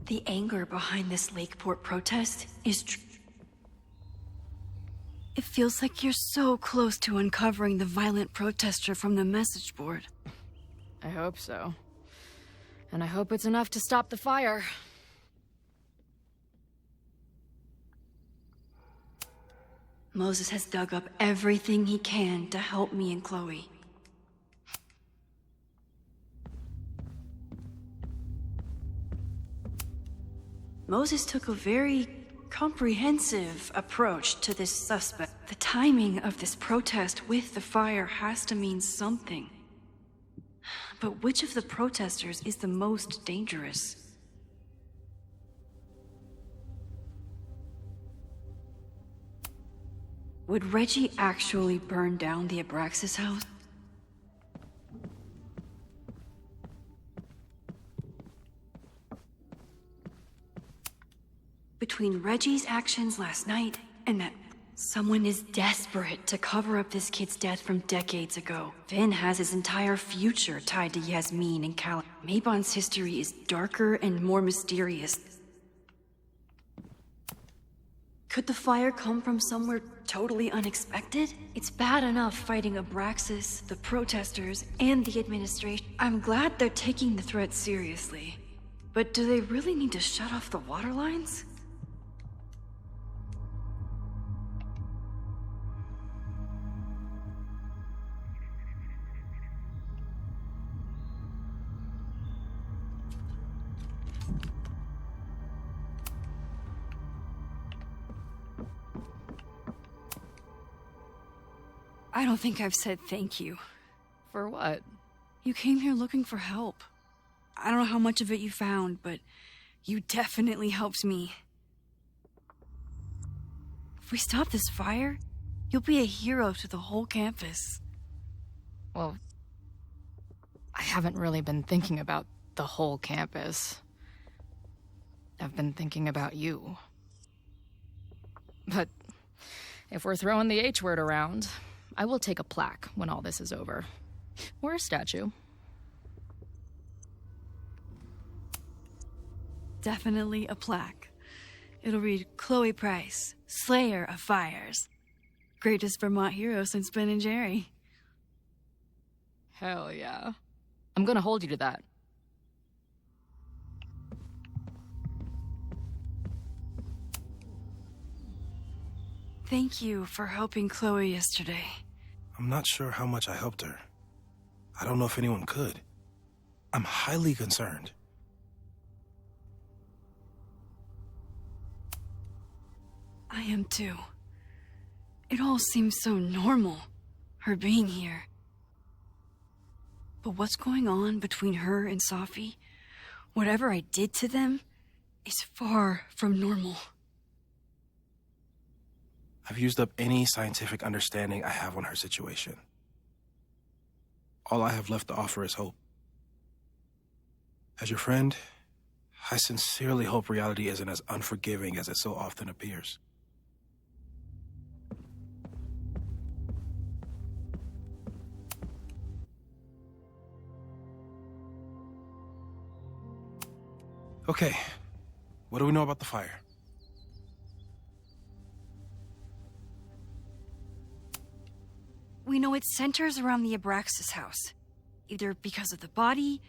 Speaker 12: The anger behind this Lakeport protest is
Speaker 9: It feels like you're so close to uncovering the violent protester from the message board.
Speaker 3: I hope so. And I hope it's enough to stop the fire.
Speaker 12: Moses has dug up everything he can to help me and Chloe. Moses took a very comprehensive approach to this suspect. The timing of this protest with the fire has to mean something. But which of the protesters is the most dangerous? Would Reggie actually burn down the Abraxas house? Between Reggie's actions last night and that someone is desperate to cover up this kid's death from decades ago. Finn has his entire future tied to Yasmin and Cal. Mabon's history is darker and more mysterious. Could the fire come from somewhere totally unexpected? It's bad enough fighting Abraxas, the protesters, and the administration. I'm glad they're taking the threat seriously. But do they really need to shut off the water lines?
Speaker 9: I don't think I've said thank you.
Speaker 10: For what?
Speaker 9: You came here looking for help. I don't know how much of it you found, but you definitely helped me. If we stop this fire, you'll be a hero to the whole campus.
Speaker 10: Well, I haven't really been thinking about the whole campus. I've been thinking about you. But if we're throwing the H word around, I will take a plaque when all this is over. Or a statue.
Speaker 9: Definitely a plaque. It'll read Chloe Price, Slayer of Fires. Greatest Vermont hero since Ben and Jerry.
Speaker 10: Hell yeah. I'm gonna hold you to that.
Speaker 9: Thank you for helping Chloe yesterday.
Speaker 4: I'm not sure how much I helped her. I don't know if anyone could. I'm highly concerned.
Speaker 9: I am too. It all seems so normal, her being here. But what's going on between her and Safi, whatever I did to them, is far from normal.
Speaker 4: I've used up any scientific understanding I have on her situation. All I have left to offer is hope. As your friend, I sincerely hope reality isn't as unforgiving as it so often appears. Okay, what do we know about the fire?
Speaker 9: We know it centers around the Abraxas house, either because of the body,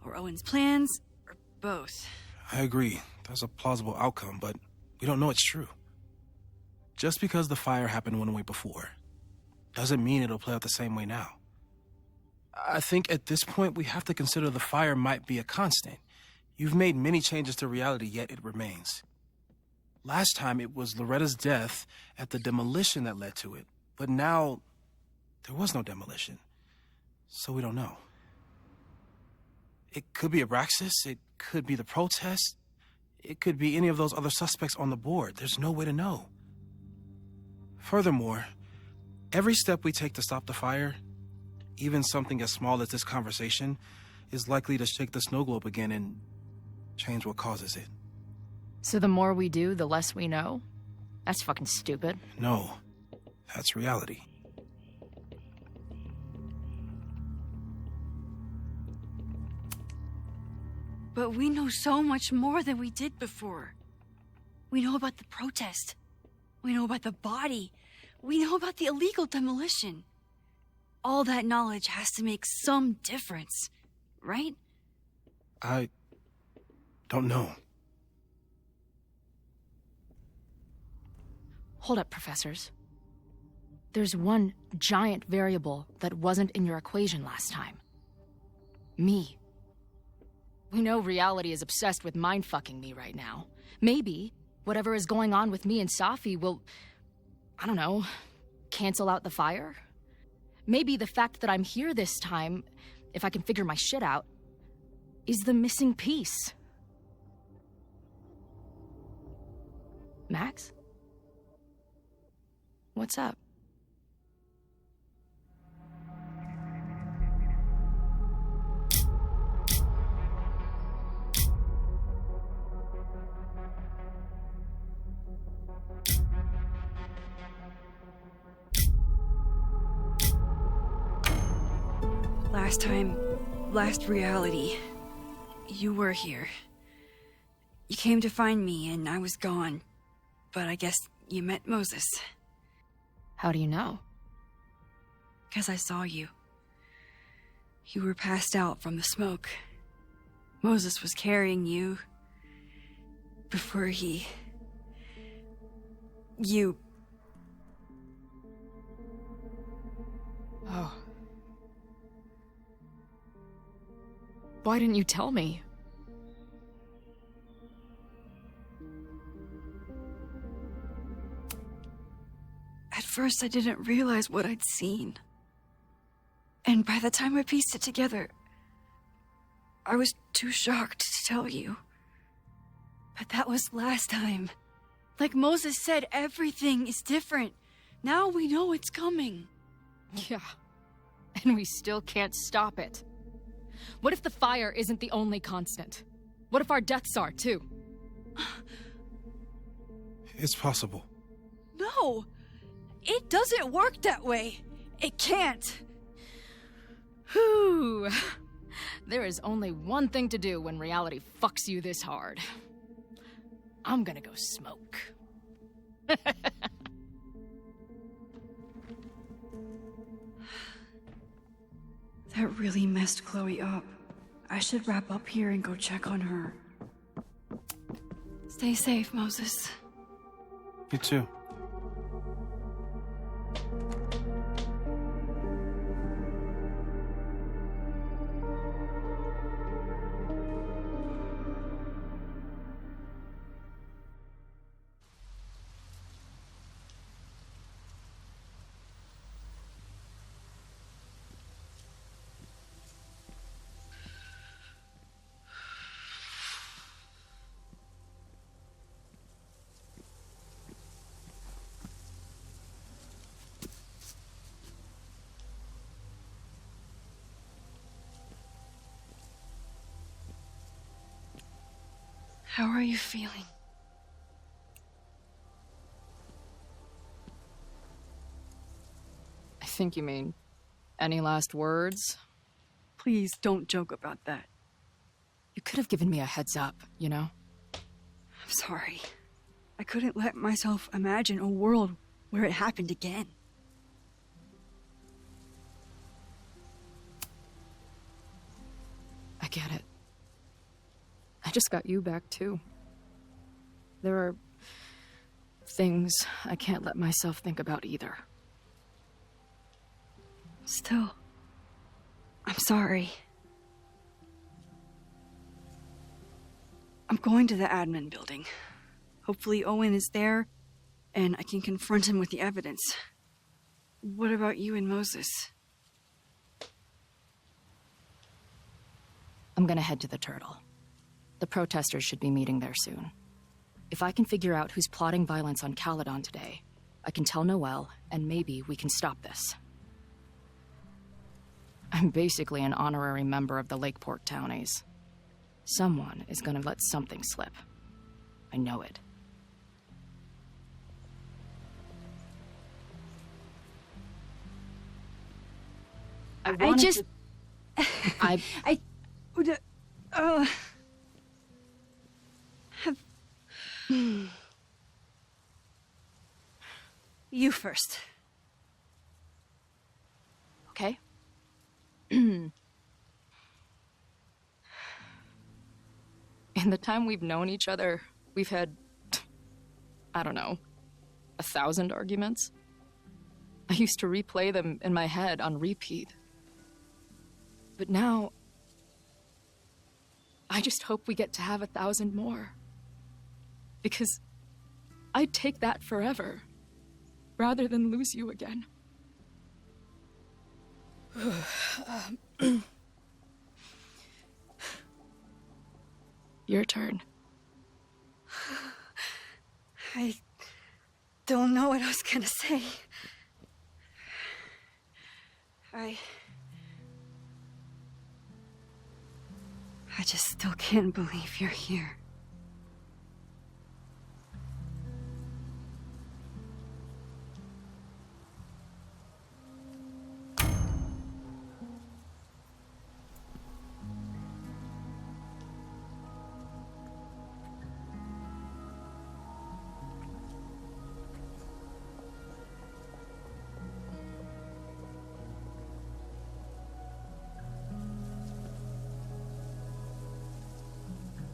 Speaker 9: or Owen's plans, or both.
Speaker 4: I agree. That's a plausible outcome, but we don't know it's true. Just because the fire happened one way before, doesn't mean it'll play out the same way now. I think at this point we have to consider the fire might be a constant. You've made many changes to reality, yet it remains. Last time it was Loretta's death at the demolition that led to it, but now there was no demolition, so we don't know. It could be Abraxas, it could be the protest, it could be any of those other suspects on the board. There's no way to know. Furthermore, every step we take to stop the fire, even something as small as this conversation, is likely to shake the snow globe again and change what causes it.
Speaker 10: So the more we do, the less we know? That's fucking stupid.
Speaker 4: No, that's reality.
Speaker 9: But we know so much more than we did before. We know about the protest. We know about the body. We know about the illegal demolition. All that knowledge has to make some difference, right?
Speaker 4: I don't know.
Speaker 10: Hold up, professors. There's one giant variable that wasn't in your equation last time. Me. We know reality is obsessed with mind-fucking me right now. Maybe whatever is going on with me and Safi will, I don't know, cancel out the fire? Maybe the fact that I'm here this time, if I can figure my shit out, is the missing piece. Max? What's up?
Speaker 9: Last reality, you were here. You came to find me and I was gone, but I guess you met Moses.
Speaker 10: How do you know?
Speaker 9: 'Cause I saw you. You were passed out from the smoke. Moses was carrying you before you...
Speaker 10: Oh. Why didn't you tell me?
Speaker 9: At first, I didn't realize what I'd seen. And by the time I pieced it together, I was too shocked to tell you. But that was last time. Like Moses said, everything is different. Now we know it's coming.
Speaker 10: Yeah. And we still can't stop it. What if the fire isn't the only constant? What if our deaths are, too?
Speaker 4: It's possible.
Speaker 9: No! It doesn't work that way. It can't.
Speaker 10: Whew. There is only one thing to do when reality fucks you this hard. I'm gonna go smoke.
Speaker 9: That really messed Chloe up. I should wrap up here and go check on her. Stay safe, Moses.
Speaker 4: You too.
Speaker 9: How are you feeling?
Speaker 10: I think you mean, any last words?
Speaker 9: Please don't joke about that.
Speaker 10: You could have given me a heads up, you know?
Speaker 9: I'm sorry. I couldn't let myself imagine a world where it happened again.
Speaker 10: I get it. I just got you back, too. There are things I can't let myself think about either.
Speaker 9: Still, I'm sorry. I'm going to the admin building. Hopefully Owen is there, and I can confront him with the evidence. What about you and Moses?
Speaker 10: I'm gonna head to the Turtle. The protesters should be meeting there soon. If I can figure out who's plotting violence on Caledon today, I can tell Noelle, and maybe we can stop this. I'm basically an honorary member of the Lakeport Townies. Someone is gonna let something slip. I know it.
Speaker 9: You first.
Speaker 10: Okay. In the time we've known each other, we've had, I don't know, 1,000 arguments.
Speaker 3: I used to replay them in my head on repeat. But now, I just hope we get to have 1,000 more. Because I'd take that forever, rather than lose you again. Your turn.
Speaker 9: I don't know what I was gonna say. I just still can't believe you're here.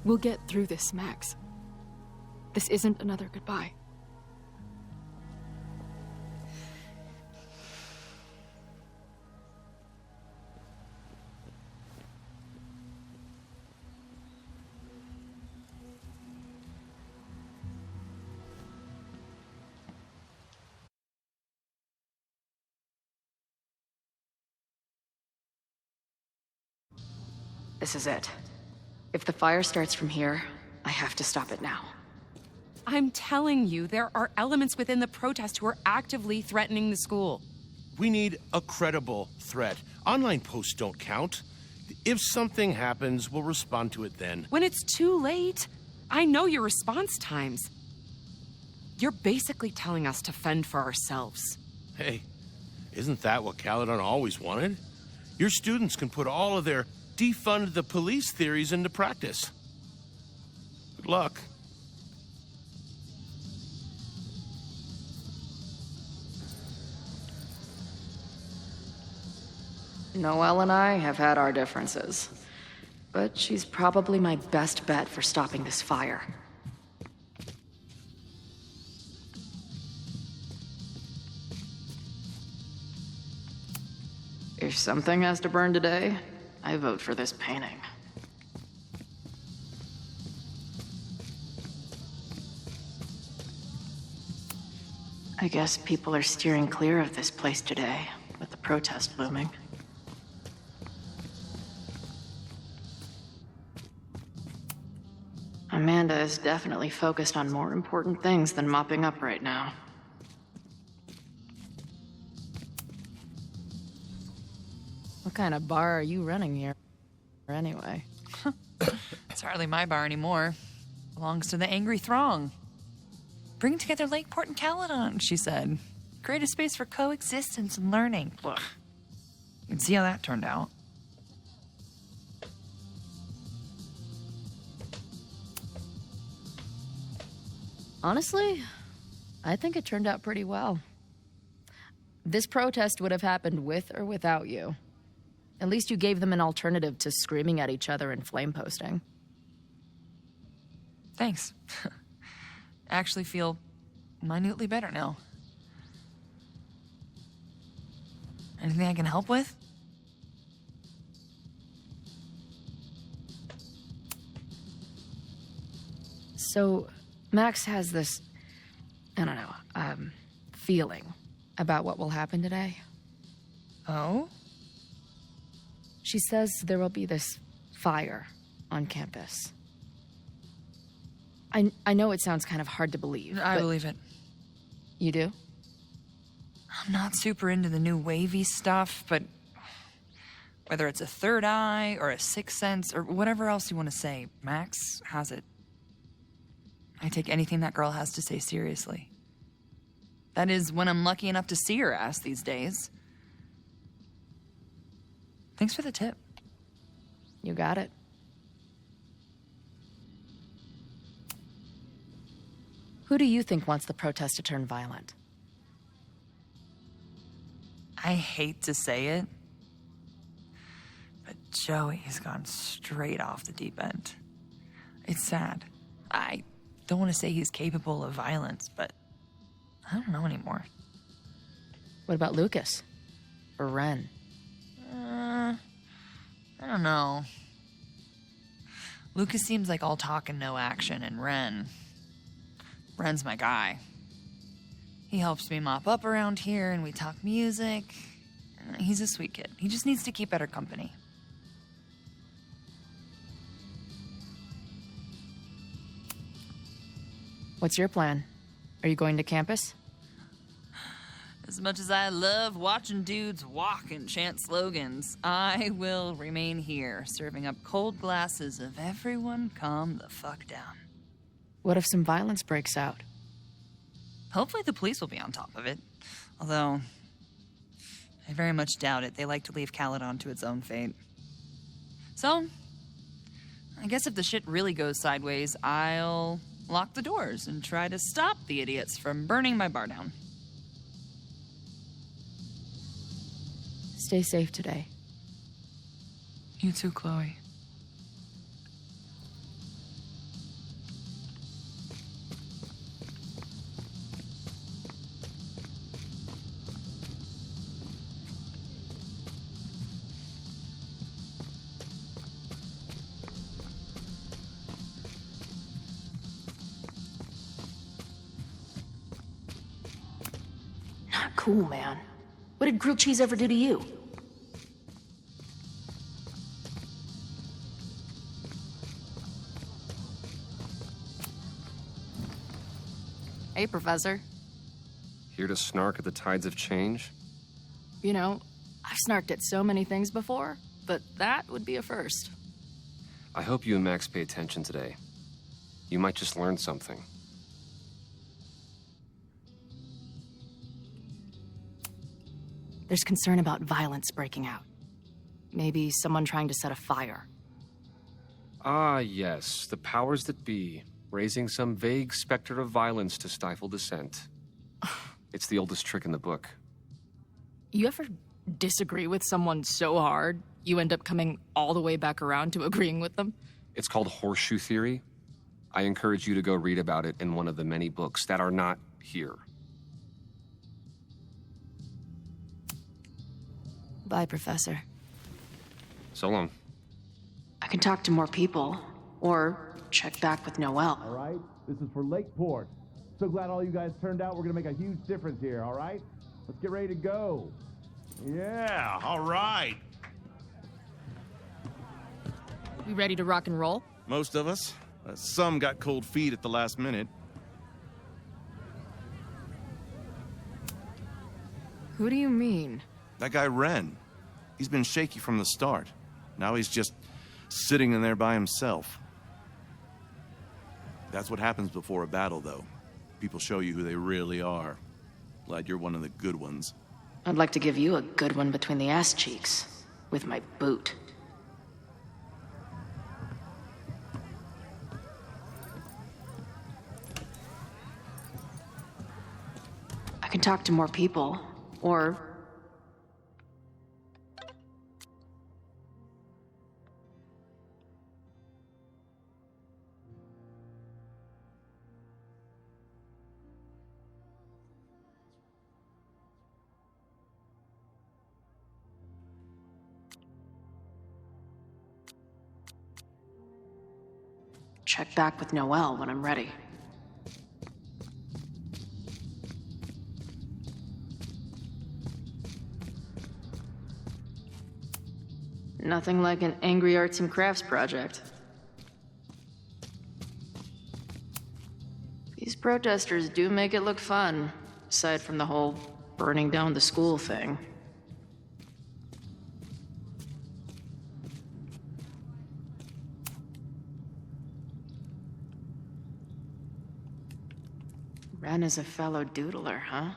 Speaker 3: We'll get through this, Max. This isn't another goodbye.
Speaker 18: This is it. If the fire starts from here, I have to stop it now.
Speaker 17: I'm telling you, there are elements within the protest who are actively threatening the school.
Speaker 8: We need a credible threat. Online posts don't count. If something happens, we'll respond to it then.
Speaker 17: When it's too late, I know your response times. You're basically telling us to fend for ourselves.
Speaker 8: Hey, isn't that what Caledon always wanted? Your students can put all of their defund the police theories into practice. Good luck.
Speaker 18: Noelle and I have had our differences, but she's probably my best bet for stopping this fire. If something has to burn today, I vote for this painting. I guess people are steering clear of this place today, with the protest looming. Amanda is definitely focused on more important things than mopping up right now.
Speaker 10: What kind of bar are you running here, anyway?
Speaker 13: It's hardly my bar anymore. Belongs to the angry throng. Bring together Lakeport and Caledon, she said. Create a space for coexistence and learning. Ugh. You can see how that turned out.
Speaker 10: Honestly, I think it turned out pretty well. This protest would have happened with or without you. At least you gave them an alternative to screaming at each other and flame posting.
Speaker 13: Thanks. I actually feel minutely better now. Anything I can help with?
Speaker 10: So, Max has this, I don't know, feeling about what will happen today.
Speaker 13: Oh?
Speaker 10: She says there will be this fire on campus. I know it sounds kind of hard to believe.
Speaker 13: I believe it.
Speaker 10: You do?
Speaker 13: I'm not super into the new wavy stuff, but whether it's a third eye or a sixth sense or whatever else you want to say, Max has it. I take anything that girl has to say seriously. That is, when I'm lucky enough to see her ass these days. Thanks for the tip.
Speaker 10: You got it. Who do you think wants the protest to turn violent?
Speaker 13: I hate to say it, but Joey has gone straight off the deep end. It's sad. I don't want to say he's capable of violence, but I don't know anymore.
Speaker 10: What about Lucas? Or Ren?
Speaker 13: I don't know. Lucas seems like all talk and no action, and Ren's my guy. He helps me mop up around here, and we talk music. He's a sweet kid. He just needs to keep better company.
Speaker 10: What's your plan? Are you going to campus?
Speaker 13: As much as I love watching dudes walk and chant slogans, I will remain here, serving up cold glasses of everyone calm the fuck down.
Speaker 10: What if some violence breaks out?
Speaker 13: Hopefully the police will be on top of it. Although, I very much doubt it. They like to leave Caledon to its own fate. So, I guess if the shit really goes sideways, I'll lock the doors and try to stop the idiots from burning my bar down.
Speaker 10: Stay safe today.
Speaker 17: You too, Chloe.
Speaker 18: Not cool, man. What did grilled cheese ever do to you?
Speaker 10: Hey, Professor.
Speaker 2: Here to snark at the tides of change?
Speaker 10: You know, I've snarked at so many things before, but that would be a first.
Speaker 2: I hope you and Max pay attention today. You might just learn something.
Speaker 10: There's concern about violence breaking out. Maybe someone trying to set a fire.
Speaker 2: Ah, yes, the powers that be, raising some vague specter of violence to stifle dissent. It's the oldest trick in the book.
Speaker 10: You ever disagree with someone so hard, you end up coming all the way back around to agreeing with them?
Speaker 2: It's called horseshoe theory. I encourage you to go read about it in one of the many books that are not here.
Speaker 10: Bye, Professor.
Speaker 2: So long.
Speaker 18: I can talk to more people, or check back with Noelle.
Speaker 11: All right, this is for Lakeport. So glad all you guys turned out. We're gonna make a huge difference here, all right? Let's get ready to go.
Speaker 8: Yeah, all right.
Speaker 10: We ready to rock and roll?
Speaker 5: Most of us. Some got cold feet at the last minute.
Speaker 10: Who do you mean?
Speaker 5: That guy Ren. He's been shaky from the start. Now he's just sitting in there by himself. That's what happens before a battle, though. People show you who they really are. Glad you're one of the good ones.
Speaker 18: I'd like to give you a good one between the ass cheeks. With my boot. I can talk to more people, or check back with Noelle when I'm ready. Nothing like an angry arts and crafts project. These protesters do make it look fun, aside from the whole burning down the school thing. Ren is a fellow doodler, huh?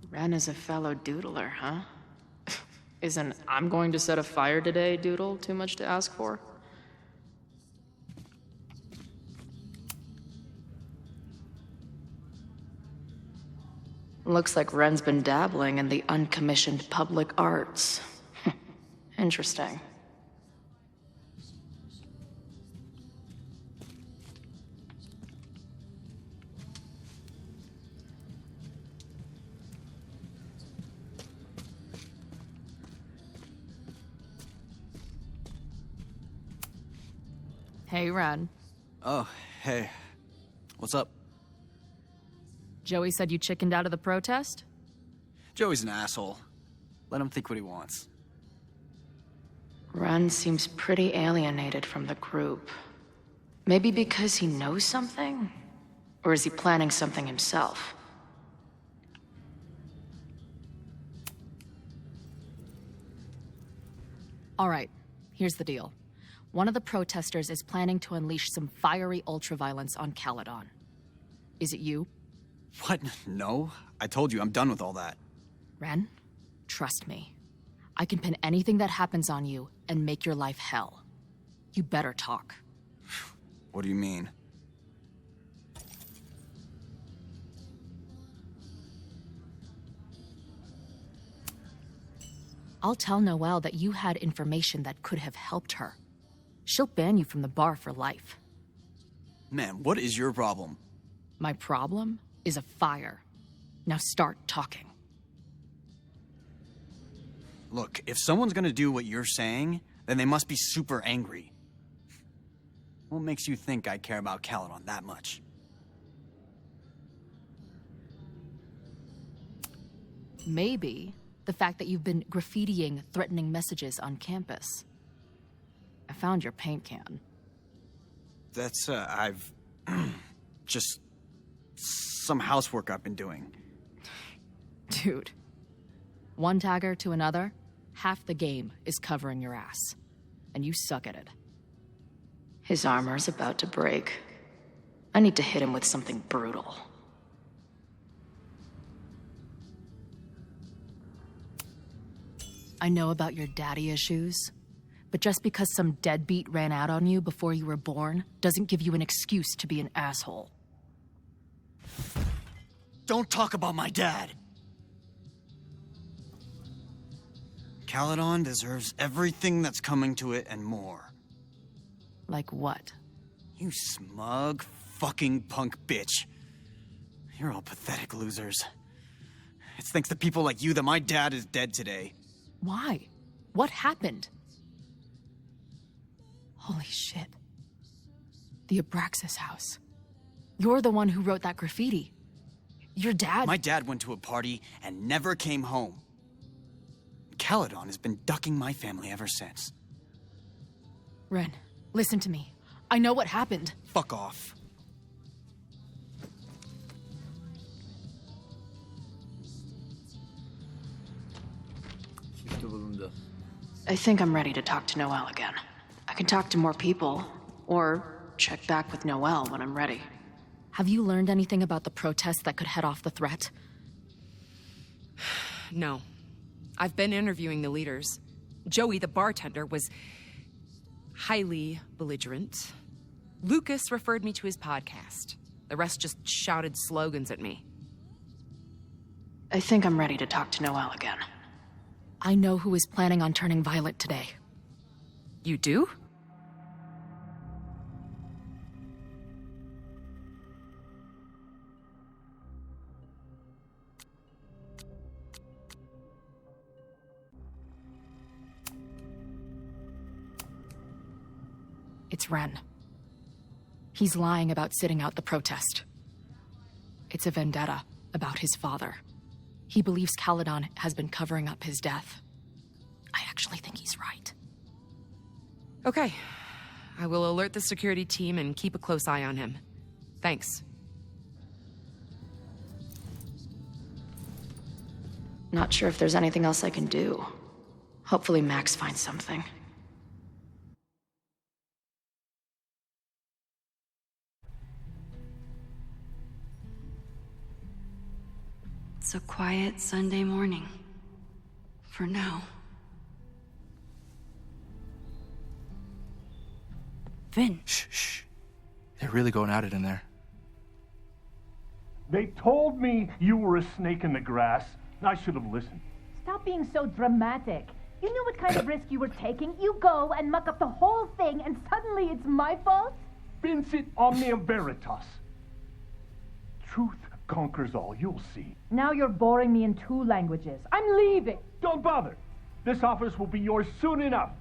Speaker 18: Ren is a fellow doodler, huh? Isn't "I'm going to set a fire today" doodle too much to ask for? Looks like Ren's been dabbling in the uncommissioned public arts. Interesting.
Speaker 3: Hey, Ren.
Speaker 16: Oh, hey. What's up?
Speaker 3: Joey said you chickened out of the protest?
Speaker 16: Joey's an asshole. Let him think what he wants.
Speaker 18: Ren seems pretty alienated from the group. Maybe because he knows something? Or is he planning something himself?
Speaker 10: All right, here's the deal. One of the protesters is planning to unleash some fiery ultraviolence on Caledon. Is it you?
Speaker 16: What? No. I told you, I'm done with all that.
Speaker 10: Ren, trust me. I can pin anything that happens on you and make your life hell. You better talk.
Speaker 16: What do you mean?
Speaker 10: I'll tell Noelle that you had information that could have helped her. She'll ban you from the bar for life.
Speaker 16: Man, what is your problem?
Speaker 10: My problem is a fire. Now start talking.
Speaker 16: Look, if someone's gonna do what you're saying, then they must be super angry. What makes you think I care about Caledon that much?
Speaker 10: Maybe the fact that you've been graffitiing threatening messages on campus. I found your paint can.
Speaker 16: That's, I've... just... some housework I've been doing.
Speaker 10: Dude. One tagger to another, half the game is covering your ass. And you suck at it.
Speaker 18: His armor's about to break. I need to hit him with something brutal.
Speaker 10: I know about your daddy issues, but just because some deadbeat ran out on you before you were born doesn't give you an excuse to be an asshole.
Speaker 16: Don't talk about my dad! Caledon deserves everything that's coming to it and more.
Speaker 10: Like what?
Speaker 16: You smug, fucking punk bitch. You're all pathetic losers. It's thanks to people like you that my dad is dead today.
Speaker 10: Why? What happened? Holy shit. The Abraxas house. You're the one who wrote that graffiti. Your dad...
Speaker 16: My dad went to a party and never came home. Caledon has been ducking my family ever since.
Speaker 10: Ren, listen to me. I know what happened.
Speaker 16: Fuck off.
Speaker 18: I think I'm ready to talk to Noelle again. I can talk to more people, or check back with Noelle when I'm ready.
Speaker 10: Have you learned anything about the protest that could head off the threat?
Speaker 21: No. I've been interviewing the leaders. Joey, the bartender, was highly belligerent. Lucas referred me to his podcast. The rest just shouted slogans at me.
Speaker 18: I think I'm ready to talk to Noelle again.
Speaker 10: I know who is planning on turning violent today.
Speaker 21: You do?
Speaker 10: It's Ren. He's lying about sitting out the protest. It's a vendetta about his father. He believes Caledon has been covering up his death. I actually think he's right.
Speaker 21: Okay. I will alert the security team and keep a close eye on him. Thanks.
Speaker 18: Not sure if there's anything else I can do. Hopefully Max finds something.
Speaker 9: It's a quiet Sunday morning. For now. Vin.
Speaker 23: Shh. They're really going at it in there.
Speaker 11: They told me you were a snake in the grass. I should have listened.
Speaker 24: Stop being so dramatic. You knew what kind of risk you were taking. You go and muck up the whole thing, and suddenly it's my fault?
Speaker 11: Vincit omnia veritas. Truth conquers all, you'll see.
Speaker 24: Now you're boring me in 2 languages. I'm leaving.
Speaker 11: Don't bother. This office will be yours soon enough.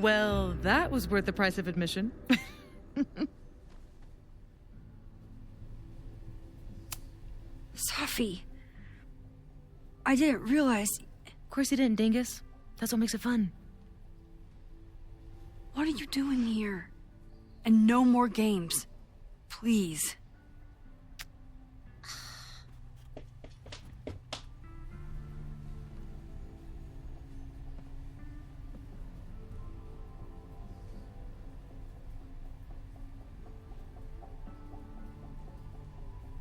Speaker 17: Well, that was worth the price of admission.
Speaker 12: Safi, I didn't realize...
Speaker 17: Of course you didn't, Dingus. That's what makes it fun.
Speaker 12: What are you doing here? And no more games. Please.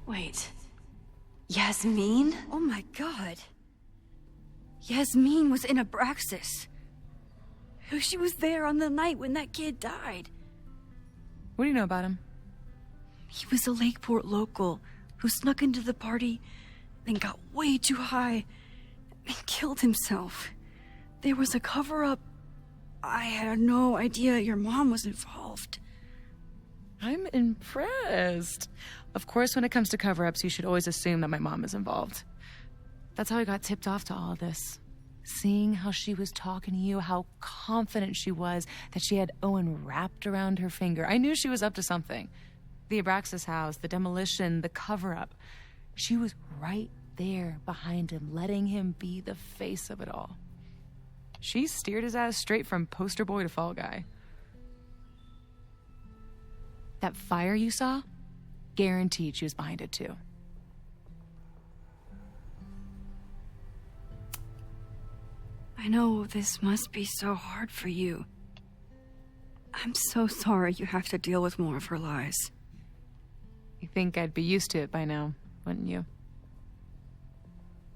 Speaker 12: Wait. Yasmin? Oh my god. Yasmin was in Abraxas. She was there on the night when that kid died.
Speaker 17: What do you know about him?
Speaker 12: He was a Lakeport local who snuck into the party, then got way too high and killed himself. There was a cover-up. I had no idea your mom was involved.
Speaker 17: I'm impressed. Of course, when it comes to cover-ups, you should always assume that my mom is involved. That's how I got tipped off to all this. Seeing how she was talking to you, how confident she was that she had Owen wrapped around her finger. I knew she was up to something. The Abraxas house, the demolition, the cover-up. She was right there behind him, letting him be the face of it all. She steered his ass straight from poster boy to fall guy. That fire you saw? Guaranteed she was behind it too.
Speaker 12: I know this must be so hard for you. I'm so sorry you have to deal with more of her lies.
Speaker 17: You think I'd be used to it by now, wouldn't you?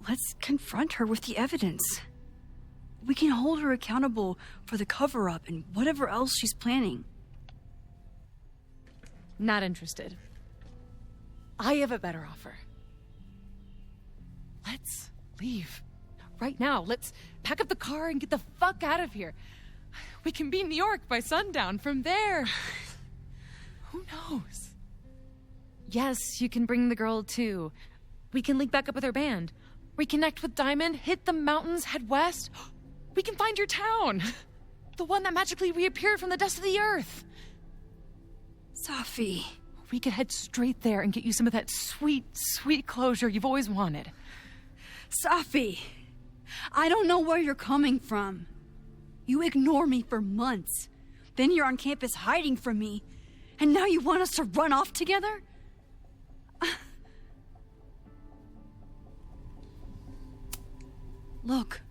Speaker 12: Let's confront her with the evidence. We can hold her accountable for the cover-up and whatever else she's planning.
Speaker 17: Not interested. I have a better offer. Let's leave. Right now, let's pack up the car and get the fuck out of here. We can be in New York by sundown. From there, who knows? Yes, you can bring the girl too. We can link back up with her band. Reconnect with Diamond, hit the mountains, head west. We can find your town. The one that magically reappeared from the dust of the earth.
Speaker 12: Safi.
Speaker 17: We could head straight there and get you some of that sweet, sweet closure you've always wanted.
Speaker 12: Safi, I don't know where you're coming from. You ignore me for months. Then you're on campus hiding from me. And now you want us to run off together? Look,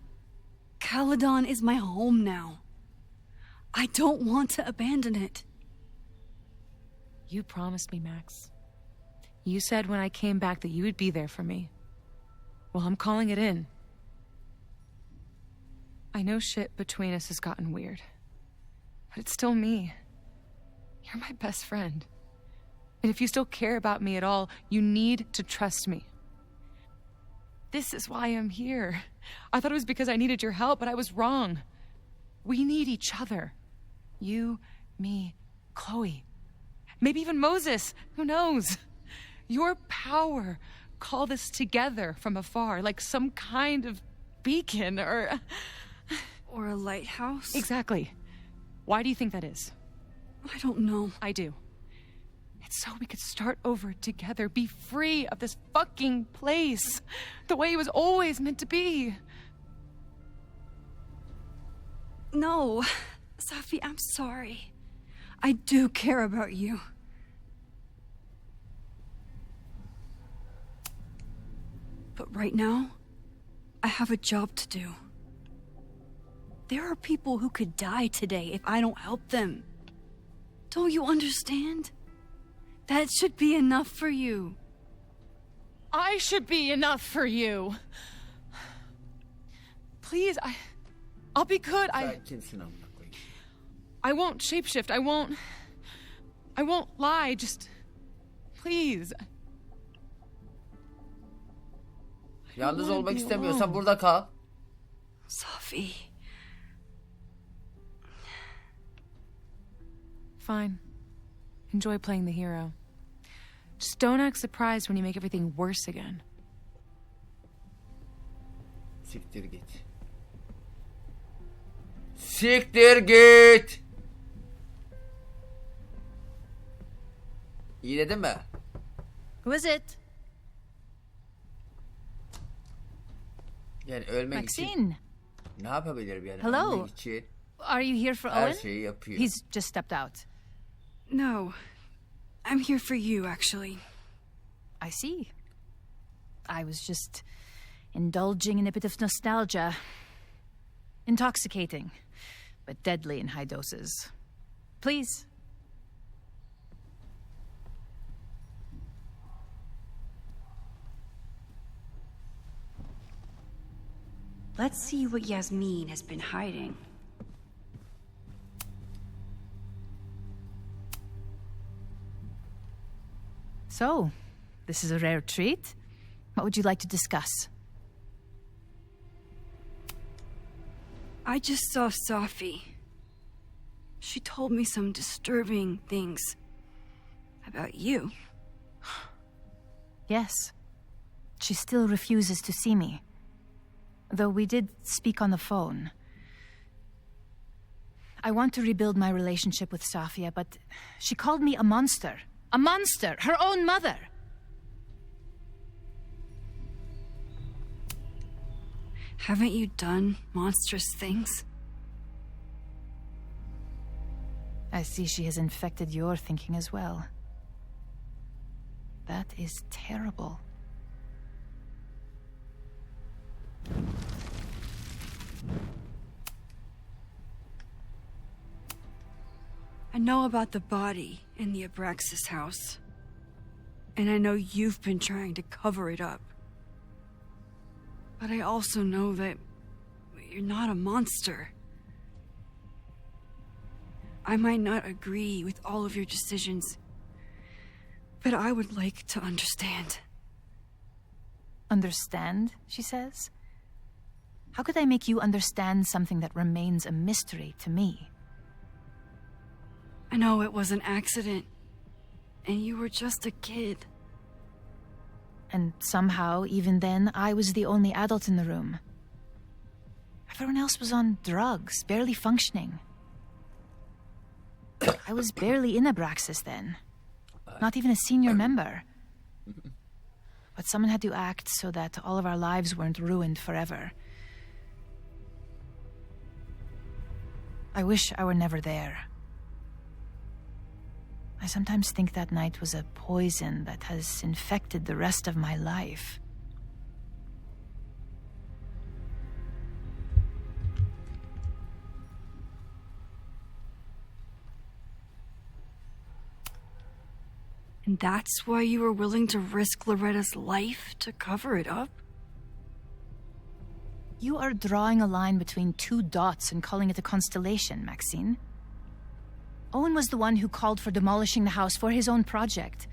Speaker 12: Caledon is my home now. I don't want to abandon it.
Speaker 17: You promised me, Max. You said when I came back that you would be there for me. Well, I'm calling it in. I know shit between us has gotten weird. But it's still me. You're my best friend. And if you still care about me at all, you need to trust me. This is why I'm here. I thought it was because I needed your help, but I was wrong. We need each other. You, me, Chloe. Maybe even Moses. Who knows? Your power called us together from afar, like some kind of beacon or
Speaker 12: a lighthouse?
Speaker 17: Exactly. Why do you think that is?
Speaker 12: I don't know.
Speaker 17: I do. It's so we could start over together, be free of this fucking place, the way it was always meant to be.
Speaker 12: No, Safi, I'm sorry. I do care about you. But right now, I have a job to do. There are people who could die today if I don't help them. Don't you understand? That should be enough for you.
Speaker 17: I should be enough for you. Please, I'll be good. I won't shapeshift. I won't lie. Just please.
Speaker 1: Yalnız olmak istemiyorsan burada kal.
Speaker 12: Safi.
Speaker 17: Fine. Enjoy playing the hero. Just don't act surprised when you make everything worse again.
Speaker 1: Siktir git. Siktir git. İyi dedin mi?
Speaker 10: Who is it?
Speaker 1: Yani ölmek
Speaker 10: Maxine.
Speaker 1: için ne yapabilirim yani?
Speaker 10: Hello.
Speaker 1: Ölmek için
Speaker 10: Are you here for
Speaker 1: her
Speaker 10: Owen?
Speaker 1: şeyi yapıyor.
Speaker 10: He's just stepped out.
Speaker 9: No. I'm here for you, actually.
Speaker 10: I see. I was just indulging in a bit of nostalgia. Intoxicating, but deadly in high doses. Please.
Speaker 12: Let's see what Yasmin has been hiding.
Speaker 10: So, this is a rare treat. What would you like to discuss?
Speaker 9: I just saw Safi. She told me some disturbing things about you.
Speaker 10: Yes. She still refuses to see me. Though we did speak on the phone. I want to rebuild my relationship with Safia, but she called me a monster. A monster! Her own mother!
Speaker 9: Haven't you done monstrous things?
Speaker 10: I see she has infected your thinking as well. That is terrible.
Speaker 9: I know about the body in the Abraxas house. And I know you've been trying to cover it up. But I also know that you're not a monster. I might not agree with all of your decisions, but I would like to understand.
Speaker 10: Understand, she says? How could I make you understand something that remains a mystery to me?
Speaker 9: I know it was an accident, and you were just a kid.
Speaker 10: And somehow, even then, I was the only adult in the room. Everyone else was on drugs, barely functioning. I was barely in Abraxas then. Not even a senior member. But someone had to act so that all of our lives weren't ruined forever. I wish I were never there. I sometimes think that night was a poison that has infected the rest of my life.
Speaker 9: And that's why you were willing to risk Loretta's life to cover it up?
Speaker 10: You are drawing a line between two dots and calling it a constellation, Maxine. Owen was the one who called for demolishing the house for his own project.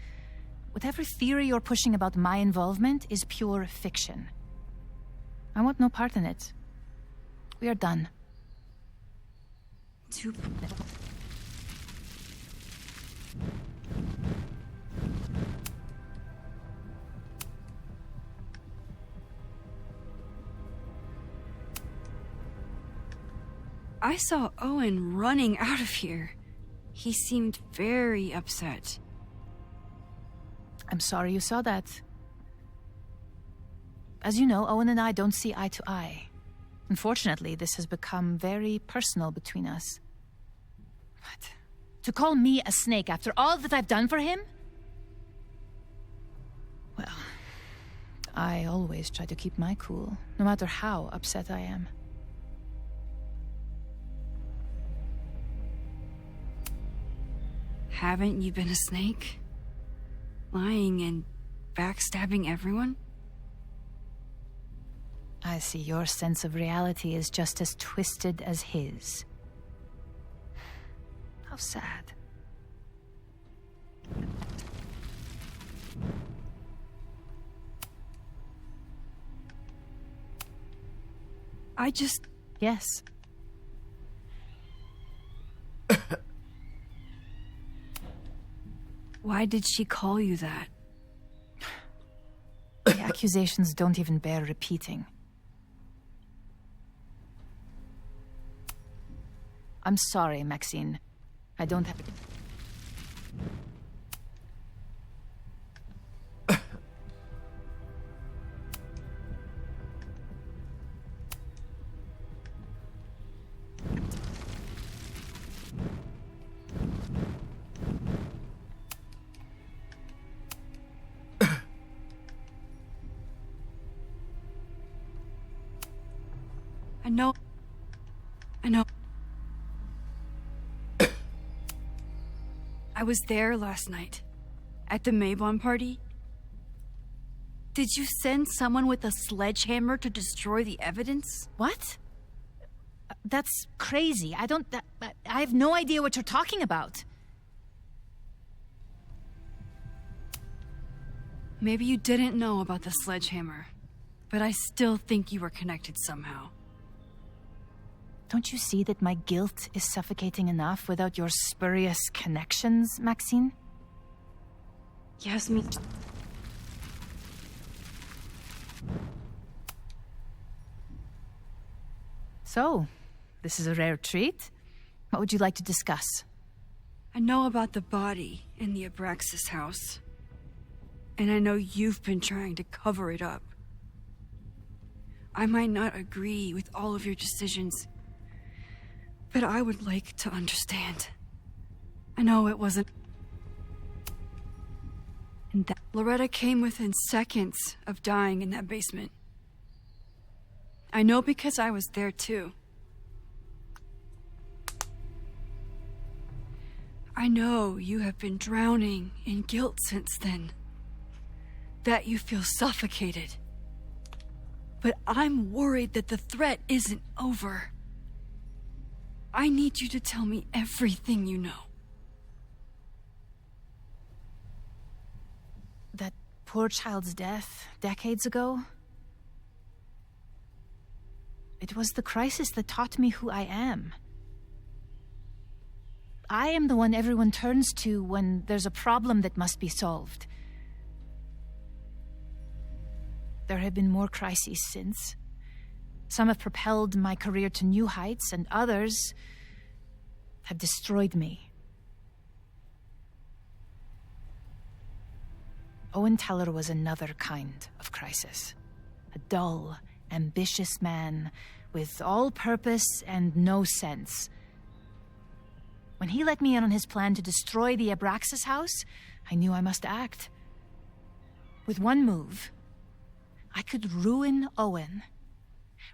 Speaker 10: Whatever theory you're pushing about my involvement is pure fiction. I want no part in it. We are done.
Speaker 9: I saw Owen running out of here. He seemed very upset.
Speaker 10: I'm sorry you saw that. As you know, Owen and I don't see eye to eye. Unfortunately, this has become very personal between us. But to call me a snake after all that I've done for him? Well, I always try to keep my cool, no matter how upset I am.
Speaker 9: Haven't you been a snake? Lying and backstabbing everyone?
Speaker 10: I see your sense of reality is just as twisted as his. How sad.
Speaker 9: I just...
Speaker 10: Yes.
Speaker 9: Why did she call you that?
Speaker 10: The accusations don't even bear repeating. I'm sorry, Maxine. I don't have...
Speaker 12: I know. I was there last night, at the Maybon party. Did you send someone with a sledgehammer to destroy the evidence?
Speaker 10: What? That's crazy. I have no idea what you're talking about.
Speaker 12: Maybe you didn't know about the sledgehammer, but I still think you were connected somehow.
Speaker 10: Don't you see that my guilt is suffocating enough without your spurious connections, Maxine?
Speaker 12: Yes, me.
Speaker 10: So, this is a rare treat. What would you like to discuss?
Speaker 12: I know about the body in the Abraxas house. And I know you've been trying to cover it up. I might not agree with all of your decisions, but I would like to understand. I know it wasn't... And that Loretta came within seconds of dying in that basement. I know because I was there too. I know you have been drowning in guilt since then. That you feel suffocated. But I'm worried that the threat isn't over. I need you to tell me everything you know.
Speaker 10: That poor child's death decades ago? It was the crisis that taught me who I am. I am the one everyone turns to when there's a problem that must be solved. There have been more crises since. Some have propelled my career to new heights, and others have destroyed me. Owen Teller was another kind of crisis. A dull, ambitious man with all purpose and no sense. When he let me in on his plan to destroy the Abraxas house, I knew I must act. With one move, I could ruin Owen,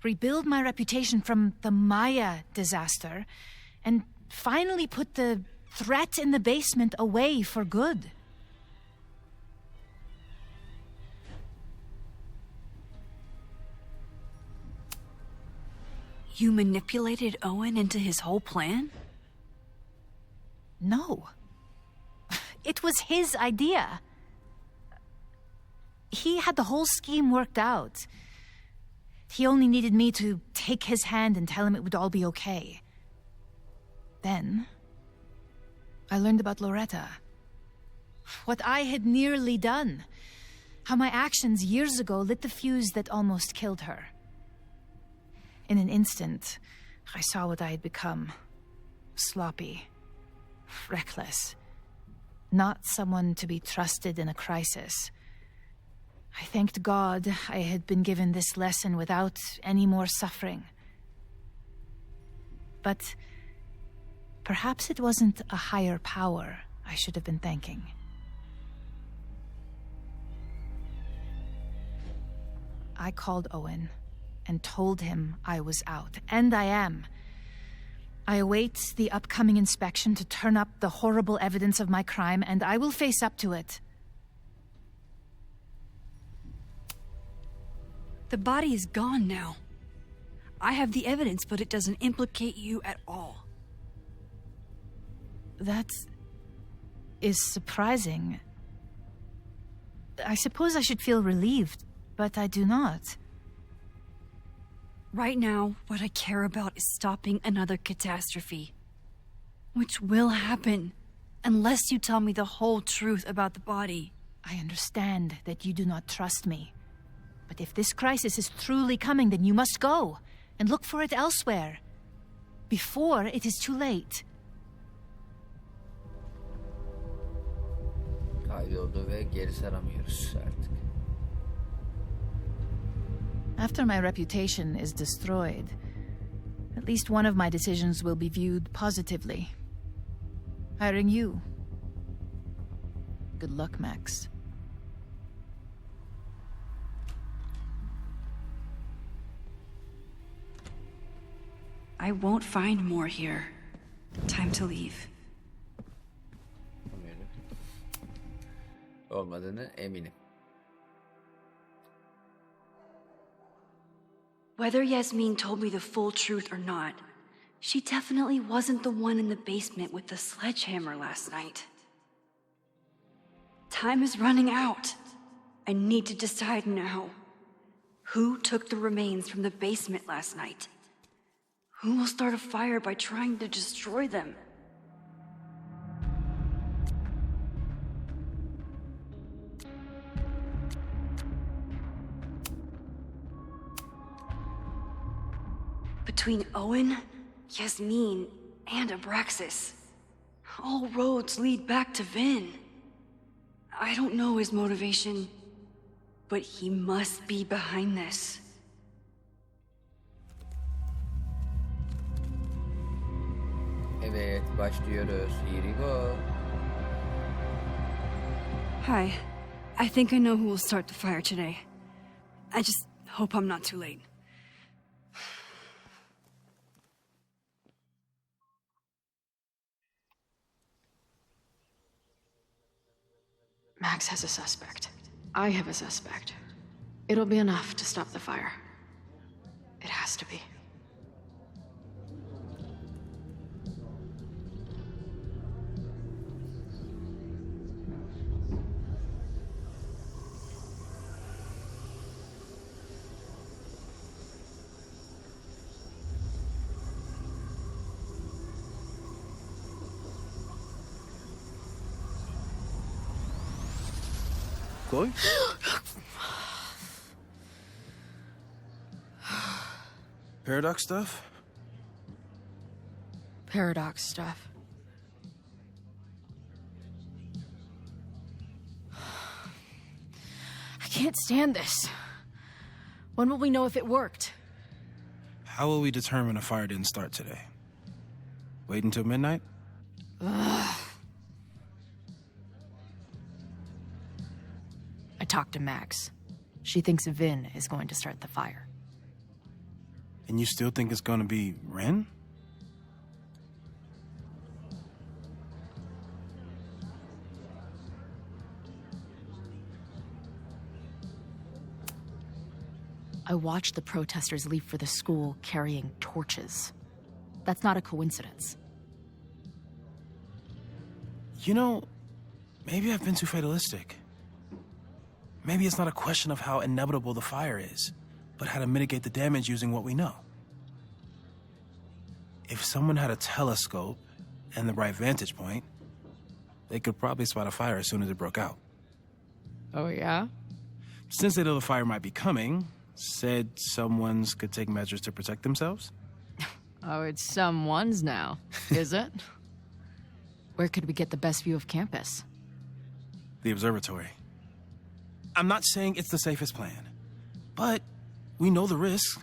Speaker 10: rebuild my reputation from the Maya disaster, and finally put the threat in the basement away for good.
Speaker 12: You manipulated Owen into his whole plan?
Speaker 10: No. It was his idea. He had the whole scheme worked out. He only needed me to take his hand and tell him it would all be okay. Then, I learned about Loretta. What I had nearly done. How my actions years ago lit the fuse that almost killed her. In an instant, I saw what I had become. Sloppy. Reckless. Not someone to be trusted in a crisis. I thanked God I had been given this lesson without any more suffering. But perhaps it wasn't a higher power I should have been thanking. I called Owen and told him I was out, and I am. I await the upcoming inspection to turn up the horrible evidence of my crime, and I will face up to it.
Speaker 12: The body is gone now. I have the evidence, but it doesn't implicate you at all.
Speaker 10: That is surprising. I suppose I should feel relieved, but I do not.
Speaker 12: Right now, what I care about is stopping another catastrophe. Which will happen, unless you tell me the whole truth about the body.
Speaker 10: I understand that you do not trust me. But if this crisis is truly coming, then you must go and look for it elsewhere.
Speaker 24: before it is too late.
Speaker 1: Kaydoldu ve geri saramıyoruz artık.
Speaker 24: After my reputation is destroyed, at least one of my decisions will be viewed positively. Hiring you. Good luck, Max.
Speaker 12: I won't find more here. Time to leave.
Speaker 1: Olmadığını eminim.
Speaker 12: Whether Yasmin told me the full truth or not, she definitely wasn't the one in the basement with the sledgehammer last night. Time is running out. I need to decide now. Who took the remains from the basement last night? Who will start a fire by trying to destroy them? Between Owen, Yasmin, and Abraxas, all roads lead back to Vin. I don't know his motivation, but he must be behind this.
Speaker 1: Evet, başlıyoruz. Here we go.
Speaker 12: Hi. I think I know who will start the fire today. I just hope I'm not too late.
Speaker 10: Max has a suspect. I have a suspect. It'll be enough to stop the fire. It has to be.
Speaker 4: Chloe? Paradox stuff?
Speaker 10: Paradox stuff. I can't stand this. When will we know if it worked?
Speaker 4: How will we determine a fire didn't start today? Wait until midnight?
Speaker 10: Ugh. I talked to Max. She thinks Vin is going to start the fire.
Speaker 4: And you still think it's gonna be Ren?
Speaker 10: I watched the protesters leave for the school carrying torches. That's not a coincidence.
Speaker 4: You know, maybe I've been too fatalistic. Maybe it's not a question of how inevitable the fire is, but how to mitigate the damage using what we know. If someone had a telescope and the right vantage point, they could probably spot a fire as soon as it broke out.
Speaker 10: Oh, yeah?
Speaker 4: Since they know the fire might be coming, said someone's could take measures to protect themselves?
Speaker 10: Oh, it's someone's now, is it? Where could we get the best view of campus?
Speaker 4: The observatory. I'm not saying it's the safest plan, but we know the risks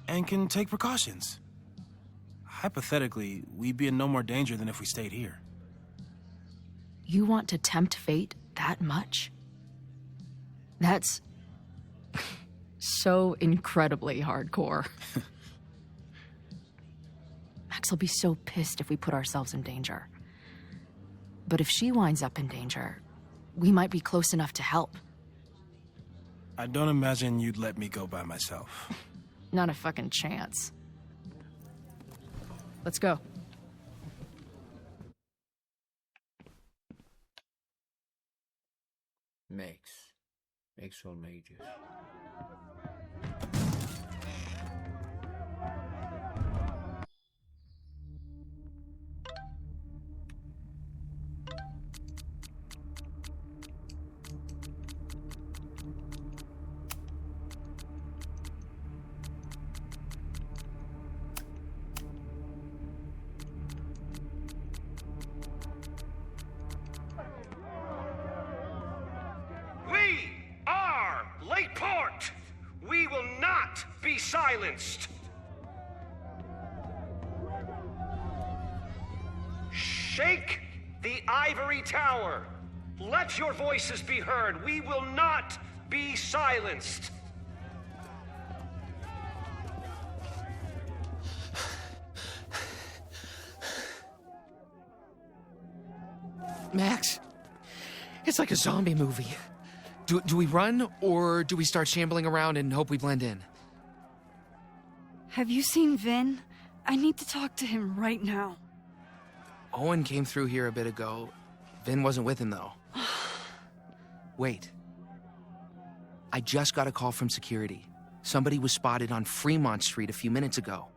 Speaker 4: and can take precautions. Hypothetically, we'd be in no more danger than if we stayed here.
Speaker 10: You want to tempt fate that much? That's so incredibly hardcore. Max will be so pissed if we put ourselves in danger. But if she winds up in danger, we might be close enough to help.
Speaker 4: I don't imagine you'd let me go by myself.
Speaker 10: Not a fucking chance. Let's go.
Speaker 1: Max olmaya gidiyoruz.
Speaker 6: silenced. Shake the ivory tower. Let your voices be heard. We will not be silenced.
Speaker 7: Max, it's like a zombie movie. Do we run, or do we start shambling around and hope we blend in?
Speaker 12: Have you seen Vin? I need to talk to him right now.
Speaker 7: Owen came through here a bit ago. Vin wasn't with him, though. Wait. I just got a call from security. Somebody was spotted on Fremont Street a few minutes ago.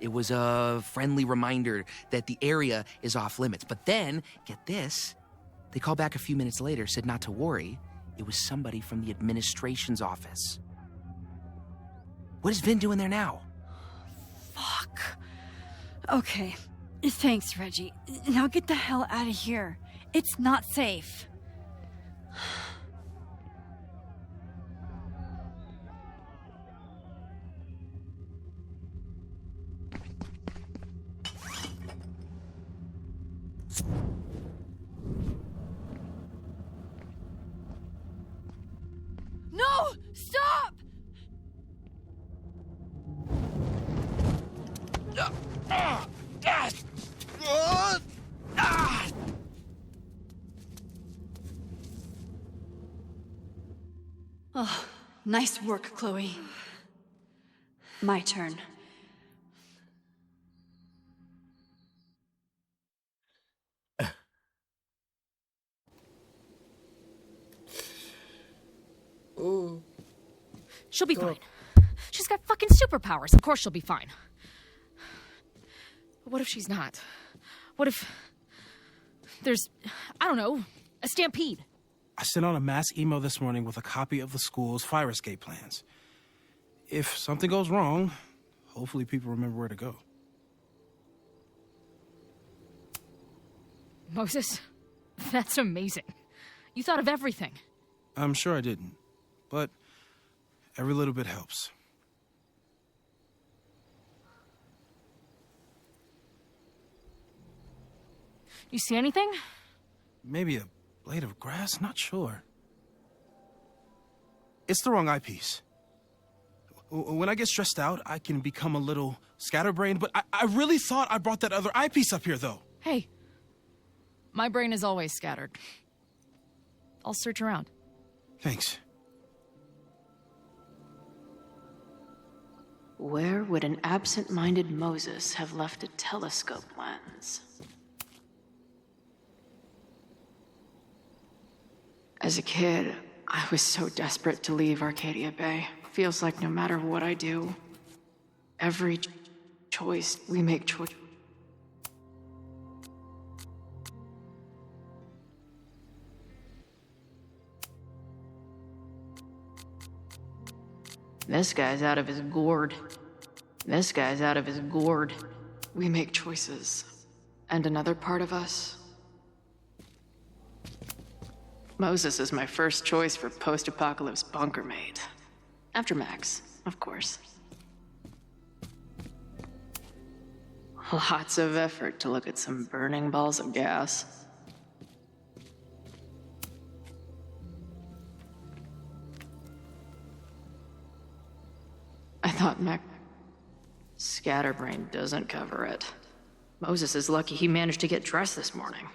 Speaker 7: It was a friendly reminder that the area is off limits. But then, get this, they called back a few minutes later, said not to worry. It was somebody from the administration's office. What is Vin doing there now?
Speaker 12: Fuck. Okay. Thanks, Reggie. Now get the hell out of here. It's not safe. No! Stop! Oh, nice work, Chloe. My turn.
Speaker 3: She'll be fine. She's got fucking superpowers. Of course she'll be fine. But what if she's not? What if there's, I don't know, a stampede?
Speaker 4: I sent out a mass email this morning with a copy of the school's fire escape plans. If something goes wrong, hopefully people remember where to go.
Speaker 3: Moses, that's amazing. You thought of everything.
Speaker 4: I'm sure I didn't, but every little bit helps.
Speaker 3: You see anything?
Speaker 4: Maybe a blade of grass, not sure. It's the wrong eyepiece. When I get stressed out, I can become a little scatterbrained, but I really thought I brought that other eyepiece up here, though.
Speaker 3: Hey, my brain is always scattered. I'll search around.
Speaker 4: Thanks.
Speaker 18: Where would an absent-minded Moses have left a telescope lens? As a kid, I was so desperate to leave Arcadia Bay. Feels like no matter what I do, every choice we make choice. This guy's out of his gourd. This guy's out of his gourd. We make choices. And another part of us. Moses is my first choice for post-apocalypse bunker mate. After Max, of course. Lots of effort to look at some burning balls of gas. I thought Mac... Scatterbrain doesn't cover it. Moses is lucky he managed to get dressed this morning.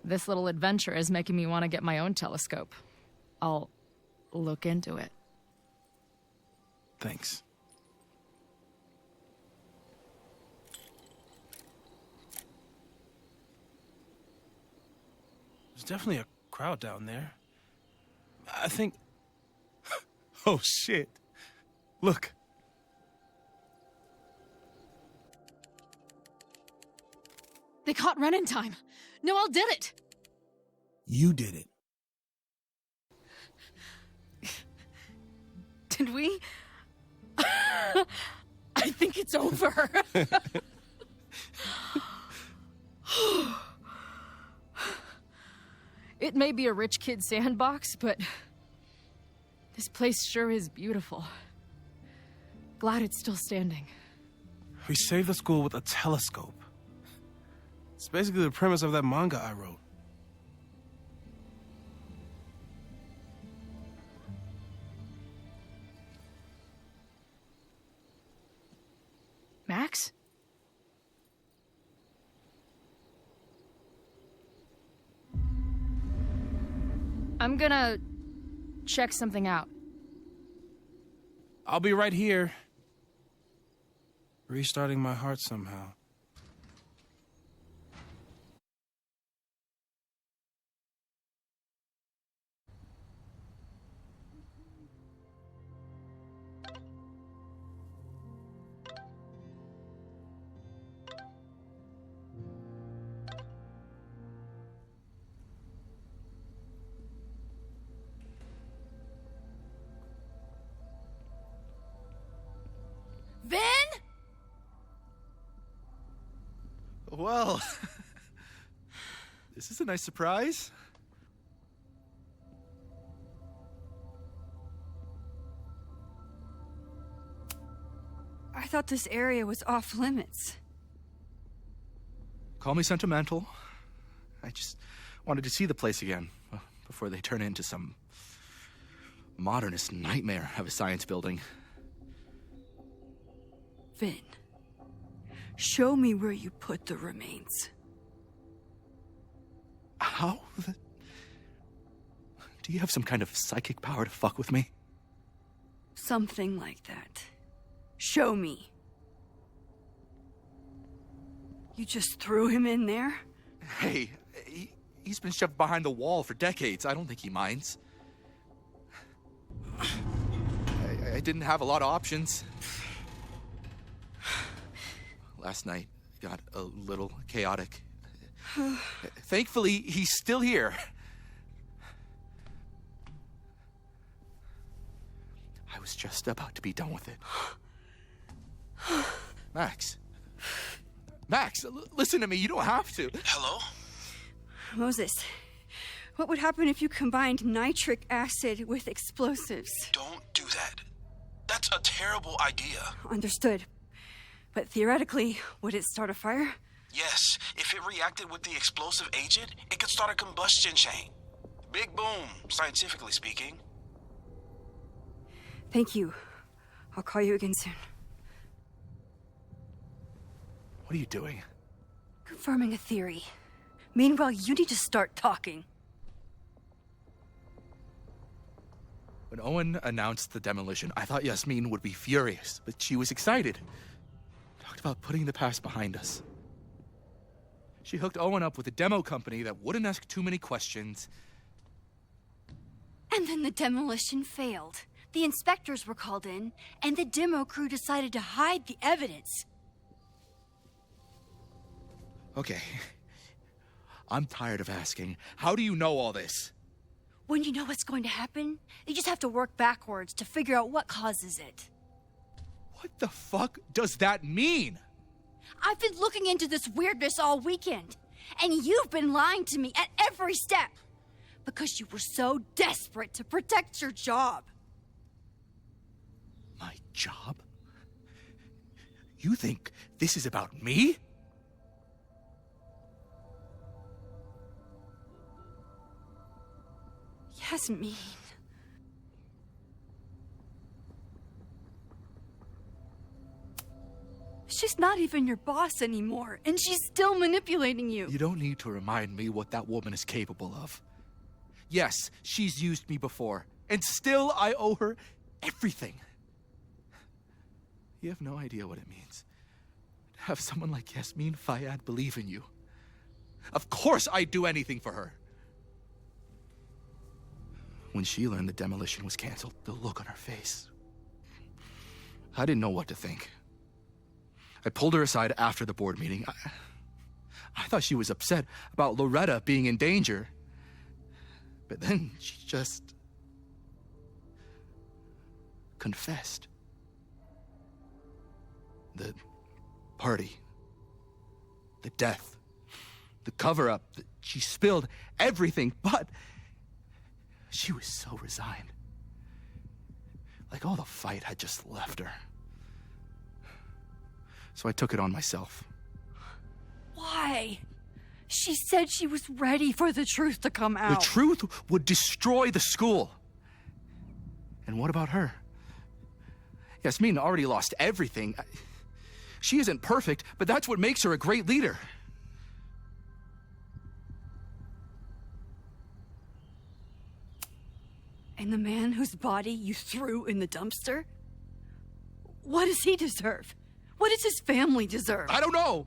Speaker 3: This little adventure is making me want to get my own telescope. I'll look into it.
Speaker 4: Thanks. There's definitely a crowd down there. I think... Oh, shit. Look.
Speaker 3: They caught Ren in time. Noel did it.
Speaker 4: You did it.
Speaker 3: Did we? I think it's over. It may be a rich kid sandbox, but this place sure is beautiful. Glad it's still standing.
Speaker 4: We saved the school with a telescope. It's basically the premise of that manga I wrote.
Speaker 3: Max? I'm gonna check something out.
Speaker 4: I'll be right here. Restarting my heart somehow.
Speaker 3: Vin?
Speaker 23: Well, this is a nice surprise.
Speaker 12: I thought this area was off limits.
Speaker 23: Call me sentimental. I just wanted to see the place again before they turn it into some modernist nightmare of a science building.
Speaker 12: Vin, show me where you put the remains.
Speaker 23: How? Do you have some kind of psychic power to fuck with me?
Speaker 12: Something like that. Show me. You just threw him in there?
Speaker 23: Hey, he's been shoved behind the wall for decades. I don't think he minds. I didn't have a lot of options. Last night got a little chaotic. Thankfully, he's still here. I was just about to be done with it. Max. Max, listen to me. You don't have to.
Speaker 12: Hello? Moses, what would happen if you combined nitric acid with explosives?
Speaker 16: Don't do that. That's a terrible idea.
Speaker 12: Understood. But theoretically, would it start a fire?
Speaker 16: Yes, if it reacted with the explosive agent, it could start a combustion chain. Big boom, scientifically speaking.
Speaker 12: Thank you. I'll call you again soon.
Speaker 23: What are you doing?
Speaker 12: Confirming a theory. Meanwhile, you need to start talking.
Speaker 23: When Owen announced the demolition, I thought Yasmin would be furious, but she was excited. Talked about putting the past behind us. She hooked Owen up with a demo company that wouldn't ask too many questions.
Speaker 12: And then the demolition failed. The inspectors were called in, and the demo crew decided to hide the evidence.
Speaker 23: Okay. I'm tired of asking. How do you know all this?
Speaker 12: When you know what's going to happen, you just have to work backwards to figure out what causes it.
Speaker 23: What the fuck does that mean?
Speaker 12: I've been looking into this weirdness all weekend, and you've been lying to me at every step because you were so desperate to protect your job.
Speaker 23: My job? You think this is about me?
Speaker 12: Yasmin. She's not even your boss anymore, and she's still manipulating you.
Speaker 23: You don't need to remind me what that woman is capable of. Yes, she's used me before, and still I owe her everything. You have no idea what it means to have someone like Yasmin Fayyad believe in you. Of course I'd do anything for her. When she learned the demolition was canceled, the look on her face, I didn't know what to think. I pulled her aside after the board meeting. I thought she was upset about Loretta being in danger. But then she just confessed. The party, the death, the cover-up, She spilled everything, but she was so resigned. Like all the fight had just left her. So I took it on myself.
Speaker 12: Why? She said she was ready for the truth to come out.
Speaker 23: The truth would destroy the school. And what about her? Yasmin already lost everything. She isn't perfect, but that's what makes her a great leader.
Speaker 12: And the man whose body you threw in the dumpster? What does he deserve? What does his family deserve?
Speaker 23: I don't know.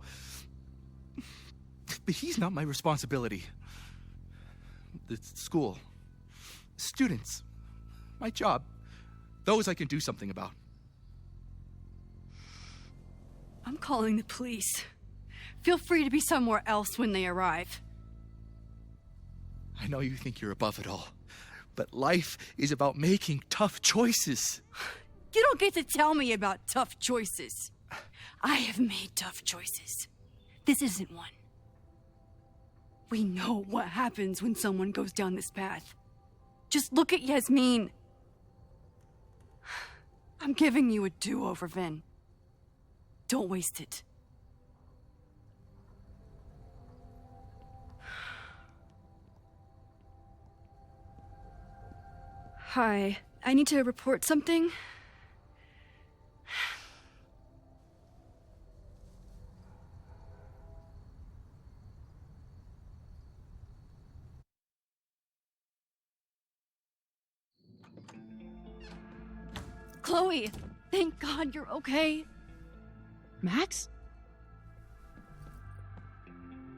Speaker 23: But he's not my responsibility. The school, students, my job, those I can do something about.
Speaker 12: I'm calling the police. Feel free to be somewhere else when they arrive.
Speaker 23: I know you think you're above it all, but life is about making tough choices.
Speaker 12: You don't get to tell me about tough choices. I have made tough choices. This isn't one. We know what happens when someone goes down this path. Just look at Yasmin. I'm giving you a do-over, Vin. Don't waste it. Hi, I need to report something. Chloe, thank God you're okay.
Speaker 10: Max?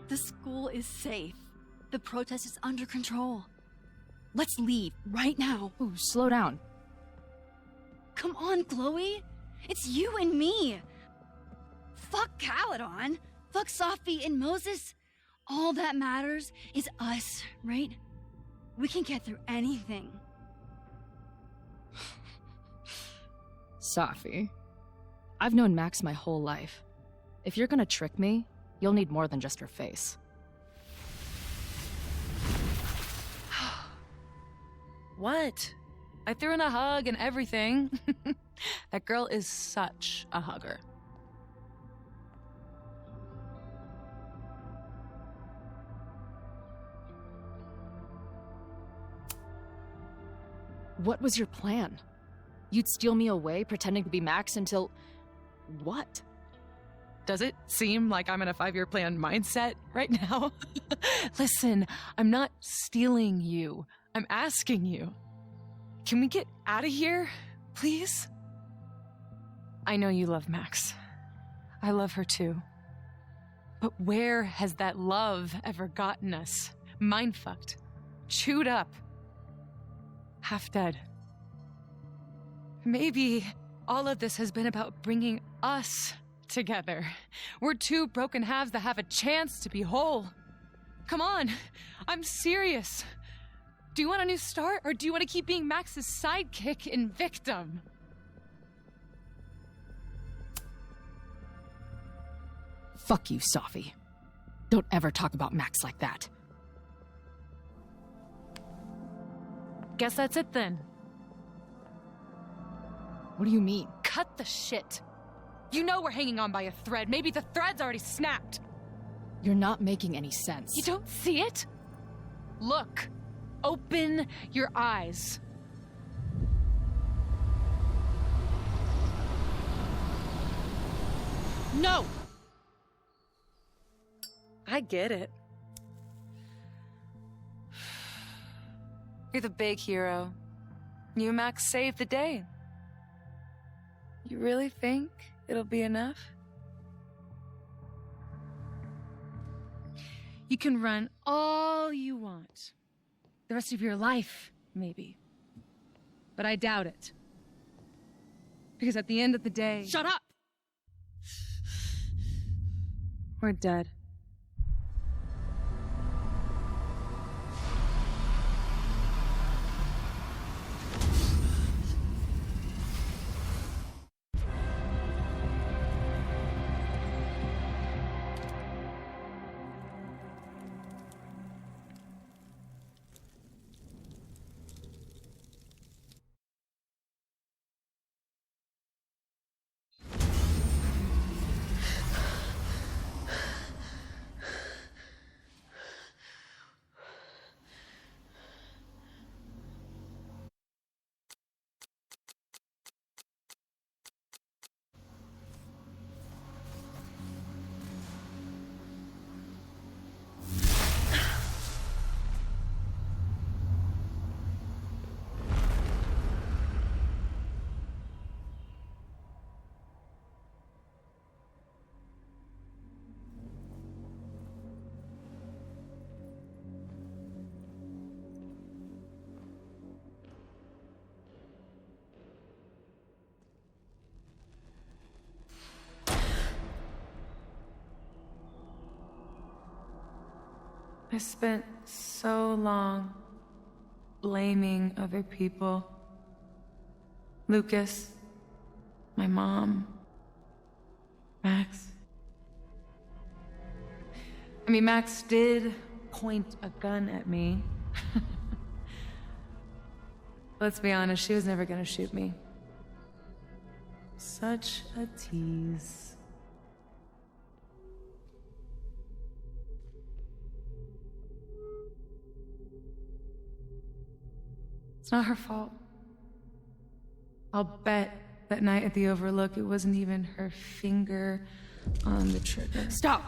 Speaker 12: The school is safe. The protest is under control. Let's leave right now.
Speaker 10: Ooh, slow down.
Speaker 12: Come on, Chloe. It's you and me. Fuck Caledon. Fuck Sophie and Moses. All that matters is us, right? We can get through anything.
Speaker 10: Sophie, I've known Max my whole life. If you're gonna trick me, you'll need more than just her face.
Speaker 17: What? I threw in a hug and everything. That girl is such a hugger.
Speaker 10: What was your plan? You'd steal me away, pretending to be Max until... what?
Speaker 17: Does it seem like I'm in a 5-year plan mindset right now? Listen, I'm not stealing you. I'm asking you. Can we get out of here, please? I know you love Max. I love her too. But where has that love ever gotten us? Mind-fucked. Chewed up. Half dead. Maybe all of this has been about bringing us together. We're two broken halves that have a chance to be whole. Come on, I'm serious. Do you want a new start, or do you want to keep being Max's sidekick and victim?
Speaker 10: Fuck you, Sophie. Don't ever talk about Max like that.
Speaker 17: Guess that's it then.
Speaker 10: What do you mean?
Speaker 17: Cut the shit. You know we're hanging on by a thread. Maybe the thread's already snapped.
Speaker 10: You're not making any sense.
Speaker 17: You don't see it? Look. Open your eyes. No! I get it. You're the big hero. You and Max saved the day. You really think it'll be enough? You can run all you want. The rest of your life, maybe. But I doubt it. Because at the end of the day...
Speaker 10: Shut up!
Speaker 17: We're dead. I spent so long blaming other people. Lucas, my mom, Max. I mean, Max did point a gun at me. Let's be honest, she was never gonna shoot me. Such a tease. It's not her fault. I'll bet that night at the Overlook it wasn't even her finger on the trigger.
Speaker 3: Stop!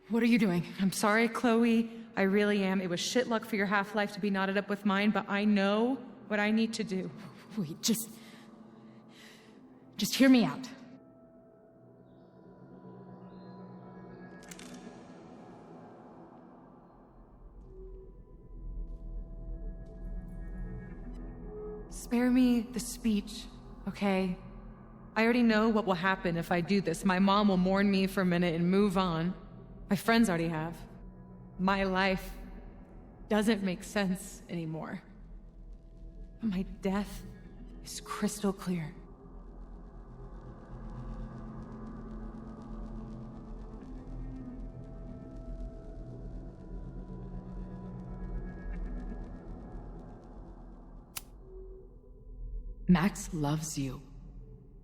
Speaker 3: What are you doing?
Speaker 17: I'm sorry, Chloe. I really am. It was shit luck for your half-life to be knotted up with mine, but I know what I need to do.
Speaker 3: Wait, just hear me out.
Speaker 17: Spare me the speech, okay? I already know what will happen if I do this. My mom will mourn me for a minute and move on. My friends already have. My life doesn't make sense anymore. But my death is crystal clear.
Speaker 3: Max loves you.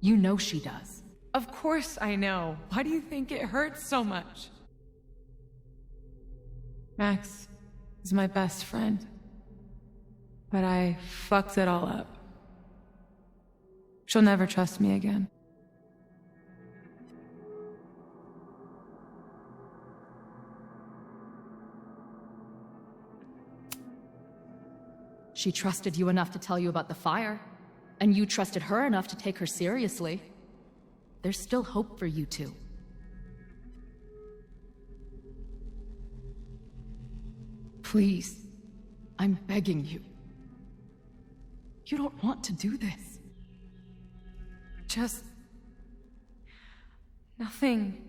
Speaker 3: You know she does.
Speaker 17: Of course I know. Why do you think it hurts so much? Max is my best friend. But I fucked it all up. She'll never trust me again.
Speaker 3: She trusted you enough to tell you about the fire. And you trusted her enough to take her seriously. There's still hope for you two. Please, I'm begging you. You don't want to do this.
Speaker 17: Just... nothing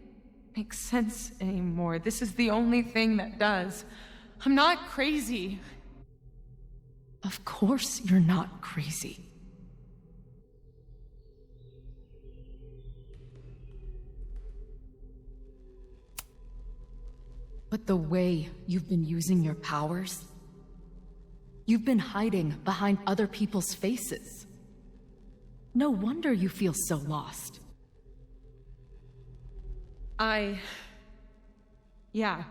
Speaker 17: makes sense anymore. This is the only thing that does. I'm not crazy.
Speaker 3: Of course you're not crazy. But the way you've been using your powers, you've been hiding behind other people's faces. No wonder you feel so lost.
Speaker 17: Yeah.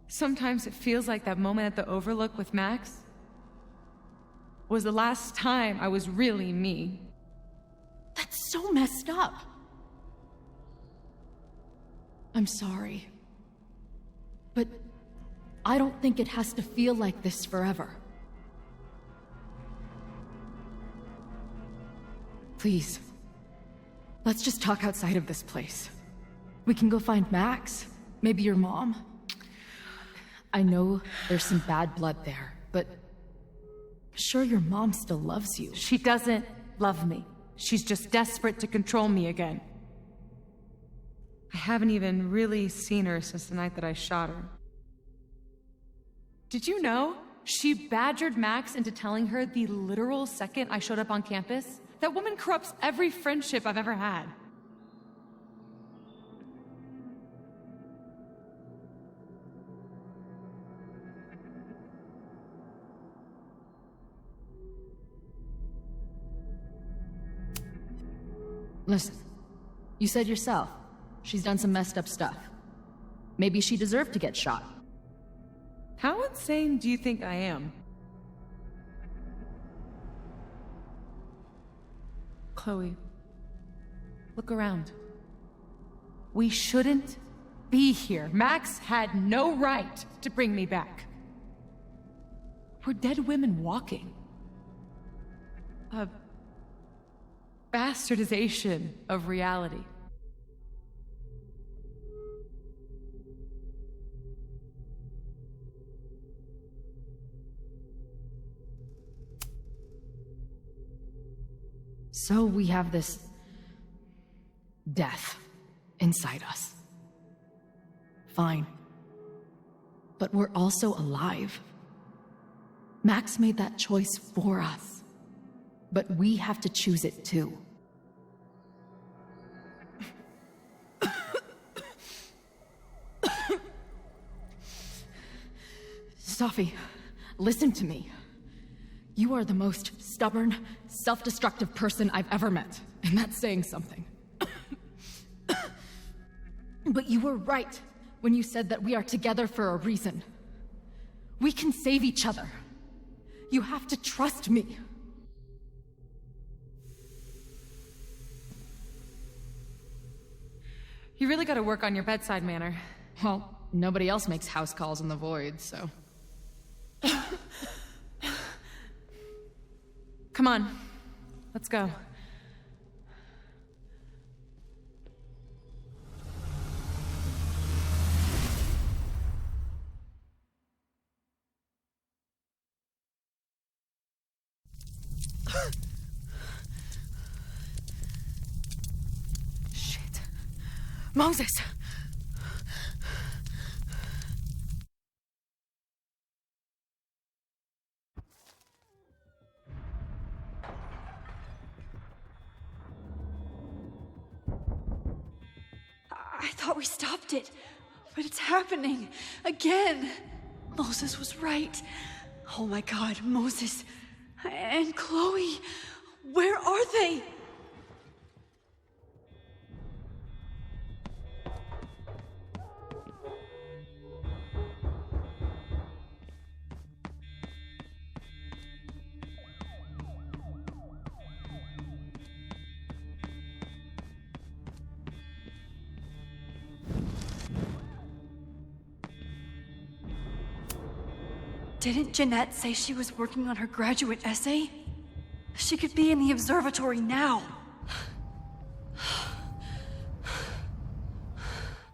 Speaker 17: Sometimes it feels like that moment at the Overlook with Max was the last time I was really me.
Speaker 3: That's so messed up. I'm sorry. But I don't think it has to feel like this forever. Please, let's just talk outside of this place. We can go find Max, maybe your mom. I know there's some bad blood there, but sure your mom still loves you.
Speaker 17: She doesn't love me. She's just desperate to control me again. I haven't even really seen her since the night that I shot her. Did you know? She badgered Max into telling her the literal second I showed up on campus. That woman corrupts every friendship I've ever had.
Speaker 3: Listen, you said yourself, she's done some messed up stuff. Maybe she deserved to get shot.
Speaker 17: How insane do you think I am? Chloe, look around. We shouldn't be here. Max had no right to bring me back. We're dead women walking. A bastardization of reality.
Speaker 3: So we have this death inside us. fine. But we're also alive. Max made that choice for us. But we have to choose it too. Safi, listen to me. You are the most stubborn, self-destructive person I've ever met, and that's saying something. But you were right when you said that we are together for a reason. We can save each other. You have to trust me.
Speaker 17: You really gotta work on your bedside manner.
Speaker 3: Well, nobody else makes house calls in the void, so...
Speaker 17: Come on, let's go.
Speaker 3: Shit. Moses!
Speaker 9: I thought we stopped it, but it's happening again. Moses was right. Oh my God, Moses and Chloe, where are they? Didn't Jeanette say she was working on her graduate essay? She could be in the observatory now.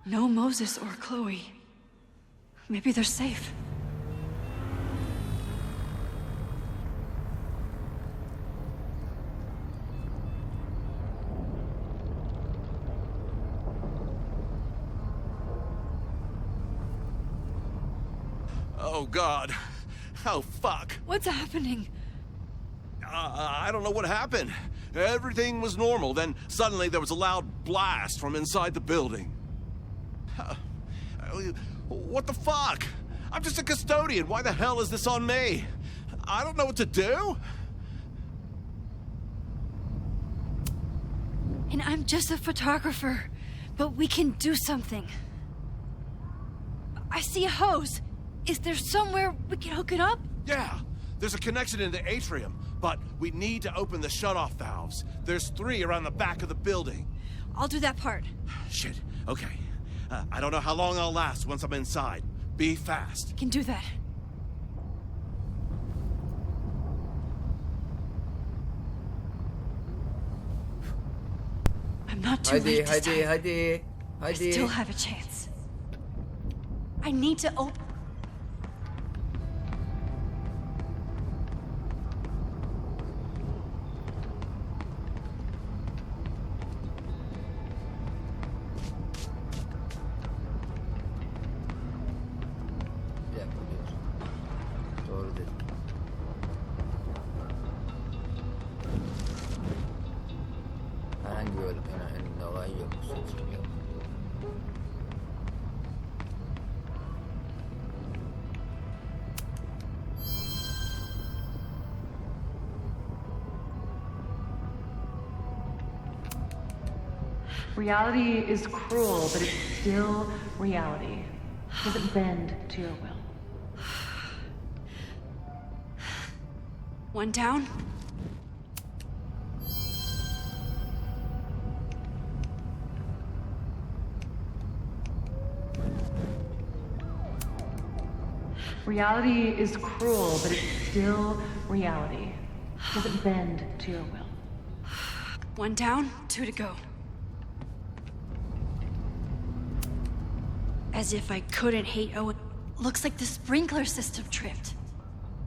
Speaker 9: No Moses or Chloe. Maybe they're safe.
Speaker 5: Oh, God. Oh, fuck.
Speaker 9: What's happening?
Speaker 5: I don't know what happened. Everything was normal, then suddenly there was a loud blast from inside the building. What the fuck? I'm just a custodian. Why the hell is this on me? I don't know what to do.
Speaker 9: And I'm just a photographer, but we can do something. I see a hose. Is there somewhere we can hook it up?
Speaker 5: Yeah, there's a connection in the atrium, but we need to open the shutoff valves. There's 3 around the back of the building.
Speaker 9: I'll do that part.
Speaker 5: Shit, okay. I don't know how long I'll last once I'm inside. Be fast.
Speaker 9: Can do that. I'm not too late this time. I still have a chance. I need to open...
Speaker 17: Reality is cruel, but it's still reality. It doesn't bend to your will.
Speaker 9: One down.
Speaker 17: Reality is cruel, but it's still reality. It doesn't bend to your will.
Speaker 9: One down, 2 to go. As if I couldn't hate Owen. Looks like the sprinkler system tripped.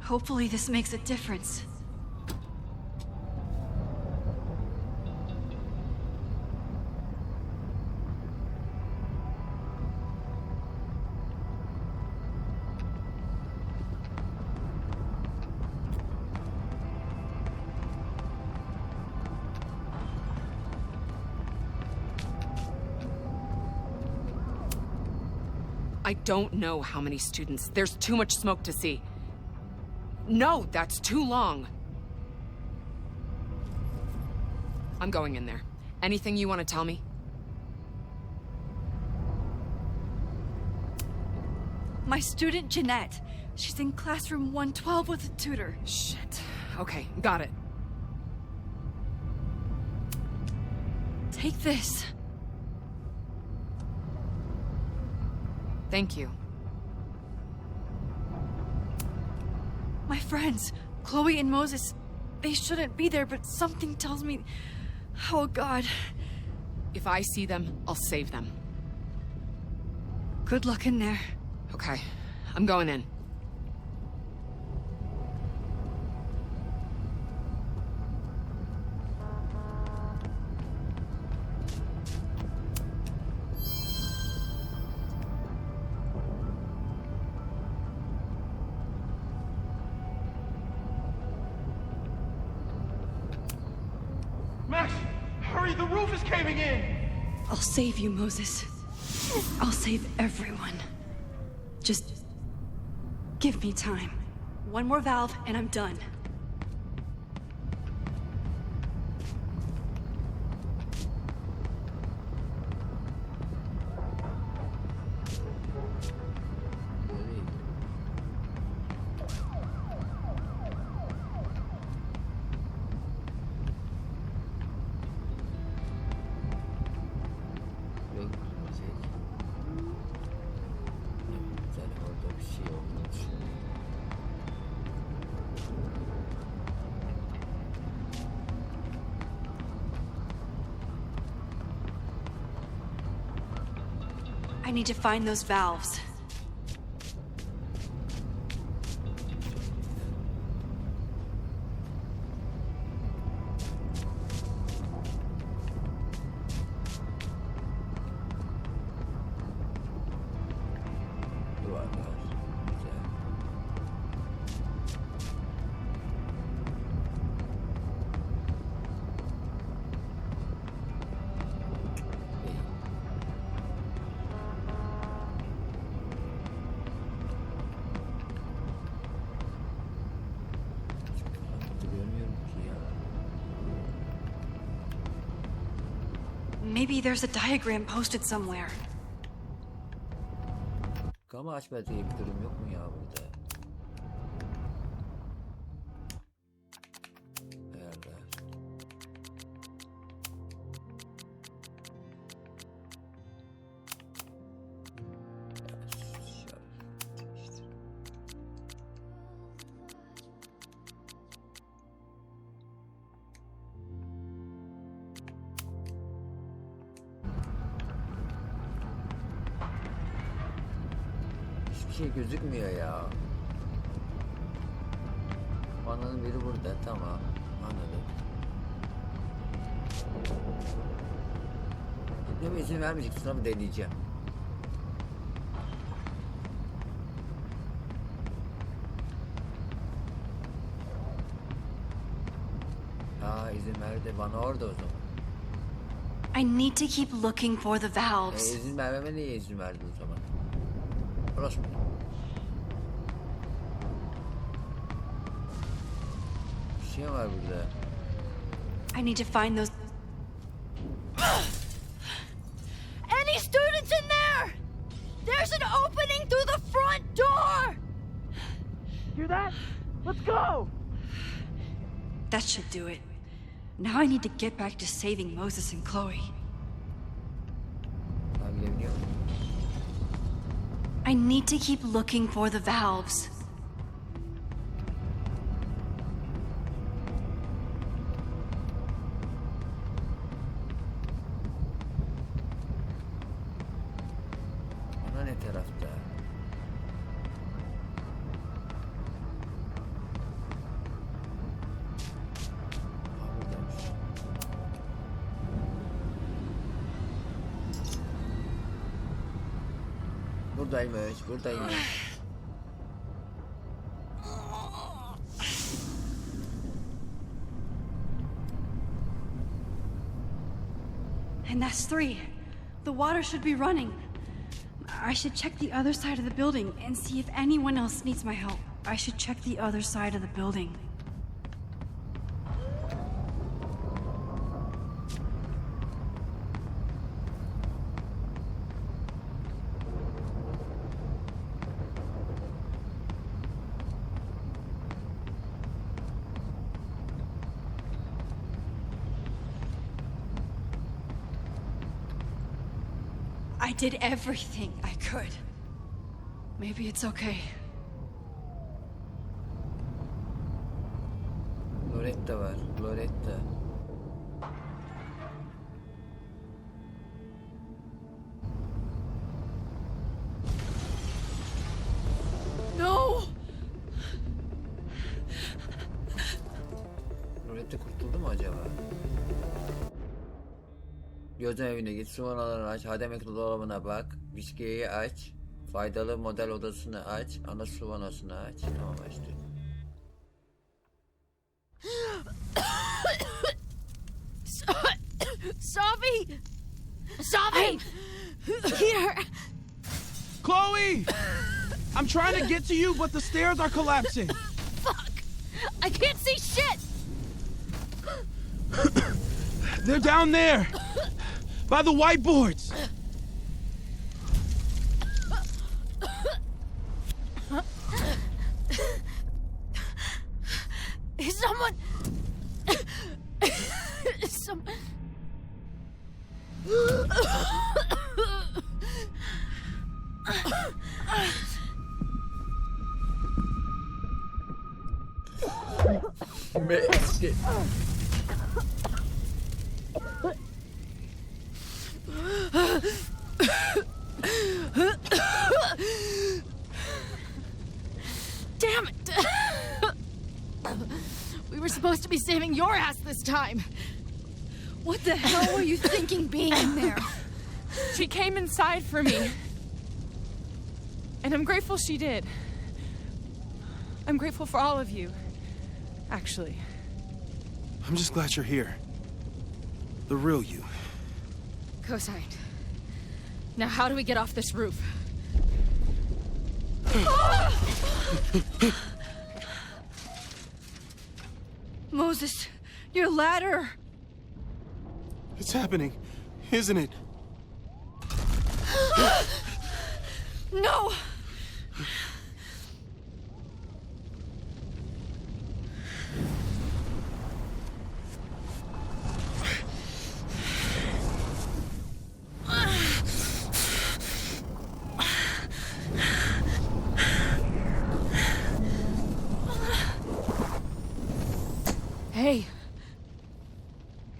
Speaker 9: Hopefully this makes a difference.
Speaker 21: I don't know how many students. There's too much smoke to see. No, that's too long. I'm going in there. Anything you want to tell me?
Speaker 12: My student, Jeanette. She's in classroom 112 with a tutor.
Speaker 21: Shit. Okay, got it.
Speaker 12: Take this.
Speaker 21: Thank you.
Speaker 12: My friends, Chloe and Moses, they shouldn't be there, but something tells me... Oh, God.
Speaker 21: If I see them, I'll save them.
Speaker 12: Good luck in there.
Speaker 21: Okay, I'm going in.
Speaker 14: Max, hurry, the roof is caving in!
Speaker 12: I'll save you, Moses. I'll save everyone. Just give me time. One more valve and I'm done. I need to find those valves. Maybe there's a diagram posted somewhere.
Speaker 1: Kamu açma diye bir durum yok mu ya burada? Ayarlar. Hiçbir şey gözükmüyor ya. Vananın biri burada, tamam. Anladım. Gitmeme izin vermeyecek, sınavı deneyeceğim. Aa, izin verdi, bana orada o zaman.
Speaker 12: I need to keep looking for the valves.
Speaker 1: İzin vermeme niye izin verdi o zaman? Burası mı? Bir şey var burada.
Speaker 12: I need to find those... Any students in there? There's an opening through the front door!
Speaker 14: Hear that? Let's go!
Speaker 12: That should do it. Now I need to get back to saving Moses and Chloe. I need to keep looking for the valves.
Speaker 1: Ana ne tarafta? Buradaymış, buradaymış.
Speaker 12: And that's 3. The water should be running. I should check the other side of the building and see if anyone else needs my help. I should check the other side of the building. I did everything I could. Maybe it's okay.
Speaker 1: Loretta var. Loretta.
Speaker 3: No!
Speaker 1: Loretta kurtuldu mu acaba? Gözlemevinde git, suvanaları aç, hademe dolabına bak, viskiyi aç, faydalı model odasını aç, ana su vanasını aç. Tamam, açtı.
Speaker 3: Savi! Savi! Here!
Speaker 16: Chloe! I'm trying to get to you, but the stairs are collapsing.
Speaker 3: Fuck! I can't see shit!
Speaker 16: They're down there! By the whiteboards!
Speaker 3: Is someone... Damn it! We were supposed to be saving your ass this time. What the hell were you thinking being in there?
Speaker 17: She came inside for me. And I'm grateful she did. I'm grateful for all of you, actually.
Speaker 4: I'm just glad you're here. The real you.
Speaker 3: Co-signed. Now how do we get off this roof?
Speaker 12: Moses, your ladder!
Speaker 4: It's happening, isn't it?
Speaker 12: No!
Speaker 3: Hey.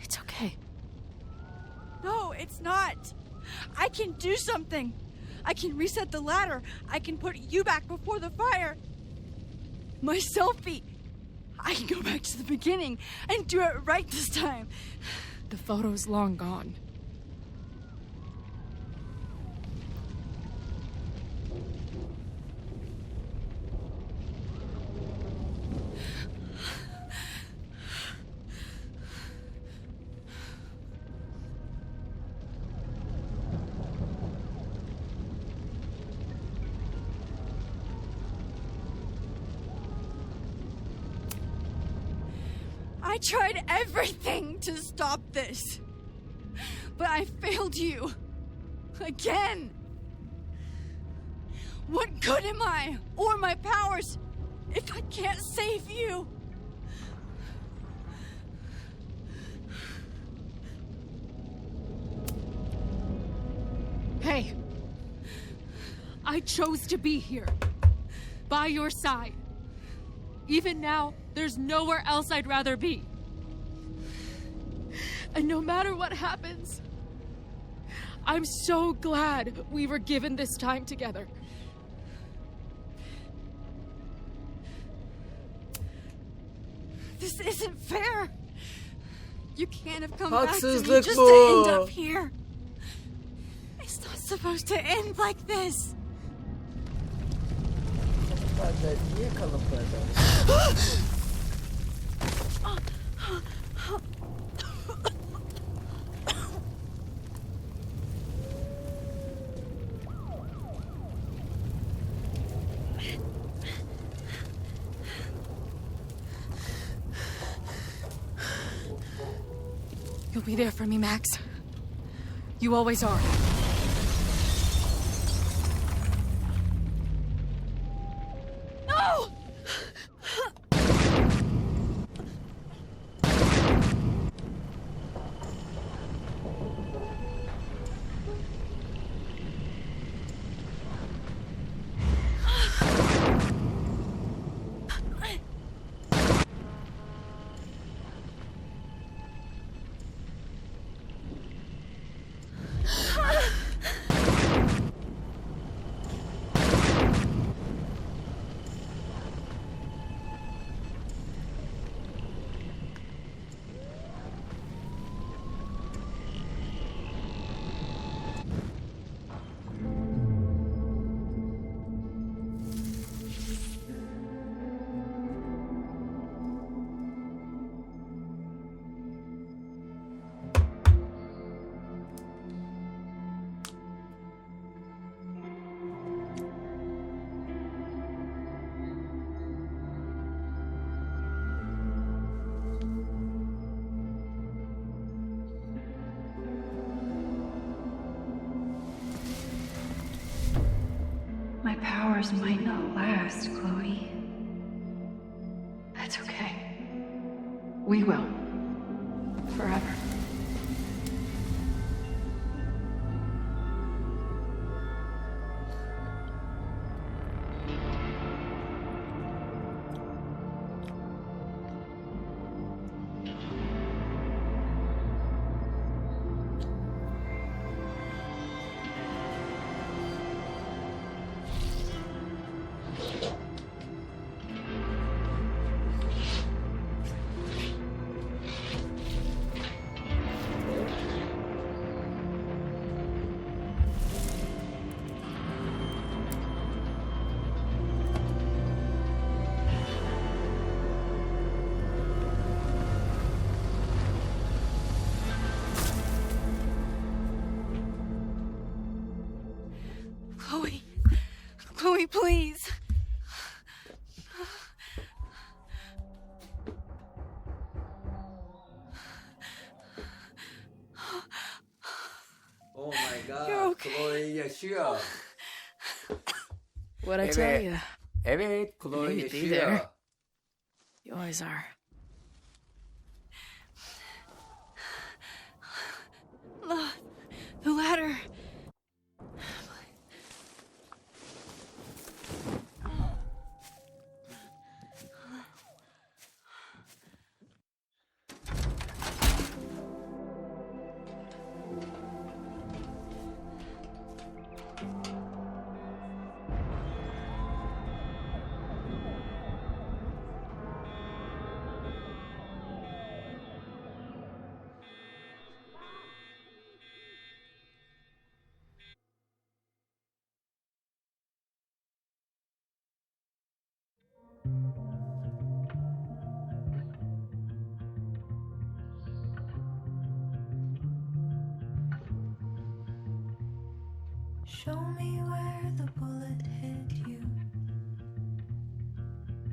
Speaker 3: It's okay.
Speaker 12: No, it's not. I can do something. I can reset the ladder. I can put you back before the fire. My selfie. I can go back to the beginning and do it right this time.
Speaker 3: The photo's long gone.
Speaker 12: I tried everything to stop this, but I failed you. Again. What good am I, or my powers, if I can't save you?
Speaker 3: Hey. I chose to be here. By your side. Even now, there's nowhere else I'd rather be. And no matter what happens, I'm so glad we were given this time together.
Speaker 12: This isn't fair. You can't have come back to me
Speaker 1: Haksızlık
Speaker 12: just
Speaker 1: bu.
Speaker 12: to end up here. It's not supposed to end like this.
Speaker 1: Niye kalıplarda?
Speaker 3: You'll be there for me, Max. You always are. No!
Speaker 9: My powers might not last, Chloe. That's okay. We will. Forever.
Speaker 12: Chloe, please.
Speaker 1: Oh my god.
Speaker 12: You're okay.
Speaker 1: Chloe yaşıyor.
Speaker 3: What'd I tell you?
Speaker 1: Evet, Chloe
Speaker 3: Maybe be
Speaker 1: yaşıyor.
Speaker 3: there. You always are.
Speaker 12: The ladder.
Speaker 15: Show me where the bullet hit you.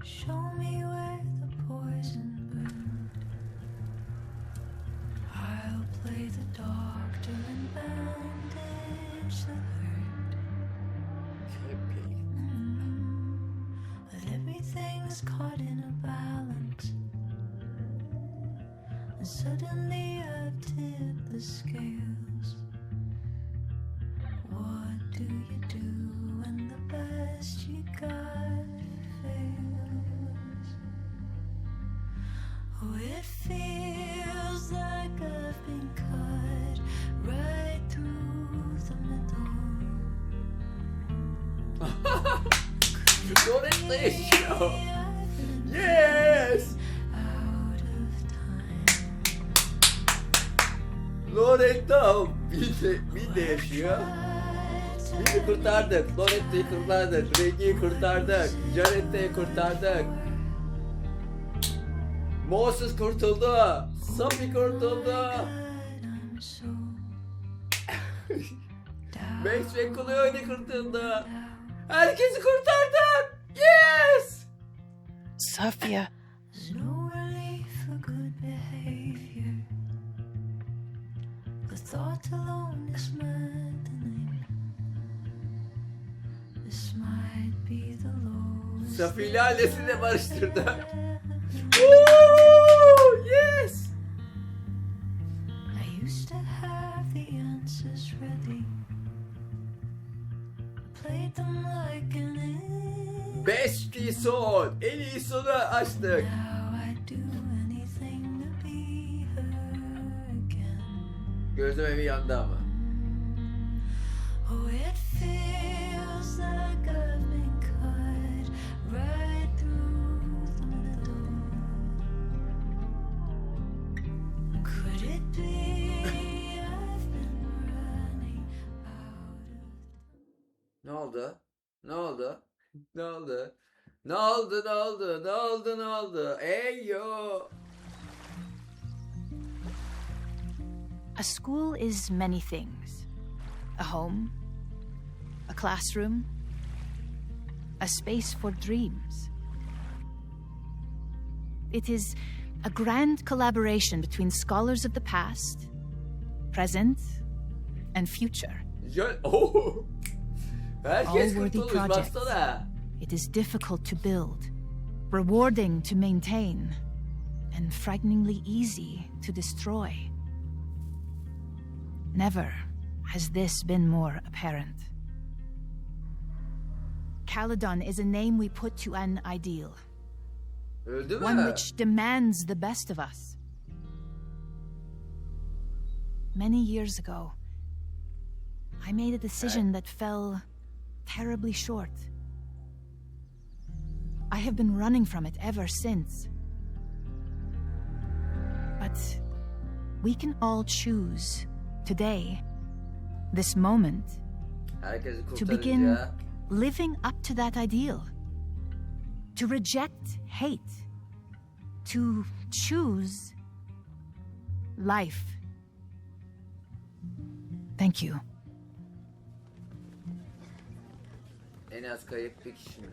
Speaker 15: Show me where the poison burned. I'll play the doctor and bandage the hurt. But everything's caught in a balance. And suddenly I've tipped the scales. What do you do when the best you got fails? Oh, it feels like I've been cut right through the middle.
Speaker 1: Loretta yaşıyor. Yes! Loretta bir de yaşıyor. Bizi kurtardık. Loretta'yı kurtardık. Reggie'yi kurtardık. Jaretta'yı kurtardık. Moses kurtuldu. Sophie kurtuldu. Max ve Chloe kurtuldu. Herkesi kurtardık. Yes!
Speaker 24: Sophia.
Speaker 15: No relief for good behavior. alone, this might the name. This might be the lowest.
Speaker 1: Safi ile ailesini de barıştırdı. Woo! Yes!
Speaker 15: I used to have the answers ready. Played them like an end.
Speaker 1: 5 son. En iyi sonu açtık.
Speaker 15: Now I do anything to be her again.
Speaker 1: Gözlemevi yandı ama.
Speaker 15: Oh, it feels like I've been cut right through the middle. Could it be I've been running out of...
Speaker 1: Ne oldu? Ne oldu? Ne oldu? Ne oldu? Ne oldu? Ne oldu? Ne oldu? Ey yo!
Speaker 24: A school is many things. A home, a classroom, a space for dreams. It is a grand collaboration between scholars of the past, present, and future.
Speaker 1: Oh!
Speaker 24: All
Speaker 1: Herkes
Speaker 24: worthy
Speaker 1: kurtulmuş
Speaker 24: projects.
Speaker 1: baksana.
Speaker 24: It is difficult to build, rewarding to maintain, and frighteningly easy to destroy. Never has this been more apparent. Caledon is a name we put to an ideal.
Speaker 1: Öldü mü?
Speaker 24: One which demands the best of us. Many years ago, I made a decision that fell terribly short. I have been running from it ever since. But we can all choose today, this moment,
Speaker 1: Herkesi
Speaker 24: to begin
Speaker 1: kurtarınca.
Speaker 24: living up to that ideal. To reject hate. To choose life. Thank you.
Speaker 1: En az kayıp bir kişi mi?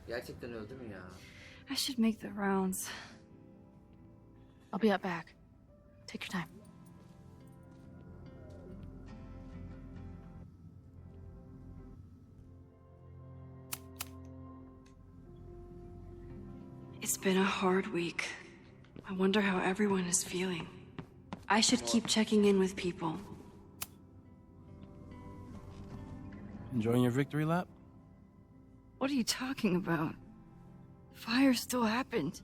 Speaker 1: Gerçekten öldü mü ya?
Speaker 12: I should make the rounds.
Speaker 3: I'll be up back. Take your time.
Speaker 12: It's been a hard week. I wonder how everyone is feeling. I should keep checking in with people.
Speaker 4: Enjoying your victory lap?
Speaker 12: What are you talking about? Fire still happened.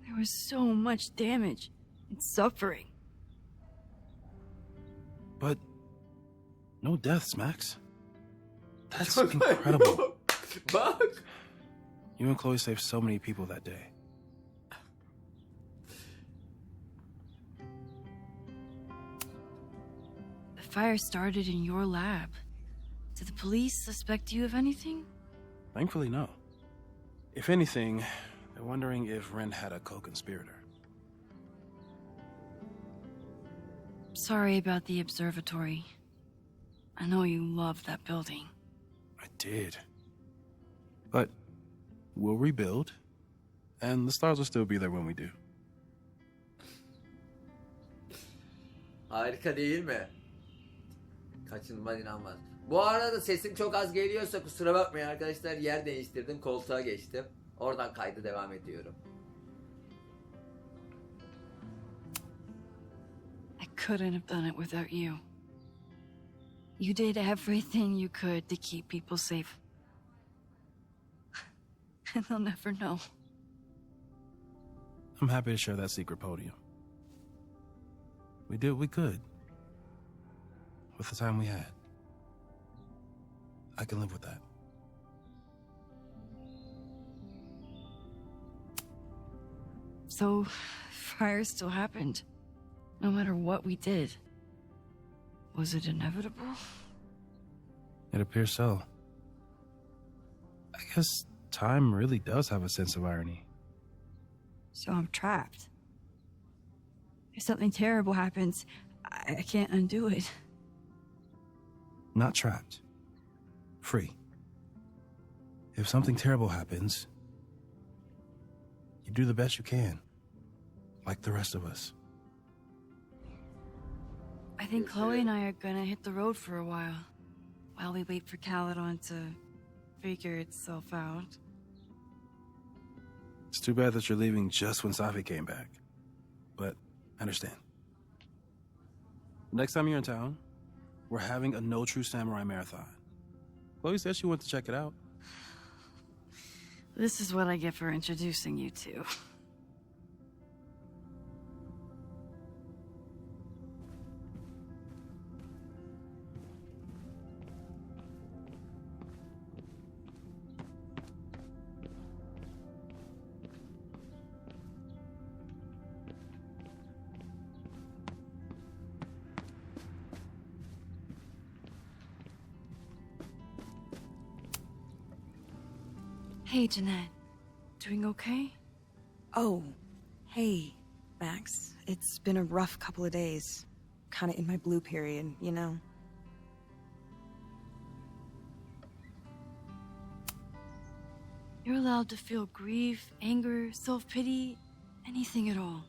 Speaker 12: There was so much damage and suffering.
Speaker 4: But no deaths, Max. That's incredible.
Speaker 1: Bak.
Speaker 4: You and Chloe saved so many people that day.
Speaker 12: The fire started in your lab. Did the police suspect you of anything?
Speaker 4: Thankfully, no. If anything, they're wondering if Ren had a co-conspirator.
Speaker 12: Sorry about the observatory. I know you love that building.
Speaker 4: I did. But we'll rebuild, and the stars will still be there when we do.
Speaker 1: Harika değil mi? Kaçınılmaz inanmaz. Bu arada sesim çok az geliyorsa kusura bakmayın arkadaşlar. Yer değiştirdim, koltuğa geçtim. Oradan kaydı devam ediyorum.
Speaker 12: I couldn't have done it without you. You did everything you could to keep people safe. And they'll never know.
Speaker 4: I'm happy to share that secret podium. We did what we could with the time we had. I can live with that.
Speaker 12: So, fire still happened. No matter what we did. Was it inevitable?
Speaker 4: It appears so. I guess time really does have a sense of irony.
Speaker 12: So I'm trapped. If something terrible happens, I can't undo it.
Speaker 4: Not trapped. Free. If something terrible happens, You do the best you can, like the rest of us.
Speaker 12: I think Chloe and I are gonna hit the road for a while we wait for Caledon to figure itself out.
Speaker 4: It's too bad that you're leaving just when Safi came back, but I understand. Next time you're in town, we're having a No True Samurai marathon. Chloe said she went to check it out.
Speaker 12: This is what I get for introducing you to. Hey, Jeanette. Doing okay?
Speaker 13: Oh, hey, Max. It's been a rough couple of days. Kinda in my blue period, you know?
Speaker 12: You're allowed to feel grief, anger, self-pity, anything at all.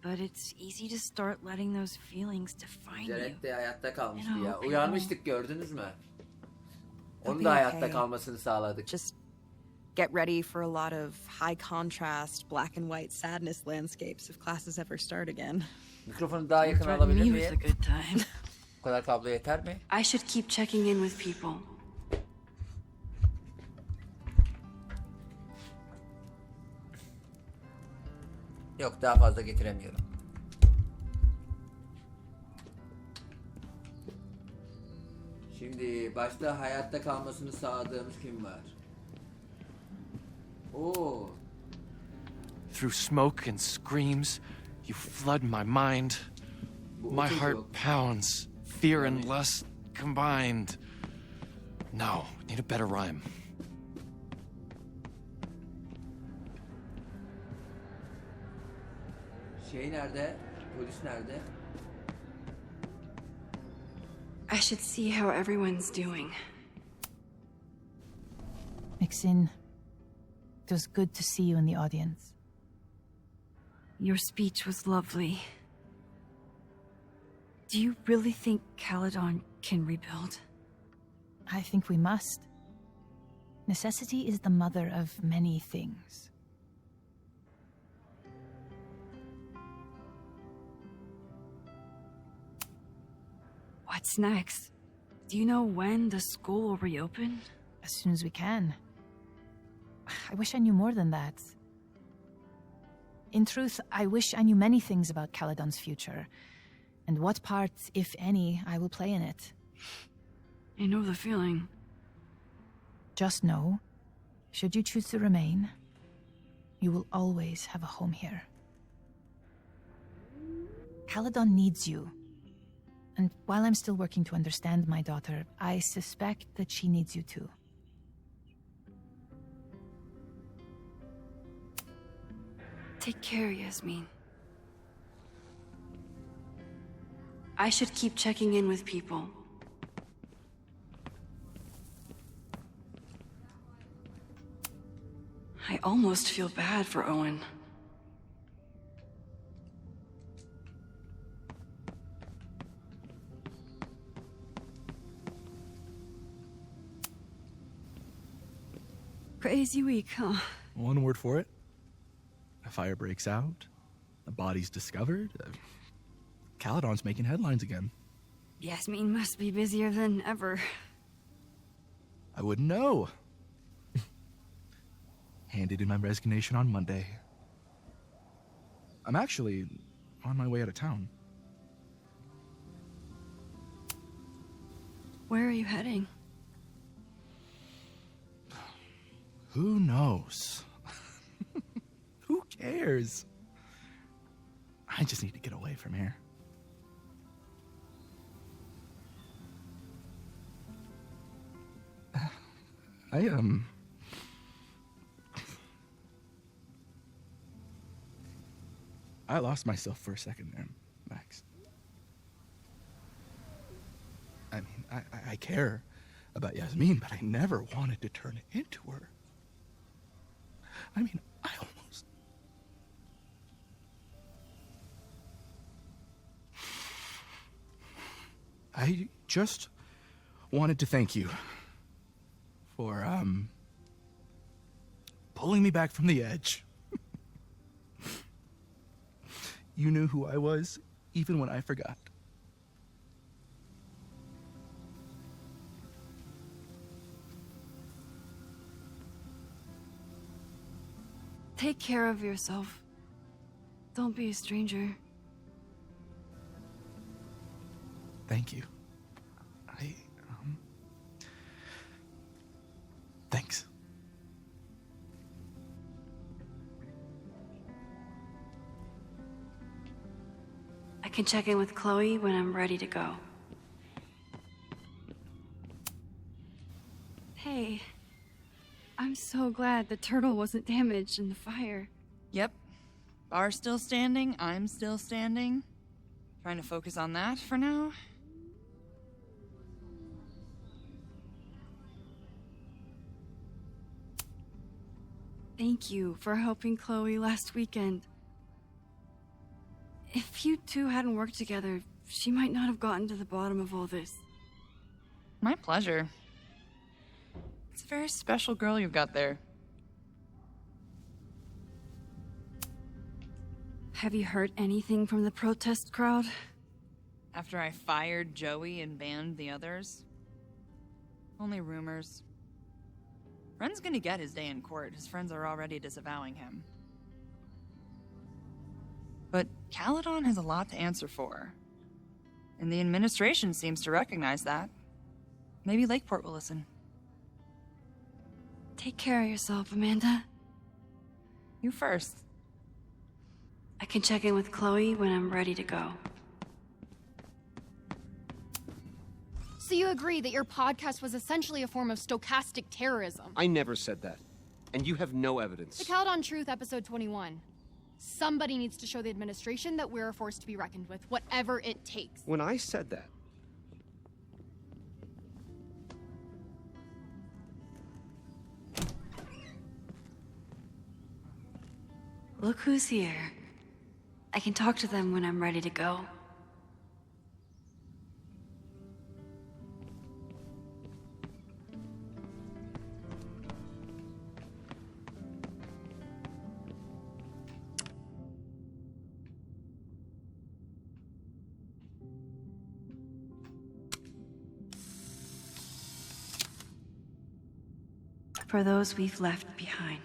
Speaker 12: But it's easy to start letting those feelings define you.
Speaker 1: Jared de hayatta kalmıştı
Speaker 12: You know,
Speaker 1: ya.
Speaker 12: okay,
Speaker 1: Uyarmıştık, gördünüz mü?
Speaker 13: It'll
Speaker 1: Onun
Speaker 13: be
Speaker 1: da hayatta
Speaker 13: okay.
Speaker 1: kalmasını sağladık.
Speaker 13: Just get ready for a lot of high contrast, black and white sadness landscapes if classes ever start again.
Speaker 1: Mikrofonu daha yakın
Speaker 12: Threaten
Speaker 1: alabilir
Speaker 12: me with a
Speaker 1: miyim?
Speaker 12: good time.
Speaker 1: Bu kadar kablo yeter mi?
Speaker 12: I should keep checking in with people.
Speaker 1: Yok, daha fazla getiremiyorum. Şimdi başta hayatta kalmasını sağladığımız kim var? Oo.
Speaker 2: Through smoke and screams, you flood my mind. My heart pounds, fear and lust combined. No, need a better rhyme.
Speaker 1: Şey nerede? Polis nerede?
Speaker 12: I should see how everyone's doing.
Speaker 24: Mixin, it was good to see you in the audience.
Speaker 12: Your speech was lovely. Do you really think Caledon can rebuild?
Speaker 24: I think we must. Necessity is the mother of many things.
Speaker 12: What's next? Do you know when the school will reopen?
Speaker 24: As soon as we can. I wish I knew more than that. In truth, I wish I knew many things about Caledon's future, and what part, if any, I will play in it.
Speaker 12: I know the feeling.
Speaker 24: Just know, should you choose to remain, you will always have a home here. Caledon needs you. And while I'm still working to understand my daughter, I suspect that she needs you too.
Speaker 12: Take care, Yasmin. I should keep checking in with people. I almost feel bad for Owen. Crazy week, huh?
Speaker 23: One word for it. A fire breaks out. A body's discovered. Caledon's making headlines again.
Speaker 12: Yasmin must be busier than ever.
Speaker 23: I wouldn't know. Handed in my resignation on Monday. I'm actually on my way out of town.
Speaker 12: Where are you heading?
Speaker 23: Who knows? Who cares? I just need to get away from here. I lost myself for a second there, Max. I mean, I care about Yasmin, but I never wanted to turn it into her. I mean, I I just wanted to thank you for, pulling me back from the edge. You knew who I was, even when I forgot.
Speaker 9: Take care of yourself. Don't be a stranger.
Speaker 23: Thank you. Thanks.
Speaker 9: I can check in with Chloe when I'm ready to go. Hey, I'm so glad the turtle wasn't damaged in the fire.
Speaker 8: Yep. Bar's still standing, I'm still standing. Trying to focus on that for now.
Speaker 9: Thank you for helping Chloe last weekend. If you two hadn't worked together, she might not have gotten to the bottom of all this.
Speaker 8: My pleasure. It's a very special girl you've got there.
Speaker 9: Have you heard anything from the protest crowd?
Speaker 8: After I fired Joey and banned the others? Only rumors. Ren's gonna get his day in court. His friends are already disavowing him. But Caledon has a lot to answer for. And the administration seems to recognize that. Maybe Lakeport will listen.
Speaker 9: Take care of yourself, Amanda.
Speaker 8: You first.
Speaker 9: I can check in with Chloe when I'm ready to go.
Speaker 3: So you agree that your podcast was essentially a form of stochastic terrorism?
Speaker 19: I never said that. And you have no evidence.
Speaker 3: The Caledon Truth, episode 21. Somebody needs to show the administration that we're a force to be reckoned with, whatever it takes.
Speaker 19: When I said that,
Speaker 9: Look who's here. I can talk to them when I'm ready to go. For those we've left behind.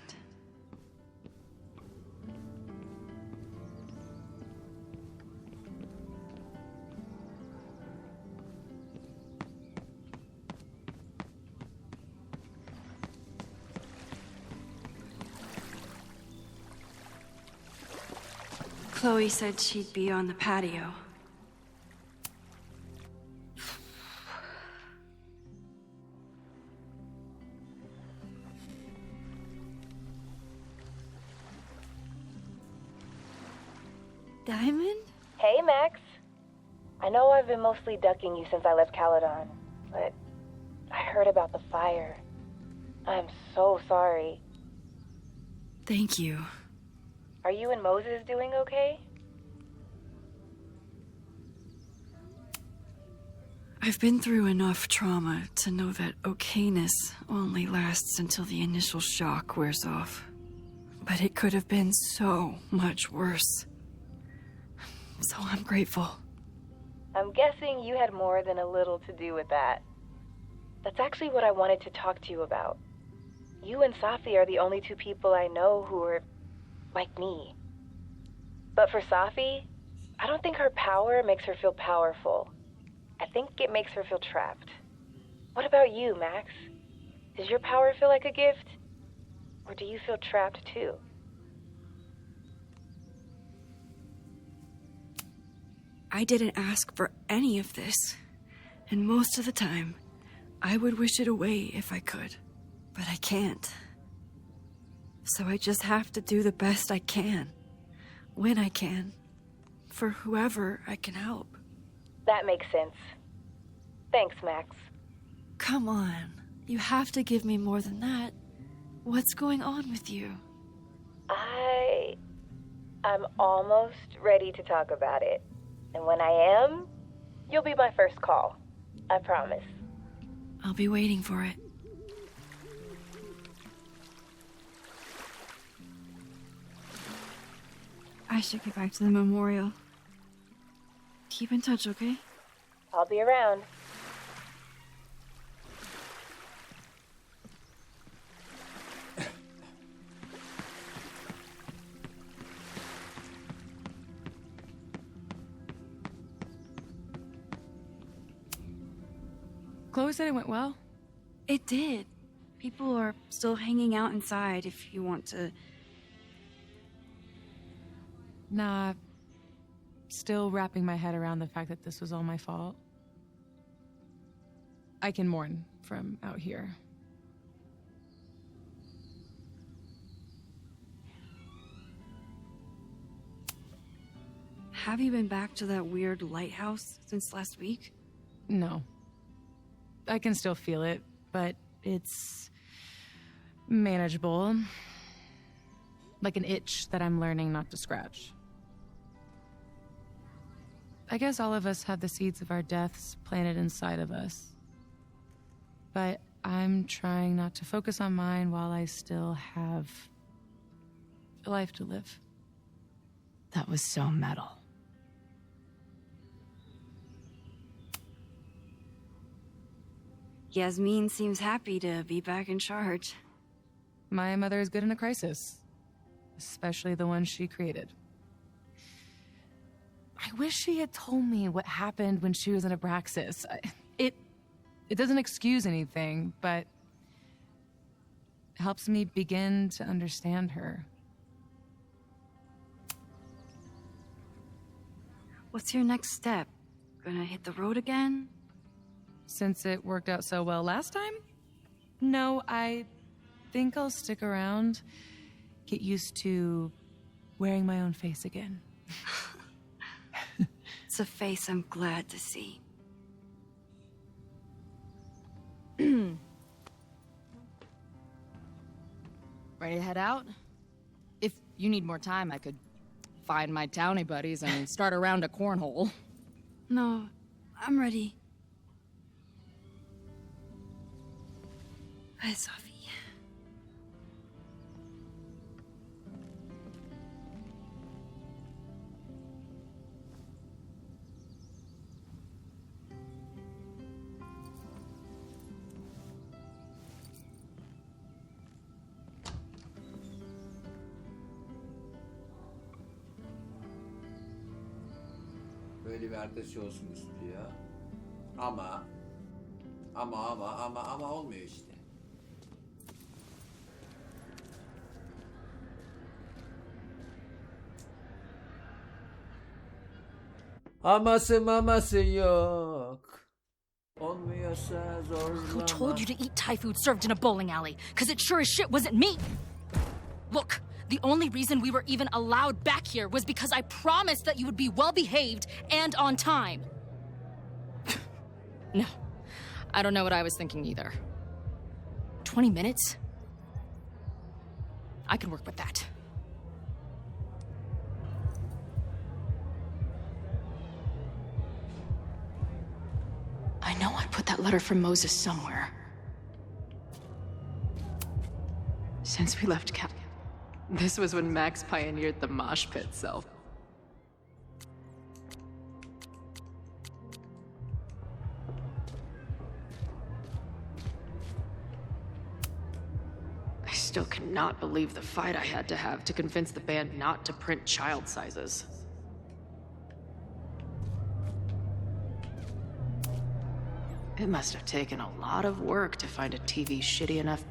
Speaker 9: Chloe said she'd be on the patio. Diamond?
Speaker 20: Hey, Max. I know I've been mostly ducking you since I left Caledon, but I heard about the fire. I'm so sorry.
Speaker 9: Thank you.
Speaker 20: Are you and Moses doing okay?
Speaker 9: I've been through enough trauma to know that okayness only lasts until the initial shock wears off. But it could have been so much worse. So I'm grateful.
Speaker 20: I'm guessing you had more than a little to do with that. That's actually what I wanted to talk to you about. You and Safi are the only two people I know who are like me. But for Safi, I don't think her power makes her feel powerful. I think it makes her feel trapped. What about you, Max? Does your power feel like a gift? Or do you feel trapped too?
Speaker 9: I didn't ask for any of this. And most of the time, I would wish it away if I could. But I can't. So I just have to do the best I can. When I can. For whoever I can help.
Speaker 20: That makes sense. Thanks, Max.
Speaker 9: Come on. You have to give me more than that. What's going on with you?
Speaker 20: I'm almost ready to talk about it. And when I am, you'll be my first call. I promise.
Speaker 12: I'll be waiting for it. I should get back to the memorial. Keep in touch, okay?
Speaker 20: I'll be around.
Speaker 17: Chloe said it went well.
Speaker 12: It did. People are still hanging out inside if you want to.
Speaker 17: Nah, still wrapping my head around the fact that this was all my fault. I can mourn from out here.
Speaker 12: Have you been back to that weird lighthouse since last week?
Speaker 17: No. I can still feel it, but it's manageable. Like an itch that I'm learning not to scratch. I guess all of us have the seeds of our deaths planted inside of us. But I'm trying not to focus on mine while I still have a life to live.
Speaker 10: That was so metal.
Speaker 12: Yasmin seems happy to be back in charge.
Speaker 17: My mother is good in a crisis, especially the one she created. I wish she had told me what happened when she was in Abraxas. It doesn't excuse anything, but helps me begin to understand her.
Speaker 12: What's your next step? Gonna hit the road again?
Speaker 17: Since it worked out so well last time? No, I think I'll stick around, get used to wearing my own face again.
Speaker 12: It's a face I'm glad to see.
Speaker 10: Ready to head out? If you need more time, I could find my townie buddies and start a round of cornhole.
Speaker 12: No, I'm ready. Bye, Sophie.
Speaker 1: Böyle bir arkadaş olsun istiyor. Ama olmuyor işte. Aması maması yok. Olmuyorsa zorlama.
Speaker 6: Who told you to eat Thai food served in a bowling alley? Because it sure as shit wasn't me. Look, the only reason we were even allowed back here was because I promised that you would be well behaved and on time.
Speaker 10: No, I don't know what I was thinking either.
Speaker 6: 20 minutes? I can work with that.
Speaker 10: I know I put that letter from Moses somewhere. Since we left camp, this was when Max pioneered the mosh pit cell. I still cannot believe the fight I had to have to convince the band not to print child sizes. It must have taken a lot of work to find a TV shitty enough.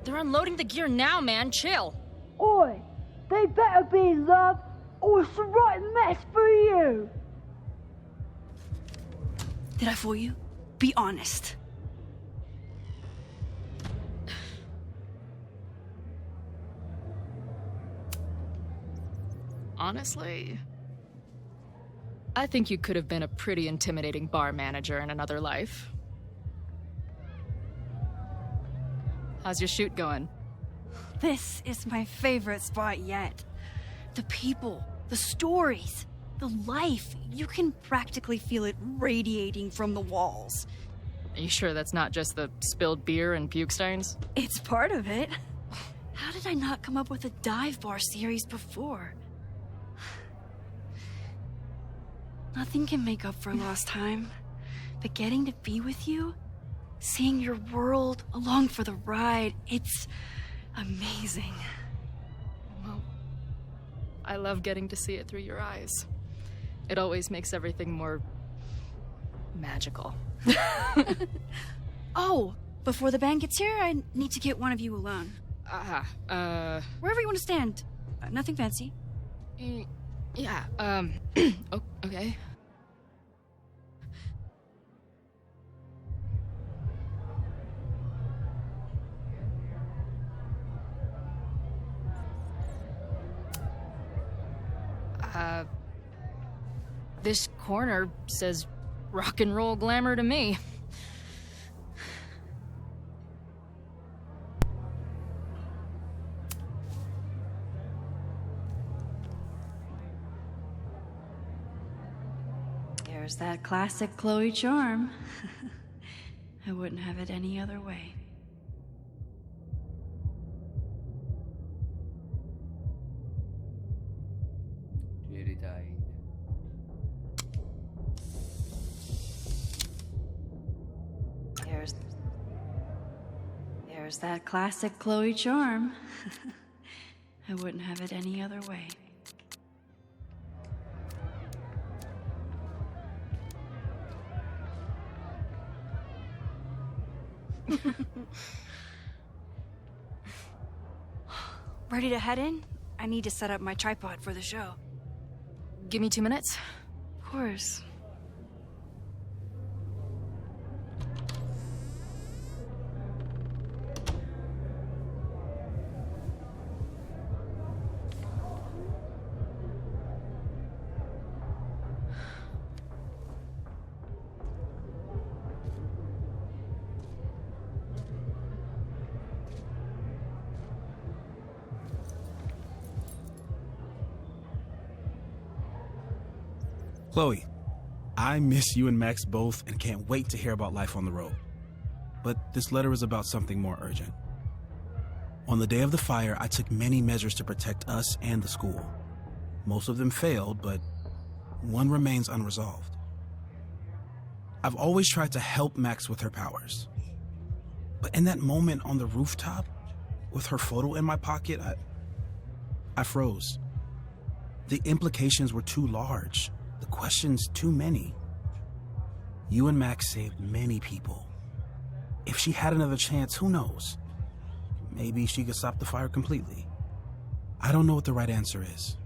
Speaker 6: They're unloading the gear now, man. Chill.
Speaker 15: Oi, they better be love, or it's a right mess for you.
Speaker 12: Did I fool you? Be honest.
Speaker 10: Honestly,
Speaker 3: I think you could have been a pretty intimidating bar manager in another life. How's your shoot going?
Speaker 12: This is my favorite spot yet. The people, the stories, the life. You can practically feel it radiating from the walls.
Speaker 3: Are you sure that's not just the spilled beer and puke stains?
Speaker 12: It's part of it. How did I not come up with a dive bar series before? Nothing can make up for lost time, but getting to be with you, seeing your world along for the ride, it's amazing.
Speaker 3: Well, I love getting to see it through your eyes. It always makes everything more magical.
Speaker 12: Oh, before the band gets here, I need to get one of you alone. Wherever you want to stand. Nothing fancy.
Speaker 3: Yeah, okay. This corner says rock and roll glamour to me.
Speaker 12: There's that classic Chloe charm. I wouldn't have it any other way. There's that classic Chloe charm. I wouldn't have it any other way. Ready to head in? I need to set up my tripod for the show.
Speaker 3: Give me 2 minutes.
Speaker 12: Of course.
Speaker 4: Chloe, I miss you and Max both and can't wait to hear about life on the road. But this letter is about something more urgent. On the day of the fire, I took many measures to protect us and the school. Most of them failed, but one remains unresolved. I've always tried to help Max with her powers. But in that moment on the rooftop, with her photo in my pocket, I froze. The implications were too large. The questions too many. You and Max saved many people. If she had another chance, who knows? Maybe she could stop the fire completely. I don't know what the right answer is.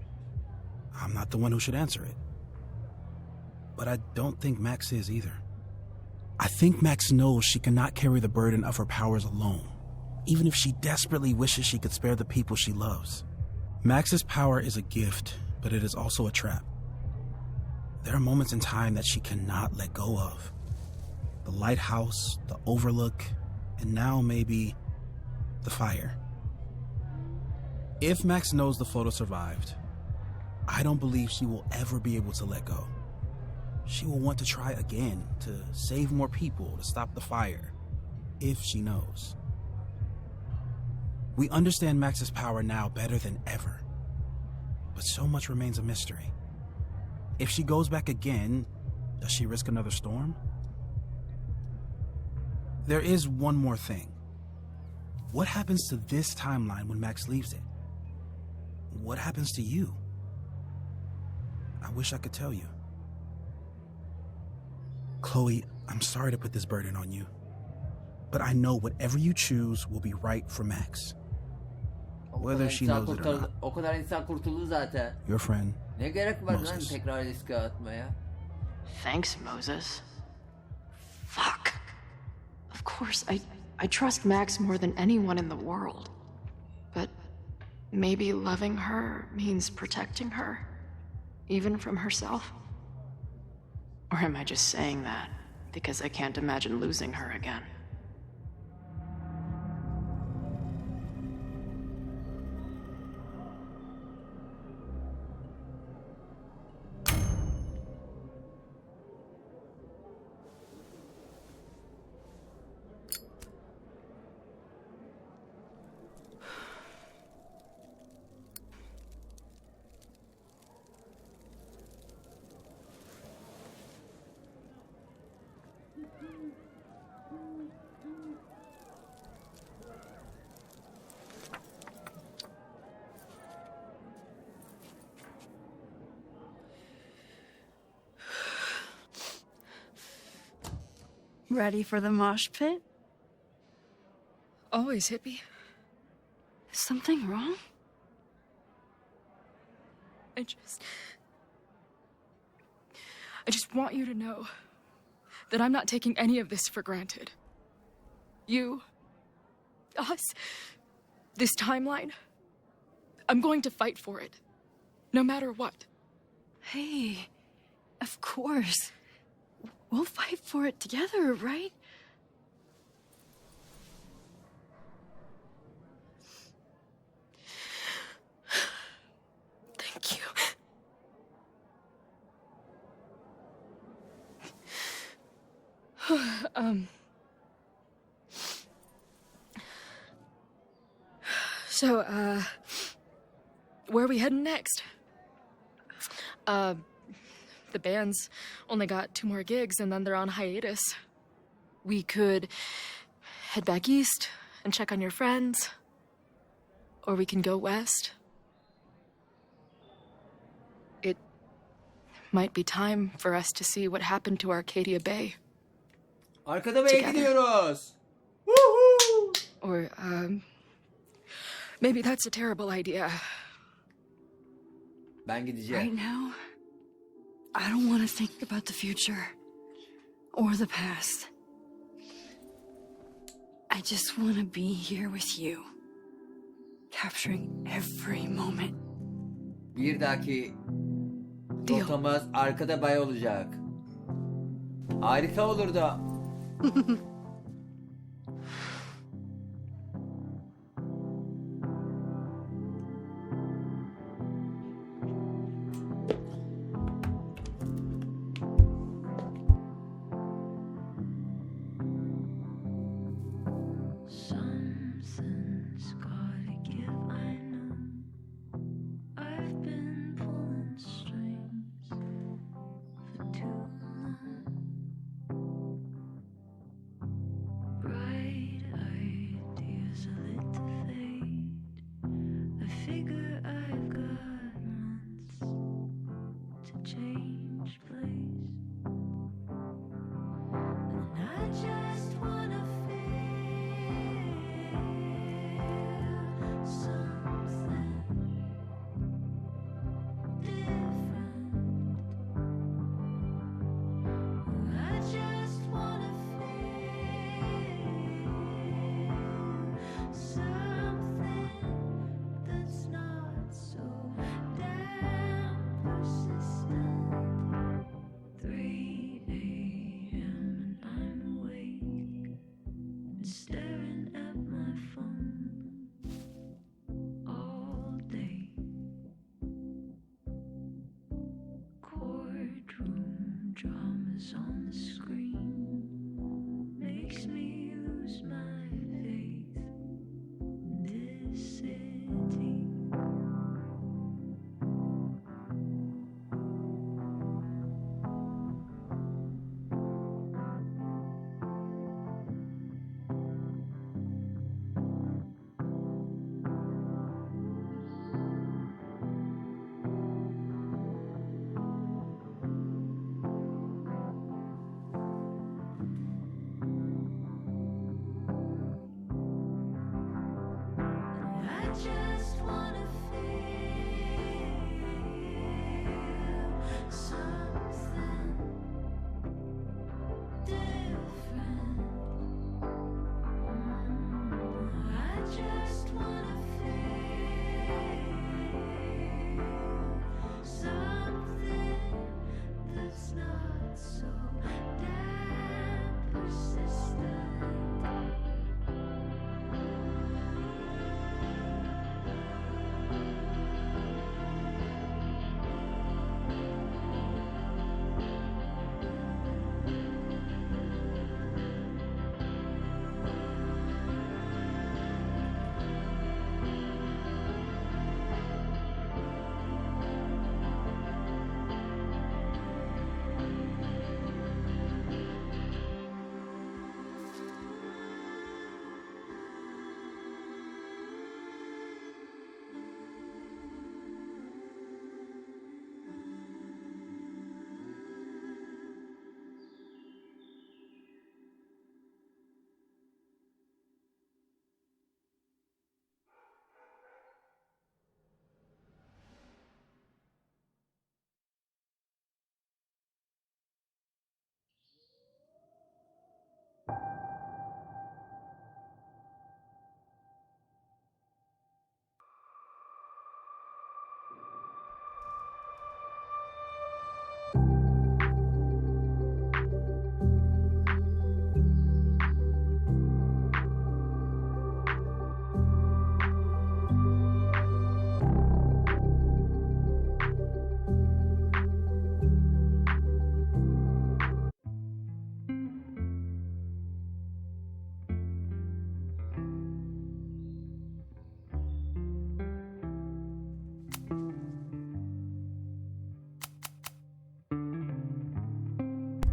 Speaker 4: I'm not the one who should answer it. But I don't think Max is either. I think Max knows she cannot carry the burden of her powers alone, even if she desperately wishes she could spare the people she loves. Max's power is a gift, but it is also a trap. There are moments in time that she cannot let go of. The lighthouse, the overlook, and now maybe the fire. If Max knows the photo survived, I don't believe she will ever be able to let go. She will want to try again, to save more people, to stop the fire, if she knows. We understand Max's power now better than ever, but so much remains a mystery. If she goes back again, does she risk another storm? There is one more thing. What happens to this timeline when Max leaves it? What happens to you? I wish I could tell you. Chloe, I'm sorry to put this burden on you, but I know whatever you choose will be right for Max. Whether she knows it or not.
Speaker 1: O kadar insan kurtuldu zaten.
Speaker 4: Your friend,
Speaker 1: Ne gerek var lan
Speaker 4: Moses.
Speaker 1: tekrar riske atmaya?
Speaker 10: Thanks, Moses. Fuck. Of course, I trust Max more than anyone in the world. But maybe loving her means protecting her, even from herself.
Speaker 3: Or am I just saying that because I can't imagine losing her again?
Speaker 9: Ready for the mosh pit?
Speaker 3: Always, hippie.
Speaker 9: Is something wrong?
Speaker 3: I just want you to know that I'm not taking any of this for granted. You, us, this timeline. I'm going to fight for it, no matter what.
Speaker 9: Hey, of course. We'll fight for it together, right?
Speaker 3: Thank you. So, where are we heading next? The band's only got 2 more gigs and then they're on hiatus. We could head back east and check on your friends. Or we can go west. It might be time for us to see what happened to Arcadia Bay.
Speaker 1: Arkada Bey'e gidiyoruz.
Speaker 3: Or, maybe that's a terrible idea.
Speaker 1: Ben gideceğim.
Speaker 9: Right now, I don't want to think about the future or the past. I just want to be here with you, capturing every moment.
Speaker 1: Bir dahaki rotamız Arkada Bay olacak. Harika olurdu.
Speaker 15: Something's gotta give, I know. I've been pulling strings for too long. Bright ideas are lit to fade. I figure I've got months to change place. And I just wanna staring at my phone all day. Courtroom dramas on the screen makes me lose my faith in this city. I just wanna feel something different. I just wanna feel something that's not so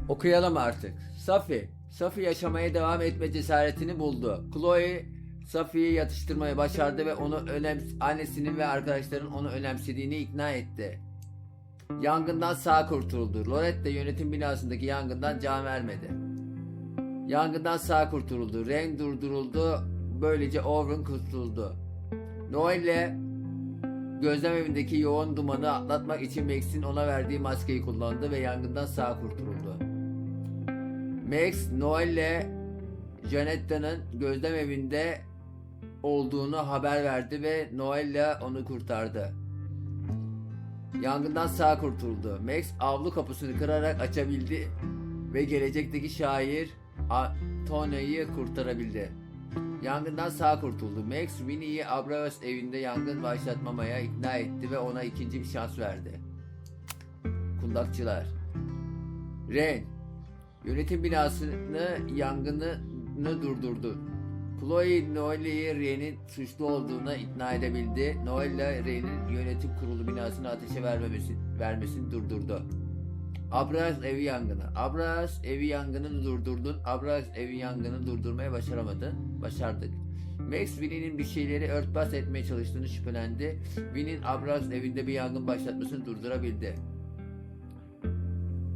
Speaker 1: Okuyalım artık. Safi yaşamaya devam etme cesaretini buldu. Chloe, Safi'yi yatıştırmayı başardı ve annesinin ve arkadaşlarının onu önemsediğini ikna etti. Yangından sağ kurtuldu. Lorette yönetim binasındaki yangından can vermedi. Yangından sağ kurtuldu. Rain durduruldu. Böylece Owen kurtuldu. Noel'le gözlemevindeki yoğun dumanı atlatmak için Max'in ona verdiği maskeyi kullandı ve yangından sağ kurtuldu. Max, Noel'le Janetta'nın gözlemevinde olduğunu haber verdi ve Noel'le onu kurtardı. Yangından sağ kurtuldu. Max avlu kapısını kırarak açabildi ve gelecekteki şair Tony'yi kurtarabildi. Yangından sağ kurtuldu. Max, Winnie'yi Abraos evinde yangın başlatmamaya ikna etti ve ona ikinci bir şans verdi. Kundakçılar. Ren, yönetim binasını yangını durdurdu. Chloe, Noel'i Ren'in suçlu olduğuna ikna edebildi. Noel'le Ren'in yönetim kurulu binasını ateşe vermesini durdurdu. Abraos evi yangını. Abraos evi yangını durdurdun. Abraos evi yangını durdurmaya başardık. Max, Winnie'nin bir şeyleri örtbas etmeye çalıştığını şüphelendi. Winnie'nin Abraos evinde bir yangın başlatmasını durdurabildi.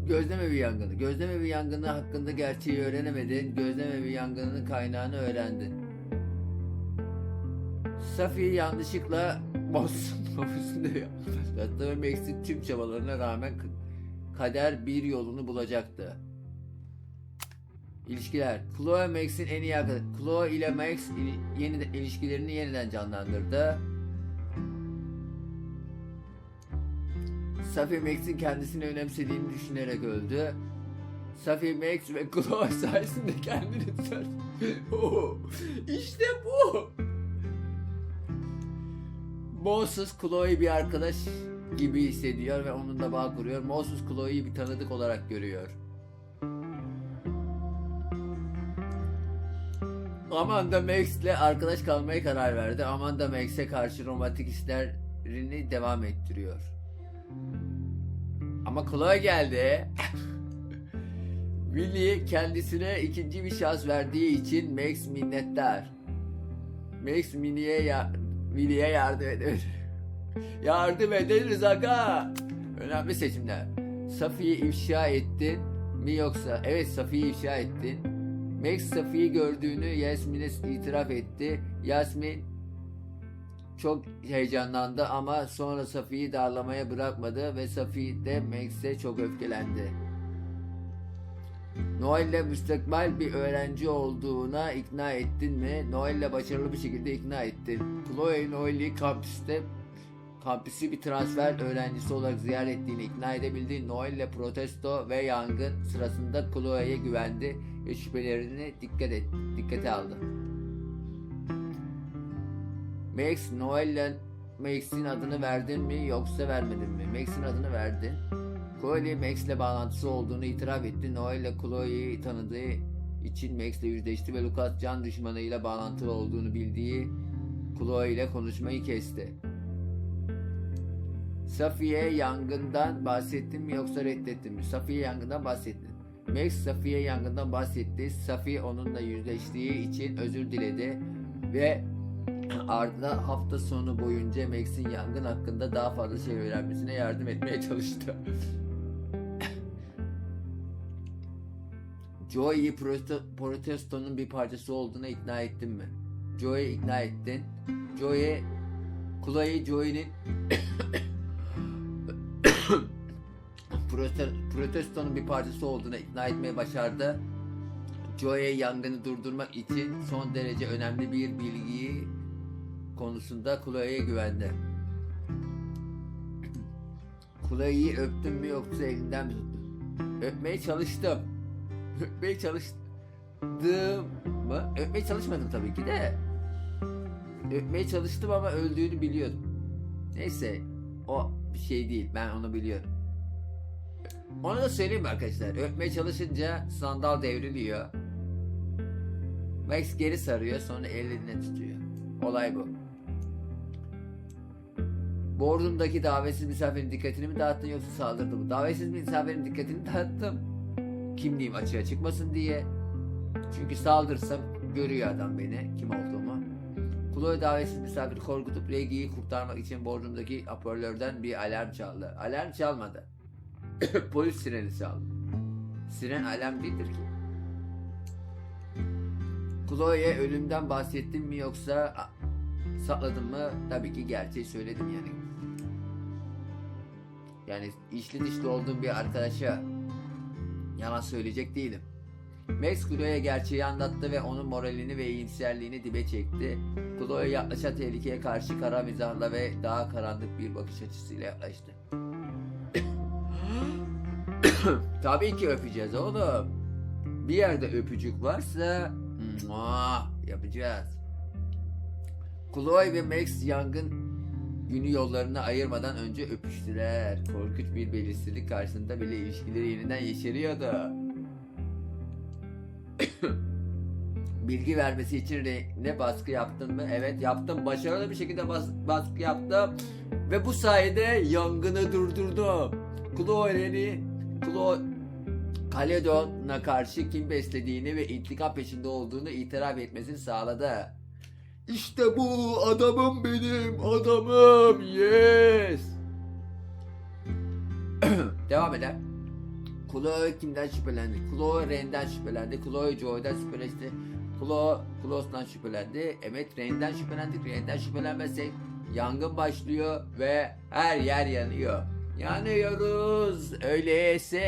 Speaker 1: Gözlemevi yangını. Gözlemevi yangını hakkında gerçeği öğrenemedin. Gözlemevi yangınının kaynağını öğrendin. Safi yanlışlıkla babasında yaptı ve Max'in tüm çabalarına rağmen kader bir yolunu bulacaktı. İlişkiler. Chloe Max'in en iyi arkadaşı. Chloe ile Max ilişkilerini yeniden canlandırdı. Safi Max'in kendisini önemsediğini düşünerek öldü. Safi, Max ve Chloe sayesinde kendini tutar. İşte bu. Moses, Chloe bir arkadaş gibi hissediyor ve onunla bağ kuruyor. Moses, Chloe'yi bir tanıdık olarak görüyor. Amanda Max'le arkadaş kalmaya karar verdi. Amanda Max'e karşı romantik hislerini devam ettiriyor. Ama Chloe geldi. Willie kendisine ikinci bir şans verdiği için Max minnettar. Max Willie'ye yardım ediyor. Yardım ederiz aga. Önemli seçimler. Safi'yi ifşa ettin mi yoksa? Evet, Safi'yi ifşa ettin. Max Safi'yi gördüğünü Yasmin'e itiraf etti. Yasmin çok heyecanlandı ama sonra Safi'yi darlamaya bırakmadı ve Safi de Max'e çok öfkelendi. Noel'le müstakbel bir öğrenci olduğuna ikna ettin mi? Noel'le başarılı bir şekilde ikna ettin. Chloe Noel'i kampüsü bir transfer öğrencisi olarak ziyaret ettiğini ikna edebildin. Noel'le protesto ve yangın sırasında Chloe'ye güvendi ve şüphelerini dikkate aldı. Max, Max'in adını verdin mi yoksa vermedin mi? Max'in adını verdin. Chloe, Max'le bağlantısı olduğunu itiraf etti. Noel'le Chloe'yi tanıdığı için Max'le yüzleşti ve Lucas can düşmanıyla bağlantılı olduğunu bildiği Chloe ile konuşmayı kesti. Safiye yangından bahsettin mi yoksa reddettin mi? Safiye yangından bahsettin. Max Safiye yangından bahsetti. Safi onunla yüzleştiği için özür diledi ve ardından hafta sonu boyunca Max'in yangın hakkında daha fazla şey öğrenmesine yardım etmeye çalıştı. Joey'i protestonun bir parçası olduğuna ikna ettin mi? Joey'i ikna ettin. Chloe Joey'nin protestonun bir parçası olduğuna ikna etmeye başardı. Joey'e yangını durdurmak için son derece önemli bir bilgiyi konusunda Chloe'ye güvendi. Chloe'yi öptüm mü yoksa elinden mi tuttum? Öpmeye çalıştım. Öpmeye çalıştım mı? Öpmeye çalışmadım tabii ki de. Öpmeye çalıştım ama öldüğünü biliyordum. Neyse, o bir şey değil, ben onu biliyorum. Onu da söyleyeyim mi arkadaşlar? Öpmeye çalışınca sandal devriliyor. Max geri sarıyor, sonra eline tutuyor. Olay bu. Boardroom'daki davetsiz misafirin dikkatini mi dağıttın yoksa saldırdın mı? Davetsiz misafirin dikkatini dağıttım. Kimliğim açığa çıkmasın diye. Çünkü saldırsam görüyor adam beni, kim olduğumu. Chloe davetsiz misafiri korkutup Reggie'yi kurtarmak için boardroom'daki hoparlörden bir alarm çaldı. Alarm çalmadı. Polis sireni çaldı. Siren alarm değildir ki. Chloe'ye ölümden bahsettim mi yoksa sakladım mı? Tabii ki gerçeği söyledim yani. Yani içli dışlı olduğum bir arkadaşa yalan söyleyecek değilim. Max Chloe'ye gerçeği anlattı ve onun moralini ve iyimserliğini dibe çekti. Chloe yaklaşan tehlikeye karşı kara mizahla ve daha karanlık bir bakış açısıyla yaklaştı. Tabii ki öpeceğiz oğlum. Bir yerde öpücük varsa yapacağız. Chloe ve Max yangın günü yollarını ayırmadan önce öpüştüler. Korkunç bir belirsizlik karşısında bile ilişkileri yeniden yeşeriyordu. Bilgi vermesi için ne baskı yaptın mı? Evet yaptım. Başarılı bir şekilde baskı yaptım. Ve bu sayede yangını durdurdum. Chloe Caledon'a karşı kim beslediğini ve intikam peşinde olduğunu itiraf etmesini sağladı. İşte bu adamım benim adamım. Yes. Devam edelim. Chloe kimden şüphelendi? Chloe Ren'den şüphelendi. Chloe Joy'dan şüphelendi. Chloe'dan şüphelendi. Evet Ren'den şüphelendik. Ren'den şüphelenmezsek yangın başlıyor ve her yer yanıyor. Yanıyoruz. Öyleyse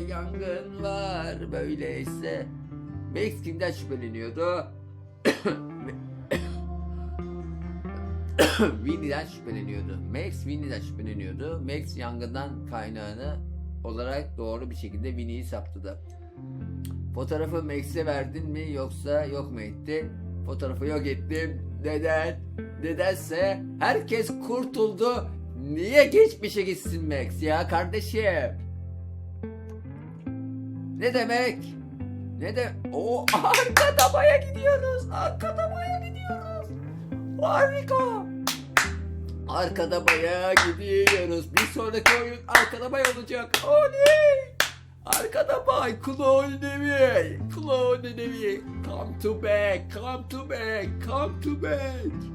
Speaker 1: yangın var. Böyleyse. Max kimden şüpheleniyordu? Winnie'den şüpheleniyordu. Max Winnie'den şüpheleniyordu. Max yangından kaynağını olarak doğru bir şekilde Winnie'yi saptadı. Fotoğrafı Max'e verdin mi yoksa yok mu etti? Fotoğrafı yok ettim. Neden? Nedense herkes kurtuldu. Niye geçmişe gitsin Max ya kardeşim? Ne demek? Ne de? O arka tabaya gidiyoruz. Arka tabaya gidiyoruz. Harika. Arka tabaya gidiyoruz. Bir sonraki oyun arka tabay olacak. Oley. Arka tabay. Klone'un evi. Klone'un evi. Come to back. Come to back. Come to back.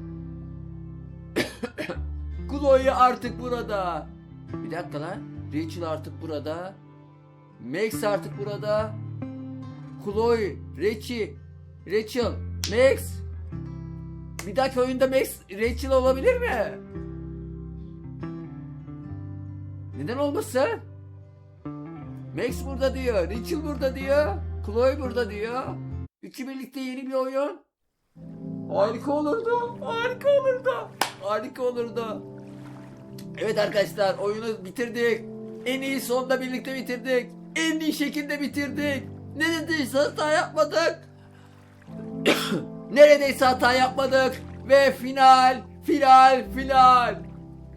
Speaker 1: Chloe artık burada. Bir dakika lan. Rachel artık burada. Max artık burada. Chloe, Rachel, Max. Bir dahaki oyunda Max, Rachel olabilir mi? Neden olmasın? Max burada diyor, Rachel burada diyor, Chloe burada diyor. Üçü birlikte yeni bir oyun. Harika olurdu, harika olurdu, harika olurdu. Evet arkadaşlar oyunu bitirdik. En iyi sonda birlikte bitirdik. En iyi şekilde bitirdik. Neredeyse hata yapmadık. Neredeyse hata yapmadık. Ve final.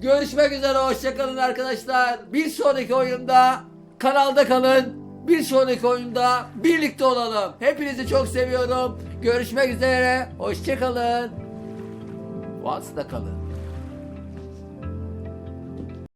Speaker 1: Görüşmek üzere, hoşçakalın arkadaşlar. Bir sonraki oyunda kanalda kalın. Bir sonraki oyunda birlikte olalım. Hepinizi çok seviyorum. Görüşmek üzere, hoşçakalın. Once'da kalın.